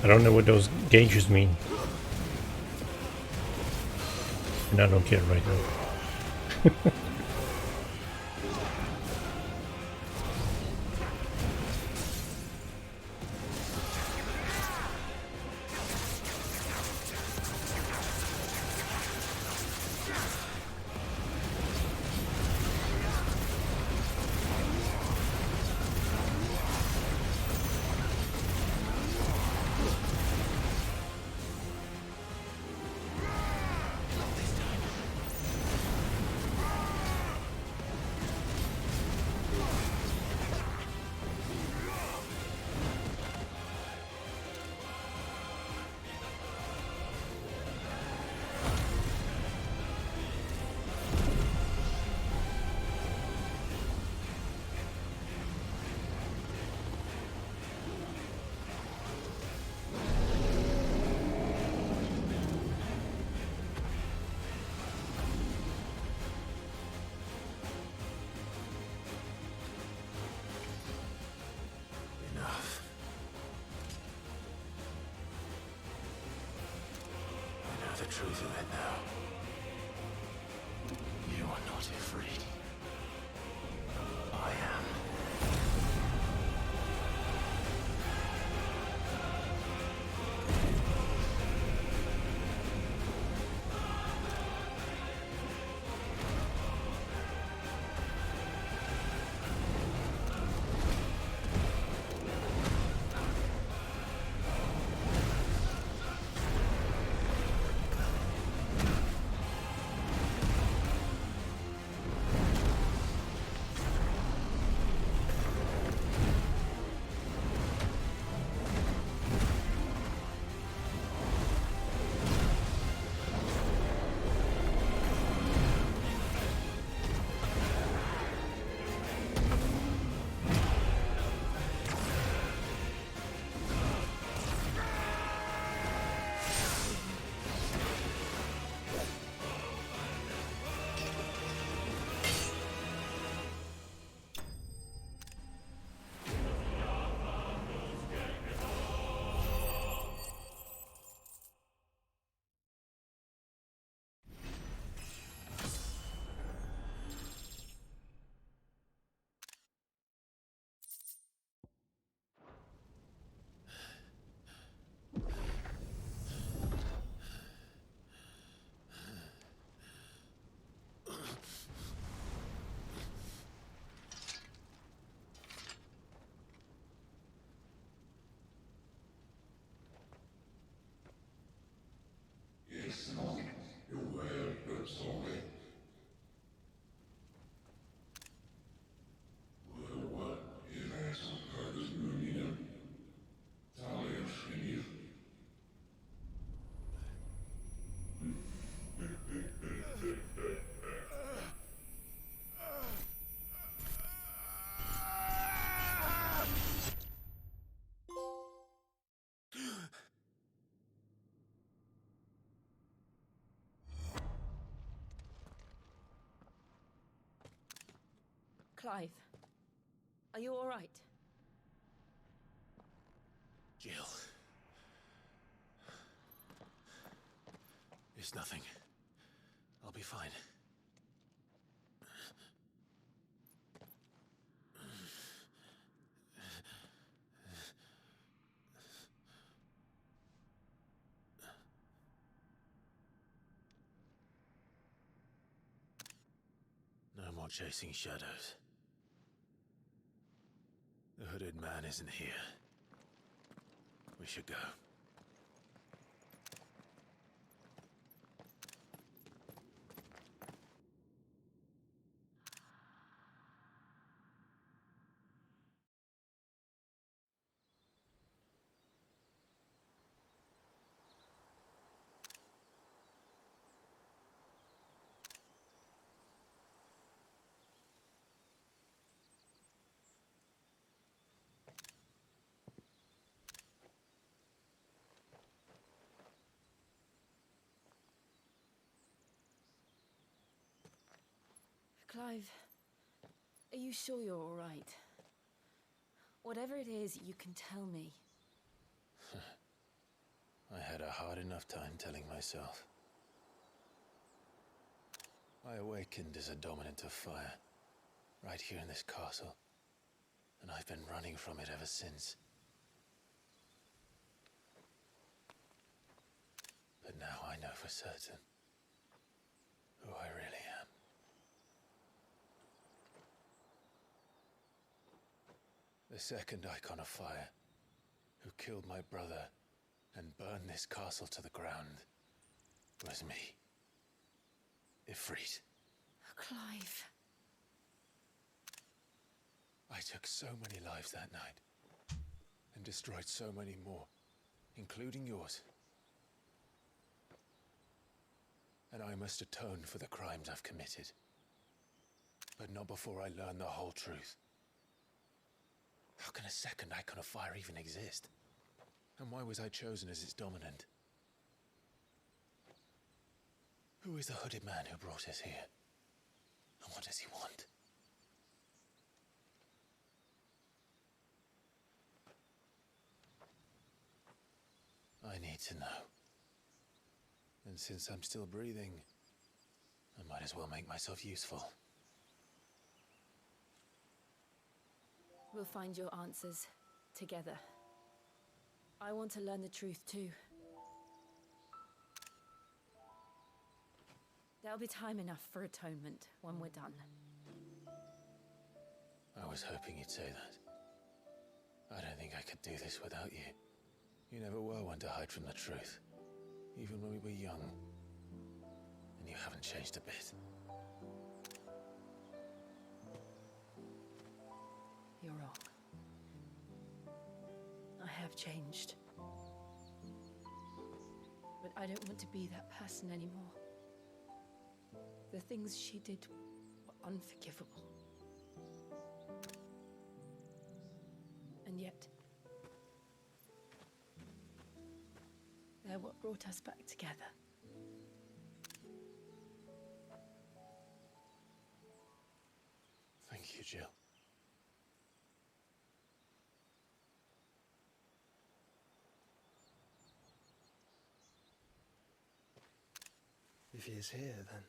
I don't know what those gauges mean. And I don't care right now. The truth of it now. You are not Ifrit. Clive, are you all right? Jill. It's nothing. I'll be fine. No more chasing shadows. The hooded man isn't here. We should go. Clive, are you sure you're all right? Whatever it is, you can tell me. I had a hard enough time telling myself. I awakened as a dominant of fire, right here in this castle, and I've been running from it ever since. But now I know for certain who I really am. The second icon of fire, who killed my brother and burned this castle to the ground, was me. Ifrit. Clive. I took so many lives that night, and destroyed so many more, including yours. And I must atone for the crimes I've committed. But not before I learn the whole truth. How can a second icon of fire even exist? And why was I chosen as its dominant? Who is the hooded man who brought us here? And what does he want? I need to know. And since I'm still breathing, I might as well make myself useful. We'll find your answers together. I want to learn the truth too. There'll be time enough for atonement when we're done. I was hoping you'd say that. I don't think I could do this without you. You never were one to hide from the truth, even when we were young. And you haven't changed a bit. You're wrong. I have changed. But I don't want to be that person anymore. The things she did were unforgivable. And yet, they're what brought us back together. Thank you, Jill. If he is here, then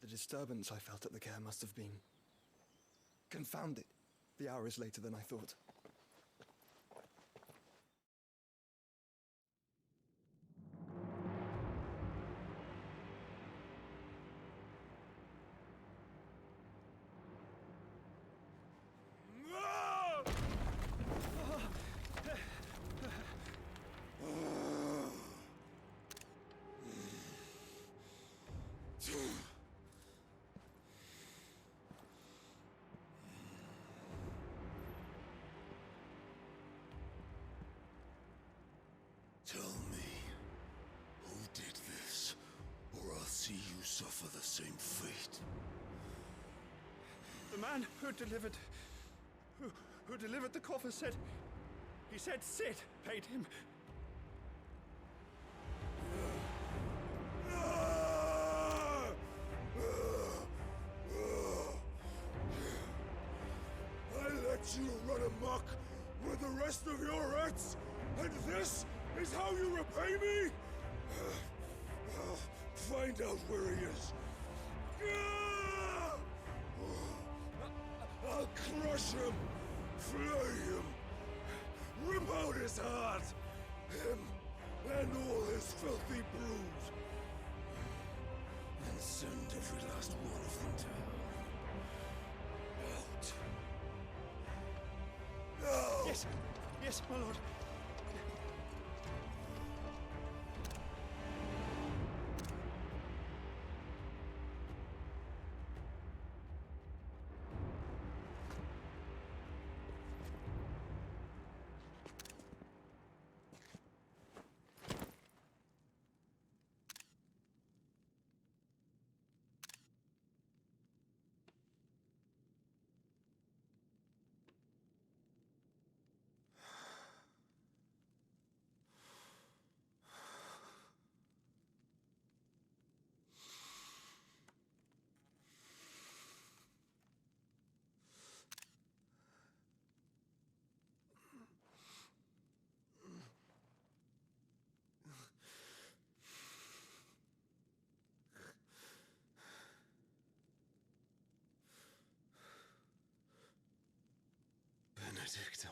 the disturbance I felt at the care must have been confounded. The hour is later than I thought. Tell me, who did this, or I'll see you suffer the same fate. The man who delivered the coffer said, he said Sid paid him. gone amok with the rest of your rats? And this is how you repay me? I'll find out where he is. I'll crush him, flay him, rip out his heart, him and all his filthy brood, and send every last one of them to hell. Out. No! Yes, yes, my lord. Benedicta.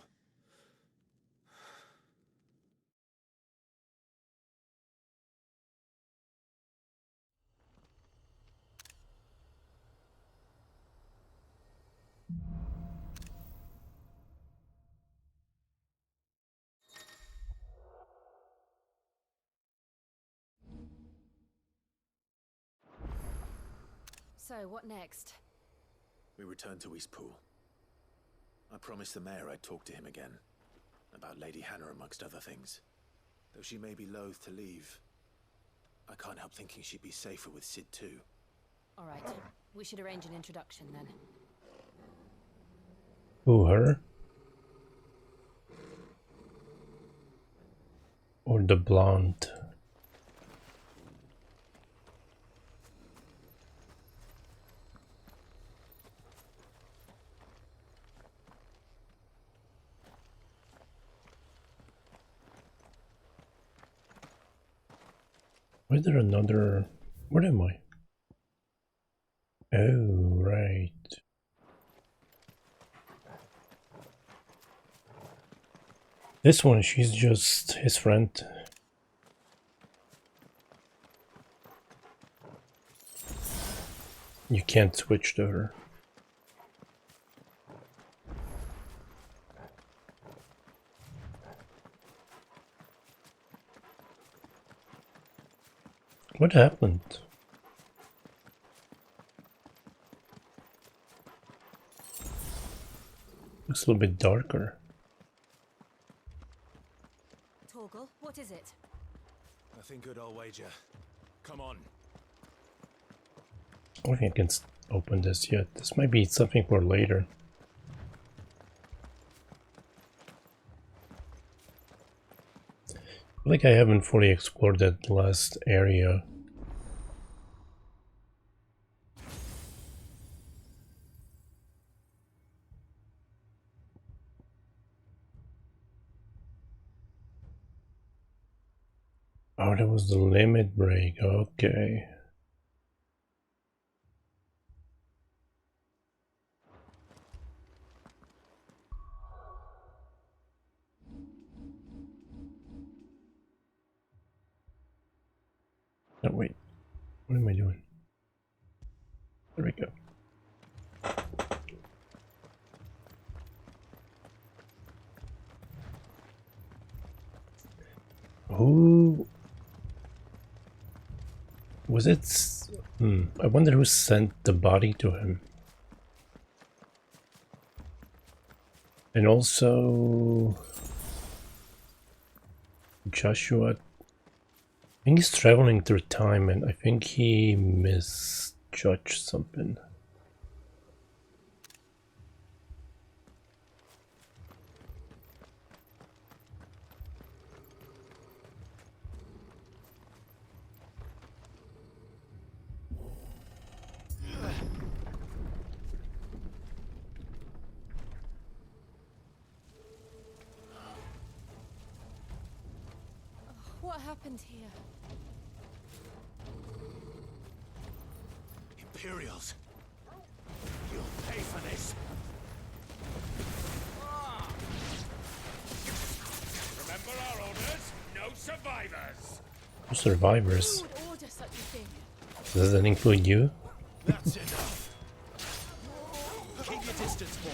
So, what next? We return to Eastpool. I promised the mayor I'd talk to him again. About Lady Hannah, amongst other things. Though she may be loath to leave, I can't help thinking she'd be safer with Cid too. Alright, we should arrange an introduction then. Who, her? Or the blonde? Is there another... Where am I? Oh, right. This one, she's just his friend. You can't switch to her. What happened? Looks a little bit darker. Torgal, what is it? Nothing good, I'll wager. Come on. I don't think I can open this yet. This might be something for later. I feel like I haven't fully explored that last area. Oh, that was the limit break. Okay. Oh, wait. What am I doing? There we go. Who was it? I wonder who sent the body to him. And also Joshua. I think he's traveling through time, and I think he misjudged something. happened here? Imperials. You'll pay for this. Remember our orders? No survivors. No survivors. Who would order such a thing? Does that include you? That's enough. Keep your distance, boy.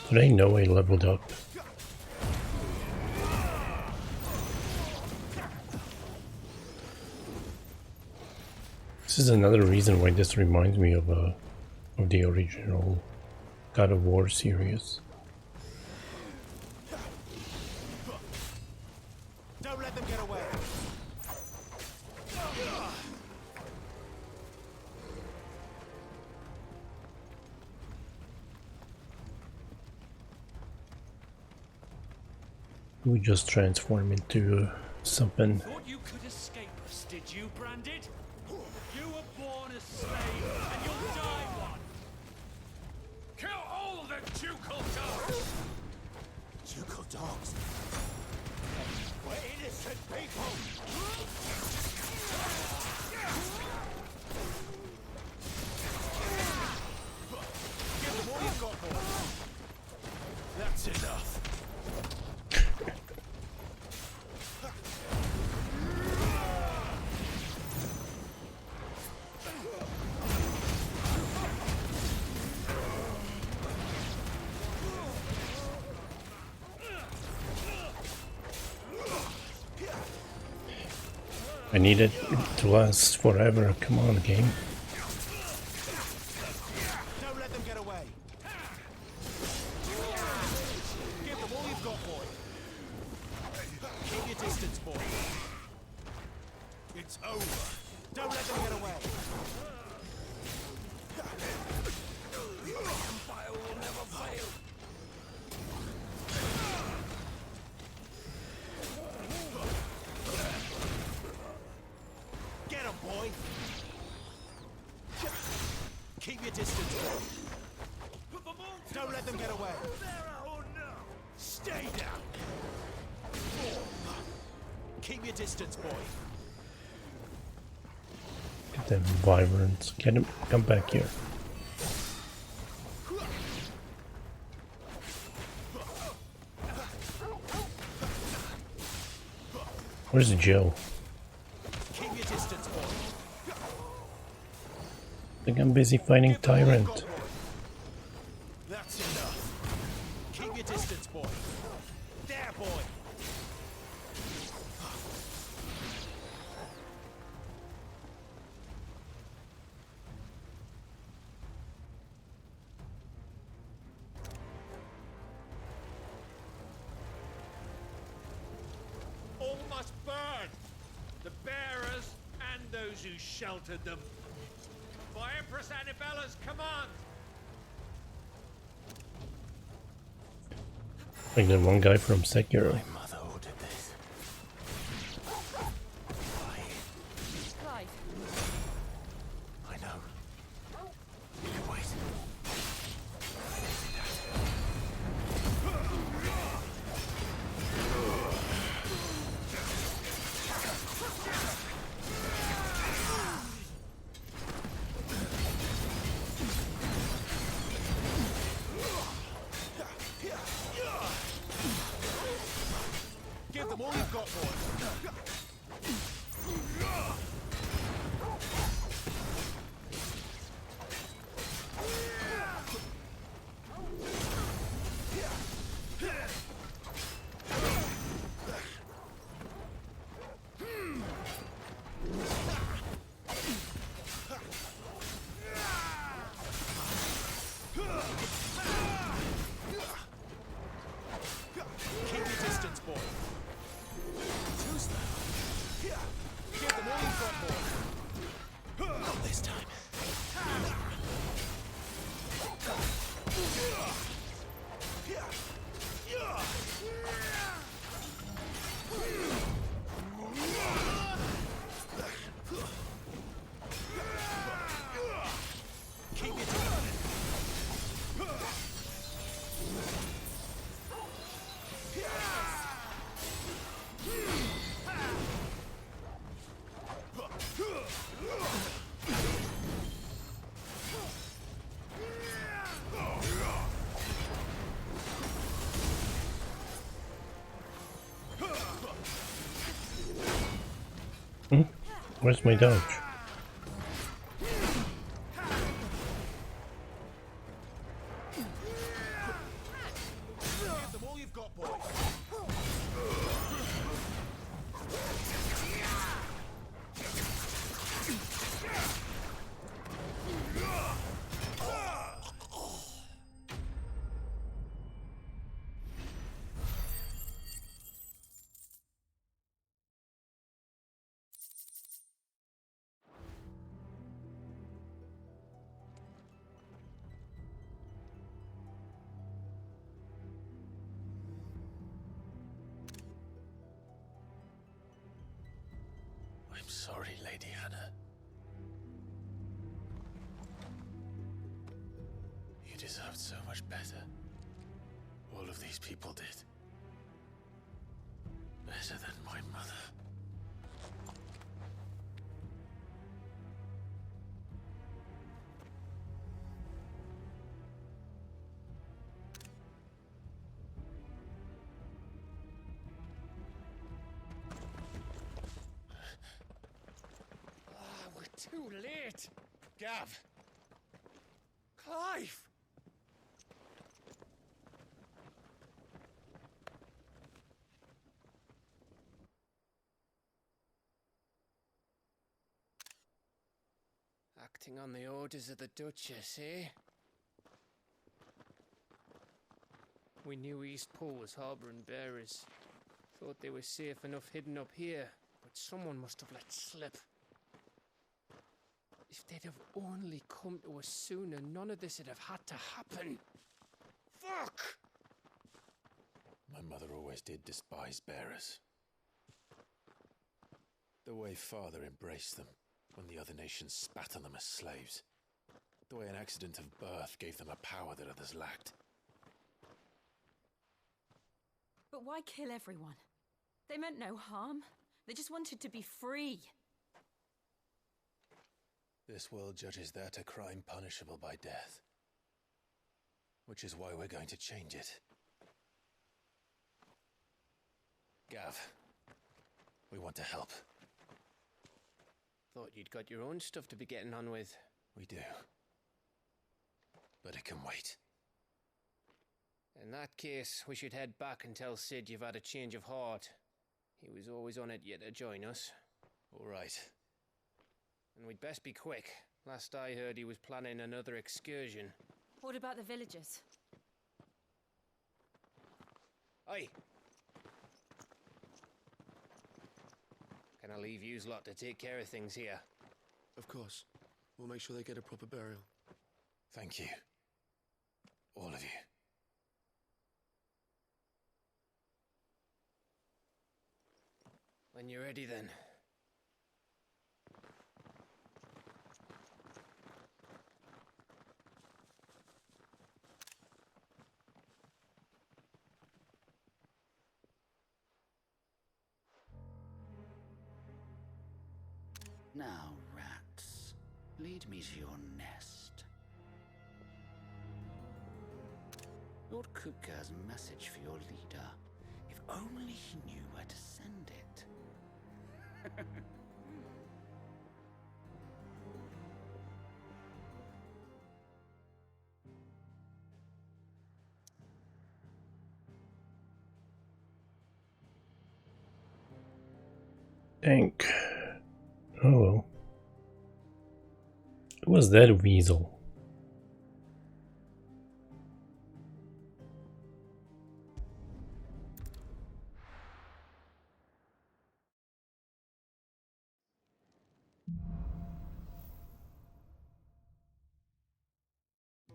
So they know I leveled up. This is another reason why this reminds me of the original God of War series. Don't let them get away. We just transform into something. Thought you could escape us, did you, Branded? You were born a slave, and you'll die one. Kill all the ducal dogs! Ducal dogs? We're innocent people! Give them all you've got, boy. That's enough. I need it to last forever. Come on, game. Don't let them get away. Give them all you've got, boy. Keep your distance, boy. It's over. Don't let them get away. The Empire will never fail. Get him, boy. Keep your distance, boy. Don't let them get away. Stay down. Keep your distance, boy. Get them vibrant. Get him. Come back here. Where's Jill? Keep your distance, boy. I think I'm busy fighting Tyrant. That's enough. Keep your distance, boy. There, boy. All must burn. The bearers and those who sheltered them. By Empress Annabella's command. Like the one guy from Sekiro. Mother ordered this. Clive. I know. You can wait. Give them all you've got, boy. Keep your distance, boy. Too slow. Give them all you've got, boy. Not Where's my dodge? Give them all you've got, boy. I'm sorry, Lady Hannah. You deserved so much better. All of these people did. Better than my mother. We're too late. Gav. Clive. Acting on the orders of the Duchess, eh? We knew Eastpool was harbouring bearers. Thought they were safe enough hidden up here, but someone must have let slip. If they'd have only come to us sooner, none of this would have had to happen. Fuck! My mother always did despise bearers. The way Father embraced them when the other nations spat on them as slaves. The way an accident of birth gave them a power that others lacked. But why kill everyone? They meant no harm. They just wanted to be free. This world judges that a crime punishable by death. Which is why we're going to change it. Gav, we want to help. Thought you'd got your own stuff to be getting on with. We do. But it can wait. In that case, we should head back and tell Sid you've had a change of heart. He was always on it yet to join us. All right. And we'd best be quick. Last I heard, he was planning another excursion. What about the villagers? Aye. Can I leave yous lot to take care of things here? Of course. We'll make sure they get a proper burial. Thank you. All of you. When you're ready, then. Now, rats, lead me to your nest. Lord Kupka has a message for your leader. If only he knew where to send it. Tank. Oh well. Who was that weasel?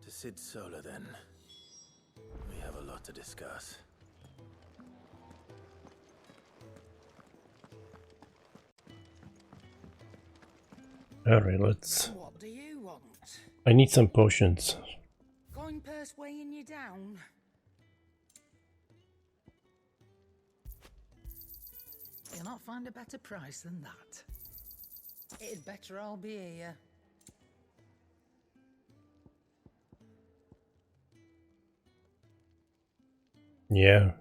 To Sid Solar, then. We have a lot to discuss. Alright, let's... What do you want? I need some potions. Coin purse weighing you down? You'll not find a better price than that. It'd better all be here. Yeah.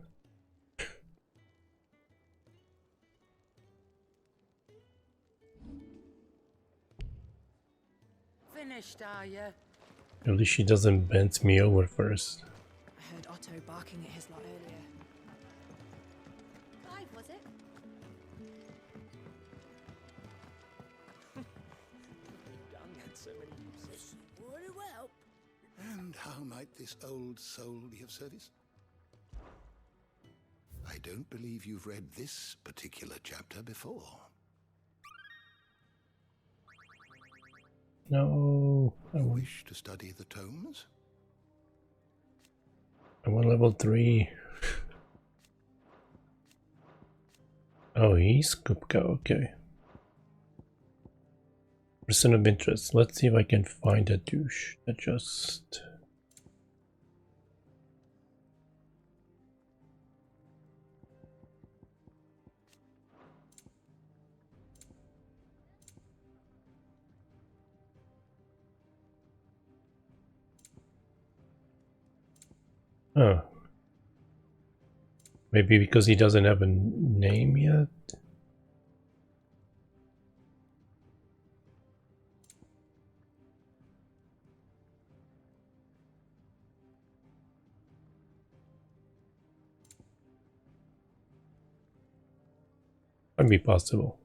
finished, are you? At least she doesn't bend me over first. I heard Otto barking at his lot earlier. Clive, was it? Young had so many uses. Very well. And how might this old soul be of service? I don't believe you've read this particular chapter before. No. I wish to study the tomes? I want level 3. Oh, he's Kupka, okay. Person of interest. Let's see if I can find a douche. Adjust. Oh. Maybe because he doesn't have a name yet? Might be possible.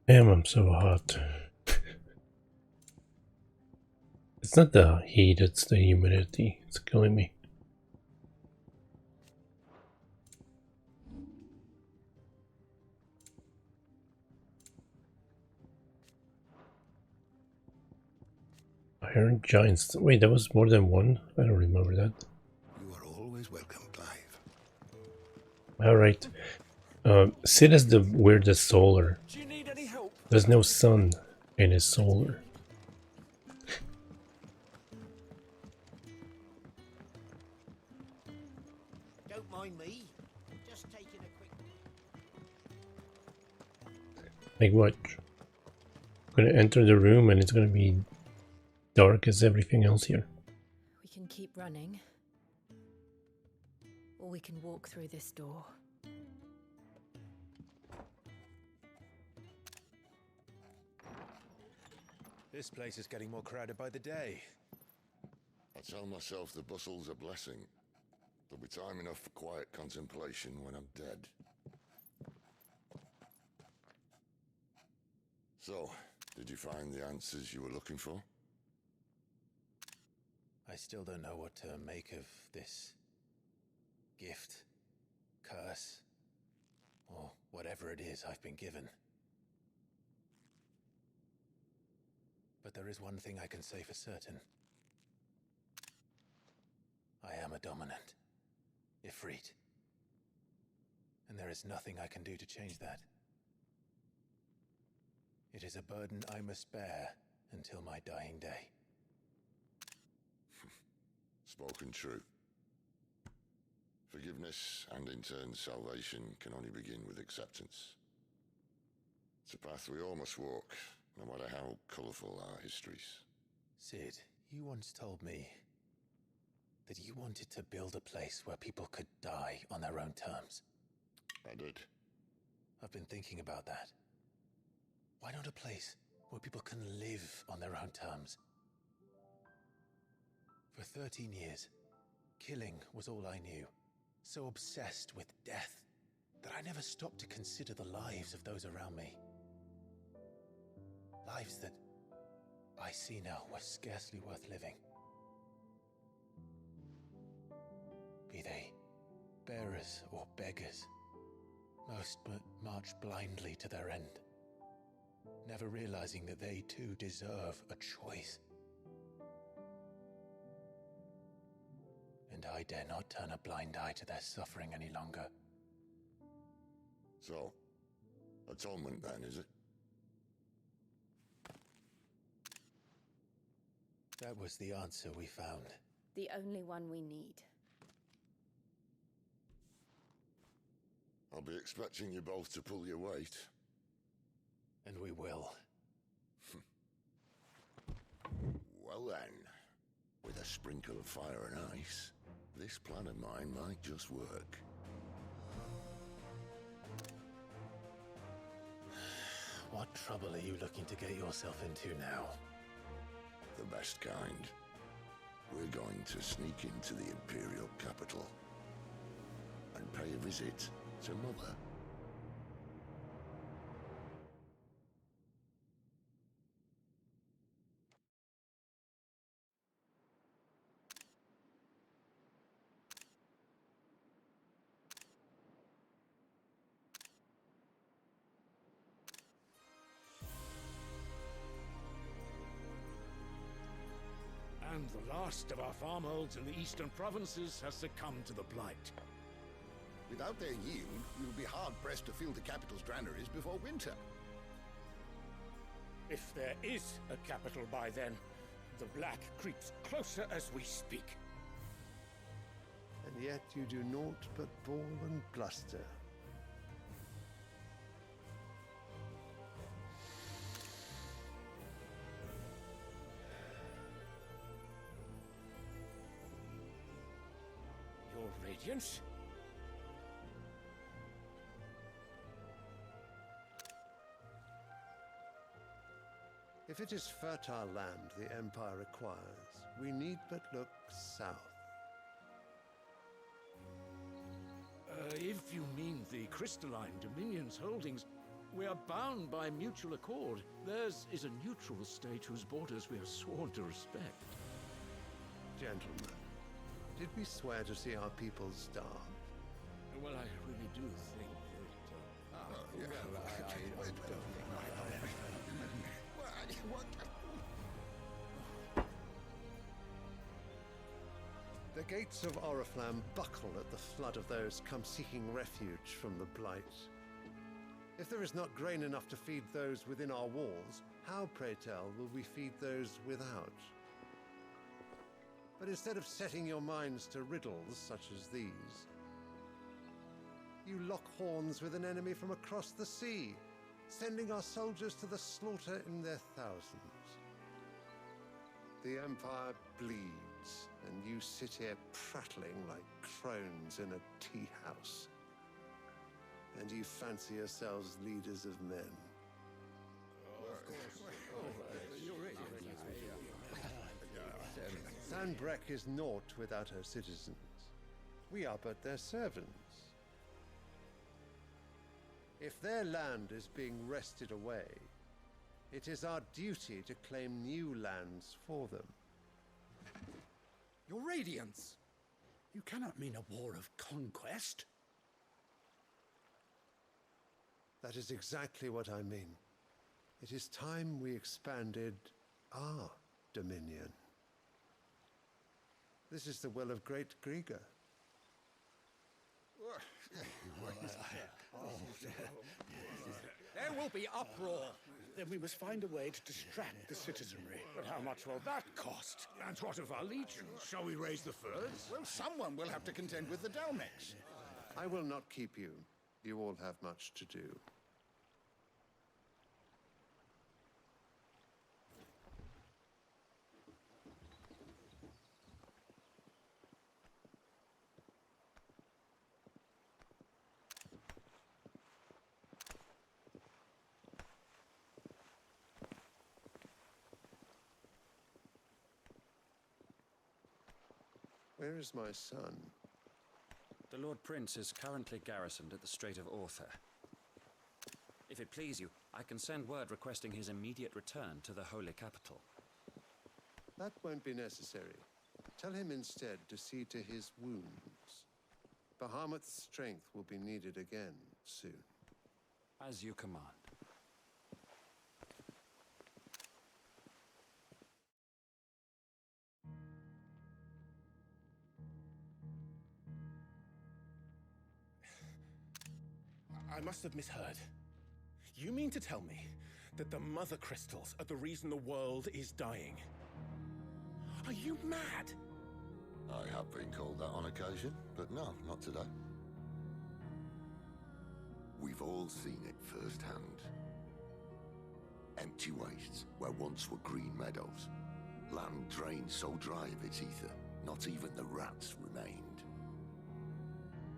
Damn, I'm so hot. It's not the heat, it's the humidity. It's killing me. Iron Giants. Wait, that was more than one? I don't remember that. You are always welcome, Clive. Alright. Sid has the weirdest solar. Do you need any help? There's no sun in his solar. Don't mind me. Just taking a quick... Like what? I'm gonna enter the room and it's gonna be dark as everything else here. We can keep running, or we can walk through this door. This place is getting more crowded by the day. I tell myself the bustle's a blessing. There'll be time enough for quiet contemplation when I'm dead. So, did you find the answers you were looking for? I still don't know what to make of this gift, curse, or whatever it is I've been given. But there is one thing I can say for certain. I am a dominant, Ifrit. And there is nothing I can do to change that. It is a burden I must bear until my dying day. Spoken true. Forgiveness and in turn salvation can only begin with acceptance. It's a path we all must walk, no matter how colourful our histories. Sid, you once told me that you wanted to build a place where people could die on their own terms. I did. I've been thinking about that. Why not a place where people can live on their own terms? For 13 years, killing was all I knew. So obsessed with death that I never stopped to consider the lives of those around me. Lives that I see now were scarcely worth living. Be they bearers or beggars, most but march blindly to their end, never realizing that they too deserve a choice. And I dare not turn a blind eye to their suffering any longer. So, atonement then, is it? That was the answer we found. The only one we need. I'll be expecting you both to pull your weight. And we will. Well then, with a sprinkle of fire and ice, this plan of mine might just work. What trouble are you looking to get yourself into now? The best kind. We're going to sneak into the Imperial capital and pay a visit to Mother. And the last of our farmholds in the eastern provinces has succumbed to the blight. Without their yield, we will be hard-pressed to fill the capital's granaries before winter. If there is a capital by then, the black creeps closer as we speak. And yet you do naught but bawl and bluster. Your Radiance? If it is fertile land the Empire requires, we need but look south. If you mean the Crystalline Dominion's holdings, we are bound by mutual accord. Theirs is a neutral state whose borders we are sworn to respect. Gentlemen, did we swear to see our people starve? Well, I really do think The gates of Oriflamme buckle at the flood of those come seeking refuge from the Blight. If there is not grain enough to feed those within our walls, how, pray tell, will we feed those without? But instead of setting your minds to riddles such as these, you lock horns with an enemy from across the sea, sending our soldiers to the slaughter in their thousands. The Empire bleeds, and you sit here prattling like crones in a tea house. And you fancy yourselves leaders of men. Sanbreque is naught without her citizens. We are but their servants. If their land is being wrested away, it is our duty to claim new lands for them. Your Radiance! You cannot mean a war of conquest. That is exactly what I mean. It is time we expanded our dominion. This is the will of great Grieger. There will be uproar. Then we must find a way to distract the citizenry. But how much will that cost? And what of our legions? Shall we raise the furs? Well, someone will have to contend with the Dalmex. I will not keep you. You all have much to do. Where is my son? The Lord Prince is currently garrisoned at the Strait of Orther. If it please you, I can send word requesting his immediate return to the Holy Capital. That won't be necessary. Tell him instead to see to his wounds. Bahamut's strength will be needed again soon. As you command. I must have misheard. You mean to tell me that the Mother Crystals are the reason the world is dying? Are you mad? I have been called that on occasion, but no, not today. We've all seen it firsthand. Empty wastes where once were green meadows. Land drained so dry of its ether, not even the rats remained.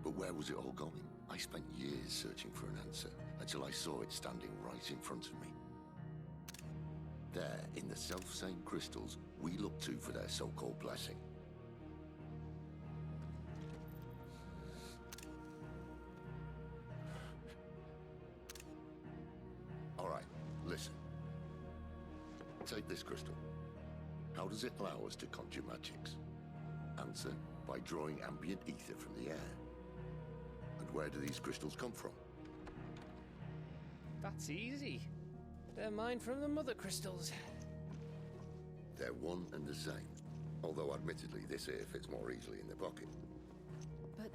But where was it all going? I spent years searching for an answer, until I saw it standing right in front of me. There, in the self-same crystals we look to for their so-called blessing. All right, listen. Take this crystal. How does it allow us to conjure magics? Answer, by drawing ambient ether from the air. And where do these crystals come from? That's easy. They're mine from the mother crystals. They're one and the same. Although admittedly this here fits more easily in the pocket. But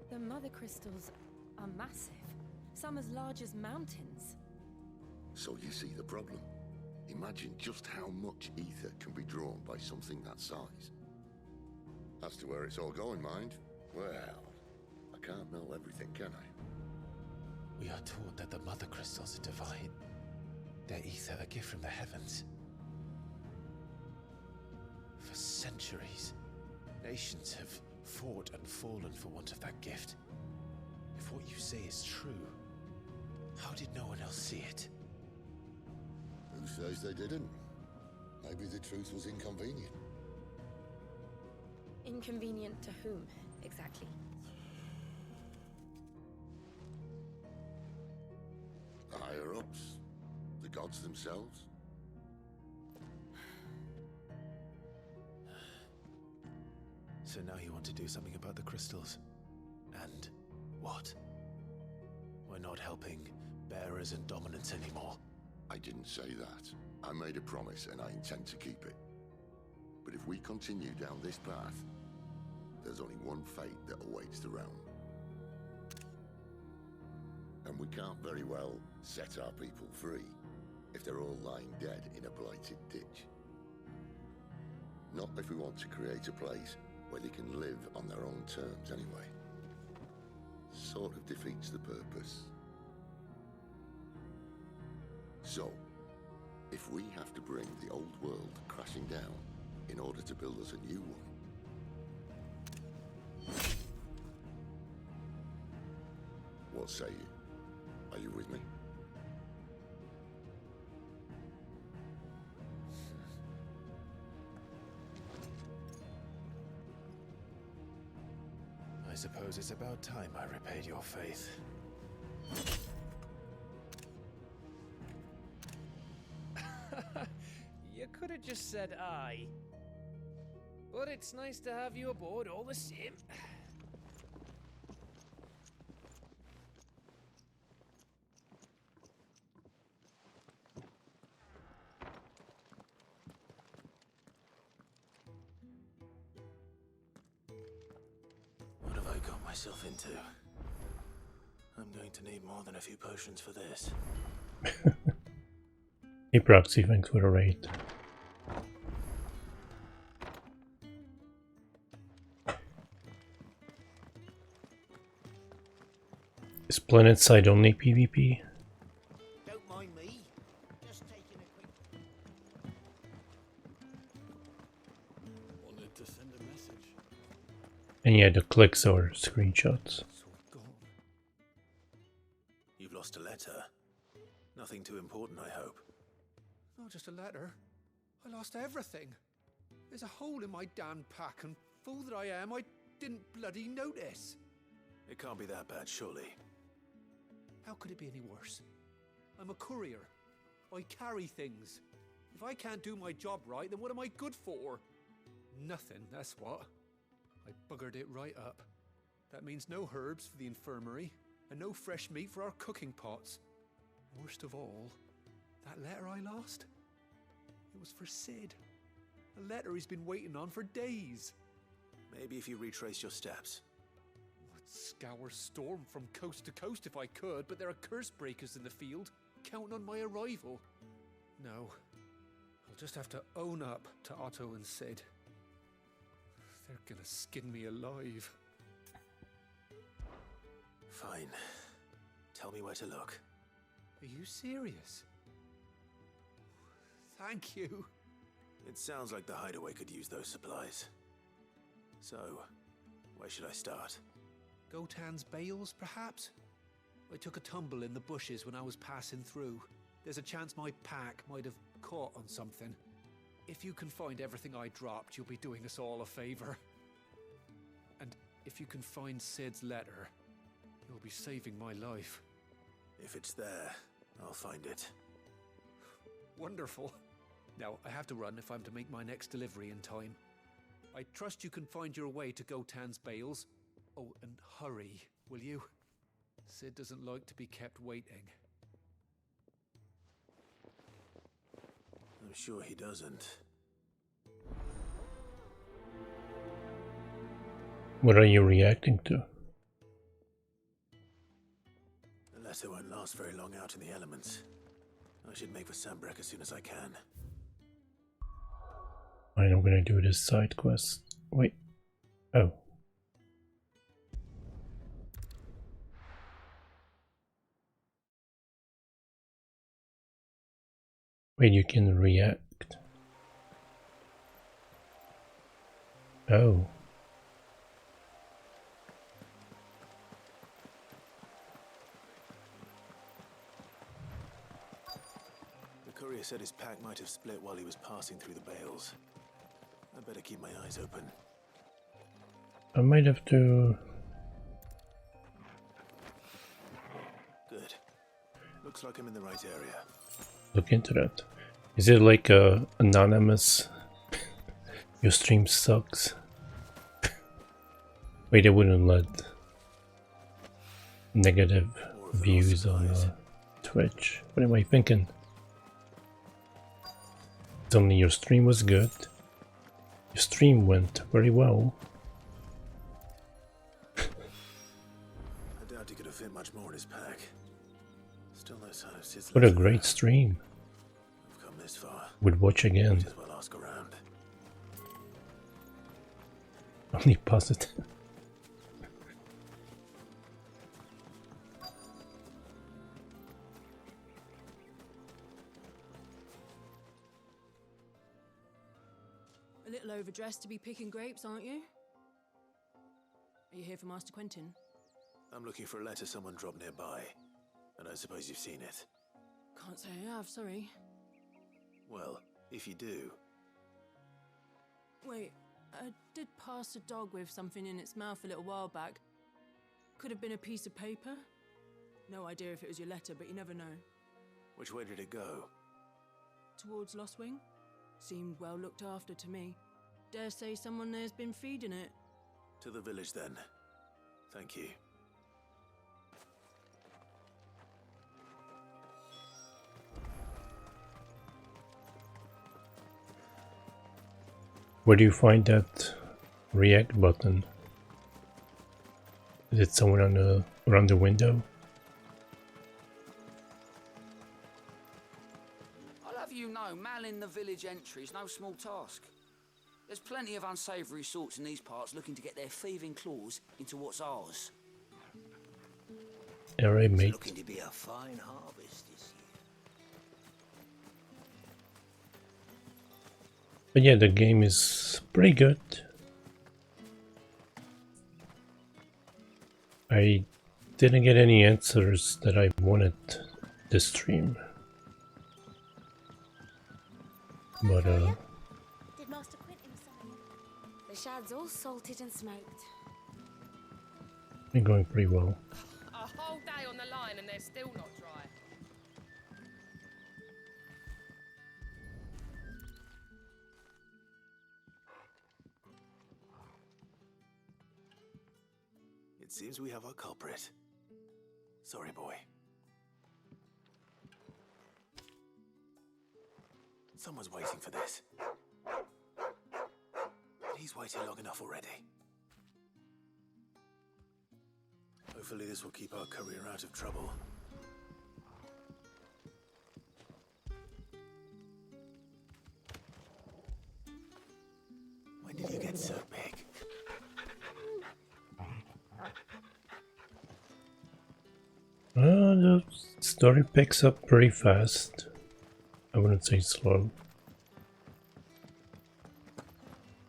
the mother crystals are massive. Some as large as mountains. So you see the problem. Imagine just how much ether can be drawn by something that size. As to where it's all going, mind, well, I can't know everything, can I? We are taught that the mother crystals are divine. Their ether a gift from the heavens. For centuries, nations have fought and fallen for want of that gift. If what you say is true, how did no one else see it? Who says they didn't? Maybe the truth was inconvenient. Inconvenient to whom, exactly? The higher-ups? The gods themselves? So now you want to do something about the crystals? And what? We're not helping bearers and dominants anymore. I didn't say that. I made a promise and I intend to keep it. But if we continue down this path, there's only one fate that awaits the realm. And we can't very well set our people free if they're all lying dead in a blighted ditch. Not if we want to create a place where they can live on their own terms anyway. Sort of defeats the purpose. So, if we have to bring the old world crashing down in order to build us a new one, what say you? Are you with me? I suppose it's about time I repaid your faith. You could have just said aye. But it's nice to have you aboard all the same. What have I got myself into? I'm going to need more than a few potions for this. Hey Proxy, thanks for the raid. Is Planet Side only PvP? Don't mind me. Just taking a quick... Wanted to send a message. And yeah, the clicks or screenshots. You've lost a letter. Nothing too important, I hope. Not just a letter. I lost everything. There's a hole in my damn pack, and fool that I am, I didn't bloody notice. It can't be that bad, surely. How could it be any worse? I'm a courier. I carry things. If I can't do my job right, then what am I good for? Nothing, that's what. I buggered it right up. That means no herbs for the infirmary, and no fresh meat for our cooking pots. Worst of all, that letter I lost? It was for Sid. A letter he's been waiting on for days. Maybe if you retrace your steps. I'd scour Storm from coast to coast if I could, but there are curse breakers in the field, counting on my arrival. No, I'll just have to own up to Otto and Sid. They're gonna skin me alive. Fine. Tell me where to look. Are you serious? Thank you. It sounds like the hideaway could use those supplies. So, where should I start? Gotan's bales, perhaps? I took a tumble in the bushes when I was passing through. There's a chance my pack might have caught on something. If you can find everything I dropped, you'll be doing us all a favor. And if you can find Sid's letter, you'll be saving my life. If it's there, I'll find it. Wonderful. Now, I have to run if I'm to make my next delivery in time. I trust you can find your way to Gotan's bales. Oh, and hurry, will you? Sid doesn't like to be kept waiting. I'm sure he doesn't. What are you reacting to? The letter won't last very long out in the elements. I should make for Sambrek as soon as I can. Fine, I'm gonna do this side quest. Wait. Oh. Wait, you can react. Oh. The courier said his pack might have split while he was passing through the bales. I better keep my eyes open. I might have to... Good. Looks like I'm in the right area. look into that. Is it like a anonymous your stream sucks? Wait, they wouldn't let negative views on Twitch. What am I thinking? It's only your stream was good. Your stream went very well. I doubt he could have fit much more in his pack. Still no sign of Sid's What a letter. great stream. I've come this far. Would watch again. Might as well ask around. Only positive. A little overdressed to be picking grapes, aren't you? Are you here for Master Quentin? I'm looking for a letter someone dropped nearby. And I suppose you've seen it. Can't say I have, sorry. Well, if you do, Wait, I did pass a dog with something in its mouth a little while back. Could have been a piece of paper. No idea if it was your letter, but you never know. which way did it go? Towards Lostwing? Seemed well looked after to me. Dare say someone there's been feeding it. To the village then. Thank you. Where do you find that react button? Is it somewhere on the around the window? I'll have you know, manning the village entry is no small task. There's plenty of unsavoury sorts in these parts looking to get their thieving claws into what's ours. Alright, mate. Looking to be a fine harvest this year. But yeah, the game is pretty good. I didn't get any answers that I wanted this stream. But Did Master Quentin summon you? The shad's all salted and smoked. been going pretty well. A whole day on the line and they're still not dry. It seems we have our culprit. Sorry, boy. Someone's waiting for this. And he's waited long enough already. Hopefully this will keep our courier out of trouble. When did you get so big? The story picks up pretty fast. I wouldn't say slow.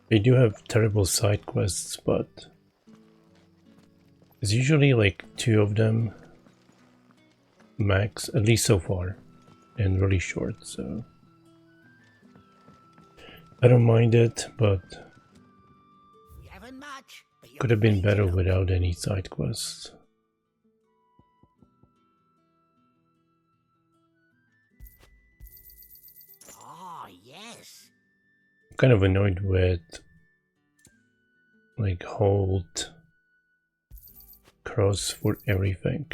They do have terrible side quests, but there's usually like 2 of them max, at least so far, and really short, so I don't mind it, but could have been better without any side quests. Ah, yes. I'm kind of annoyed with like hold cross for everything.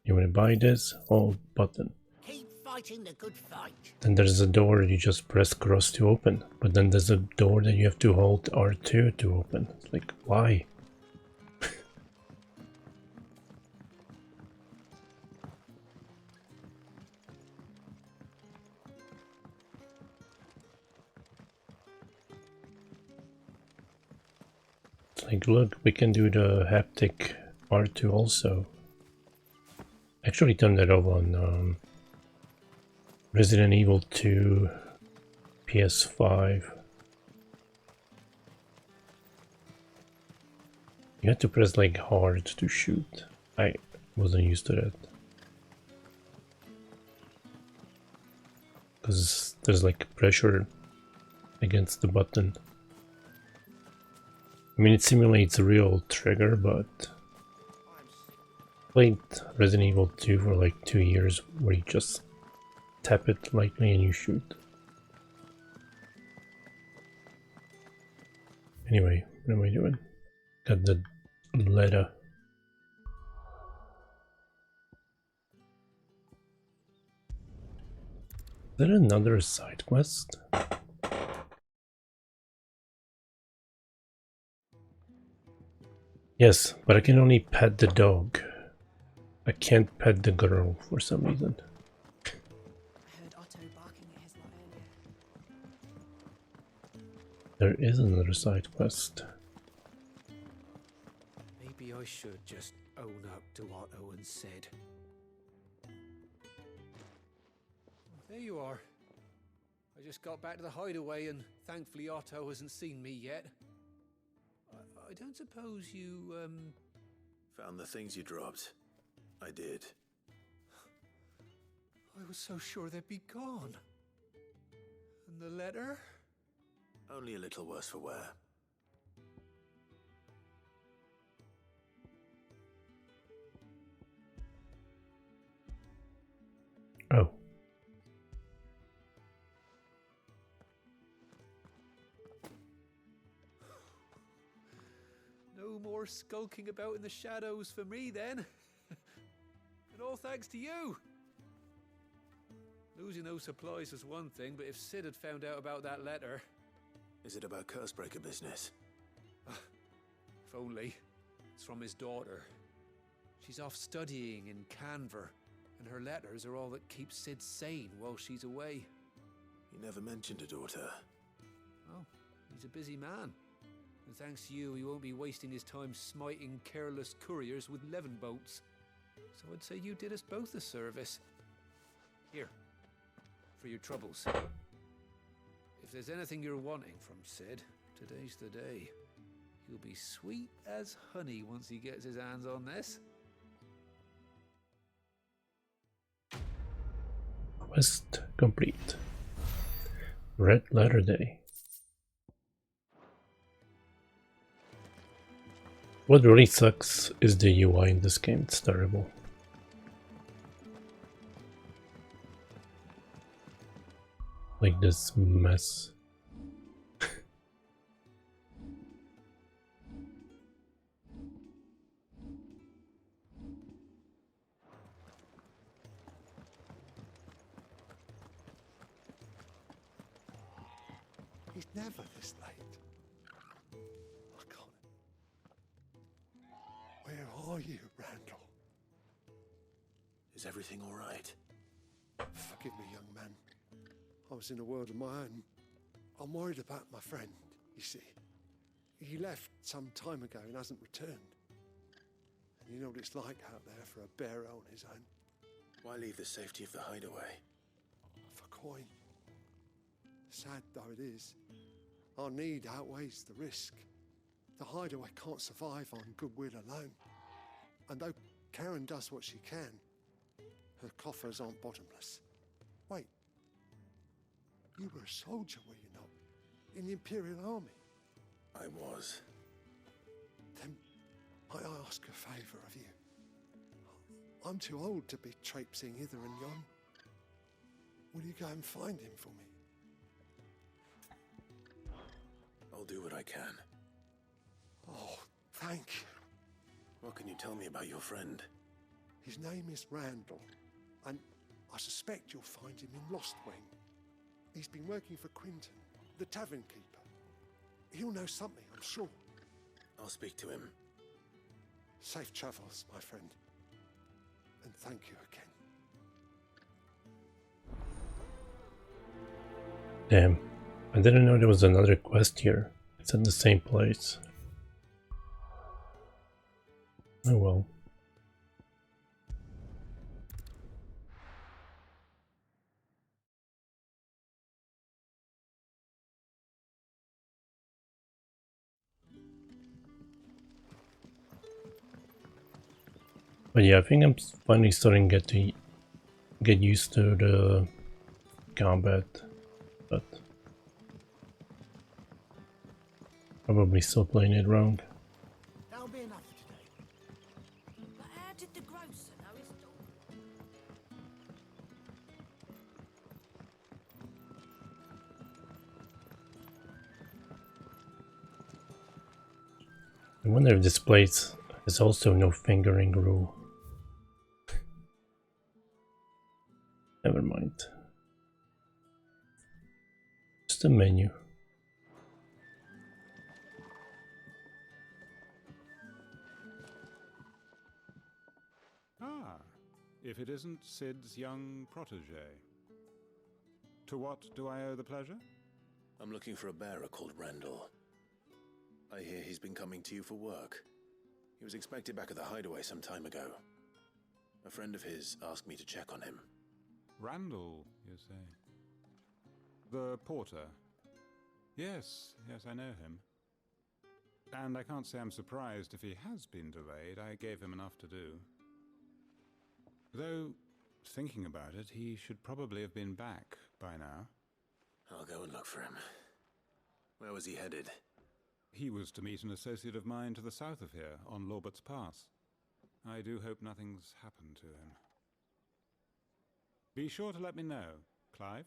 You want to buy this? Hold button. Keep fighting the good fight. Then there's a door you just press cross to open, but then there's a door that you have to hold R2 to open. It's like, why? It's like, look, we can do the haptic R2 also. Actually turned that over on Resident Evil 2 PS5. You had to press like hard to shoot. I wasn't used to that. Because there's like pressure against the button. I mean, it simulates a real trigger, but I played Resident Evil 2 for like 2 years where you just tap it lightly and you shoot. Anyway, what am I doing? Got the letter. Is that another side quest? Yes, but I can only pet the dog. I can't pet the girl for some reason. I heard Otto barking at his lot earlier. There is another side quest. Maybe I should just own up to what Owen said. There you are. I just got back to the hideaway and thankfully Otto hasn't seen me yet. I don't suppose you, Found the things you dropped. I did. I was so sure they'd be gone. And the letter? Only a little worse for wear. Oh. No more skulking about in the shadows for me then. And all thanks to you. Losing those supplies was one thing, but if Sid had found out about that letter... Is it about Cursebreaker business? If only. It's from his daughter. She's off studying in Canver, and her letters are all that keep Sid sane while she's away. He never mentioned a daughter. Oh, he's a busy man. And thanks to you, he won't be wasting his time smiting careless couriers with levin boats. So I'd say you did us both a service. Here, for your troubles. If there's anything you're wanting from Sid, today's the day. He'll be sweet as honey once he gets his hands on this. Quest complete. Red Letter Day. What really sucks is the UI in this game. It's terrible. Like this mess. He's never this late. I can't. Where are you, Randall? Is everything all right? Forgive me, young man. I was in a world of my own. I'm worried about my friend, you see. He left some time ago and hasn't returned. You know what it's like out there for a bearer on his own. Why leave the safety of the hideaway? For coin. Sad though it is, our need outweighs the risk. The hideaway can't survive on goodwill alone. And though Karen does what she can, her coffers aren't bottomless. Wait. You were a soldier, were you not? In the Imperial Army? I was. Then might I ask a favour of you? I'm too old to be traipsing hither and yon. Will you go and find him for me? I'll do what I can. Oh, thank you. What can you tell me about your friend? His name is Randall, and I suspect you'll find him in Lostwing. He's been working for Quinton, the tavern keeper. He'll know something, I'm sure. I'll speak to him. Safe travels, my friend. And thank you again. Damn, I didn't know there was another quest here. It's at the same place. Oh well. But yeah, I think I'm finally starting to get used to the combat, but probably still playing it wrong. That'll be enough for today. But how did the grocer know his daughter? I wonder if this place has also no fingering rule. Never mind. Just a menu. Ah, if it isn't Sid's young protege. To what do I owe the pleasure? I'm looking for a bearer called Randall. I hear he's been coming to you for work. He was expected back at the hideaway some time ago. A friend of his asked me to check on him. Randall, you say? The porter? Yes, I know him. And I can't say I'm surprised if he has been delayed. I gave him enough to do. Though, thinking about it, he should probably have been back by now. I'll go and look for him. Where was he headed? He was to meet an associate of mine to the south of here, on Lorbert's Pass. I do hope nothing's happened to him. Be sure to let me know, Clive.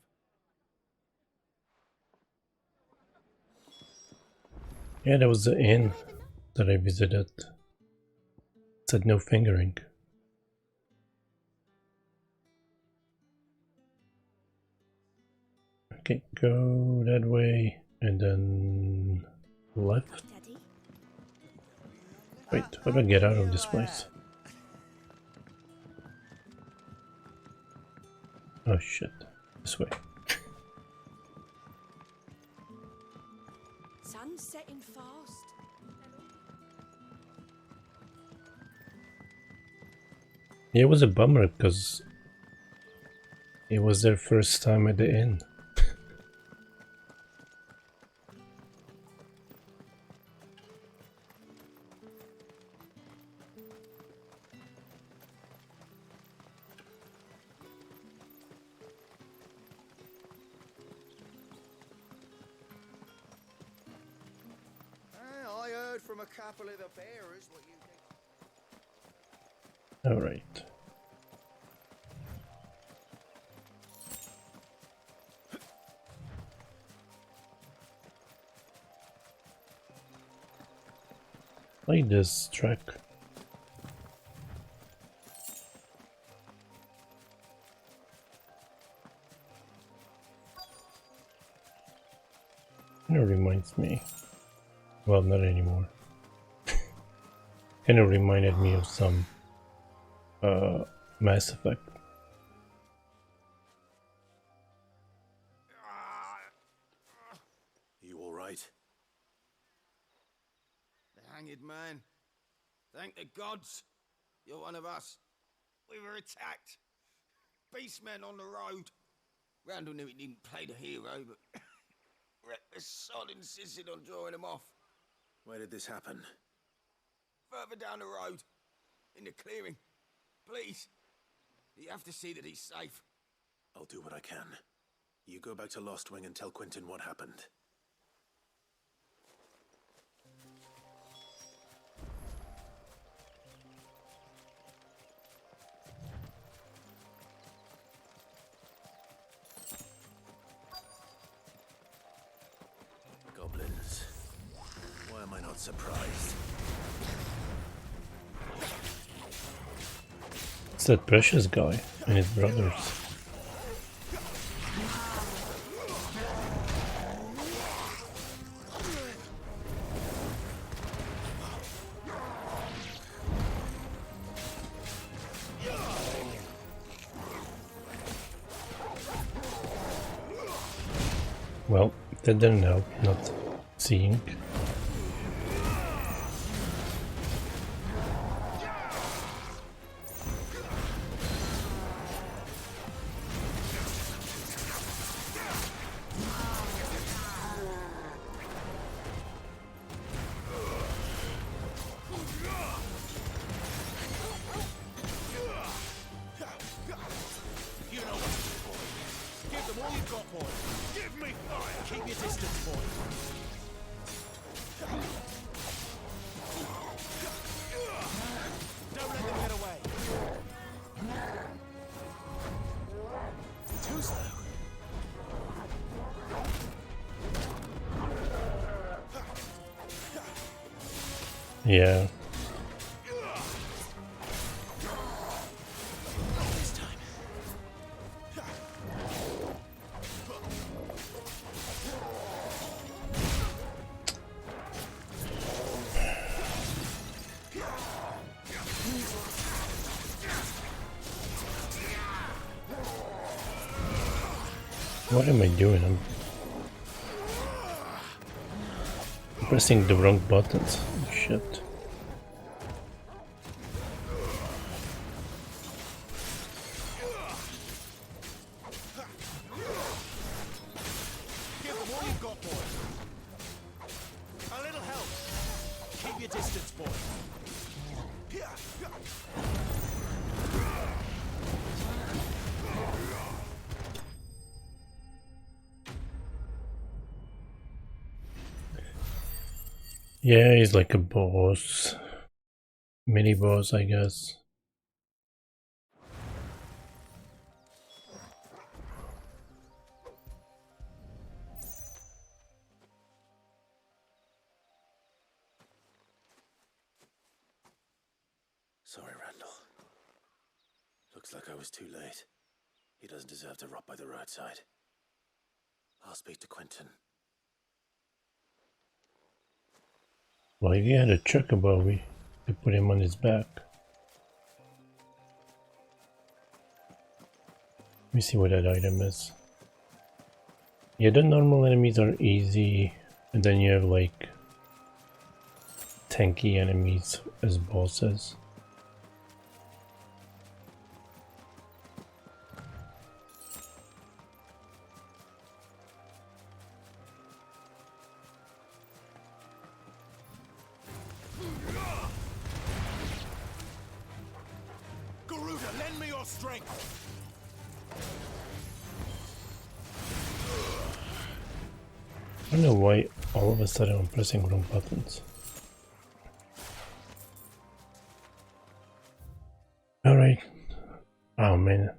Yeah, that was the inn that I visited. It said no fingering. Okay, go that way and then left. Wait, how do I get out of this place? Oh shit, this way. Sun's setting fast. Yeah, it was a bummer because it was their first time at the inn. I heard from a couple of the bearers what you think. All right. Play this track. It reminds me. Well, not anymore. Kind of reminded me of some Mass Effect. You all right? The hanged man. Thank the gods. You're one of us. We were attacked. Beastmen on the road. Randall knew he didn't play the hero, but reckless sod insisted on drawing him off. Where did this happen? Further down the road. In the clearing. Please. You have to see that he's safe. I'll do what I can. You go back to Lost Wing and tell Quentin what happened. Goblins. Why am I not surprised? It's that Precious guy and his brothers. Well, that didn't help, not seeing. Yeah. What am I doing? I'm pressing the wrong buttons. Shit. Give them all you've got, boy. A little help. Keep your distance, boy. Yeah, he's like a boss. Mini boss, I guess. Sorry, Randall. Looks like I was too late. He doesn't deserve to rot by the roadside. I'll speak to Quentin. Well, if he had a chocobo, we could put him on his back. Let me see what that item is. Yeah, the normal enemies are easy, and then you have like tanky enemies as bosses. Garuda, lend me your strength. I don't know why all of a sudden I'm pressing wrong buttons. Alright. Oh man.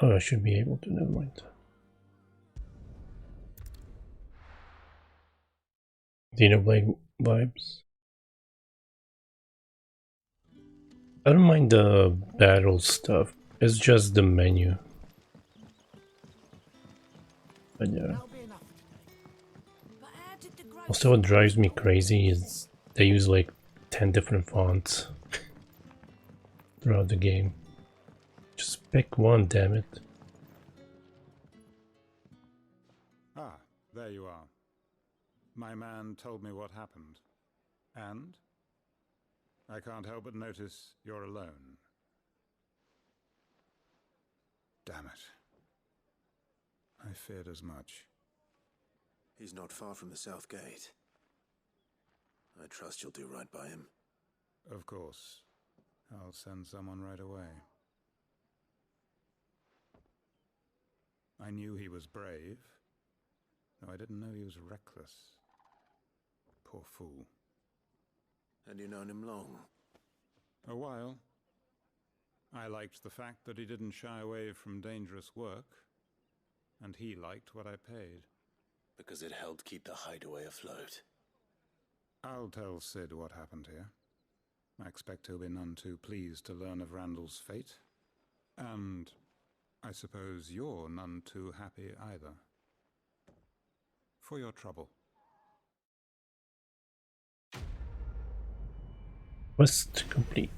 Oh, I should be able to, never mind. Xenoblade vibes. I don't mind the battle stuff, it's just the menu. But yeah. Also what drives me crazy is they use like 10 different fonts throughout the game. Just pick one, damn it. Ah, there you are. My man told me what happened. And? I can't help but notice you're alone. Damn it. I feared as much. He's not far from the South Gate. I trust you'll do right by him. Of course. I'll send someone right away. I knew he was brave, though I didn't know he was reckless. Poor fool. And you known him long? A while. I liked the fact that he didn't shy away from dangerous work, and he liked what I paid. Because it helped keep the hideaway afloat. I'll tell Sid what happened here. I expect he'll be none too pleased to learn of Randall's fate. And I suppose you're none too happy either. For your trouble. Quest complete.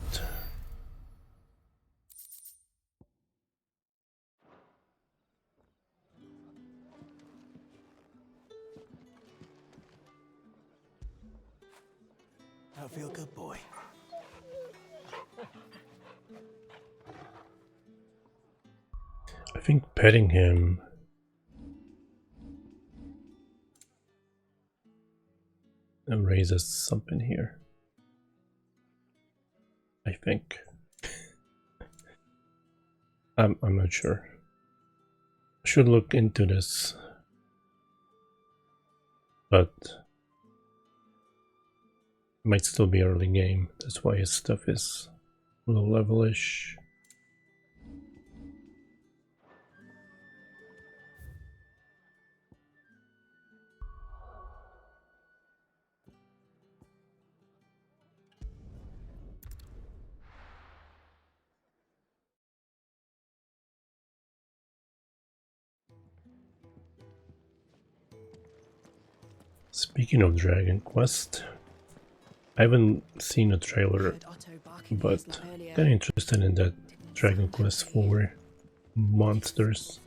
I feel good, boy. I think petting him raises something here. I think. I'm not sure. I should look into this, but it might still be early game. That's why his stuff is low level-ish. Speaking of Dragon Quest, I haven't seen a trailer, but kinda interested in that Dragon Quest 4 monsters.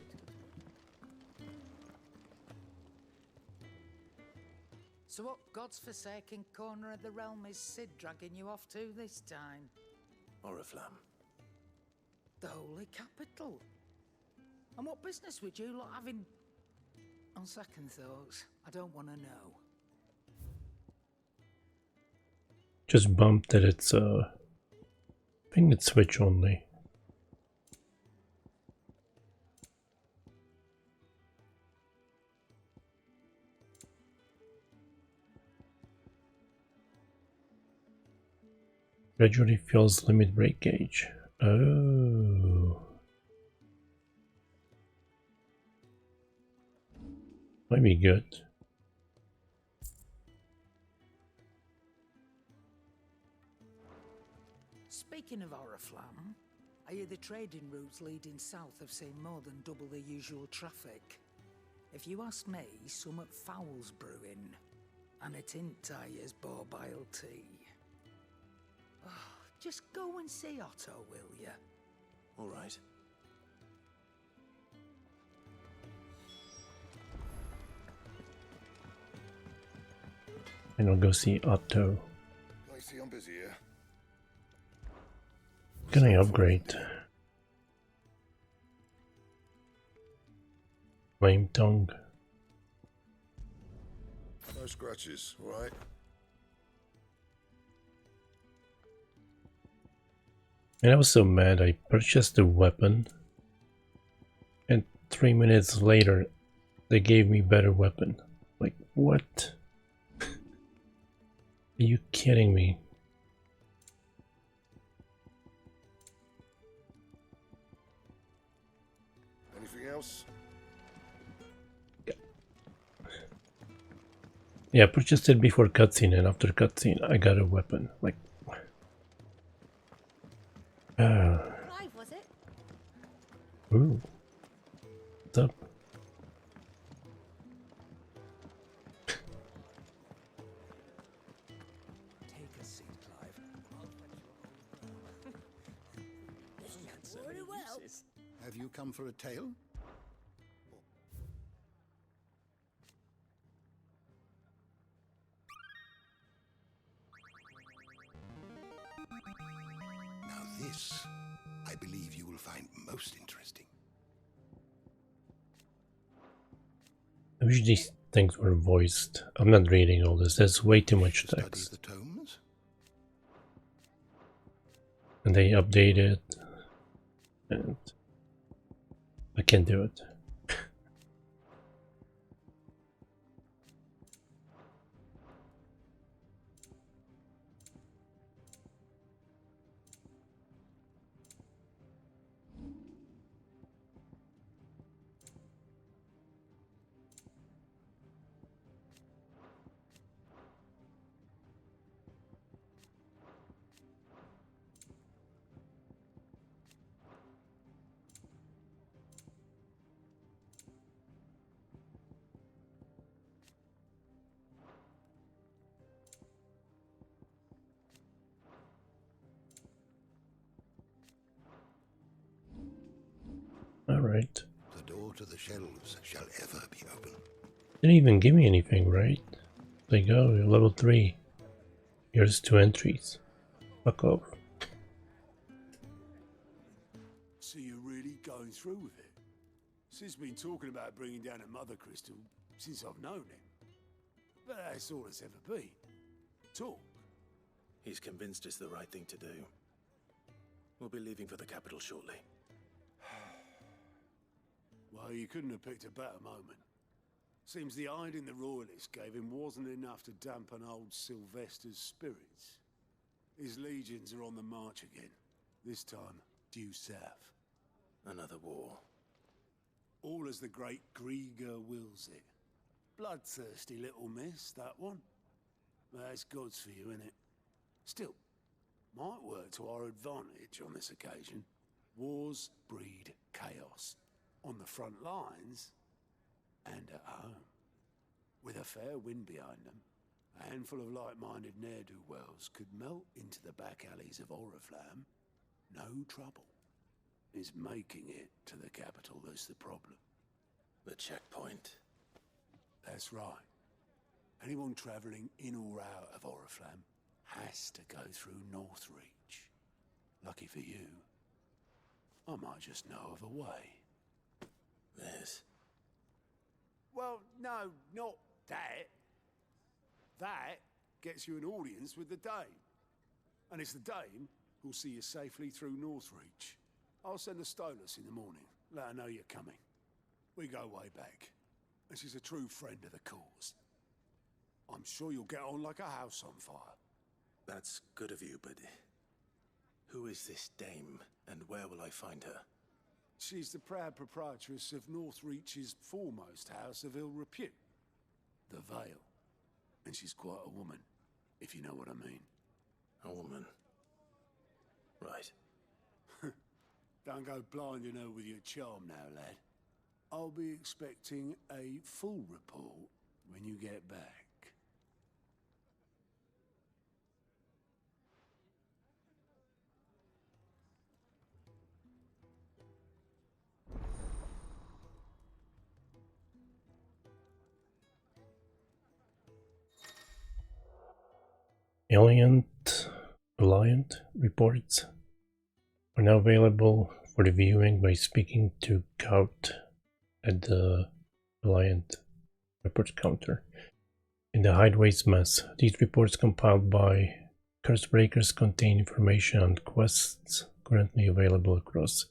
So what God's forsaken corner of the realm is Sid dragging you off to this time? Oriflamme. The holy capital. And what business would you lot have in... On second thoughts, I don't want to know. Just bumped that it's I think it's Switch only. Gradually fills limit break gauge. Oh. Might be good. Speaking of Oriflamme, I hear the trading routes leading south have seen more than double the usual traffic. If you ask me, summat foul's brewing, and it ain't Tyre's borbile tea. Oh, just go and see Otto, will ya? All right. And I'll go see Otto. I see I'm busy here. Can I upgrade? Flame tongue. No scratches, all right? And I was so mad I purchased the weapon, and 3 minutes later they gave me better weapon. Like, what? Are you kidding me? Anything else? Yeah, I purchased it before cutscene, and after cutscene I got a weapon. Like, Clive, was it? ooh, what's up? Take a seat, Clive. Very well. Have you come for a tale? This, I believe you will find most interesting. I wish these things were voiced. I'm not reading all this. There's way too much text. The tomes? And they update it. And I can't do it. Alright. The door to the shelves shall ever be open. Didn't even give me anything, right? Like, oh, you're level 3. Here's 2 entries. Fuck off. So you're really going through with it? Sid's been talking about bringing down a mother crystal since I've known him. But that's all it's ever been. Talk. He's convinced it's the right thing to do. We'll be leaving for the capital shortly. Well, you couldn't have picked a better moment. Seems the hiding the royalists gave him wasn't enough to dampen old Sylvester's spirits. His legions are on the march again, this time due south. Another war. All as the great Grieger wills it. Bloodthirsty little miss, that one. That's God's for you, innit? Still, might work to our advantage on this occasion. Wars breed chaos. On the front lines, and at home. With a fair wind behind them, a handful of like-minded ne'er-do-wells could melt into the back alleys of Oriflamme. No trouble. It's making it to the capital that's the problem. The checkpoint. That's right. Anyone travelling in or out of Oriflamme has to go through Northreach. Lucky for you, I might just know of a way. This. Well, no, not that. That gets you an audience with the Dame. And it's the Dame who'll see you safely through Northreach. I'll send a Stolas in the morning. Let her know you're coming. We go way back. And she's a true friend of the cause. I'm sure you'll get on like a house on fire. That's good of you, but who is this Dame, and where will I find her? She's the proud proprietress of Northreach's foremost house of ill repute, the Vale. And she's quite a woman, if you know what I mean. A woman. Right. Don't go blinding her with your charm now, lad. I'll be expecting a full report when you get back. Alliant reports are now available for the viewing by speaking to Kaut at the Alliant report counter. In the Hideaway's mess, these reports compiled by Cursebreakers contain information on quests currently available across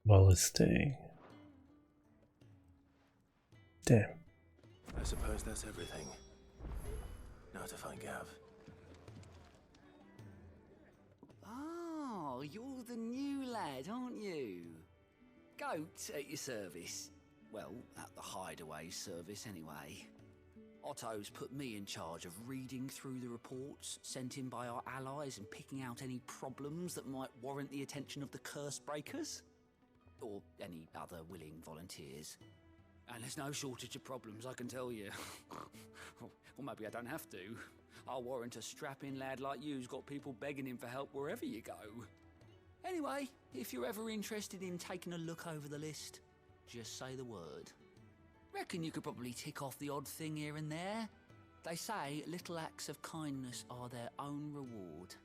Baliste. Damn. I suppose that's everything. Now to find Gav. Oh, you're the new lad, aren't you? Goat at your service. Well, at the Hideaway service anyway. Otto's put me in charge of reading through the reports sent in by our allies and picking out any problems that might warrant the attention of the Cursebreakers. Or any other willing volunteers. And there's no shortage of problems, I can tell you. Or maybe I don't have to. I'll warrant a strapping lad like you's got people begging him for help wherever you go. Anyway, if you're ever interested in taking a look over the list, just say the word. Reckon you could probably tick off the odd thing here and there. They say little acts of kindness are their own reward.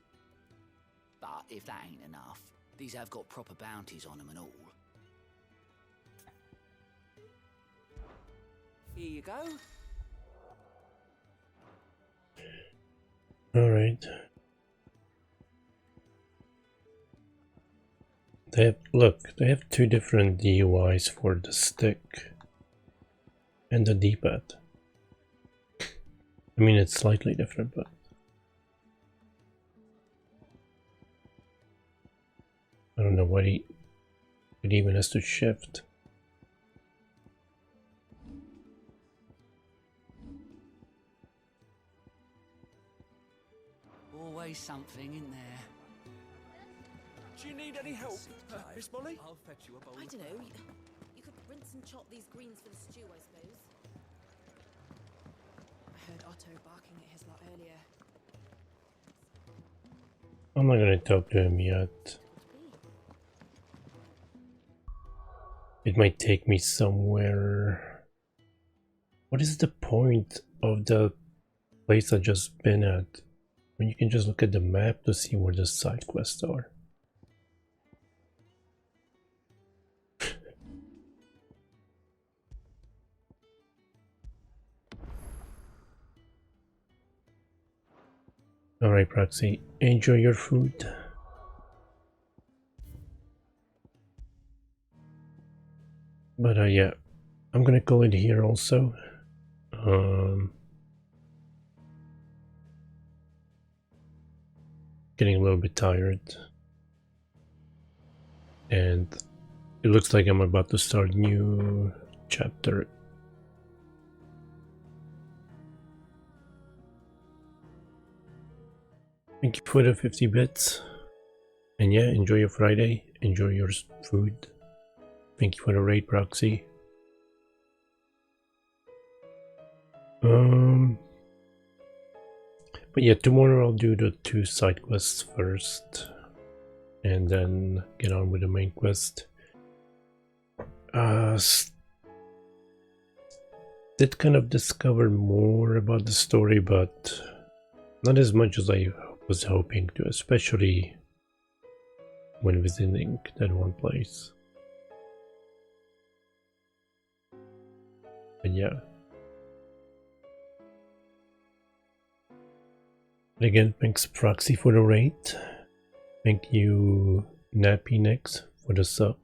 But But if that ain't enough, these have got proper bounties on them and all. Here you go. Alright. They have two different DUIs for the stick and the D-pad. I mean, it's slightly different, but I don't know what it even has to shift. Always something in there. Do you need any help, Miss Molly? I'll fetch you a bowl. I don't know. You could rinse and chop these greens for the stew, I suppose. I heard Otto barking at his lot earlier. I'm not gonna talk to him yet. It might take me somewhere. What is the point of the place I've just been at when you can just look at the map to see where the side quests are? Alright, Proxy, enjoy your food. But yeah, I'm gonna call it here also. Getting a little bit tired. And it looks like I'm about to start a new chapter. Thank you for the 50 bits. And yeah, enjoy your Friday. Enjoy your food. Thank you for the raid, Proxy. But yeah, tomorrow I'll do the 2 side quests first. And then get on with the main quest. Did kind of discover more about the story, but not as much as I was hoping to, especially when visiting that one place. But yeah. Again, thanks Proxy for the raid. Thank you Nappy Nix for the sub.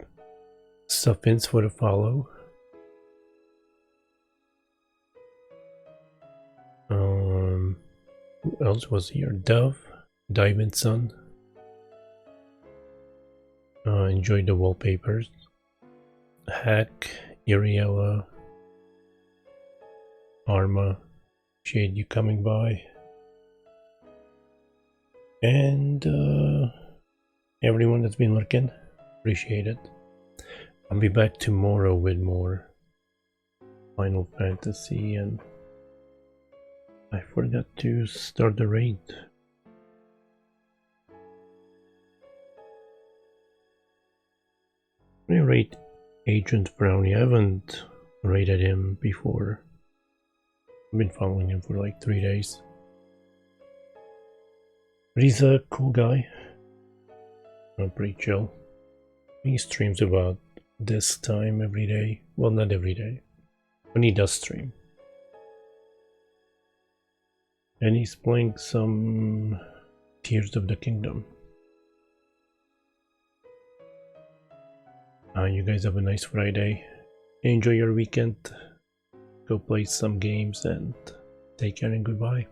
Stuffins for the follow. Who else was here? Dove, Diamond Sun. Enjoy the wallpapers. Hack, Iriella, Arma, appreciate you coming by. And everyone that's been lurking, appreciate it. I'll be back tomorrow with more Final Fantasy, and I forgot to start the raid. I'm gonna raid Agent Brownie. I haven't raided him before. I've been following him for like 3 days. But he's a cool guy. Pretty chill. He streams about this time every day. Well, not every day. When he does stream. And he's playing some Tears of the Kingdom. You guys have a nice Friday. Enjoy your weekend. Go play some games and take care and goodbye.